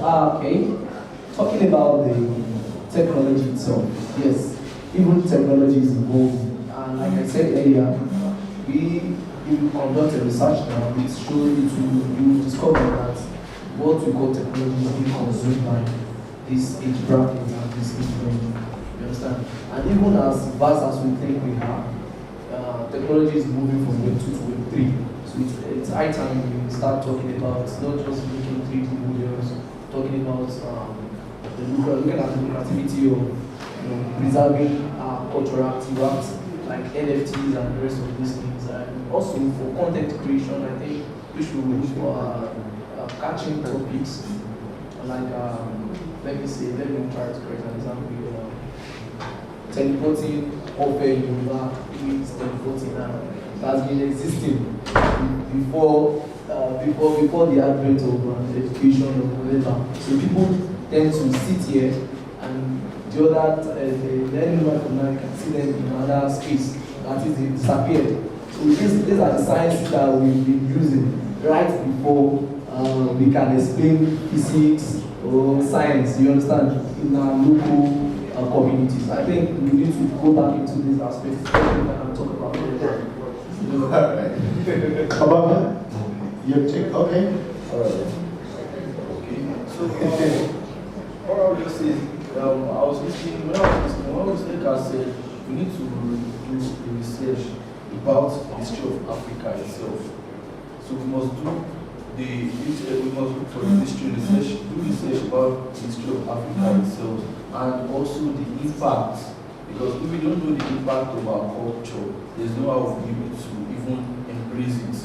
talking about the technology itself, yes, even technology is evolving. And like I said earlier, we conduct a research now, it shows you discover that what we call technology is being consumed by this age bracket and this age range. You understand? And even as vast as we think we are, technology is moving from Web 2 to Web 3. So it's high time we start talking about not just making 3D models, talking about looking at the lucrativity of preserving cultural artifacts like NFTs and the rest of these things. And also for content creation, I think we should look for catching topics like let me try to create an example. Teleporting proffer in Unilag is teleporting now. It has been existing before the advent of education or whatever. So people tend to sit here and the anyone from now can see them in another space. That is, they disappeared. So these are the sciences that we've been using right before we can explain physics or science, you understand, in our local communities. I think we need to go back into these aspects and talk about it. Come on, you take, okay? All right. Okay. So, what I would just say is, when I was listening, I said, we need to do the research about the history of Africa itself. So we must look for the history research, do research about the history of Africa itself, and also the impact. Because if we don't know the impact of our culture, there's no how we'll be able to even embrace it.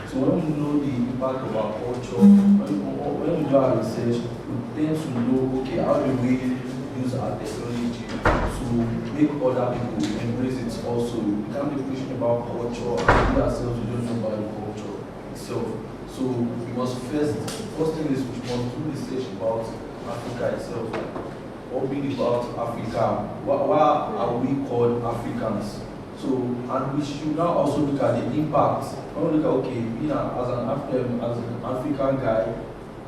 So when we know the impact of our culture, when we do our research, we tend to know, okay, how do we use our technology to make other people embrace it also. We can't be preaching about culture and we ourselves, we don't know about the culture itself. So we must first thing is we must do research about Africa itself. What being about Africa? Why are we called Africans? So, and we should now also look at the impact. When we look at, okay, as an African guy,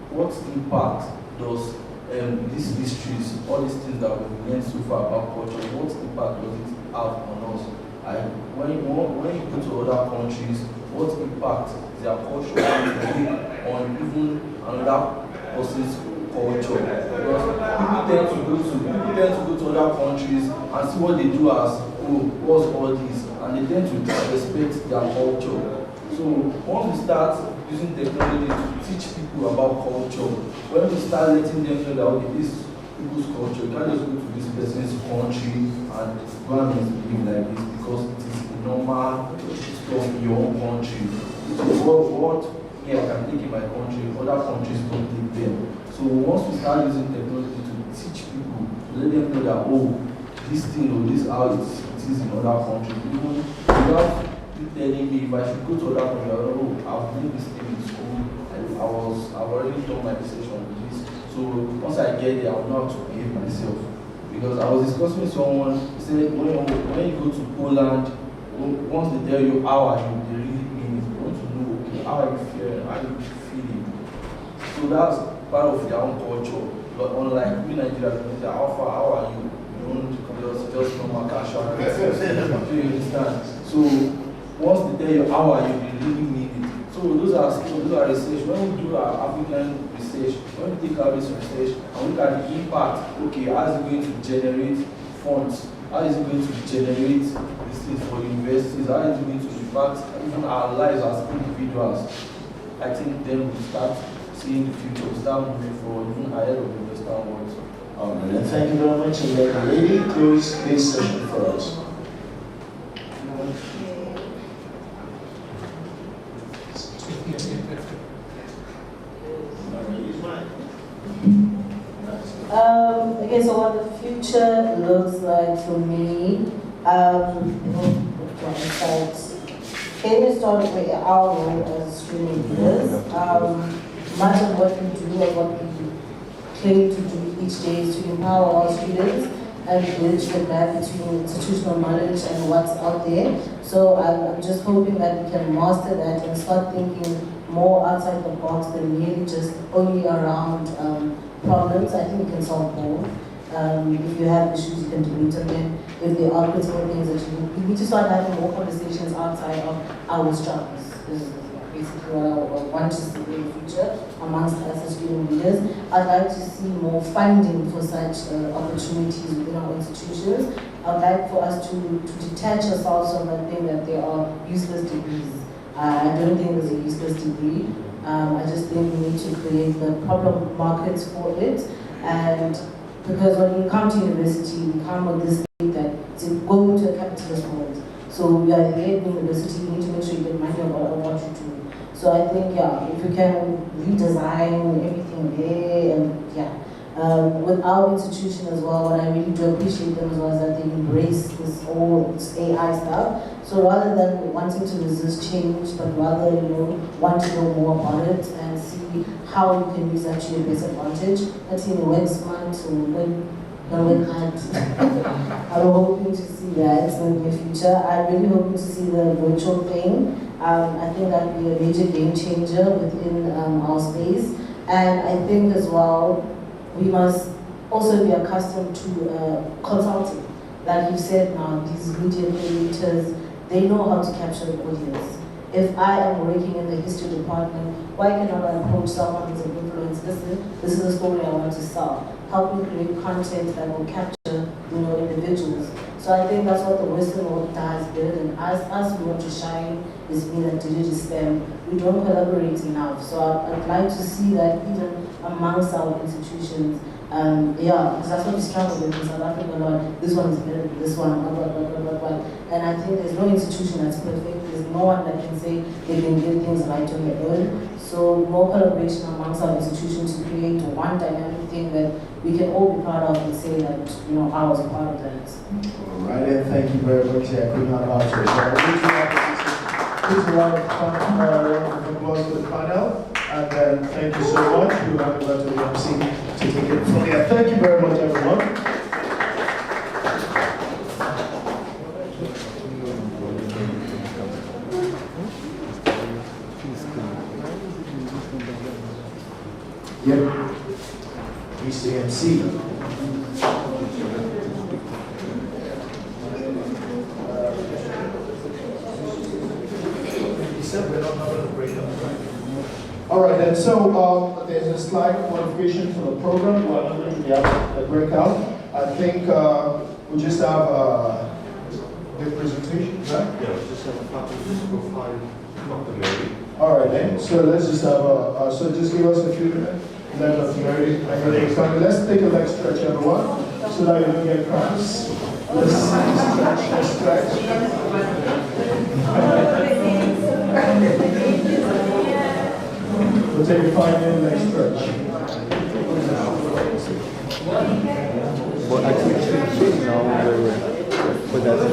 what impact does these histories, all these things that we've learned so far about culture, what impact does it have on us? When you go to other countries, what impact their culture on even another person's culture? Because people tend to go to other countries and see what they do as, what's all this, and they tend to disrespect their culture. So once we start using technology to teach people about culture, when we start letting them know that, okay, this is people's culture, you can't just go to this person's country and go and behave like this because it is in normal stuff in your own country. What I can take in my country, other countries don't take them. So once we start using technology to teach people, to let them know that, oh, this thing or this how it is in other countries, even without you telling me if I should go to other countries, oh, I've done this thing in school, and I've already done my research on this. So once I get there, I'll know how to behave myself. Because I was discussing with someone, he said when you go to Poland, once they tell you how are you, they really mean it. They want to know, okay, how are you feeling, how are you feeling. So that's part of their own culture. But unlike we Nigerians, we say, how far, how are you? You don't just normal casual. So you understand? So once they tell you how are you, they really mean it. So those are research. When we do our African research, when we take our research and look at the impact, okay, how is it going to generate funds? How is it going to generate this thing for universities? How is it going to impact even our lives as individuals? I think then we start seeing the future, we start moving forward, even ahead of the Western world. All right, and thank you very much. And let the lady close this session for us. Okay, so what the future looks like for me, getting started with our role as student leaders. Much of what we do and what we claim to do each day is to empower our students and bridge the gap between institutional knowledge and what's out there. So I'm just hoping that we can master that and start thinking more outside the box than really just only around problems. I think we can solve both. If you have issues, you can debate them. If there are critical things that you need to start having more conversations outside of our struggles. This is basically what I want to see in the future amongst us as student leaders. I'd like to see more funding for such opportunities within our institutions. I'd like for us to detach ourselves from that thing that there are useless degrees. I don't think there's a useless degree. I just think we need to create the proper markets for it. And because when you come to university, you come with this thing that it's going to a capitalist world. So we are here in university, you need to make sure you get money about what you do. So I think, yeah, if we can redesign everything there, and yeah. With our institution as well, what I really do appreciate them as well is that they embrace this whole AI stuff. So rather than wanting to resist change, but rather, want to know more about it and see how you can use that to your best advantage. That's when smart or when hard. I'm hoping to see that in the future. I'm really hoping to see the virtual thing. I think that would be a major game changer within our space. And I think as well, we must also be accustomed to consulting. Like you said now, these media creators, they know how to capture the audience. If I am working in the history department, why cannot I approach someone who's an influence? This is a story I want to sell. Help me create content that will capture, individuals. So I think that's what the Western world does better than us. We want to shine is being a digital STEM. We don't collaborate enough. So I'd like to see that even amongst our institutions. Because that's what we struggle with in South Africa a lot. This one is better than this one, blah, blah, blah, blah, blah, blah. And I think there's no institution that's perfect. There's no one that can say they can get things right on their own. So more collaboration amongst our institutions to create one dynamic thing that we can all be proud of and say that, I was a part of that. All right, and thank you very much. I could not allow to. Please a round of applause for the panel. And then thank you so much. We'll have to go to the MC to take it from here. Thank you very much, everyone. Yep. He's the MC. All right, then, so there's a slight modification for the program. We're not going to have a breakout. I think we just have the presentation, right? Yeah, just have a profile, Dr. Mary. All right, then, so let's just have so just give us a few minutes. Let us Mary, let's take a leg stretch, everyone. so that you don't get cramps. Let's stretch. We'll take a 5-minute leg stretch. But I think it's now very well. But that's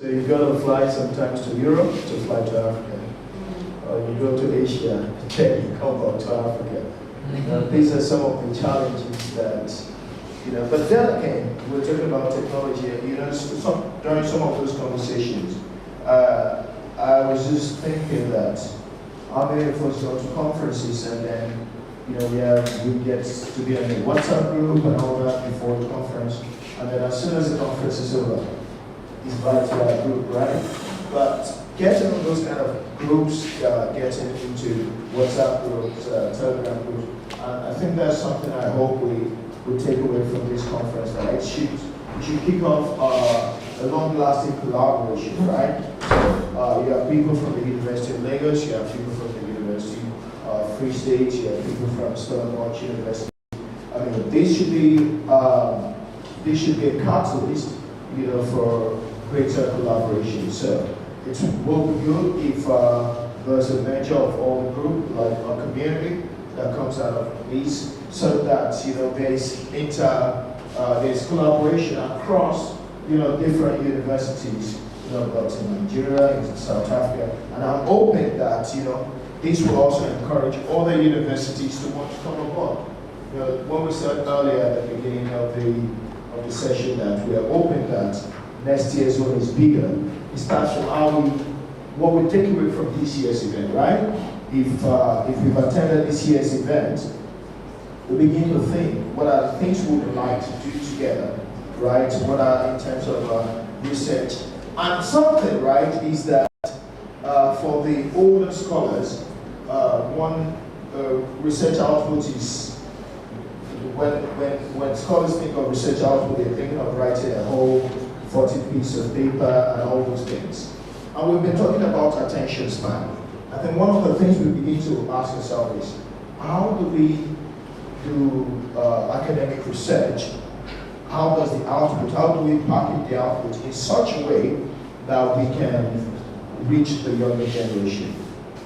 So you go to fly sometimes to Europe to fly to Africa. Or you go to Asia, then you come back to Africa. These are some of the challenges that, but then again, we're talking about technology. During some of those conversations, I was just thinking that how many of us go to conferences and then, we get to be in a WhatsApp group and all that before the conference, and then as soon as the conference is over, it's back to our group, right? But getting on those kind of groups, getting into WhatsApp groups, Telegram groups, I think that's something I hope we take away from this conference, that it should kick off a long-lasting collaboration, right? So you have people from the University of Lagos, you have people from the University of Free State, you have people from Stellenbosch University. I mean, this should be a catalyst, for greater collaboration. So it will be good if there's a measure of all the group, like a community that comes out of these, so that there's collaboration across different universities, both in Nigeria, in South Africa, and I'm hoping that this will also encourage other universities to want to come aboard. When we said earlier at the beginning of the session that we are hoping that next year's one is bigger, it starts from what we take away from this year's event, right? If we've attended this year's event, we begin to think, what are the things we would like to do together, right? What are in terms of research? And something, right, is that for the older scholars, one research output is, when scholars think of research output, they're thinking of writing a whole 40 pieces of paper and all those things. And we've been talking about attention span. I think one of the things we begin to ask ourselves is, how do we do academic research? How does the output, how do we package the output in such a way that we can reach the younger generation,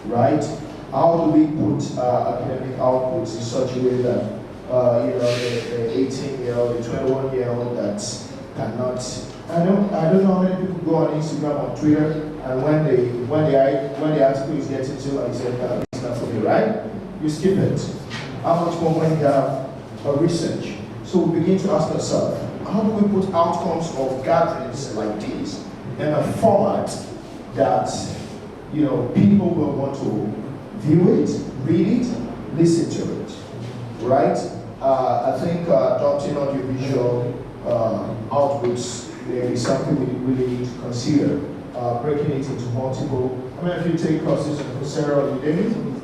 right? How do we put academic outputs in such a way that, the 18-year-old, the 21-year-old that cannot, I don't know how many people go on Instagram or Twitter, and when the article is getting to, like, say, no, it's not for me, right? You skip it. How much more when you have a research? So we begin to ask ourselves, how do we put outcomes of gatherings like these in a format that people will want to view it, read it, listen to it, right? I think adopting audiovisual outputs is something we really need to consider. Breaking it into multiple. I mean, if you take courses in Coursera or Udemy,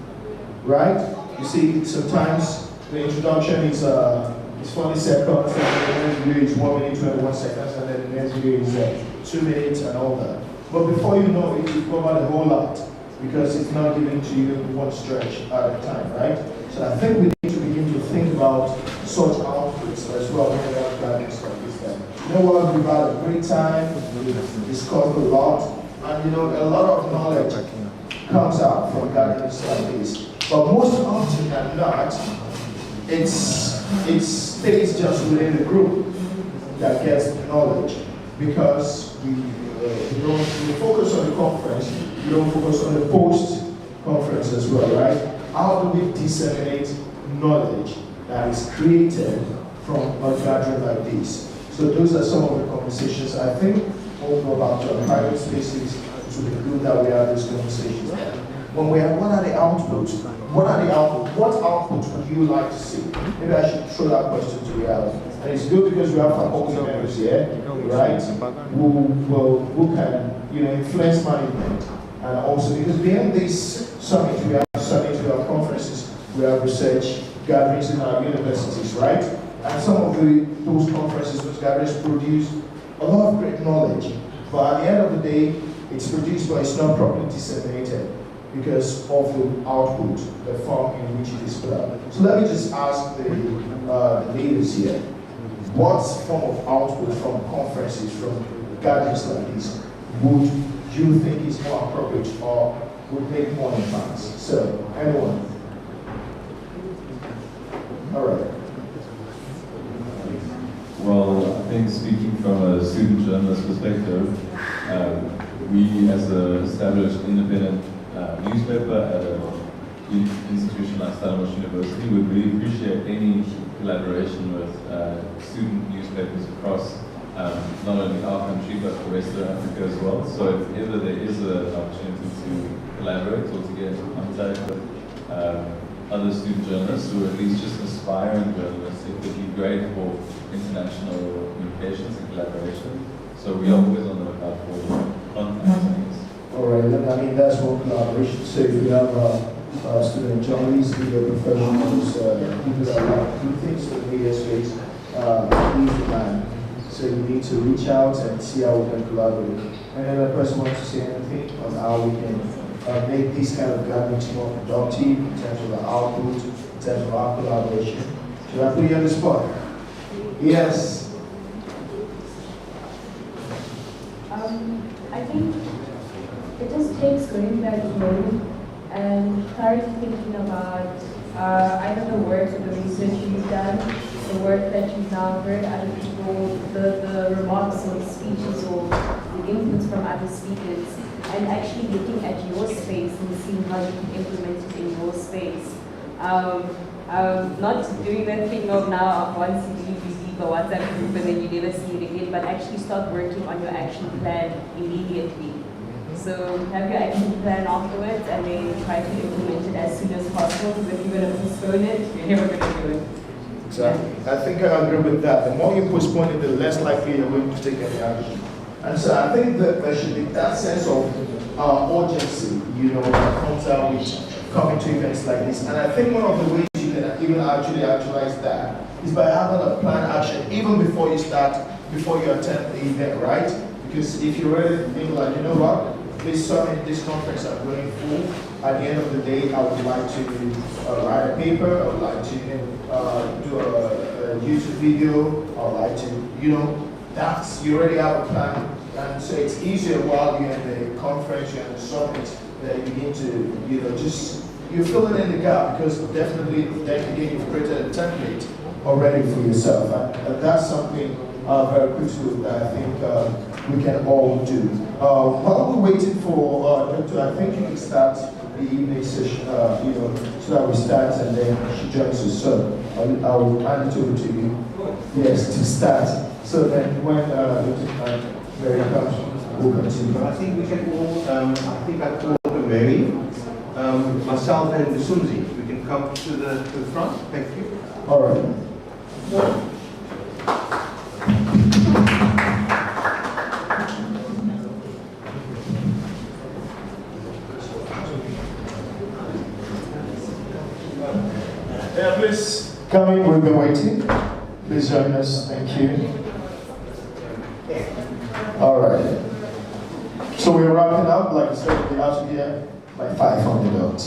right? You see, sometimes the introduction is 40 seconds, and the next video is 1 minute, 21 seconds, and then the next video is 2 minutes and all that. But before you know it, you've covered a whole lot, because it's not given to you in one stretch at a time, right? So I think we need to begin to think about such outputs as well when we have guidance like this. You know what, we've had a great time, we've discussed a lot, and a lot of knowledge comes out from guidance like this. But most often than not, it stays just within the group that gets the knowledge, because we focus on the conference, we don't focus on the post-conference as well, right? How do we disseminate knowledge that is created from a gathering like this? So those are some of the conversations I think we'll go about to our private spaces. It would be good that we have these conversations. When we have, what are the outputs? What outputs would you like to see? Maybe I should throw that question to you, Alan. And it's good because we have faculty members here, right? Who can influence management, and also because beyond this summit, we have conferences, we have research gatherings in our universities, right? And some of those conferences, those gatherings produce a lot of great knowledge. But at the end of the day, it's produced, but it's not properly disseminated because of the output, the form in which it is put out. So let me just ask the leaders here, what form of output from conferences, from gatherings like this, would you think is more appropriate or would make more impact? So, anyone? All right. Well, I think speaking from a student journalist perspective, we, as an established independent newspaper at an institution like Stellenbosch University, would really appreciate any collaboration with student newspapers across not only our country but the rest of Africa as well. So if ever there is an opportunity to collaborate or to get in contact with other student journalists who are at least just aspiring journalists, it would be great for international communications and collaboration. So we are always on the lookout for contacts. All right, I mean, that's one collaboration. So if you have student journalists, video professionals, people that like to do things in the media space, please demand. So you need to reach out and see how we can collaborate. Any other person wants to say anything on how we can make these kind of gatherings more productive in terms of the output, in terms of our collaboration? Should I put you on the spot? Yes. I think it just takes going back home and starting thinking about either the work or the research you've done, the work that you've now heard other people, the remarks or the speeches or the inputs from other speakers, and actually looking at your space and seeing how you can implement it in your space. Not doing that thing of now once you leave the WhatsApp group and then you never see it again, but actually start working on your action plan immediately. So have your action plan afterwards and then try to implement it as soon as possible, because if you're going to postpone it, you're never going to do it. Exactly. I think I agree with that. The more you postpone it, the less likely you're going to take any action. And so I think that there should be that sense of urgency, that comes out with coming to events like this. And I think one of the ways you can even actually actualize that is by having a planned action even before you attend the event, right? Because if you're ready to think like, you know what, this summit, this conference I'm going for, at the end of the day, I would like to write a paper, I would like to do a YouTube video, I would like to, you already have a plan. And so it's easier while you're in the conference, you're in the summit, that you begin to, you're filling in the gap, because definitely then again you've created a template already for yourself. And that's something very crucial that I think we can all do. While we're waiting for Dr., I think you can start the evening session, so that we start and then she joins us. So I'll hand it over to you, yes, to start. So then when Dr. Mary comes, we'll continue. I think we can all, I think I call Mary, myself and Sunzi. We can come to the front. Thank you. All right. Yeah, please come in. We've been waiting. Please join us. Thank you. All right. So we're wrapping up. Like I said, we have to be here by 5 on the dot.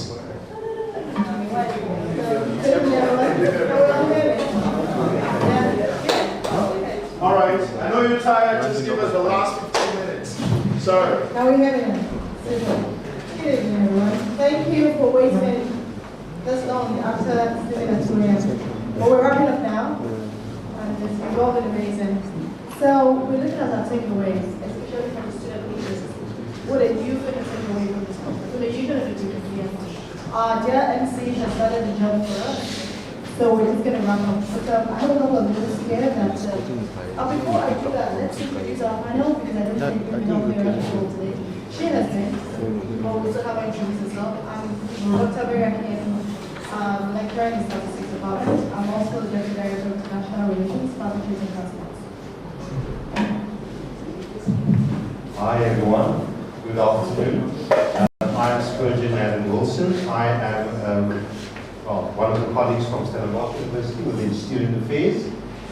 All right. I know you're tired. Just give us the last 15 minutes. Sorry. Now we have it. Good evening, everyone. Thank you for waiting this long after doing a 2 a.m. But we're wrapping up now, and it's all been amazing. So we're looking at our takeaways, especially from the student leaders. What are you going to take away from this conference? What are you going to do differently? Our dear MC has started the job for us. So we're just going to wrap up. But I have a couple of minutes here that, before I do that, let's introduce our panel, because I don't think we've been up here at all today. She has been, but we still have introduced herself. I'm Dr. Mary Akin, lecturer in statistics department. I'm also the Deputy Director of International Relations, Partnerships and Transport. Hi everyone, good afternoon. I am Spurgeon Adam Wilson. I am one of the colleagues from Stellenbosch University within Student Affairs.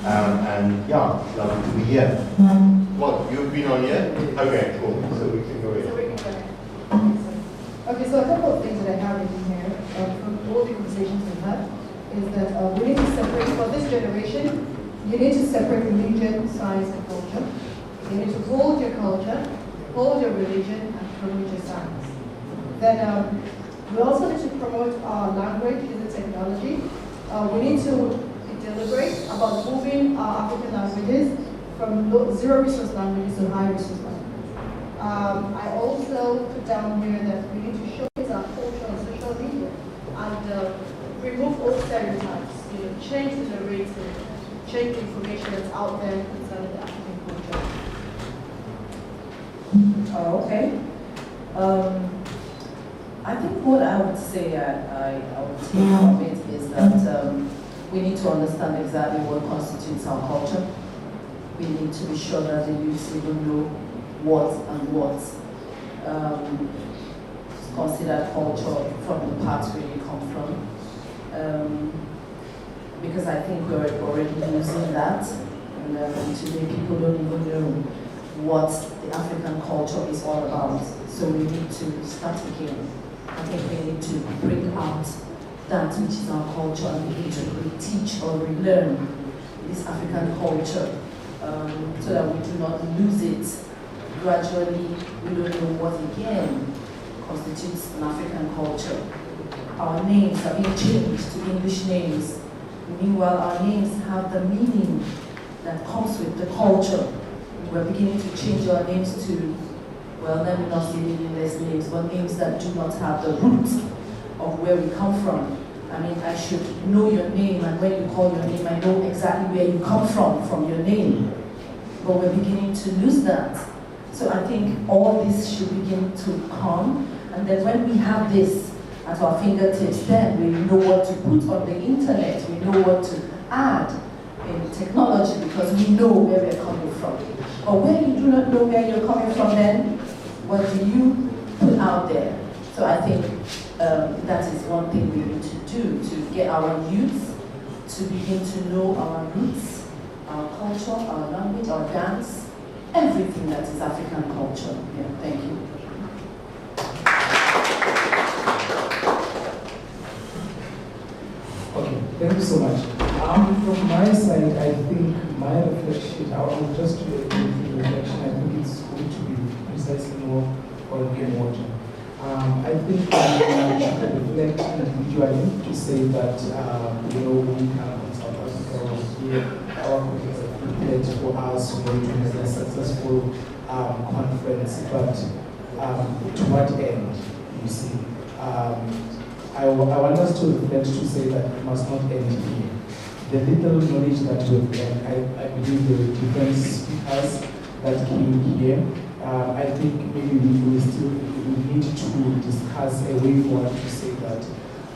And yeah, lovely to be here. What, you've been on here? Okay, cool. So we can go ahead. Okay, so a couple of things that I have in here from all the conversations we've had is that we need to separate, for this generation, you need to separate religion, science, and culture. You need to hold your culture, hold your religion, and promote your science. Then we also need to promote our language in the technology. We need to be deliberate about moving our African languages from zero resource languages to high resource languages. I also put down here that we need to showcase our culture on social media and remove old stereotypes, change the narrative, change the information that's out there concerning the African culture. Okay. I think what I would say I would take from it is that we need to understand exactly what constitutes our culture. We need to be sure that the youth even know what and what's considered culture from the parts where you come from. Because I think we're already losing that. And today people don't even know what the African culture is all about. So we need to start again. I think we need to bring out that which is our culture and begin to reteach or relearn this African culture so that we do not lose it. Gradually, we don't know what again constitutes an African culture. Our names are being changed to English names. Meanwhile, our names have the meaning that comes with the culture. We're beginning to change our names to, well, let me not say meaningless names, but names that do not have the root of where we come from. I mean, I should know your name, and when you call your name, I know exactly where you come from your name. But we're beginning to lose that. So I think all this should begin to come, and then when we have this at our fingertips, then we know what to put on the internet, we know what to add in technology, because we know where we're coming from. But when you do not know where you're coming from, then what do you put out there? So I think that is one thing we need to do, to get our youth to begin to know our roots, our culture, our language, our dance, everything that is African culture. Yeah, thank you. Okay, thank you so much. From my side, I think my reflection, I will just do a brief reflection. I think it's going to be precisely more on Umoja. I think we should reflect individually to say that, we come from South Africa, here, our colleagues have prepared for us, to have a successful conference, but to what end, you see? I want us to reflect to say that it must not end here. The little knowledge that we've gained, I believe the different speakers that came here, I think maybe we need to discuss a way forward to say that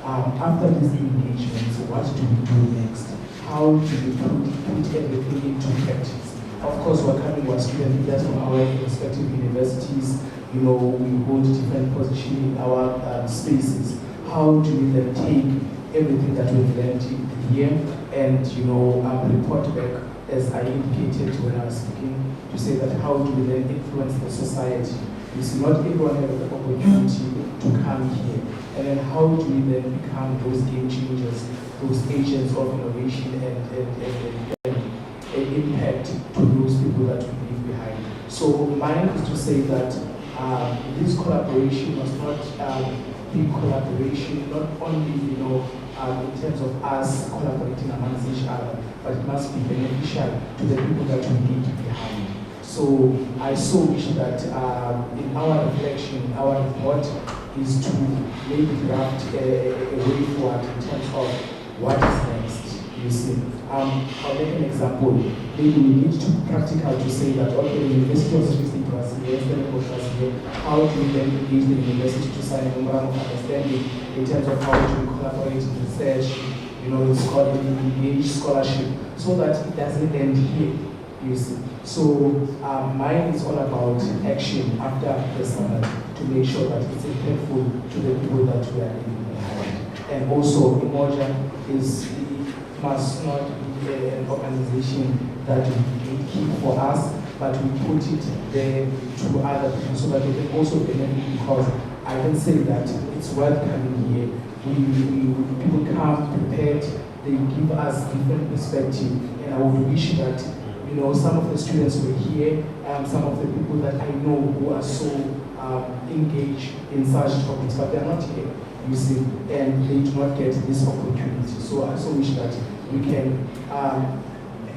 after this engagement, what do we do next? How do we put everything into practice? Of course, we're student leaders from our respective universities. We hold different positions in our spaces. How do we then take everything that we've learned here and report back, as I indicated when I was speaking, to say that how do we then influence the society? You see, not everyone has the opportunity to come here. And then how do we then become those game changers, those agents of innovation and impact to those people that we leave behind? So mine is to say that this collaboration must not be collaboration, not only in terms of us collaborating amongst each other, but it must be beneficial to the people that we leave behind. So I so wish that in our reflection, our report is to maybe draft a way forward in terms of what is next. You see, I'll make an example. Maybe we need to be practical to say that, okay, the University of Statistics was here, how do we then engage the university to sign a memorandum of understanding in terms of how to collaborate in research, engage scholarship, so that it doesn't end here. You see. So mine is all about action after the summer to make sure that it's impactful to the people that we are leaving behind. And also, Umoja must not be an organization that we keep for us, but we put it there to other people so that they can also benefit, because I can say that it's worth coming here. People come prepared, they give us different perspective, and I would wish that some of the students were here, some of the people that I know who are so engaged in such topics, but they're not here, you see, and they do not get this opportunity. So I also wish that we can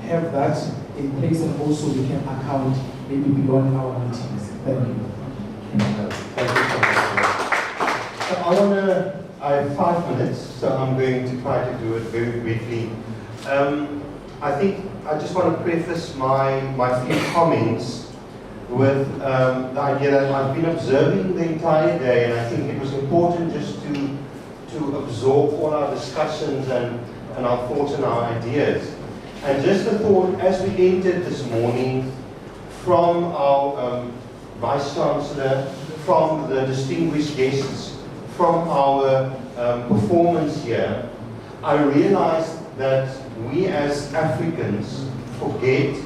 have that in place, and also we can account maybe beyond our meetings. Thank you. So I have 5 minutes, so I'm going to try to do it very briefly. I think I just want to preface my few comments with the idea that I've been observing the entire day, and I think it was important just to absorb all our discussions and our thoughts and our ideas. And just a thought, as we entered this morning, from our Vice Chancellor, from the distinguished guests, from our performance here, I realized that we as Africans forget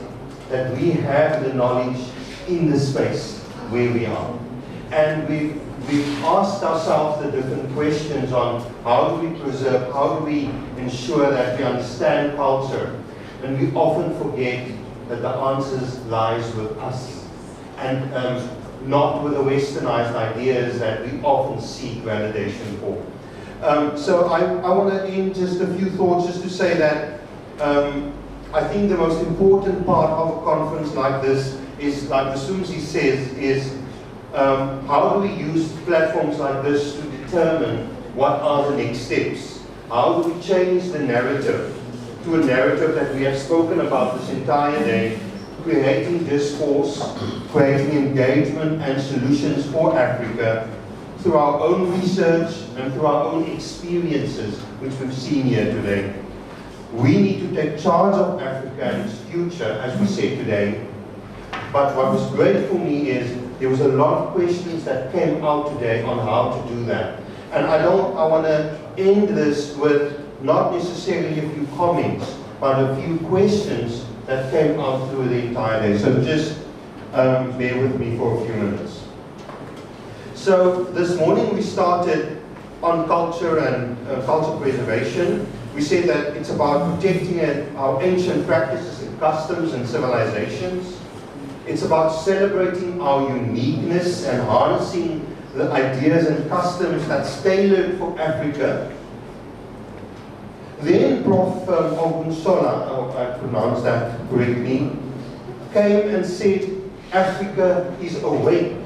that we have the knowledge in the space where we are. And we've asked ourselves the different questions on how do we preserve, how do we ensure that we understand culture. And we often forget that the answers lies with us. And not with the westernized ideas that we often seek validation for. So I want to end just a few thoughts just to say that I think the most important part of a conference like this is, like the Sumzi says, is how do we use platforms like this to determine what are the next steps? How do we change the narrative to a narrative that we have spoken about this entire day, creating discourse, creating engagement and solutions for Africa through our own research and through our own experiences, which we've seen here today. We need to take charge of Africa and its future, as we said today. But what was great for me is there was a lot of questions that came out today on how to do that. And I want to end this with not necessarily a few comments, but a few questions that came out through the entire day. So just bear with me for a few minutes. So this morning we started on culture and culture preservation. We said that it's about protecting our ancient practices and customs and civilizations. It's about celebrating our uniqueness and harnessing the ideas and customs that's tailored for Africa. Then Prof. Ogunsola, I hope I pronounced that correctly, came and said, Africa is awake.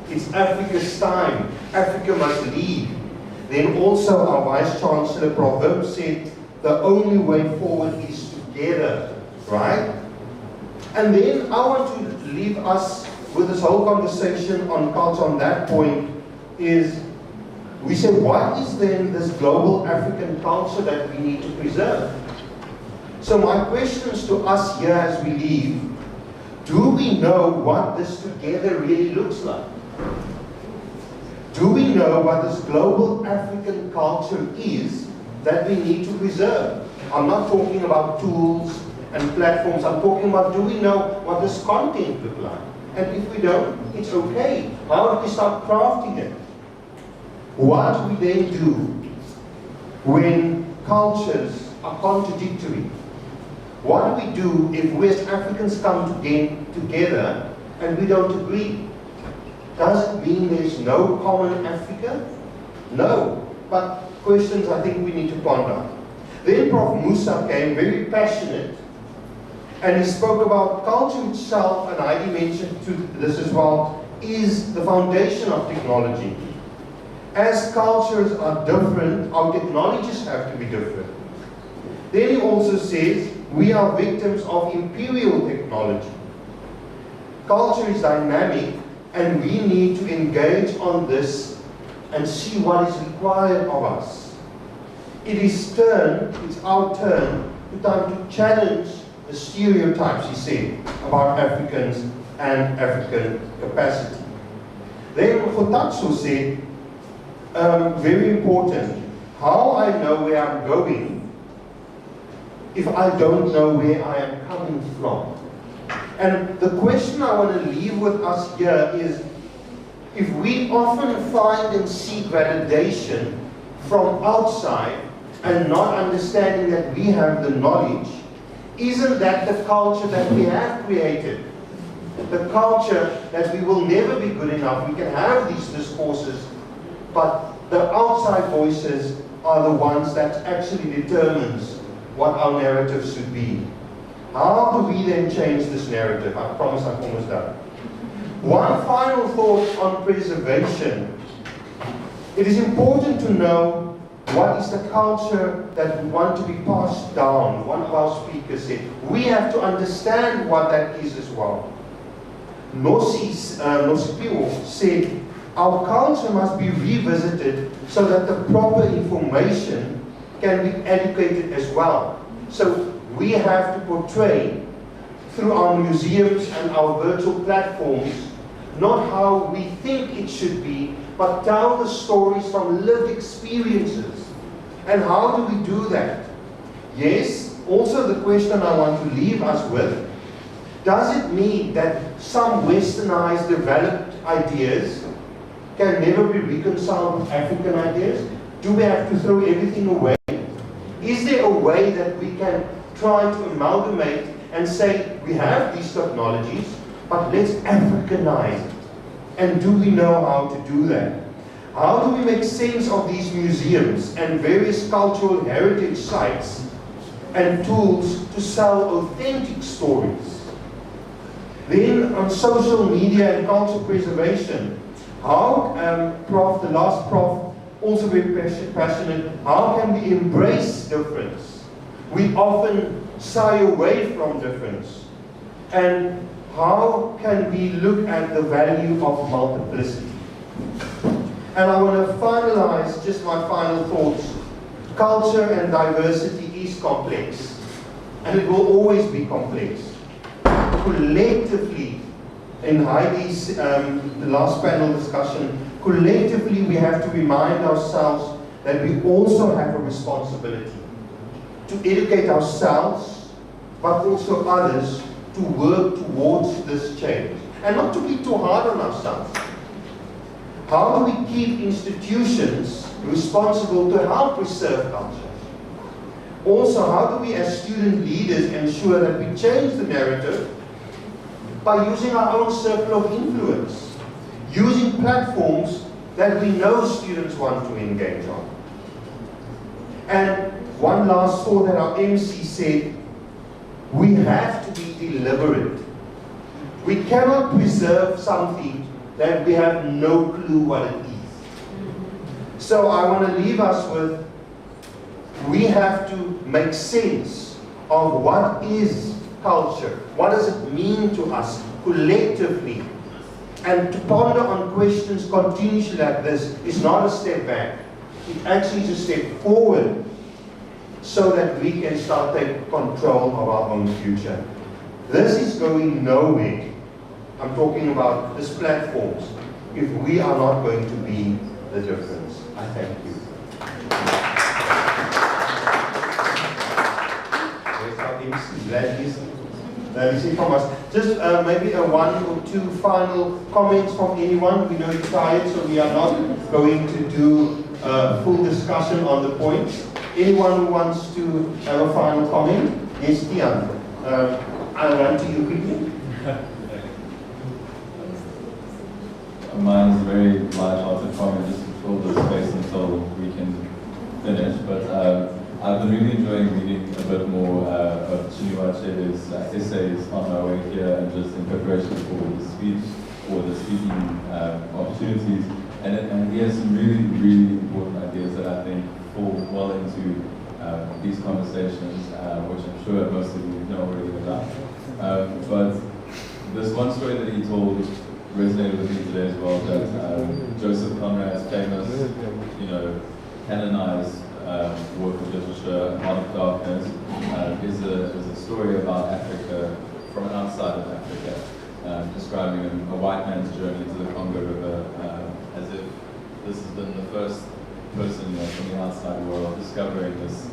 It's Africa's time. Africa must lead. Then also our Vice Chancellor, Prof. Wim, said, the only way forward is together, right? And then I want to leave us with this whole conversation on culture on that point is, we say, what is then this global African culture that we need to preserve? So my questions to us here as we leave, do we know what this together really looks like? Do we know what this global African culture is that we need to preserve? I'm not talking about tools and platforms. I'm talking about, do we know what this content looks like? And if we don't, it's okay. How do we start crafting it? What do we then do when cultures are contradictory? What do we do if we as Africans come together and we don't agree? Does it mean there's no common Africa? No. But questions I think we need to ponder. Then Prof. Musa came, very passionate, and he spoke about culture itself, and Heidi mentioned to this as well, is the foundation of technology. As cultures are different, our technologies have to be different. Then he also says, we are victims of imperial technology. Culture is dynamic, and we need to engage on this and see what is required of us. It's our turn to challenge the stereotypes, he said, about Africans and African capacity. Then Khotatso said, very important, how I know where I'm going if I don't know where I am coming from. And the question I want to leave with us here is, if we often find and seek validation from outside and not understanding that we have the knowledge, isn't that the culture that we have created? The culture that we will never be good enough. We can have these discourses, but the outside voices are the ones that actually determines what our narrative should be. How do we then change this narrative? I promise I'm almost done. One final thought on preservation. It is important to know what is the culture that we want to be passed down. One of our speakers said, we have to understand what that is as well. Nosipio said, our culture must be revisited so that the proper information can be educated as well. So we have to portray through our museums and our virtual platforms not how we think it should be, but tell the stories from lived experiences. And how do we do that? Yes, also the question I want to leave us with, does it mean that some westernized developed ideas can never be reconciled with African ideas? Do we have to throw everything away? Is there a way that we can try to amalgamate and say, we have these technologies, but let's Africanize it? And do we know how to do that? How do we make sense of these museums and various cultural heritage sites and tools to sell authentic stories? Then on social media and culture preservation, how, the last prof, also very passionate, how can we embrace difference? We often shy away from difference. And how can we look at the value of multiplicity? And I want to finalize just my final thoughts. Culture and diversity is complex, and it will always be complex. Collectively, in Heidi's the last panel discussion, collectively we have to remind ourselves that we also have a responsibility to educate ourselves, but also others, to work towards this change. And not to be too hard on ourselves. How do we keep institutions responsible to help preserve culture? Also, how do we as student leaders ensure that we change the narrative by using our own circle of influence, using platforms that we know students want to engage on? And one last thought that our MC said, we have to be deliberate. We cannot preserve something that we have no clue what it is. So I want to leave us with, we have to make sense of what is culture, what does it mean to us collectively, and to ponder on questions continuously like this is not a step back, it actually is a step forward, so that we can start taking control of our own future. This is going nowhere. I'm talking about these platforms, if we are not going to be the difference. I thank you. That is it from us. Just maybe one or two final comments from anyone. We know you're tired, so we are not going to do a full discussion on the points. Anyone who wants to have a final comment? Yes, Tian. I'll run to you quickly. Mine is a very light-hearted comment, just to fill the space until we can finish. But I've been really enjoying reading a bit more of Chinua Achebe's essays on my way here, and just in preparation for the speech or the speaking opportunities. And he has some really, really important ideas that I think fall well into these conversations, which I'm sure most of you know already about. But there's one story that he told resonated with me today as well, that Joseph Conrad's famous, canonized work of literature, Heart of Darkness, is a story about Africa from outside of Africa, describing a white man's journey to the Congo River, as if this has been the first person from the outside world discovering this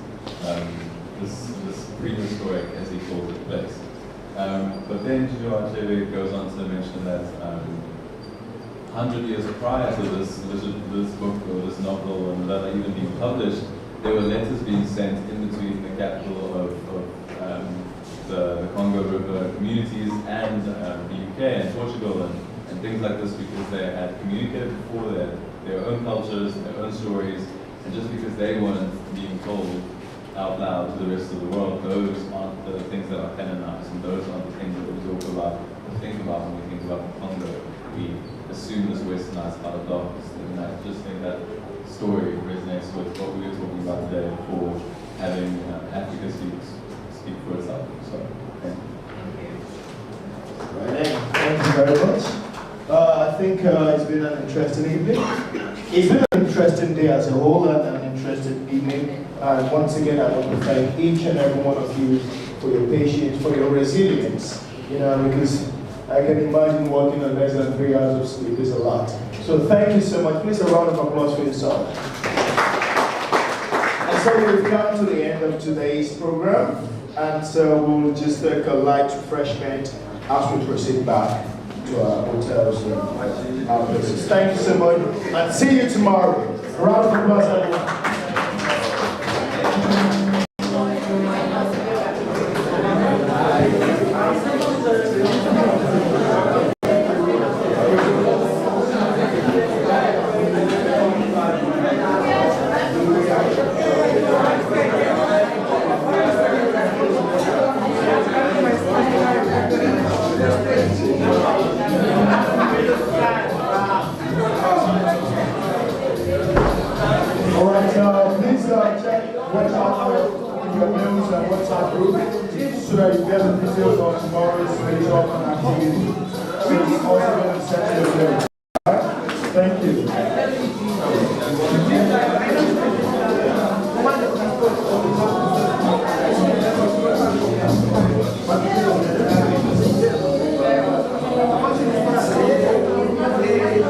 prehistoric, as he calls it, place. But then Chinua Achebe goes on to mention that 100 years prior to this book or this novel and that even being published, there were letters being sent in between the capital of the Congo River communities and the UK and Portugal and things like this, because they had communicated before their own cultures, their own stories, and just because they weren't being told out loud to the rest of the world, those aren't the things that are canonized, and those aren't the things that we talk about or think about when we think about the Congo. We assume this westernized out of darkness, and I just think that story resonates with what we were talking about today for having Africa speak for itself. So, thank you. Right, thank you very much. I think it's been an interesting evening. It's been an interesting day as a whole and an interesting evening. And once again, I want to thank each and every one of you for your patience, for your resilience. You know, because I can imagine working on less than 3 hours of sleep is a lot. So thank you so much. Please a round of applause for yourself. And so we've come to the end of today's program. And so we'll just take a light refreshment as we proceed back to our hotels and our places. Thank you so much, and see you tomorrow. A round of applause, everyone. So that you get the details of tomorrow's meeting and activity. So it's also going to set you